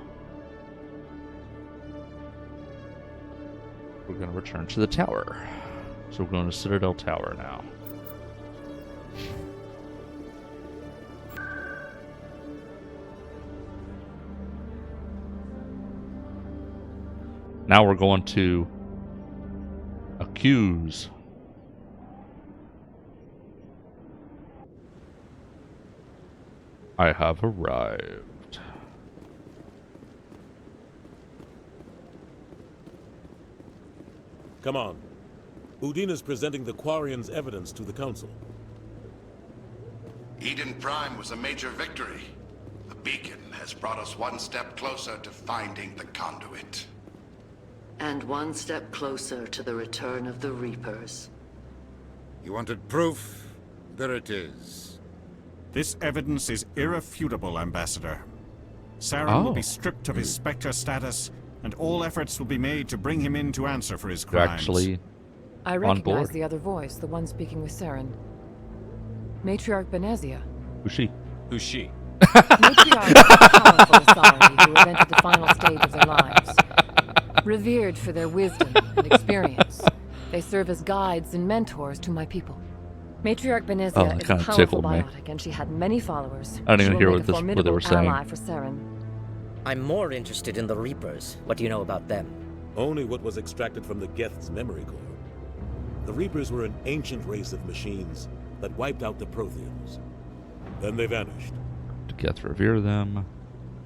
we're going to return to the tower. So we're going to Citadel Tower now. Now we're going to accuse. I have arrived. Come on. Udine is presenting the Quarians' evidence to the Council. Eden Prime was a major victory. The beacon has brought us one step closer to finding the conduit. And one step closer to the return of the Reapers. You wanted proof? There it is. This evidence is irrefutable, Ambassador. Saren will be stripped of his Spectre status, and all efforts will be made to bring him in to answer for his crimes. Actually, I recognize the other voice, the one speaking with Saren. Matriarch Benezia. Who's she? Who's she? Matriarch is a powerful authority who have entered the final stage of their lives. Revered for their wisdom and experience, they serve as guides and mentors to my people. Matriarch Benezia is a powerful biotic, and she had many followers. I don't even hear what they were saying. Ally for Saren. I'm more interested in the Reapers. What do you know about them? Only what was extracted from the Geth's memory core. The Reapers were an ancient race of machines that wiped out the Protheans. Then they vanished. The Geth revere them.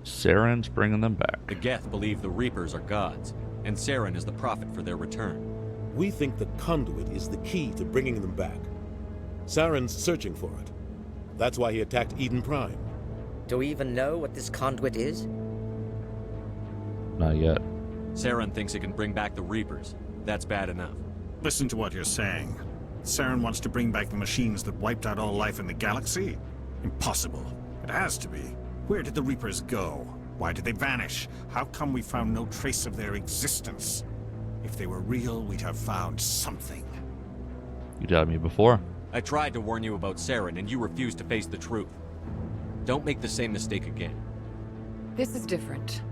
Saren's bringing them back. The Geth believe the Reapers are gods, and Saren is the prophet for their return. We think the conduit is the key to bringing them back. Saren's searching for it. That's why he attacked Eden Prime. Do we even know what this conduit is? Not yet. Saren thinks it can bring back the Reapers. That's bad enough. Listen to what you're saying. Saren wants to bring back the machines that wiped out all life in the galaxy? Impossible. It has to be. Where did the Reapers go? Why did they vanish? How come we found no trace of their existence? If they were real, we'd have found something. You doubted me before. I tried to warn you about Saren, and you refused to face the truth. Don't make the same mistake again. This is different.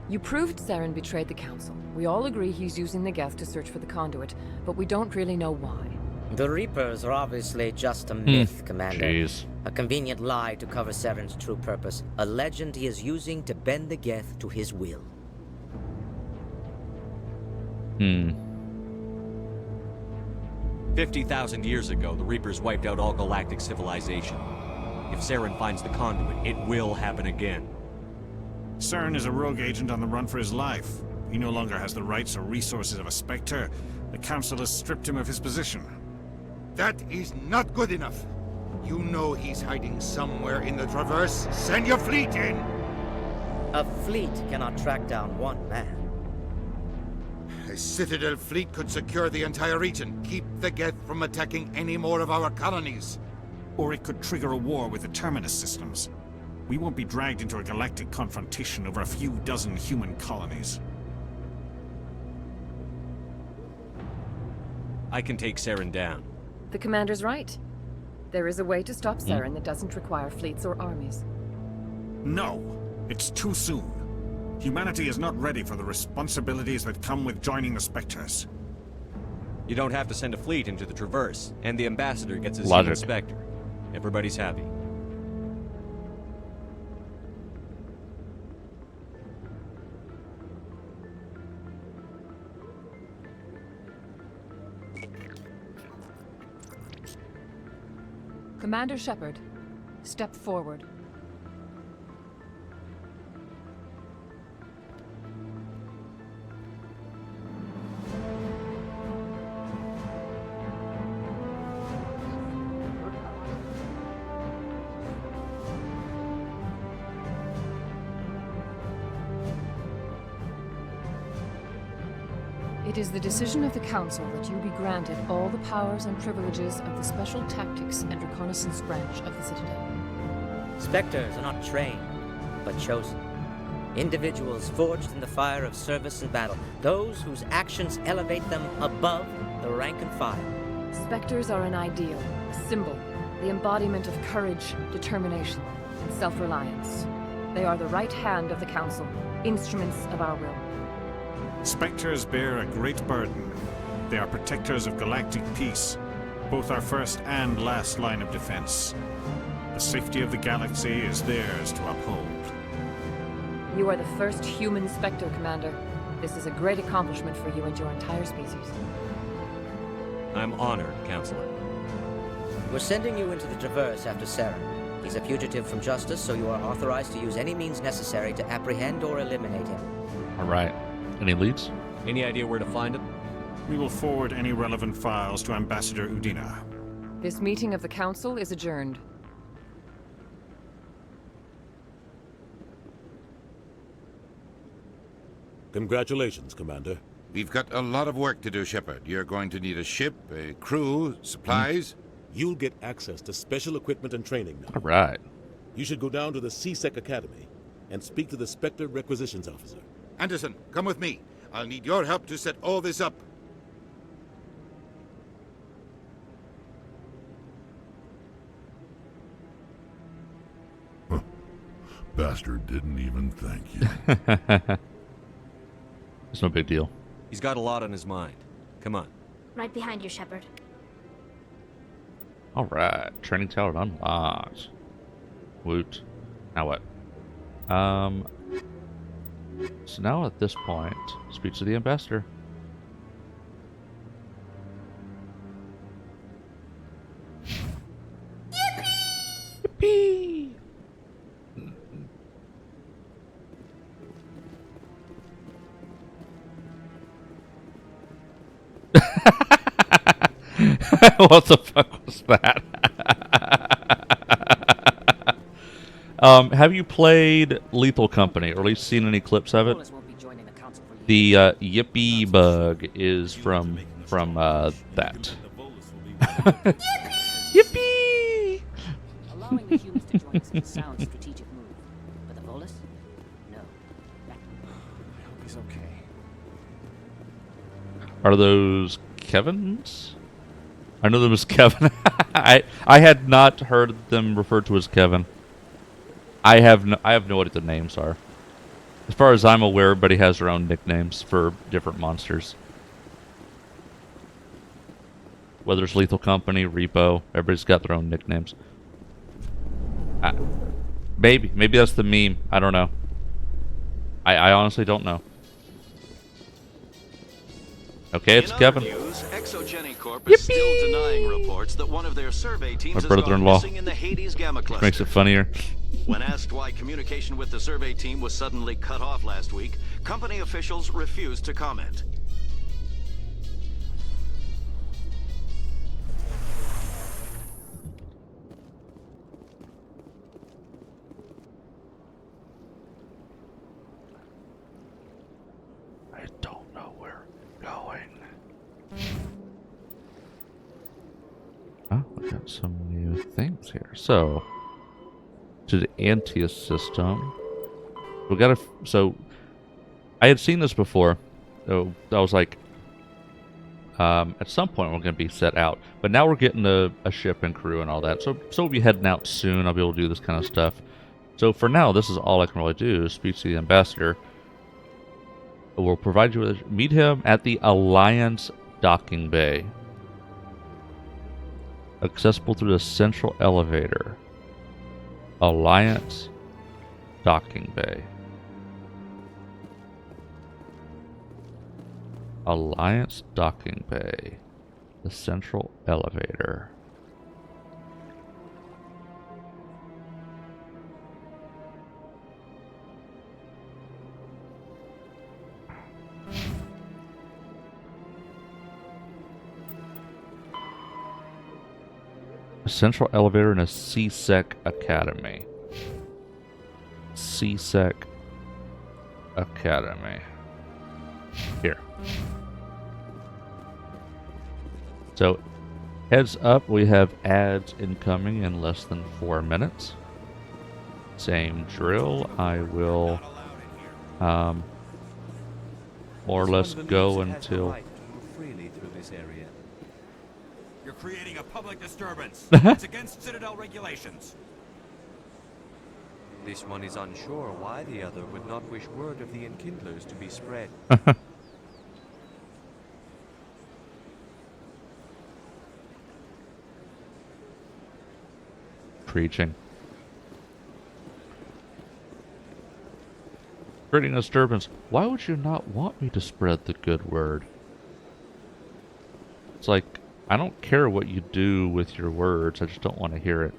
You proved Saren betrayed the Council. We all agree he's using the Geth to search for the conduit, but we don't really know why. The Reapers are obviously just a myth, Commander. Jeez. A convenient lie to cover Saren's true purpose. A legend he is using to bend the Geth to his will. 50,000 years ago, the Reapers wiped out all galactic civilization. If Saren finds the conduit, it will happen again. Saren is a rogue agent on the run for his life. He no longer has the rights or resources of a Spectre. The Council has stripped him of his position. That is not good enough. You know he's hiding somewhere in the Traverse. Send your fleet in! A fleet cannot track down one man. A Citadel fleet could secure the entire region. Keep the Geth from attacking any more of our colonies. Or it could trigger a war with the Terminus systems. We won't be dragged into a galactic confrontation over a few dozen human colonies. I can take Saren down. The commander's right. There is a way to stop Saren that doesn't require fleets or armies. No! It's too soon. Humanity is not ready for the responsibilities that come with joining the Spectres. You don't have to send a fleet into the Traverse, and the ambassador gets his Logic. inspector. Everybody's happy. Commander Shepard, step forward. It is the decision of the Council that you be granted all the powers and privileges of the Special Tactics and Reconnaissance branch of the Citadel. Spectres are not trained, but chosen. Individuals forged in the fire of service and battle. Those whose actions elevate them above the rank and file. Spectres are an ideal, a symbol, the embodiment of courage, determination, and self-reliance. They are the right hand of the Council, instruments of our will. Spectres bear a great burden. They are protectors of galactic peace, both our first and last line of defense. The safety of the galaxy is theirs to uphold. You are the first human Spectre, Commander. This is a great accomplishment for you and your entire species. I'm honored, Counselor. We're sending you into the Traverse after Saren. He's a fugitive from justice, so you are authorized to use any means necessary to apprehend or eliminate him. All right. Any leads? Any idea where to find him? We will forward any relevant files to Ambassador Udina. This meeting of the Council is adjourned. Congratulations, Commander. We've got a lot of work to do, Shepard. You're going to need a ship, a crew, supplies. You'll get access to special equipment and training now. All right. You should go down to the C-Sec Academy and speak to the Spectre Requisitions Officer. Anderson, come with me. I'll need your help to set all this up. Bastard didn't even thank you. It's no big deal. He's got a lot on his mind. Come on. Right behind you, Shepard. All right. Training tower unlocked. Woot. Now what? So now at this point, speak to the ambassador. Yippee! What the fuck was that? Have you played Lethal Company, or at least seen any clips of it? The Yippee bug is from that. Yippee! Allowing the humans to join us is a sound strategic move, but the Volus? No. I hope he's okay. Are those Kevins? I know them as Kevin. I had not heard them referred to as Kevin. I have no idea what the names are. As far as I'm aware, everybody has their own nicknames for different monsters. Whether it's Lethal Company, Repo, everybody's got their own nicknames. Maybe that's the meme. I don't know. I honestly don't know. Okay, it's Kevin. News, Exogeny Corp is still denying reports that one of their survey teams has gone missing in the Hades Gamma cluster. Makes it funnier. When asked why communication with the survey team was suddenly cut off last week, company officials refused to comment. I don't know where I'm going. Oh, we got some new things here. So, to the Antaeus system. We got so I had seen this before. So I was like, at some point we're going to be set out. But now we're getting a ship and crew and all that. So we'll be heading out soon. I'll be able to do this kind of stuff. So for now, this is all I can really do is speak to the ambassador. We'll provide you with... Meet him at the Alliance docking bay. Accessible through the central elevator. Alliance docking bay. Alliance docking bay. The central elevator. A central elevator in a C-Sec Academy. C-Sec Academy. Here. So, heads up, we have ads incoming in less than 4 minutes. Same drill. I will more or less go until... Freely through this area. You're creating a public disturbance. It's against Citadel regulations. This one is unsure why the other would not wish word of the enkindlers to be spread. Preaching. Creating a disturbance. Why would you not want me to spread the good word? It's like, I don't care what you do with your words, I just don't want to hear it.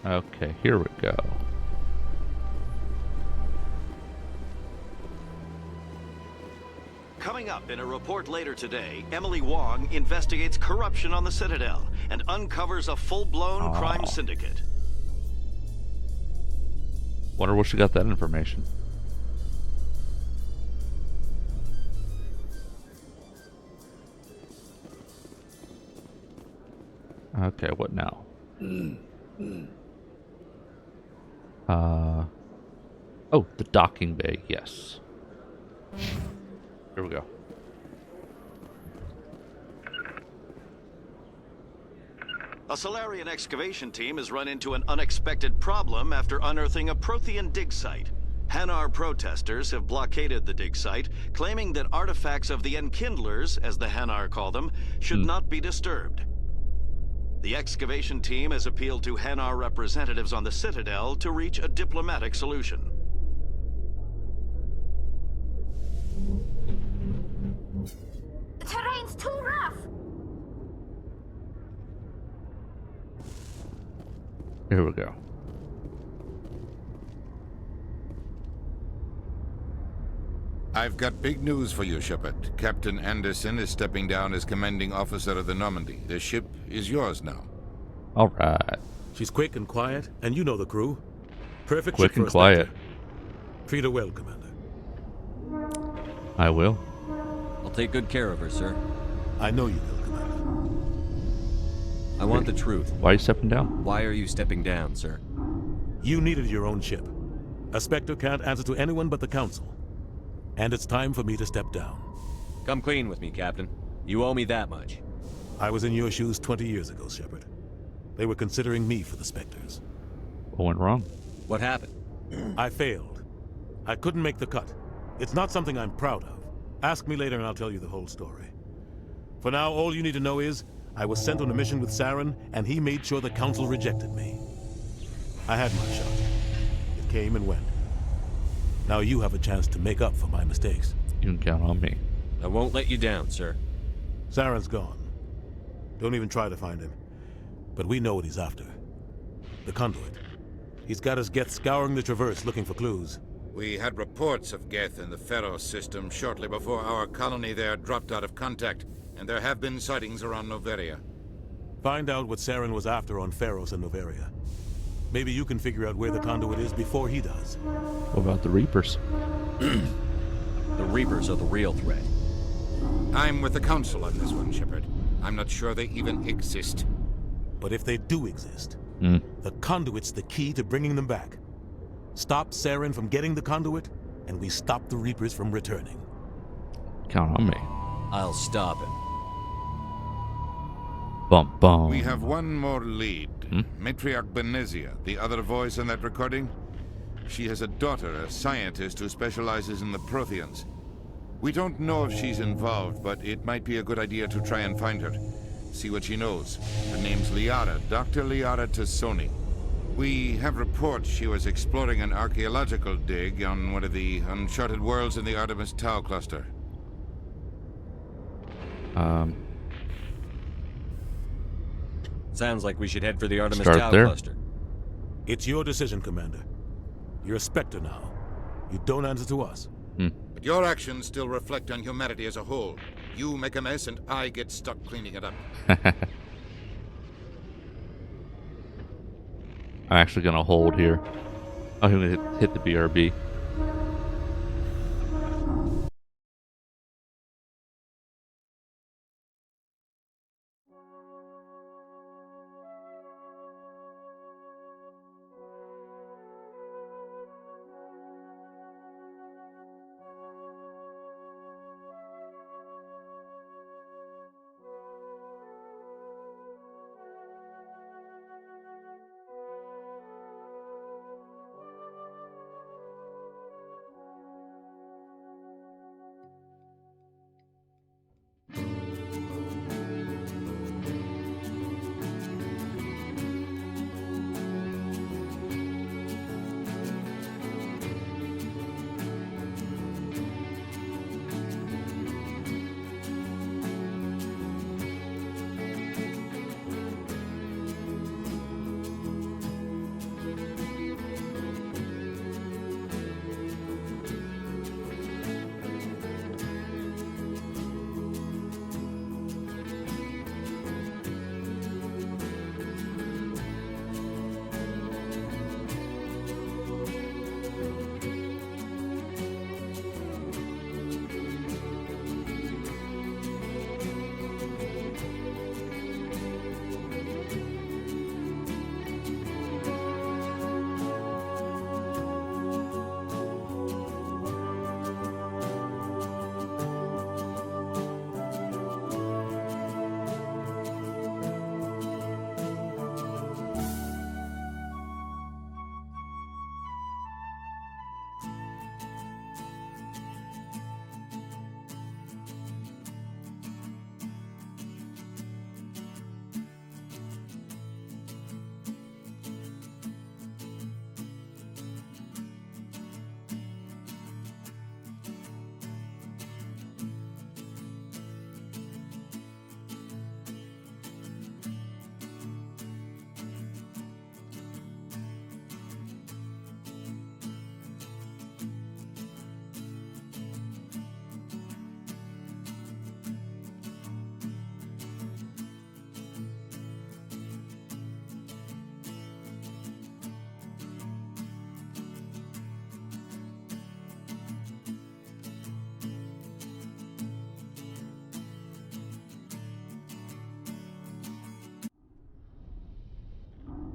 Okay, here we go. Coming up in a report later today, Emily Wong investigates corruption on the Citadel and uncovers a full-blown crime syndicate. Wonder where she got that information. Okay, what now? Oh, the docking bay, yes. Here we go. A Solarian excavation team has run into an unexpected problem after unearthing a Prothean dig site. Hanar protesters have blockaded the dig site, claiming that artifacts of the Enkindlers, as the Hanar call them, should not be disturbed. The excavation team has appealed to Hanar representatives on the Citadel to reach a diplomatic solution. The terrain's too rough! Here we go. I've got big news for you, Shepard. Captain Anderson is stepping down as commanding officer of the Normandy. The ship is yours now. All right. She's quick and quiet, and you know the crew. Perfect Quick ship for and a quiet. Spectre. Treat her well, Commander. I will. I'll take good care of her, sir. I know you will, Commander. I want the truth. Why are you stepping down? Why are you stepping down, sir? You needed your own ship. A Spectre can't answer to anyone but the Council. And it's time for me to step down. Come clean with me, Captain. You owe me that much. I was in your shoes 20 years ago, Shepard. They were considering me for the Spectres. What went wrong? What happened? I failed. I couldn't make the cut. It's not something I'm proud of. Ask me later and I'll tell you the whole story. For now, all you need to know is, I was sent on a mission with Saren, and he made sure the Council rejected me. I had my shot. It came and went. Now you have a chance to make up for my mistakes. You can count on me. I won't let you down, sir. Saren's gone. Don't even try to find him. But we know what he's after. The conduit. He's got his Geth scouring the Traverse looking for clues. We had reports of Geth in the Pharaoh system shortly before our colony there dropped out of contact, and there have been sightings around Noveria. Find out what Saren was after on Pharos and Noveria. Maybe you can figure out where the conduit is before he does. What about the Reapers? The Reapers are the real threat. I'm with the Council on this one, Shepard. I'm not sure they even exist. But if they do exist, the conduit's the key to bringing them back. Stop Saren from getting the conduit, and we stop the Reapers from returning. Count on me. I'll stop him. Bum bum. We have one more lead. Matriarch Benezia, the other voice in that recording. She has a daughter, a scientist who specializes in the Protheans. We don't know if she's involved, but it might be a good idea to try and find her. See what she knows. Her name's Liara, Dr. Liara Tassoni. We have reports she was exploring an archaeological dig on one of the uncharted worlds in the Artemis Tau cluster. Sounds like we should head for the Artemis Start Tau there. cluster. It's your decision, Commander. You're a Spectre now. You don't answer to us. But your actions still reflect on humanity as a whole. You make a mess and I get stuck cleaning it up. I'm actually gonna hold here. I'm gonna hit the BRB.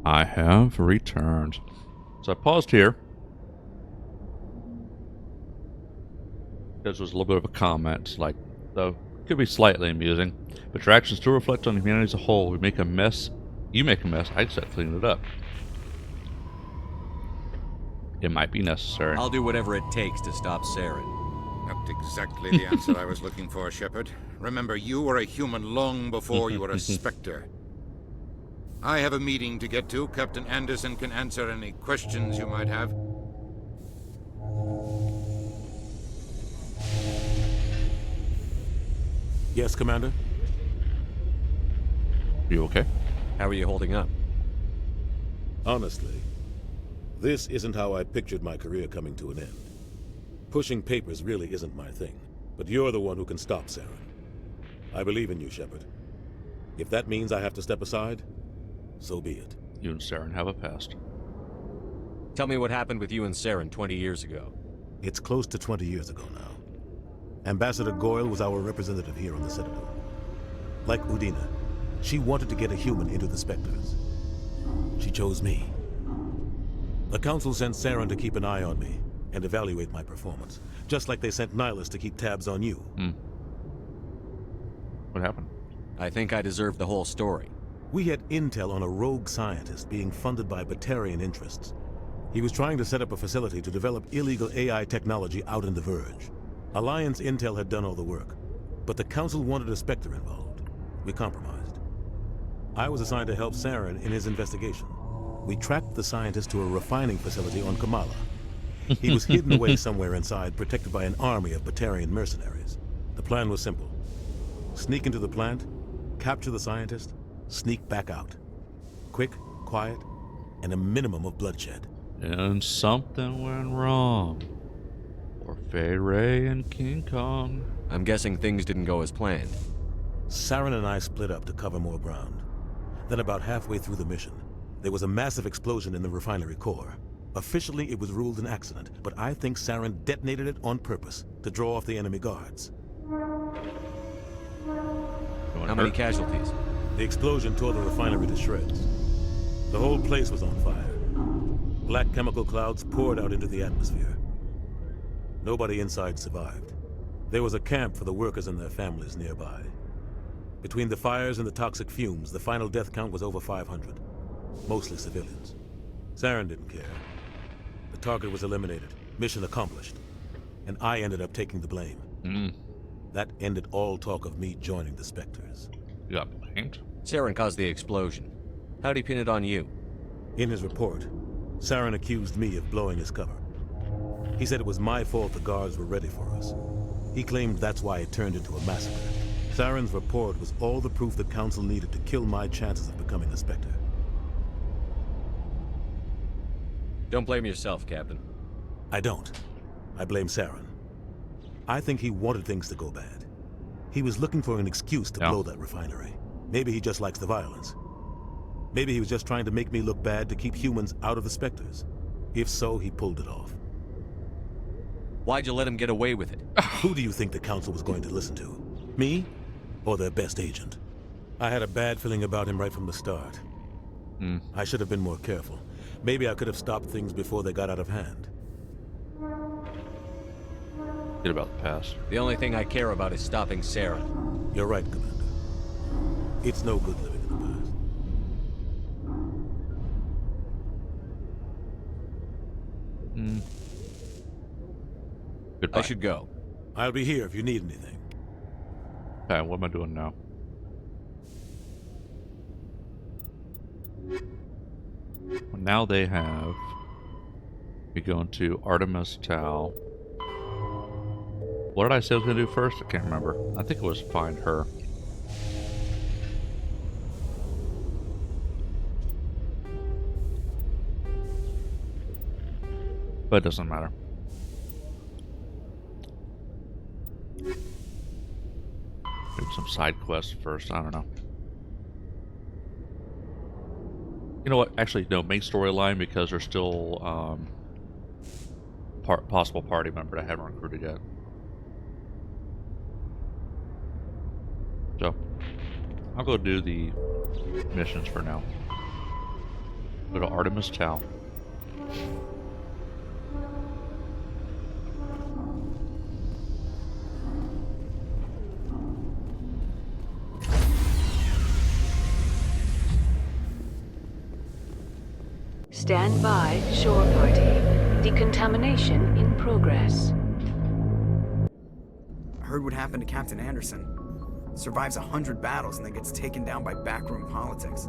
I have returned. So I paused here. This was a little bit of a comment, like, though could be slightly amusing, but your actions still reflect on humanity as a whole. We make a mess, you make a mess, I just have to clean it up. It might be necessary. I'll do whatever it takes to stop Saren. Not exactly the answer I was looking for, Shepard. Remember, you were a human long before you were a Spectre. I have a meeting to get to. Captain Anderson can answer any questions you might have. Yes, Commander? You okay? How are you holding up? Honestly, this isn't how I pictured my career coming to an end. Pushing papers really isn't my thing, but you're the one who can stop Saren. I believe in you, Shepard. If that means I have to step aside, so be it. You and Saren have a past. Tell me what happened with you and Saren 20 years ago. It's close to 20 years ago now. Ambassador Goyle was our representative here on the Citadel. Like Udina, she wanted to get a human into the Spectres. She chose me. The Council sent Saren to keep an eye on me and evaluate my performance, just like they sent Nihilus to keep tabs on you. What happened? I think I deserve the whole story. We had intel on a rogue scientist being funded by Batarian interests. He was trying to set up a facility to develop illegal AI technology out in the Verge. Alliance intel had done all the work, but the Council wanted a Spectre involved. We compromised. I was assigned to help Saren in his investigation. We tracked the scientist to a refining facility on Kamala. He was hidden away somewhere inside, protected by an army of Batarian mercenaries. The plan was simple. Sneak into the plant, capture the scientist, sneak back out. Quick, quiet, and a minimum of bloodshed. And something went wrong. For Fay Ray and King Kong. I'm guessing things didn't go as planned. Saren and I split up to cover more ground. Then about halfway through the mission, there was a massive explosion in the refinery core. Officially, it was ruled an accident, but I think Saren detonated it on purpose to draw off the enemy guards. How many casualties? The explosion tore the refinery to shreds. The whole place was on fire. Black chemical clouds poured out into the atmosphere. Nobody inside survived. There was a camp for the workers and their families nearby. Between the fires and the toxic fumes, the final death count was over 500. Mostly civilians. Saren didn't care. The target was eliminated, mission accomplished. And I ended up taking the blame. That ended all talk of me joining the Spectres. You got blamed? Saren caused the explosion. How'd he pin it on you? In his report, Saren accused me of blowing his cover. He said it was my fault the guards were ready for us. He claimed that's why it turned into a massacre. Saren's report was all the proof the Council needed to kill my chances of becoming a Spectre. Don't blame yourself, Captain. I don't. I blame Saren. I think he wanted things to go bad. He was looking for an excuse to blow that refinery. Maybe he just likes the violence. Maybe he was just trying to make me look bad to keep humans out of the Spectres. If so, he pulled it off. Why'd you let him get away with it? Who do you think the Council was going to listen to? Me? Or their best agent? I had a bad feeling about him right from the start. I should have been more careful. Maybe I could have stopped things before they got out of hand. Forget about the past. The only thing I care about is stopping Saren. You're right, Commander. It's no good living in the past. Goodbye. I should go. I'll be here if you need anything. Okay, what am I doing now? Well, now they have... We go into Artemis Tau. What did I say I was going to do first? I can't remember. I think it was find her. But it doesn't matter. Maybe some side quests first. I don't know. You know what? Actually, no. Main storyline because there's still possible party member that I haven't recruited yet. So I'll go do the missions for now. Go to Artemis Tau. Stand by, shore party. Decontamination in progress. I heard what happened to Captain Anderson. Survives 100 battles and then gets taken down by backroom politics.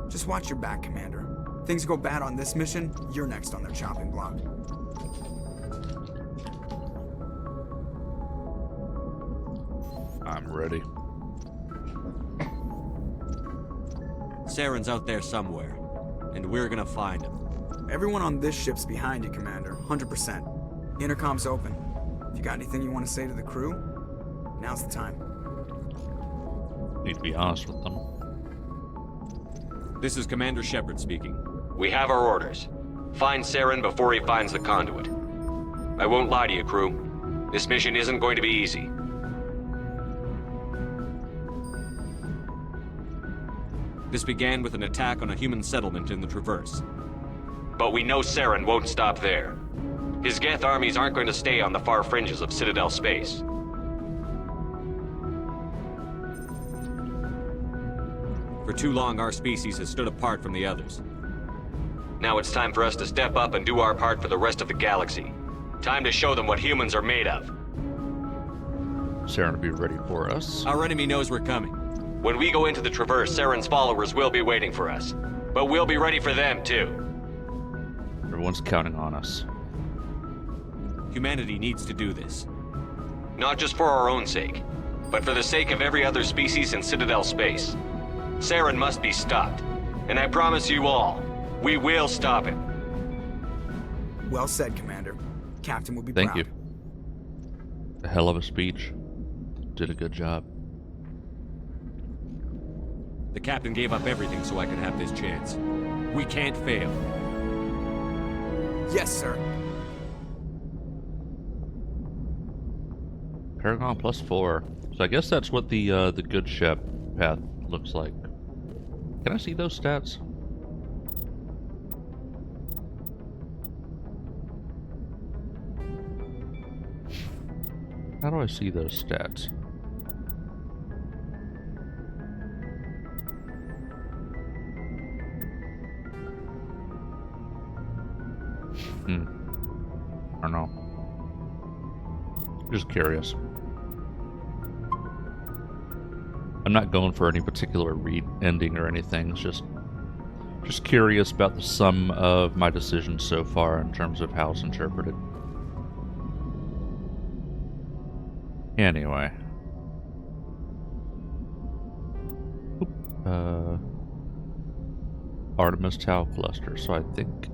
Just watch your back, Commander. Things go bad on this mission, you're next on their chopping block. I'm ready. Saren's out there somewhere, and we're gonna find him. Everyone on this ship's behind you, Commander. 100%. Intercom's open. If you got anything you want to say to the crew, now's the time. Need to be honest with them. This is Commander Shepard speaking. We have our orders. Find Saren before he finds the conduit. I won't lie to you, crew. This mission isn't going to be easy. This began with an attack on a human settlement in the Traverse. But we know Saren won't stop there. His Geth armies aren't going to stay on the far fringes of Citadel space. For too long, our species has stood apart from the others. Now it's time for us to step up and do our part for the rest of the galaxy. Time to show them what humans are made of. Saren will be ready for us. Our enemy knows we're coming. When we go into the Traverse, Saren's followers will be waiting for us. But we'll be ready for them, too. Everyone's counting on us. Humanity needs to do this. Not just for our own sake, but for the sake of every other species in Citadel space. Saren must be stopped. And I promise you all, we will stop him. Well said, Commander. Captain will be Thank proud. you. A hell of a speech. Did a good job. The captain gave up everything so I could have this chance. We can't fail. Yes, sir. Paragon +4. So I guess that's what the good ship path looks like. Can I see those stats? How do I see those stats? I don't know. Just curious. I'm not going for any particular ending or anything. It's just curious about the sum of my decisions so far in terms of how it's interpreted. Anyway. Artemis Tau Cluster. So I think...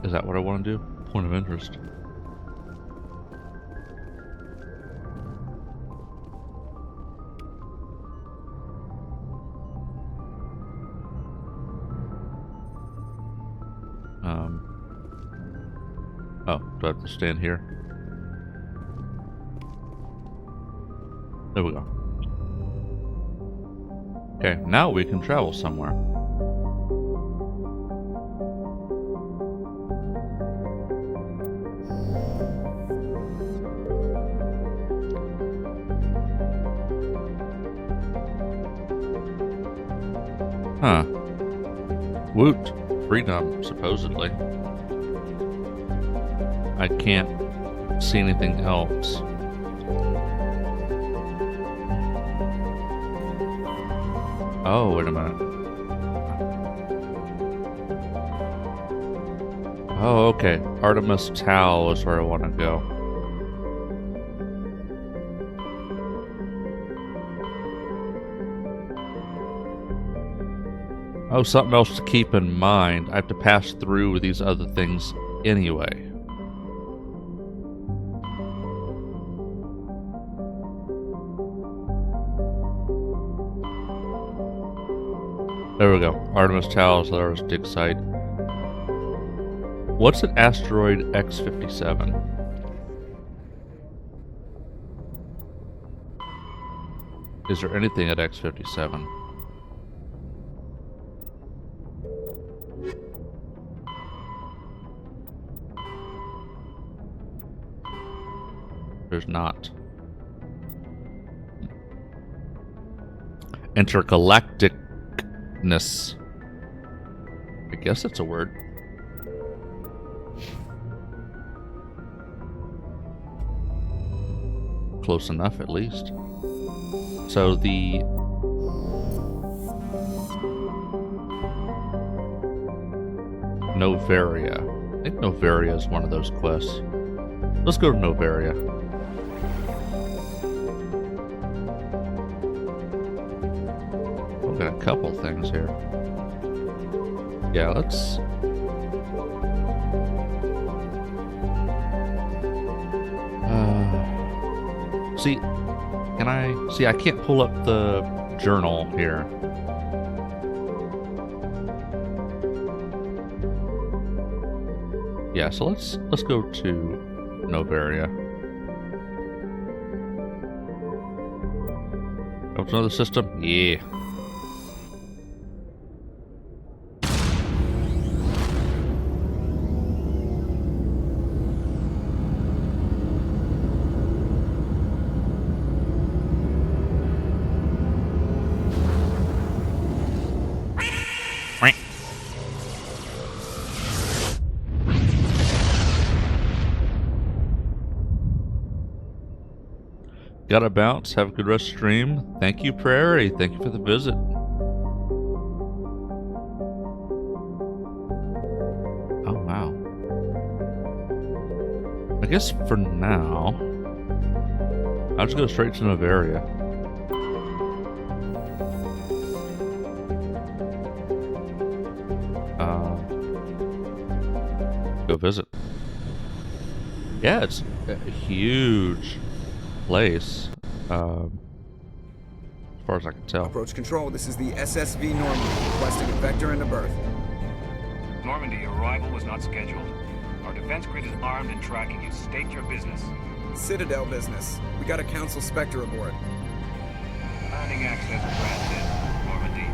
Is that what I want to do? Point of interest. Oh, do I have to stand here? There we go. Okay, now we can travel somewhere. Huh. Woot. Freedom, supposedly. I can't see anything else. Oh, wait a minute. Oh, okay. Artemis Tau is where I want to go. Oh, something else to keep in mind. I have to pass through these other things anyway. There we go. Artemis Tau, so there was dig site. What's an asteroid X57? Is there anything at X57? There's not. Intergalacticness. I guess that's a word. Close enough, at least. So the... Novaria. I think Novaria is one of those quests. Let's go to Novaria. We've got a couple things here. Yeah, let's... See, can I... See, I can't pull up the journal here. Yeah, so let's go to Novaria. Up to another system? Yeah. Gotta bounce. Have a good rest of the stream. Thank you, Prairie. Thank you for the visit. Oh, wow. I guess for now, I'll just go straight to Novaria. Go visit. Yeah, it's a huge place, as far as I can tell. Approach control, this is the SSV Normandy, requesting a vector and a berth. Normandy, arrival was not scheduled. Our defense grid is armed and tracking you. State your business. Citadel business. We got a Council Spectre aboard. Landing access granted, Normandy.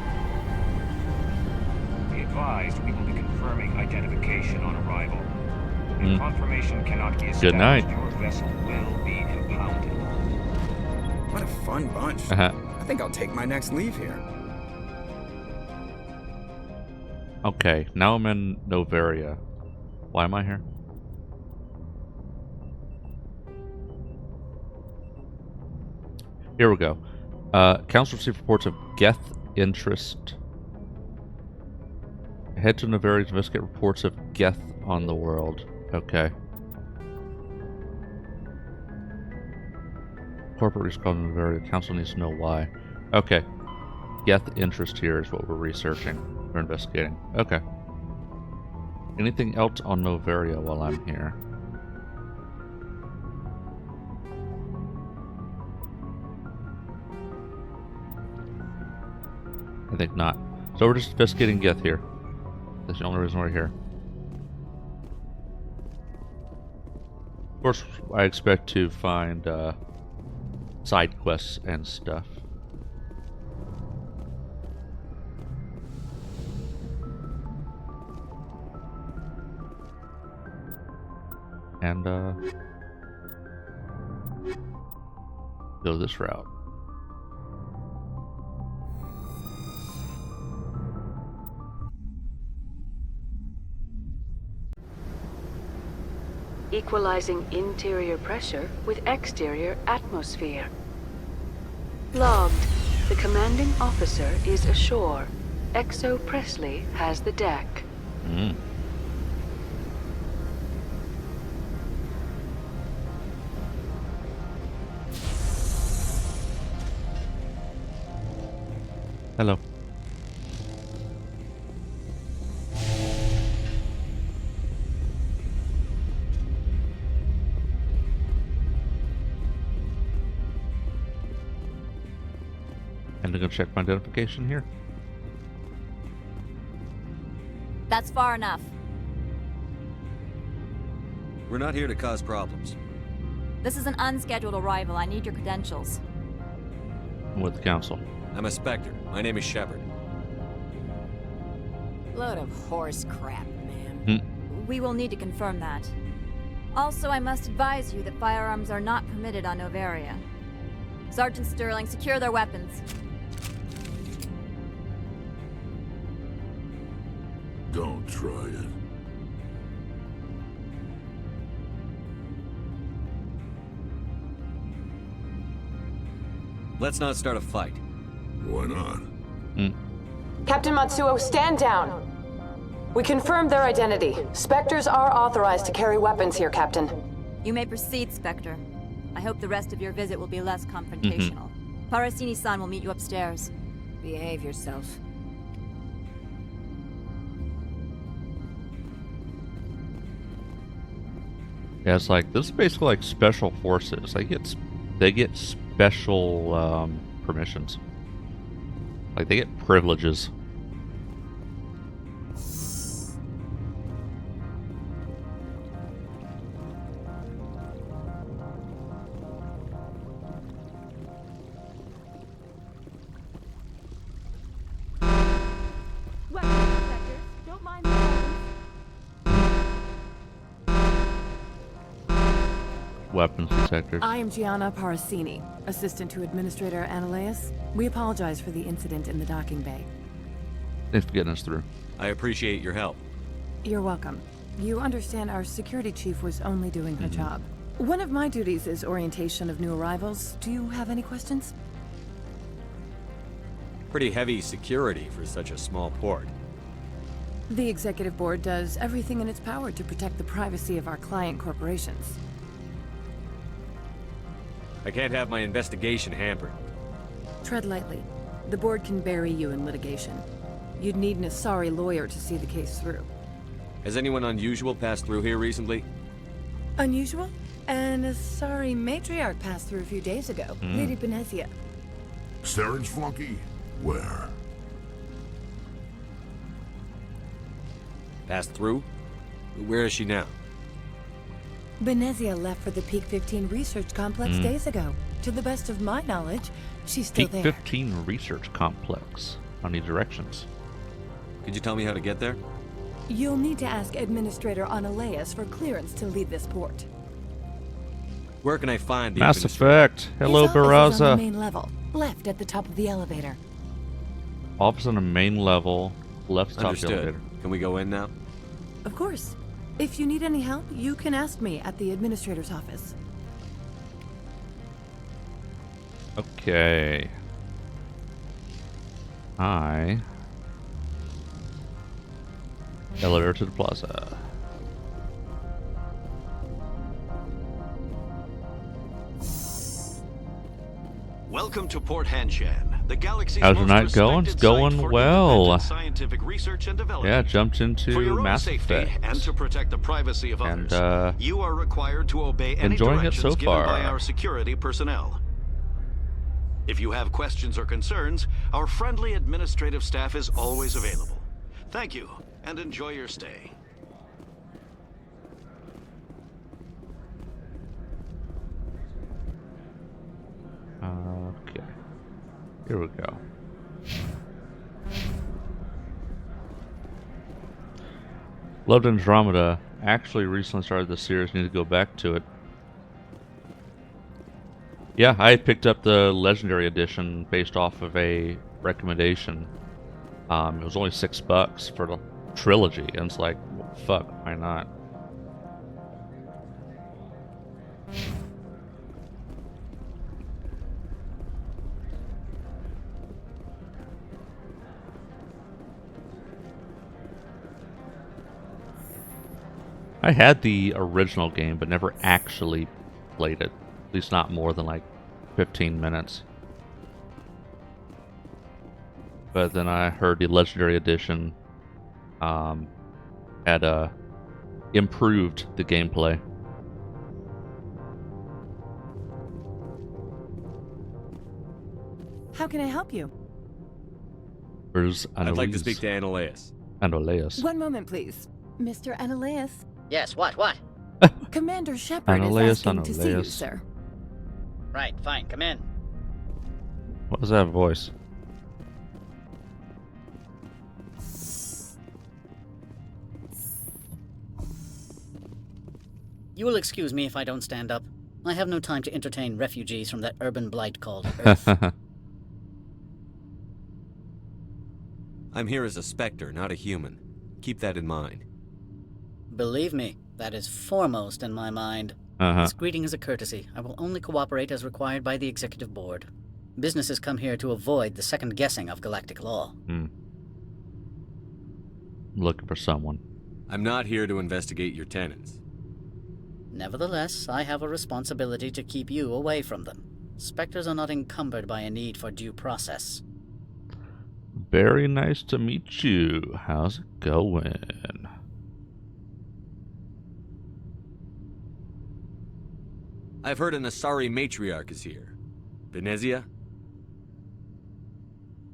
Be advised, we will be confirming identification on arrival. If confirmation cannot be established, Good night. Your vessel will be impounded. What a fun bunch. I think I'll take my next leave here. Okay, now I'm in Novaria. Why am I here? Here we go. Council received reports of Geth interest. Head to Novaria to investigate reports of Geth on the world. Okay. Corporate is called Novaria. Council needs to know why. Okay. Geth interest here is what we're researching. We're investigating. Okay. Anything else on Novaria while I'm here? I think not. So we're just investigating Geth here. That's the only reason we're here. Of course, I expect to find side quests and stuff. And go this route. Equalizing interior pressure with exterior atmosphere. Logged. The commanding officer is ashore. Exo Presley has the deck. Hello. And I'm gonna check my identification here. That's far enough. We're not here to cause problems. This is an unscheduled arrival. I need your credentials. I'm with the council. I'm a Spectre. My name is Shepard. Load of horse crap, man. We will need to confirm that. Also, I must advise you that firearms are not permitted on Novaria. Sergeant Sterling, secure their weapons. Don't try it. Let's not start a fight. Why not? Captain Matsuo, stand down. We confirmed their identity. Spectres are authorized to carry weapons here, Captain. You may proceed, Spectre. I hope the rest of your visit will be less confrontational. Parasini-san will meet you upstairs. Behave yourself. Yeah, it's like, this is basically like special forces. Like, it's they get special permissions. Like, they get privileges. Weapons detectors. I am Gianna Parasini, assistant to Administrator Ananias. We apologize for the incident in the docking bay. Thanks for getting us through. I appreciate your help. You're welcome. You understand our security chief was only doing her job. One of my duties is orientation of new arrivals. Do you have any questions? Pretty heavy security for such a small port. The executive board does everything in its power to protect the privacy of our client corporations. I can't have my investigation hampered. Tread lightly. The board can bury you in litigation. You'd need an Asari lawyer to see the case through. Has anyone unusual passed through here recently? Unusual? An Asari matriarch passed through a few days ago. Lady Benezia. Saren's flunky? Where? Passed through? Where is she now? Benezia left for the Peak 15 research complex days ago. To the best of my knowledge, she's still Peak there. 15 research complex. I need directions. Could you tell me how to get there? You'll need to ask Administrator Ananias for clearance to leave this port. Where can I find the Mass Effect. Hello, His office is on Barraza. the main level, left at the top of the elevator. Office on the main level, left top of the Understood. elevator. Can we go in now? Of course. If you need any help, you can ask me at the administrator's office. Okay. Elevator to the plaza. Welcome to Port Hanshan, the galaxy's How's your most night going? It's respected going site for well. independent scientific research and development. Yeah, jumped into For your own Mass safety Effect. and to protect the privacy of And, others, you are required to obey any enjoying it directions so given far. by our security personnel. If you have questions or concerns, our friendly administrative staff is always available. Thank you, and enjoy your stay. Okay. Here we go. Loved Andromeda. Actually recently started the series. Need to go back to it. Yeah, I picked up the Legendary Edition based off of a recommendation. It was only $6 for the trilogy, and it's like, well, fuck, why not? I had the original game, but never actually played it. At least not more than like 15 minutes. But then I heard the Legendary Edition had improved the gameplay. How can I help you? Where's Annalise? I'd like to speak to Ananias. Annalise. One moment, please. Mr. Ananias. Yes, what? Commander Shepard Annalise, is asking to see you, Annalise. sir. Right, fine, come in. What was that voice? You will excuse me if I don't stand up. I have no time to entertain refugees from that urban blight called Earth. I'm here as a Spectre, not a human. Keep that in mind. Believe me, that is foremost in my mind. This greeting is a courtesy. I will only cooperate as required by the Executive Board. Businesses come here to avoid the second guessing of galactic law. Looking for someone. I'm not here to investigate your tenants. Nevertheless, I have a responsibility to keep you away from them. Spectres are not encumbered by a need for due process. Very nice to meet you. How's it going? I've heard an Asari matriarch is here. Venezia?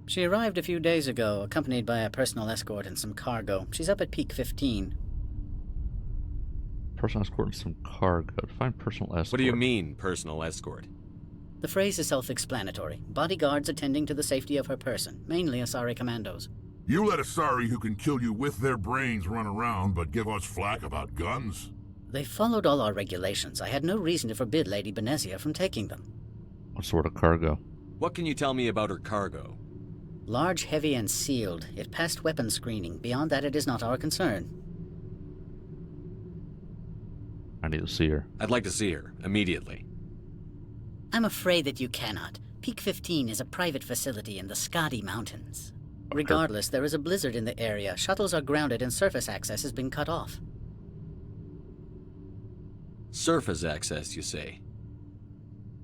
She arrived a few days ago, accompanied by a personal escort and some cargo. She's up at Peak 15. Personal escort and some cargo. Define personal escort. What do you mean, personal escort? The phrase is self-explanatory. Bodyguards attending to the safety of her person, mainly Asari commandos. You let Asari who can kill you with their brains run around, but give us flack about guns? They followed all our regulations. I had no reason to forbid Lady Venezia from taking them. What sort of cargo? What can you tell me about her cargo? Large, heavy, and sealed. It passed weapons screening. Beyond that, it is not our concern. I need to see her. I'd like to see her, immediately. I'm afraid that you cannot. Peak 15 is a private facility in the Skadi Mountains. Regardless, there is a blizzard in the area. Shuttles are grounded and surface access has been cut off. Surface access, you say?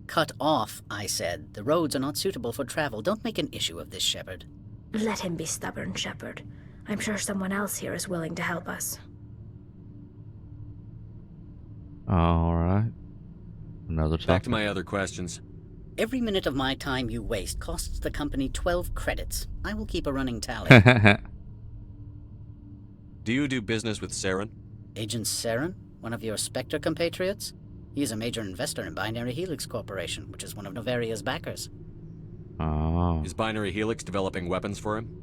Cut off, I said. The roads are not suitable for travel. Don't make an issue of this, Shepard. Let him be stubborn, Shepard. I'm sure someone else here is willing to help us. Alright. Another topic. Back to my other questions. Every minute of my time you waste costs the company 12 credits. I will keep a running tally. Do you do business with Saren? Agent Saren? One of your Spectre compatriots? He is a major investor in Binary Helix Corporation, which is one of Novaria's backers. Oh. Is Binary Helix developing weapons for him?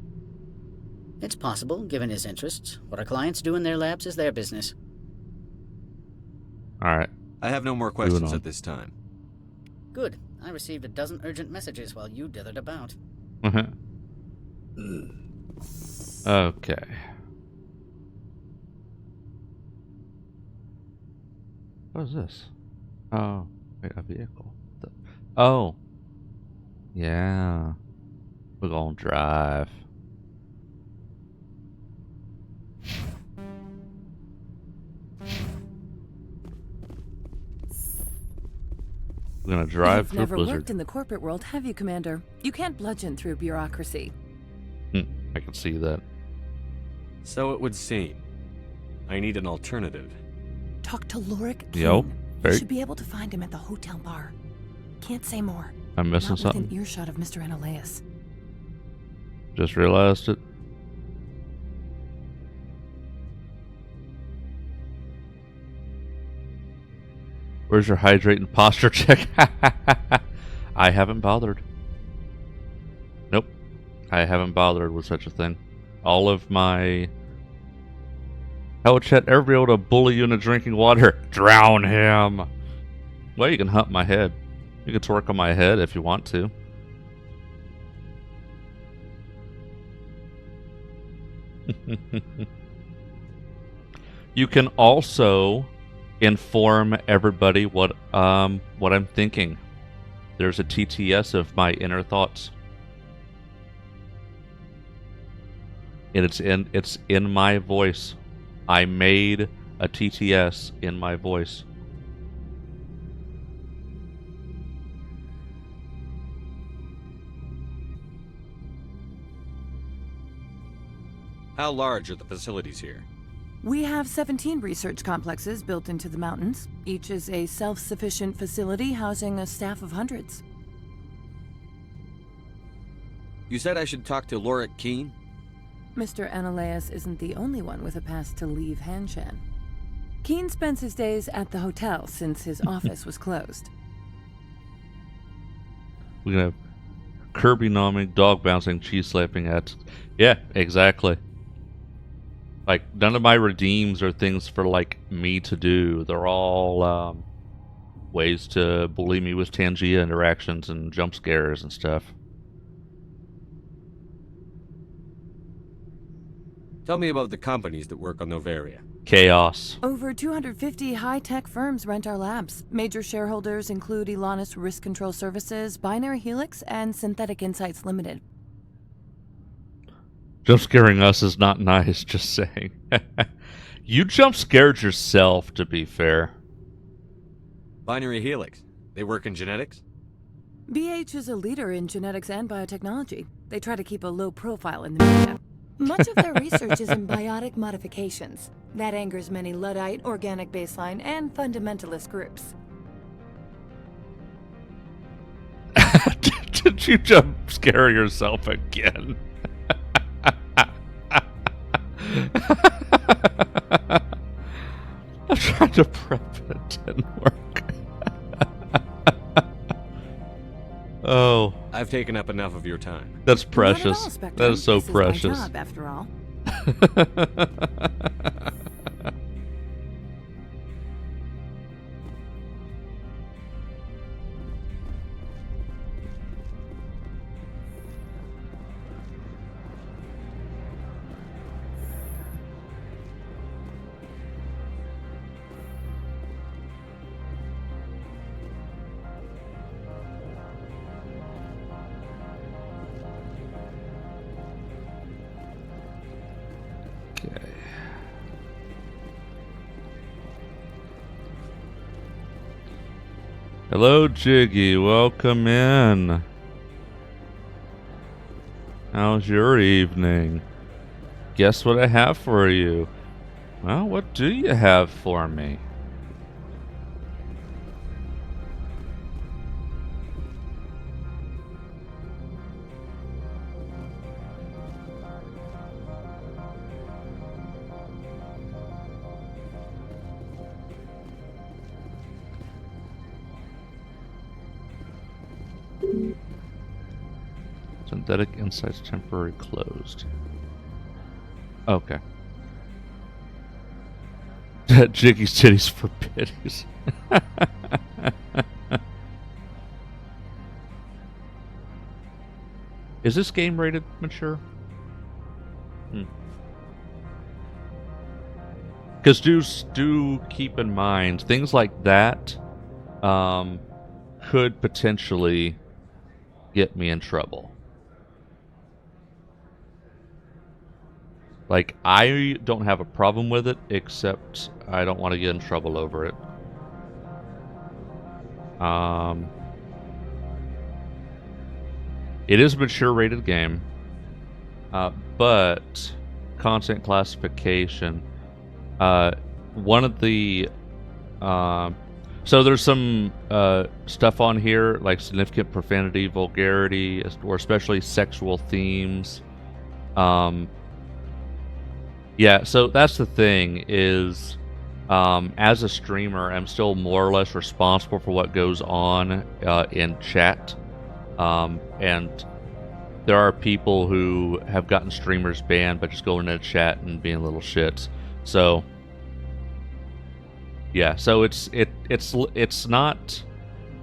It's possible, given his interests. What our clients do in their labs is their business. Alright. I have no more questions at this time. Good. I received a dozen urgent messages while you dithered about. Okay. What is this? Oh, wait, a vehicle. Oh. Yeah. We're gonna drive. We're gonna drive You've through never blizzard. worked in the corporate world, have you, Commander? You can't bludgeon through bureaucracy. I can see that. So it would seem. I need an alternative. Talk to Lurk. Yo, You should be able to find him at the hotel bar. Can't say more. I'm missing Not something. within earshot of Mr. Analaeus. Just realized it. Where's your hydrate and posture check? I haven't bothered. Nope. I haven't bothered with such a thing. All of my... How would Chet ever be able to bully you into drinking water? Drown him! Well, you can hump my head. You can twerk on my head if you want to. You can also inform everybody what I'm thinking. There's a TTS of my inner thoughts. And it's in my voice. I made a TTS in my voice. How large are the facilities here? We have 17 research complexes built into the mountains. Each is a self-sufficient facility housing a staff of hundreds. You said I should talk to Lurk Keen? Mr. Analaeus isn't the only one with a pass to leave Hanshan. Keen spends his days at the hotel since his office was closed. We're gonna have Kirby nomming, dog bouncing, cheese slapping at. Yeah, exactly. Like, none of my redeems are things for, like, me to do. They're all ways to bully me with Tangia interactions and jump scares and stuff. Tell me about the companies that work on Novaria. Chaos. Over 250 high-tech firms rent our labs. Major shareholders include Elanus Risk Control Services, Binary Helix, and Synthetic Insights Limited. Jump scaring us is not nice, just saying. You jump scared yourself, to be fair. Binary Helix. They work in genetics? BH is a leader in genetics and biotechnology. They try to keep a low profile in the media. Much of their research is in biotic modifications. That angers many Luddite, organic baseline, and fundamentalist groups. Did you jump scare yourself again? I'm trying to prep it. It didn't work. Oh. I've taken up enough of your time. That's precious. Not at all, Spectre. That is so This precious. Is my job, after all. Hello, Jiggy. Welcome in. How's your evening? Guess what I have for you? Well, what do you have for me? Synthetic insights temporarily closed. Okay. Jiggy's titties for pities. Is this game rated mature? Because do keep in mind things like that could potentially get me in trouble. Like, I don't have a problem with it, except I don't want to get in trouble over it. It is a mature rated game, but content classification. One of the so there's some stuff on here like significant profanity, vulgarity, or especially sexual themes. Yeah, so that's the thing is, as a streamer, I'm still more or less responsible for what goes on in chat. And there are people who have gotten streamers banned by just going into chat and being little shits. So, yeah, so it's not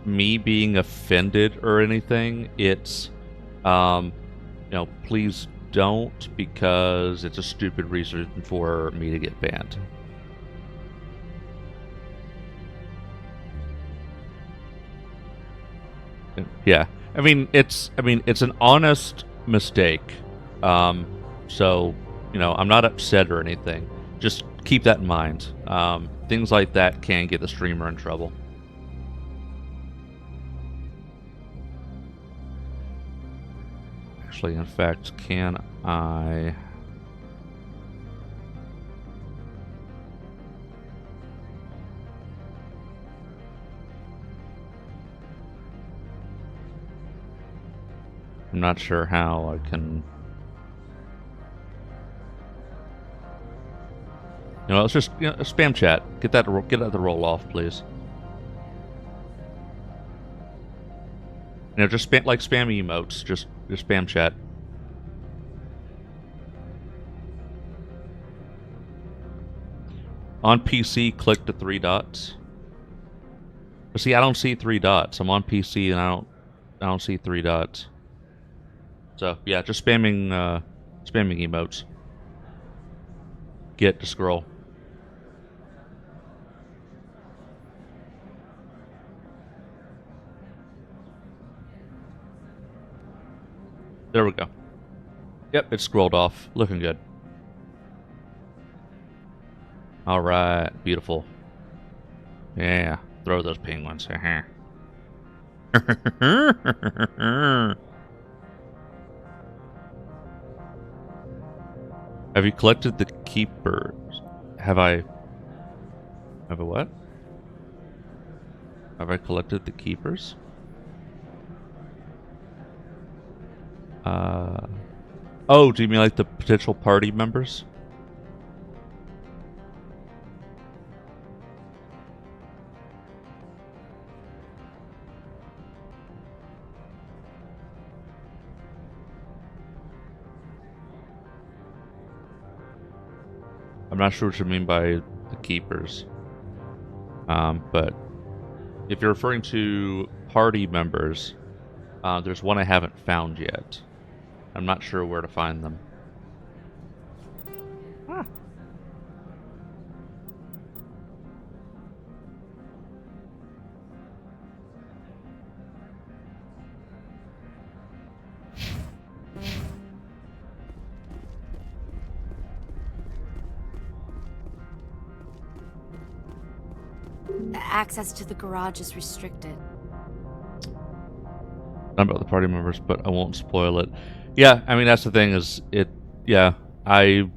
me being offended or anything. It's, please don't, because it's a stupid reason for me to get banned. Yeah, I mean it's an honest mistake. So I'm not upset or anything. Just keep that in mind. Things like that can get the streamer in trouble. Actually, in fact, can I... I'm not sure how I can... let's just spam chat. Get that to roll off, please. Just spam emotes. Just spam chat. On PC, click the 3 dots. But see, I don't see 3 dots. I'm on PC and I don't see 3 dots. So yeah, just spamming emotes. Get to scroll. There we go. Yep, it scrolled off. Looking good. Alright, beautiful. Yeah, throw those penguins. Have you collected the keepers? Have I what? Have I collected the keepers? Oh, do you mean like the potential party members? I'm not sure what you mean by the keepers. But if you're referring to party members, there's one I haven't found yet. I'm not sure where to find them. Access to the garage is restricted. Not about the party members, but I won't spoil it. Yeah, I mean, that's the thing is it, yeah, I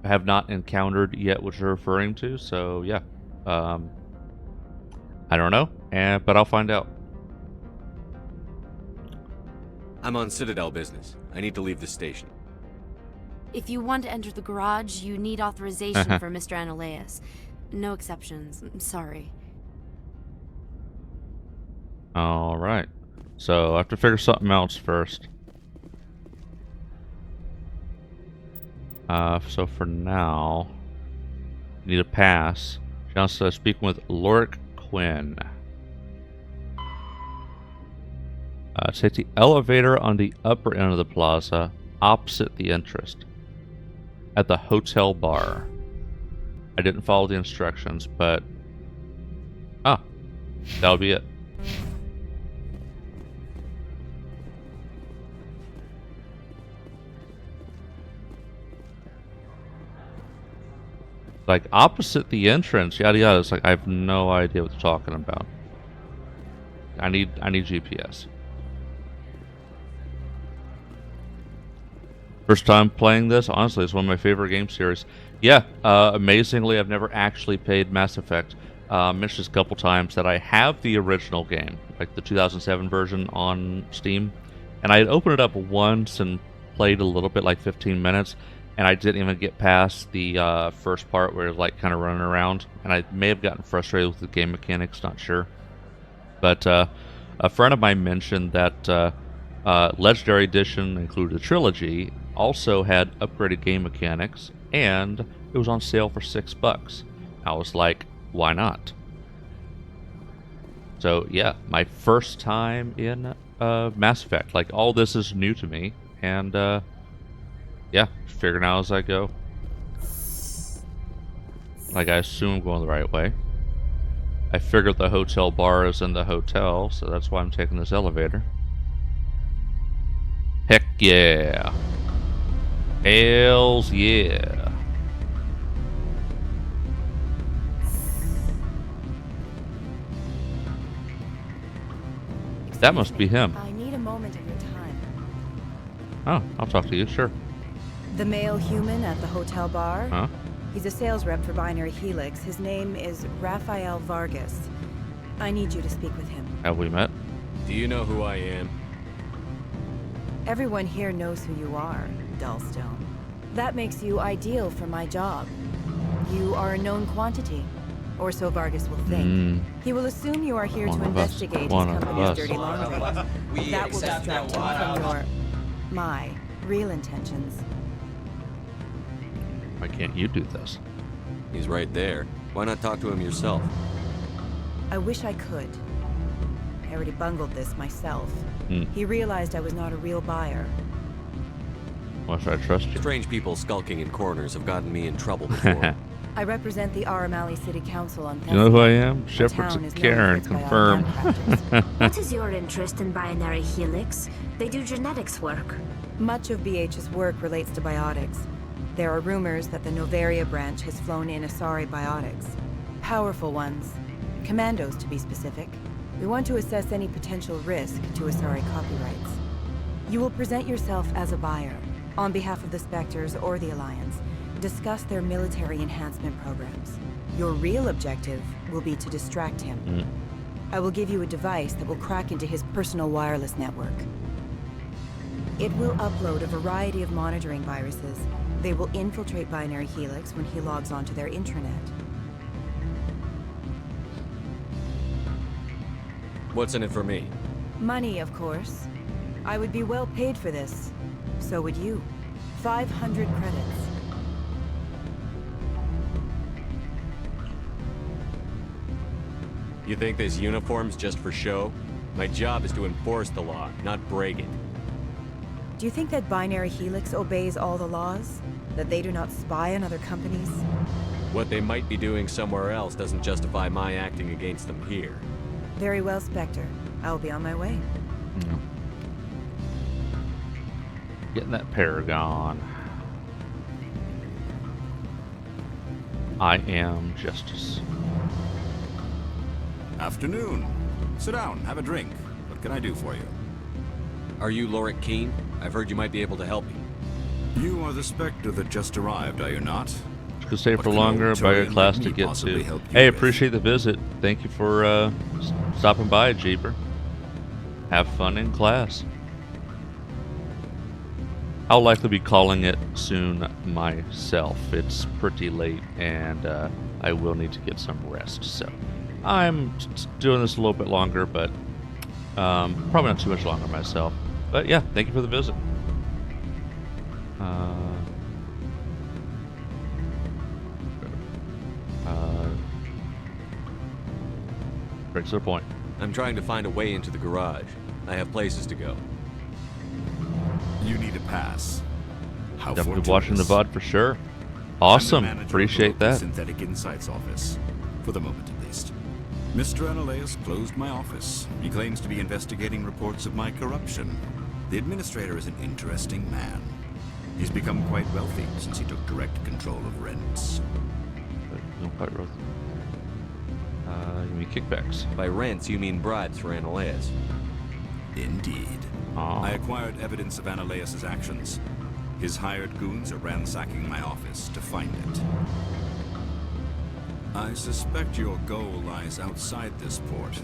have not encountered yet what you're referring to, so yeah. I don't know, but I'll find out. I'm on Citadel business. I need to leave the station. If you want to enter the garage, you need authorization for Mr. Ananias. No exceptions. I'm sorry. Alright. So I have to figure something else first. So for now, you need a pass. Just speaking with Lurk Quinn. Take the elevator on the upper end of the plaza, opposite the entrance, at the hotel bar. I didn't follow the instructions, but that'll be it. Like opposite the entrance, yada yada. It's like I have no idea what they're talking about. I need GPS. First time playing this, honestly, it's one of my favorite game series. Yeah, amazingly, I've never actually played Mass Effect. Mentioned a couple times that I have the original game, like the 2007 version on Steam, and I had opened it up once and played a little bit, like 15 minutes, and I didn't even get past the first part where it was like kind of running around, and I may have gotten frustrated with the game mechanics, not sure. But a friend of mine mentioned that Legendary Edition included a trilogy, also had upgraded game mechanics, and it was on sale for $6. I was like, why not? So yeah, my first time in Mass Effect. Like, all this is new to me, and yeah, figuring out as I go. Like, I assume I'm going the right way. I figured the hotel bar is in the hotel, so that's why I'm taking this elevator. Heck yeah. Hells yeah. That must be him. I need a moment of your time. Oh, I'll talk to you, sure. The male human at the hotel bar? Huh? He's a sales rep for Binary Helix. His name is Rafael Vargas. I need you to speak with him. Have we met? Do you know who I am? Everyone here knows who you are, Dullstone. That makes you ideal for my job. You are a known quantity, or so Vargas will think. He will assume you are here to investigate his company's dirty laundry. That will distract him from my real intentions. Why can't you do this? He's right there. Why not talk to him yourself? I wish I could. I already bungled this myself. He realized I was not a real buyer. Why should I trust you? Strange people skulking in corners have gotten me in trouble before. I represent the Aramali City Council on You know who I am? Shepherds of Karen, confirmed. What is your interest in Binary Helix? They do genetics work. Much of BH's work relates to biotics. There are rumors that the Novaria branch has flown in Asari biotics. Powerful ones. Commandos, to be specific. We want to assess any potential risk to Asari copyrights. You will present yourself as a buyer, on behalf of the Spectres or the Alliance. Discuss their military enhancement programs. Your real objective will be to distract him. I will give you a device that will crack into his personal wireless network. It will upload a variety of monitoring viruses. They will infiltrate Binary Helix when he logs onto their intranet. What's in it for me? Money, of course. I would be well paid for this. So would you. 500 credits. You think this uniform's just for show? My job is to enforce the law, not break it. Do you think that Binary Helix obeys all the laws? That they do not spy on other companies? What they might be doing somewhere else doesn't justify my acting against them here. Very well, Spectre. I will be on my way. Getting that Paragon. I am Justice. Afternoon. Sit down, have a drink. What can I do for you? Are you Lurk Keen? I've heard you might be able to help me. You are the Spectre that just arrived, are you not? Could stay for longer, buy a class to get to. Hey, appreciate the visit. Thank you for stopping by, Jeeper. Have fun in class. I'll likely be calling it soon myself. It's pretty late, and I will need to get some rest. So I'm doing this a little bit longer, but probably not too much longer myself. But yeah, thank you for the visit. Straight to the point. I'm trying to find a way into the garage. I have places to go. You need a pass. How Definitely watching the VOD for sure. Awesome. Appreciate that. Synthetic Insights office. For the moment, at least. Mr. Analeus closed my office. He claims to be investigating reports of my corruption. The administrator is an interesting man. He's become quite wealthy since he took direct control of rents. No, quite wealthy. You mean kickbacks? By rents, you mean bribes for Analeus. Indeed. I acquired evidence of Analeus's actions. His hired goons are ransacking my office to find it. I suspect your goal lies outside this port.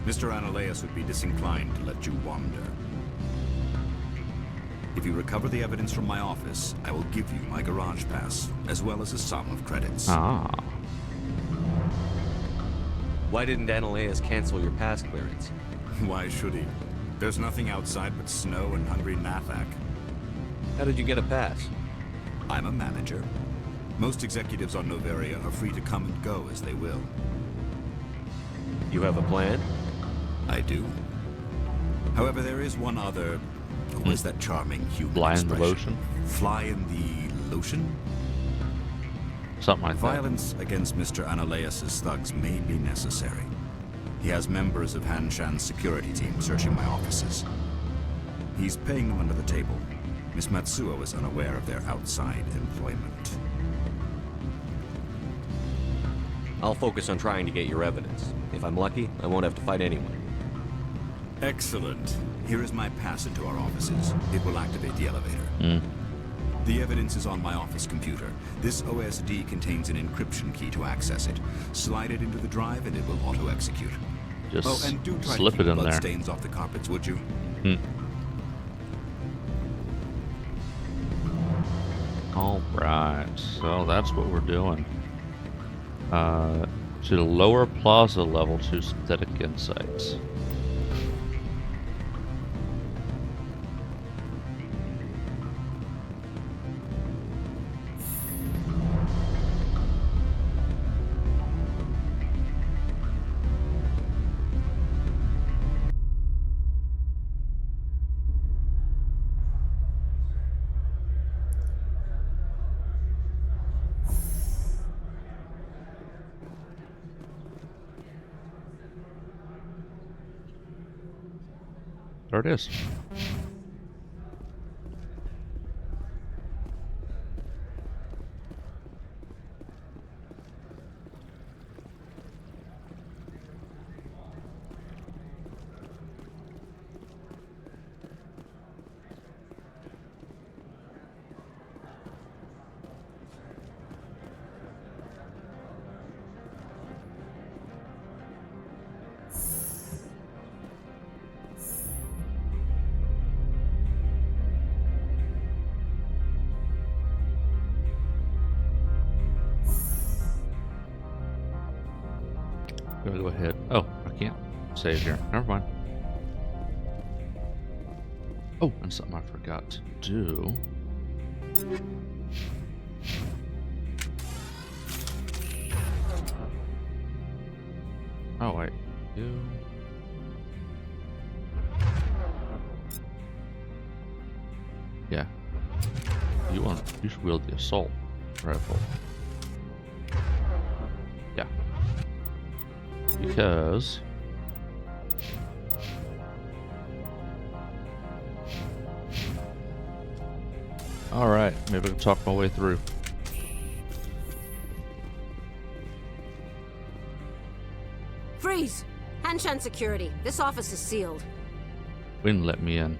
Mr. Analeus would be disinclined to let you wander. If you recover the evidence from my office, I will give you my garage pass, as well as a sum of credits. Why didn't Analeus cancel your pass clearance? Why should he? There's nothing outside but snow and hungry Nathak. How did you get a pass? I'm a manager. Most executives on Noveria are free to come and go as they will. You have a plan? I do. However, there is one other... Who is that charming human Fly in the expression? lotion? Fly in the lotion? Something like that. Violence against Mr. Analeus's thugs may be necessary. He has members of Hanshan's security team searching my offices. He's paying them under the table. Miss Matsuo is unaware of their outside employment. I'll focus on trying to get your evidence. If I'm lucky, I won't have to fight anyone. Excellent. Here is my pass into our offices. It will activate the elevator. The evidence is on my office computer. This OSD contains an encryption key to access it. Slide it into the drive and it will auto-execute. Just and do try slip to keep it in there. bloodstains off the carpets, would you? Alright, so that's what we're doing. To the lower plaza level to synthetic insights. There it is. Gotta go ahead. Oh, I can't save here. Never mind. Oh, and something I forgot to do. Oh, wait. You... Yeah. You should wield the assault rifle. Yeah. Because... Alright, maybe I can talk my way through. Freeze! Hanshan security. This office is sealed. Wouldn't let me in.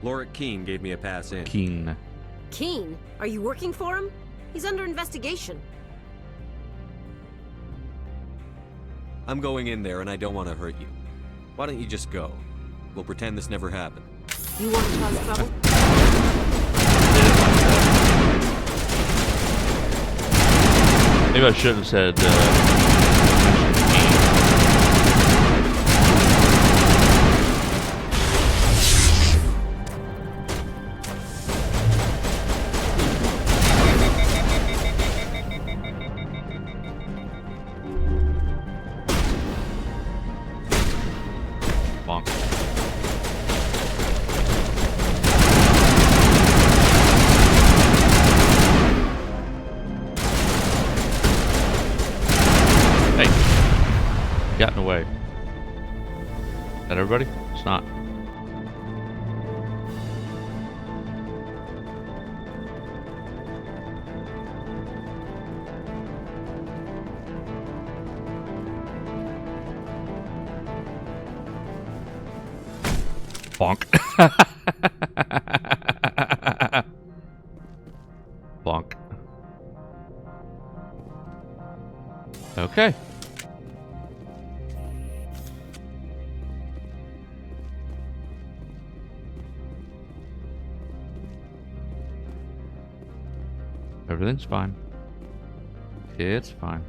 Lurk Keen gave me a pass in. Keen. Keen? Are you working for him? He's under investigation. I'm going in there and I don't want to hurt you. Why don't you just go? We'll pretend this never happened. You want to cause trouble? Maybe I shouldn't have said, bonk. Hey, got in the way. Is that everybody? It's not. Bonk. Bonk. Okay. Everything's fine. It's fine.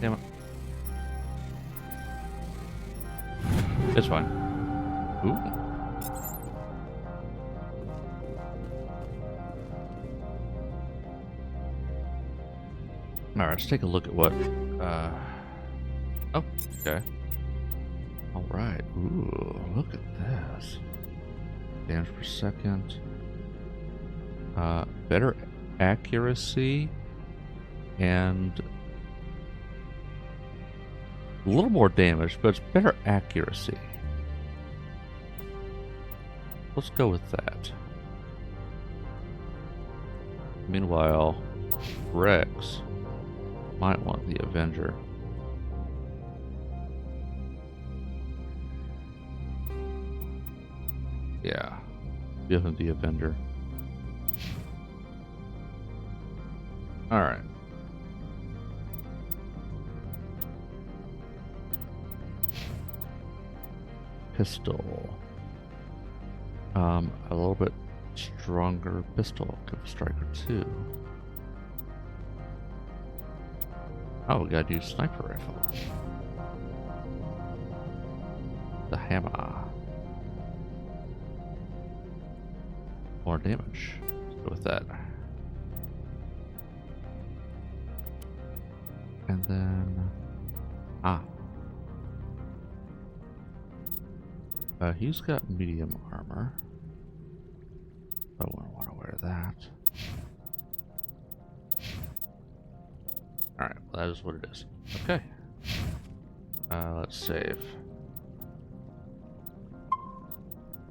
Damn it. It's fine. Ooh. Alright, let's take a look at what, oh, okay. Alright, ooh, look at this. Damage per second. Better accuracy and a little more damage, but it's better accuracy. Let's go with that. Meanwhile, Rex might want the Avenger. Yeah, give him the Avenger. Alright. Pistol. A little bit stronger pistol. Give a striker 2. Oh, we gotta do sniper rifle. The hammer. More damage. Let's go with that. And then... he's got medium armor. I wouldn't want to wear that. Alright, well, that is what it is. Okay. Let's save.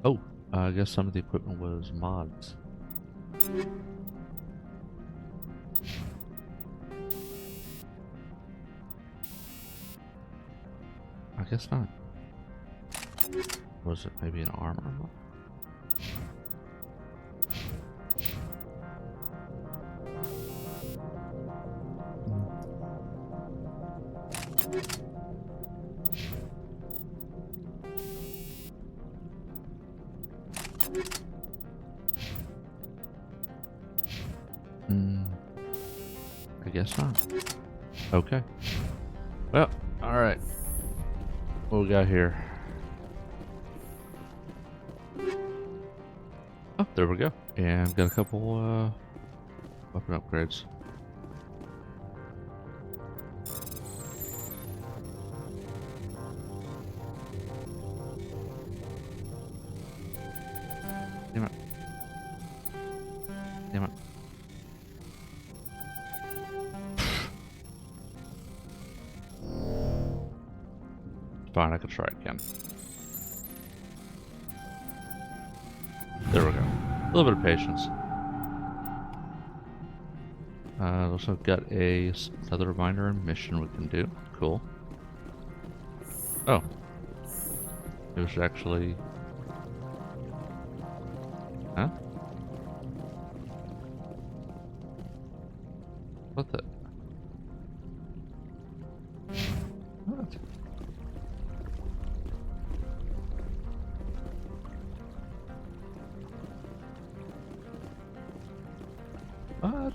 Oh, I guess some of the equipment was mods. I guess not. Was it maybe an armor mod? guess not. Okay. Well, alright. What we got here? Oh, there we go. And got a couple weapon upgrades. Damn it. Damn it. Fine, I can try it again. There we go. A little bit of patience. Also got another reminder and mission we can do. Cool. Oh. It was actually... Huh? What the... What? What?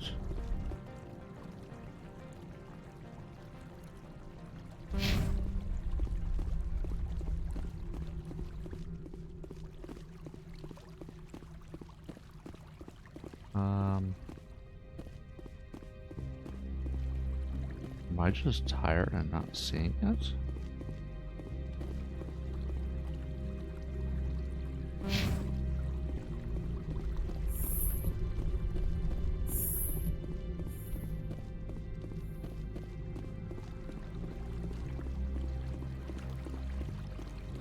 Am I just tired and not seeing it?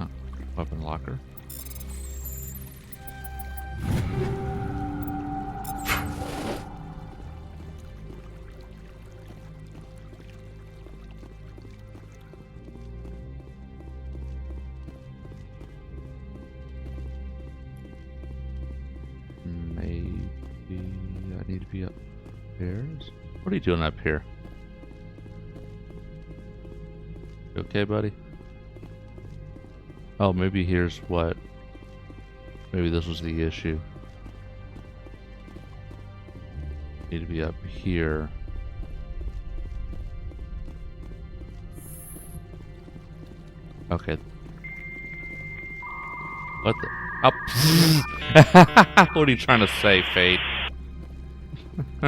Oh, weapon locker. Need to be upstairs. What are you doing up here? You okay, buddy? Oh, maybe here's what. Maybe this was the issue. Need to be up here. Okay. What the? Up. What are you trying to say, Fate? Ooh.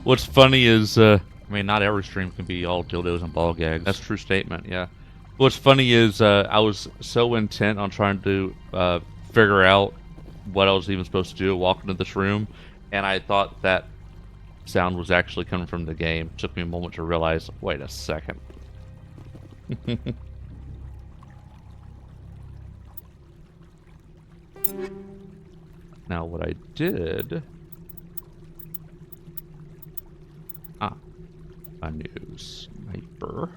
What's funny is, I mean, not every stream can be all dildos and ball gags. That's a true statement, yeah. What's funny is, I was so intent on trying to figure out what I was even supposed to do, walk into this room, and I thought that sound was actually coming from the game. It took me a moment to realize, wait a second. Now what I did... a new sniper.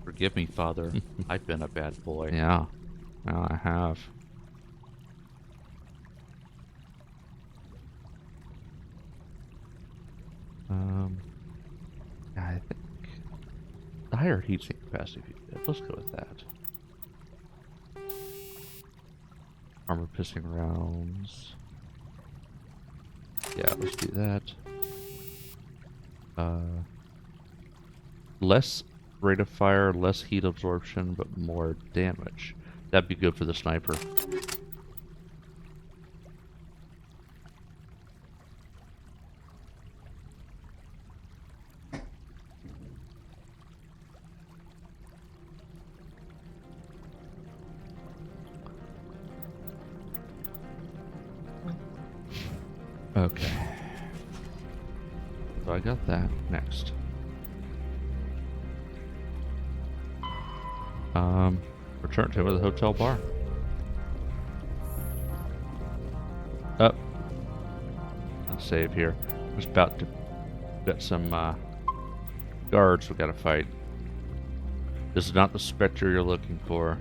Forgive me, Father. I've been a bad boy. Yeah, I have. I think the higher heatsink capacity. Let's go with that. Armor piston rounds. Yeah, let's do that. Less rate of fire, less heat absorption, but more damage. That'd be good for the sniper. Okay. So I got that. Next. Return to the hotel bar. Up. Let's save here. I was about to get some guards we gotta fight. This is not the Spectre you're looking for.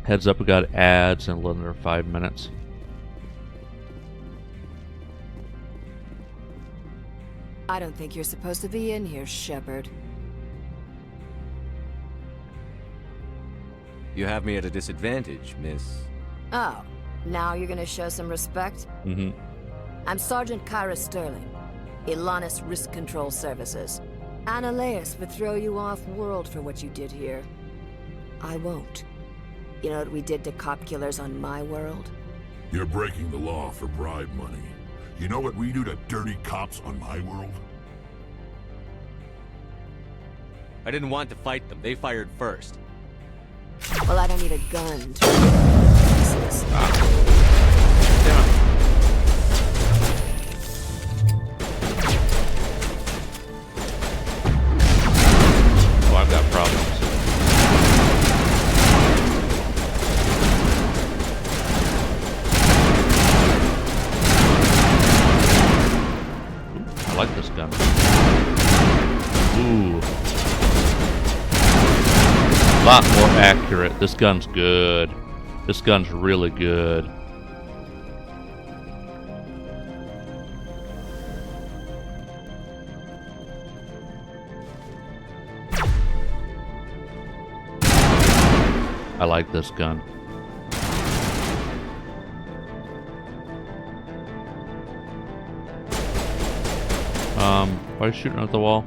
Heads up, we got ads in a little under 5 minutes. I don't think you're supposed to be in here, Shepard. You have me at a disadvantage, miss. Oh, now you're gonna show some respect? Mm-hmm. I'm Sergeant Kyra Sterling, Ilanis Risk Control Services. Ananias would throw you off-world for what you did here. I won't. You know what we did to cop killers on my world? You're breaking the law for bribe money. You know what we do to dirty cops on my world? I didn't want to fight them. They fired first. Well, I don't need a gun to... Oh, I've got problems. I like this gun. Ooh. A lot more accurate. This gun's good. This gun's really good. I like this gun. Why are you shooting at the wall?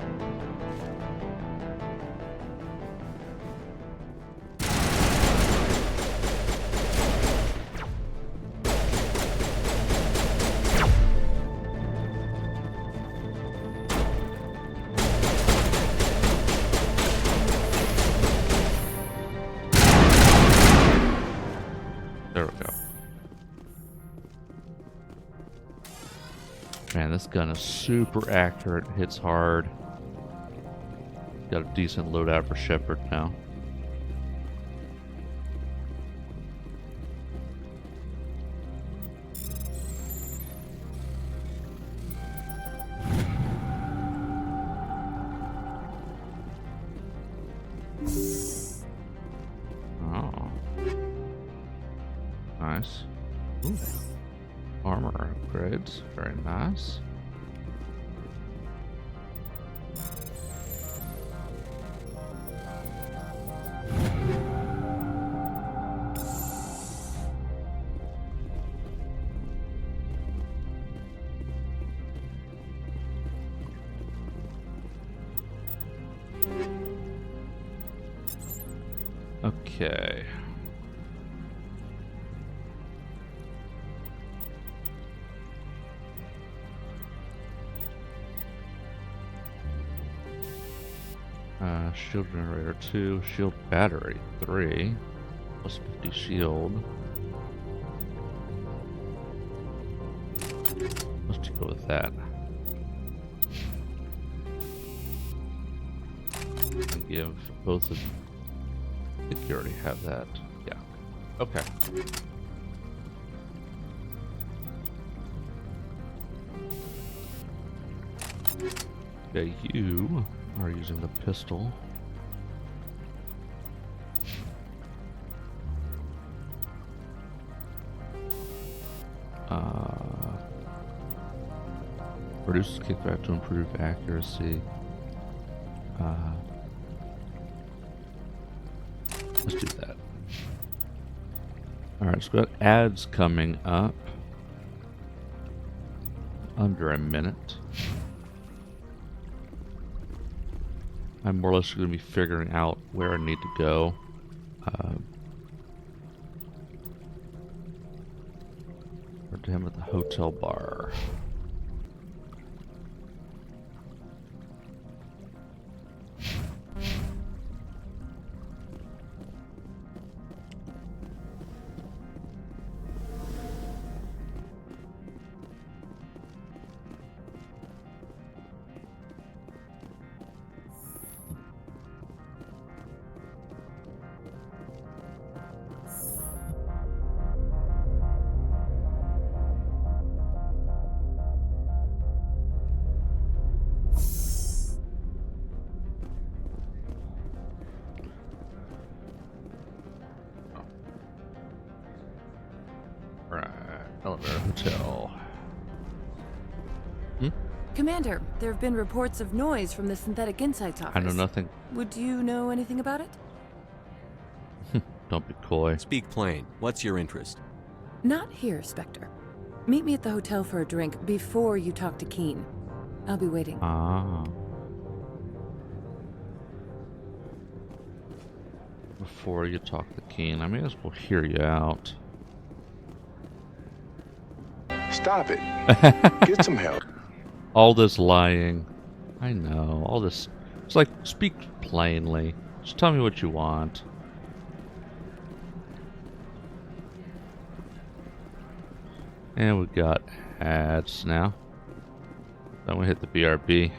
There we go. Man, this gun is super accurate, hits hard. Got a decent loadout for Shepard now. Oh. Nice. Ooh. Armor upgrades, very nice. Okay. Shield generator 2, shield battery 3, plus 50 shield. Let's just go with that. And give both of. I think you already have that. Yeah. Okay. Okay, you are using the pistol. Reduces kickback to improve accuracy. Let's do that. Alright, so we've got ads coming up. Under a minute. I'm more or less going to be figuring out where I need to go. Or to him at the hotel bar. Elevator hotel. Commander, there have been reports of noise from the Synthetic Insights office. I know nothing. Would you know anything about it? Don't be coy. Speak plain. What's your interest? Not here, Spectre. Meet me at the hotel for a drink before you talk to Keen. I'll be waiting. Ah. Before you talk to Keen, I may as well hear you out. Stop it. Get some help. All this lying. I know. All this. It's like, speak plainly. Just tell me what you want. And we got ads now. Then we hit the BRB.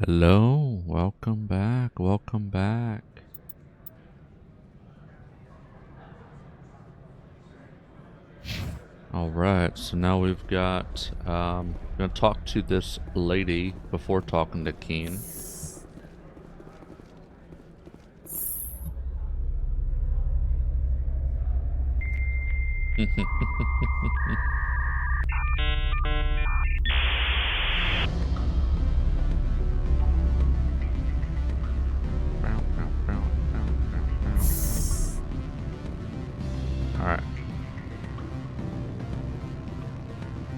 Hello, welcome back, welcome back. Alright, so now we've got, I'm gonna talk to this lady before talking to Keen. Alright.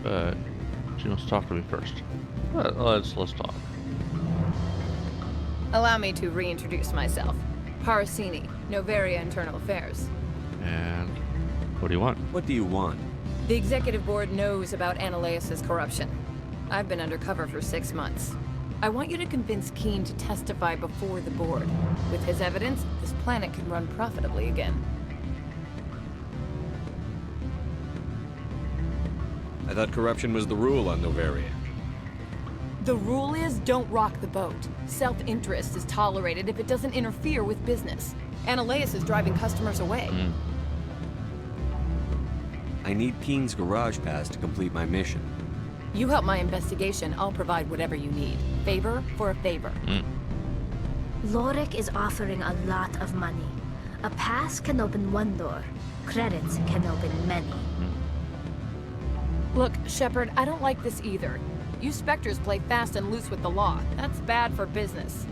But she wants to talk to me first. Let's talk. Allow me to reintroduce myself. Parasini, Novaria Internal Affairs. And what do you want? What do you want? The executive board knows about Ananias' corruption. I've been undercover for 6 months. I want you to convince Keen to testify before the board. With his evidence, this planet can run profitably again. I thought corruption was the rule on Novaria. The rule is don't rock the boat. Self-interest is tolerated if it doesn't interfere with business. Analeas is driving customers away. I need Keen's garage pass to complete my mission. You help my investigation, I'll provide whatever you need. Favor for a favor. Lorik is offering a lot of money. A pass can open one door. Credits can open many. Look, Shepard, I don't like this either. You Spectres play fast and loose with the law. That's bad for business.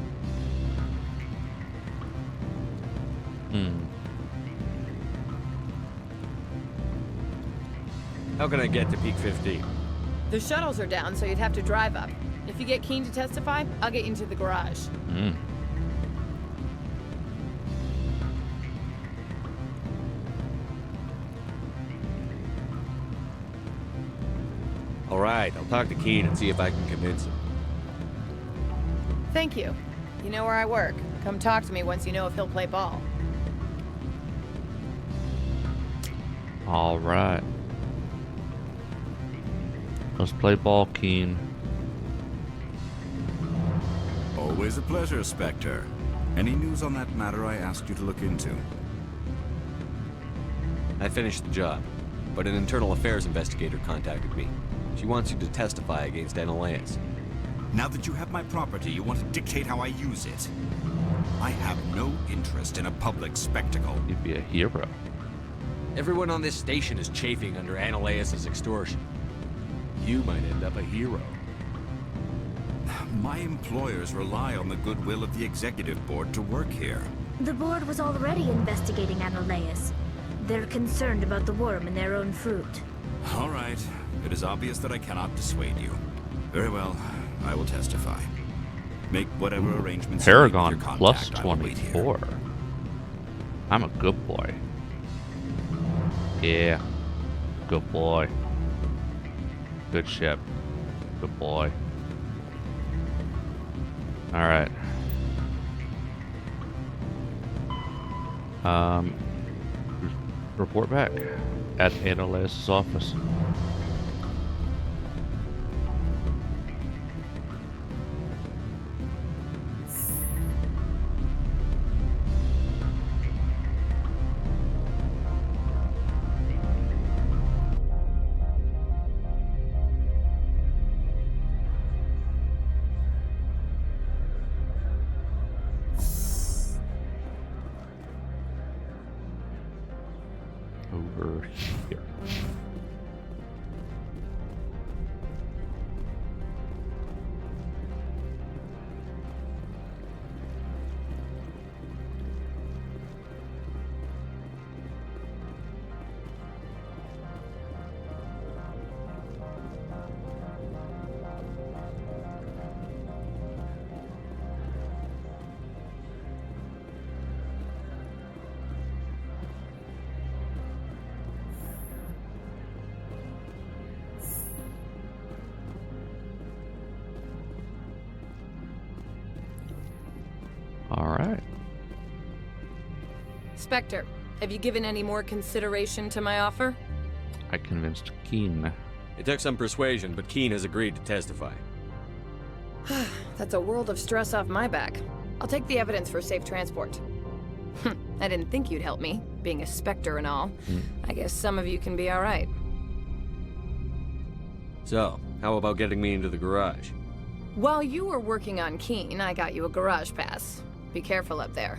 How can I get to Peak 15? The shuttles are down, so you'd have to drive up. If you get Keen to testify, I'll get you into the garage. All right, I'll talk to Keen and see if I can convince him. Thank you. You know where I work. Come talk to me once you know if he'll play ball. All right. Let's play ball, Keen. Always a pleasure, Spectre. Any news on that matter I asked you to look into? I finished the job, but an internal affairs investigator contacted me. She wants you to testify against Analeas. Now that you have my property, you want to dictate how I use it. I have no interest in a public spectacle. You'd be a hero. Everyone on this station is chafing under Analeas' extortion. You might end up a hero. My employers rely on the goodwill of the executive board to work here. The board was already investigating Analeas. They're concerned about the worm in their own fruit. All right. It is obvious that I cannot dissuade you. Very well. I will testify. Make whatever arrangements Paragon you need with your plus contact. I will wait here. 24. I'm a good boy. Yeah. Good boy. Good ship. Good boy. Alright. Report back at Analeas' office. Over here. All right. Spectre, have you given any more consideration to my offer? I convinced Keen. It took some persuasion, but Keen has agreed to testify. That's a world of stress off my back. I'll take the evidence for safe transport. I didn't think you'd help me, being a Spectre and all. I guess some of you can be all right. So, how about getting me into the garage? While you were working on Keen, I got you a garage pass. Be careful up there.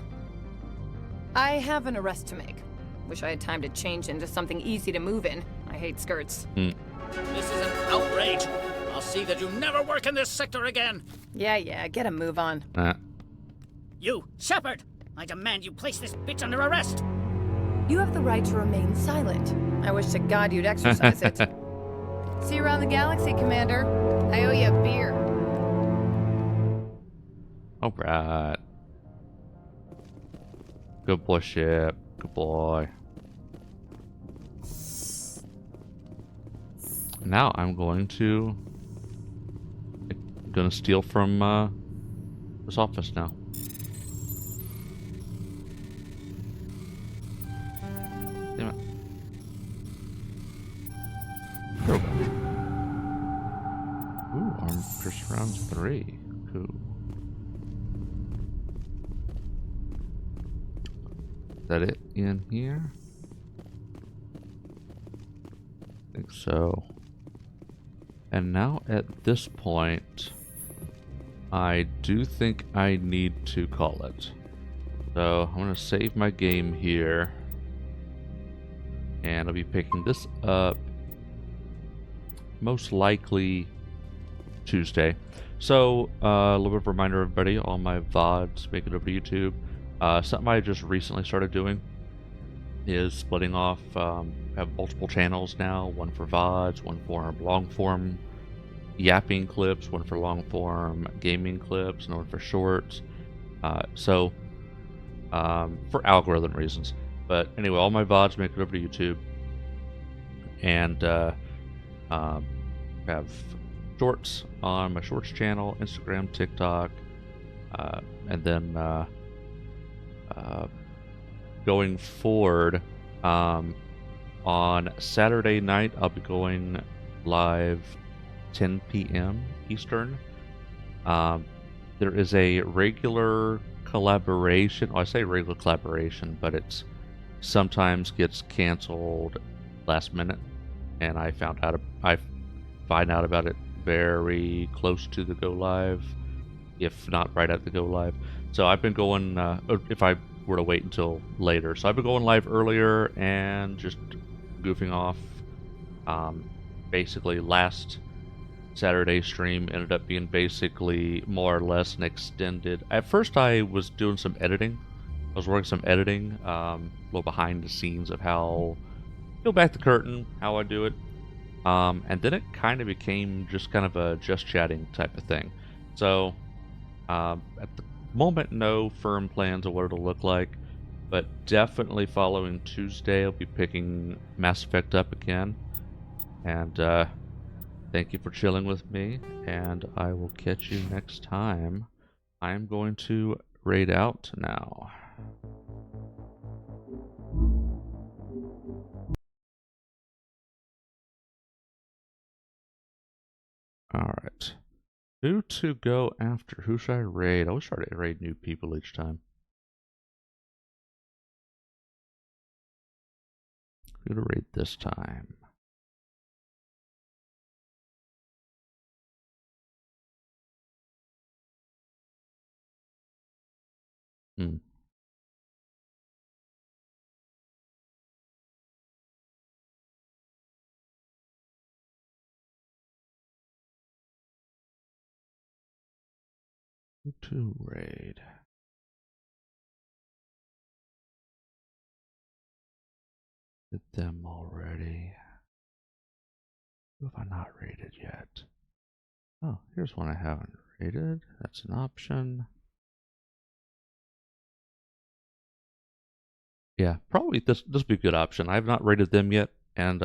I have an arrest to make. Wish I had time to change into something easy to move in. I hate skirts. This is an outrage. I'll see that you never work in this sector again. Yeah, get a move on. You, Shepard! I demand you place this bitch under arrest. You have the right to remain silent. I wish to God you'd exercise it. See you around the galaxy, Commander. I owe you a beer. All right. Good boy, ship. Good boy. Now I'm going to steal from this office now. Damn it. There we go. Ooh, armed pierced round Firearms 3. Cool. Is that it in here? I think so. And now at this point, I do think I need to call it. So I'm going to save my game here. And I'll be picking this up most likely Tuesday. So a little bit of a reminder, everybody, all my VODs make it over to YouTube. Something I just recently started doing is splitting off, have multiple channels now, one for VODs, one for long form yapping clips, one for long form gaming clips, and one for shorts. For algorithm reasons. But anyway, all my VODs make it over to YouTube. And have shorts on my shorts channel, Instagram, TikTok, and then going forward, on Saturday night, I'll be going live 10 p.m. Eastern. There is a regular collaboration. I say regular collaboration, but it's sometimes gets canceled last minute, and I find out about it very close to the go live, if not right at the go live. So I've been going, if I were to wait until later, so I've been going live earlier and just goofing off. Basically, last Saturday stream ended up being basically more or less an extended. At first, I was doing some editing. I was working some editing, a little behind the scenes of how, peel back the curtain, how I do it. And then it kind of became just kind of a just chatting type of thing. So, at the moment, no firm plans of what it'll look like, but definitely following Tuesday, I'll be picking Mass Effect up again. And, thank you for chilling with me, and I will catch you next time. I'm going to raid out now. Alright. Who to go after? Who should I raid? I always try to raid new people each time. Who to raid this time? Who to raid? Did them already. Who have I not raided yet? Oh, here's one I haven't raided. That's an option. Yeah, probably this would be a good option. I have not rated them yet, and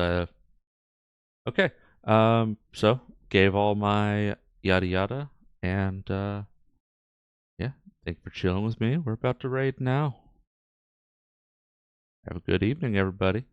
okay. So gave all my yada yada, and yeah, thank you for chilling with me. We're about to raid now. Have a good evening, everybody.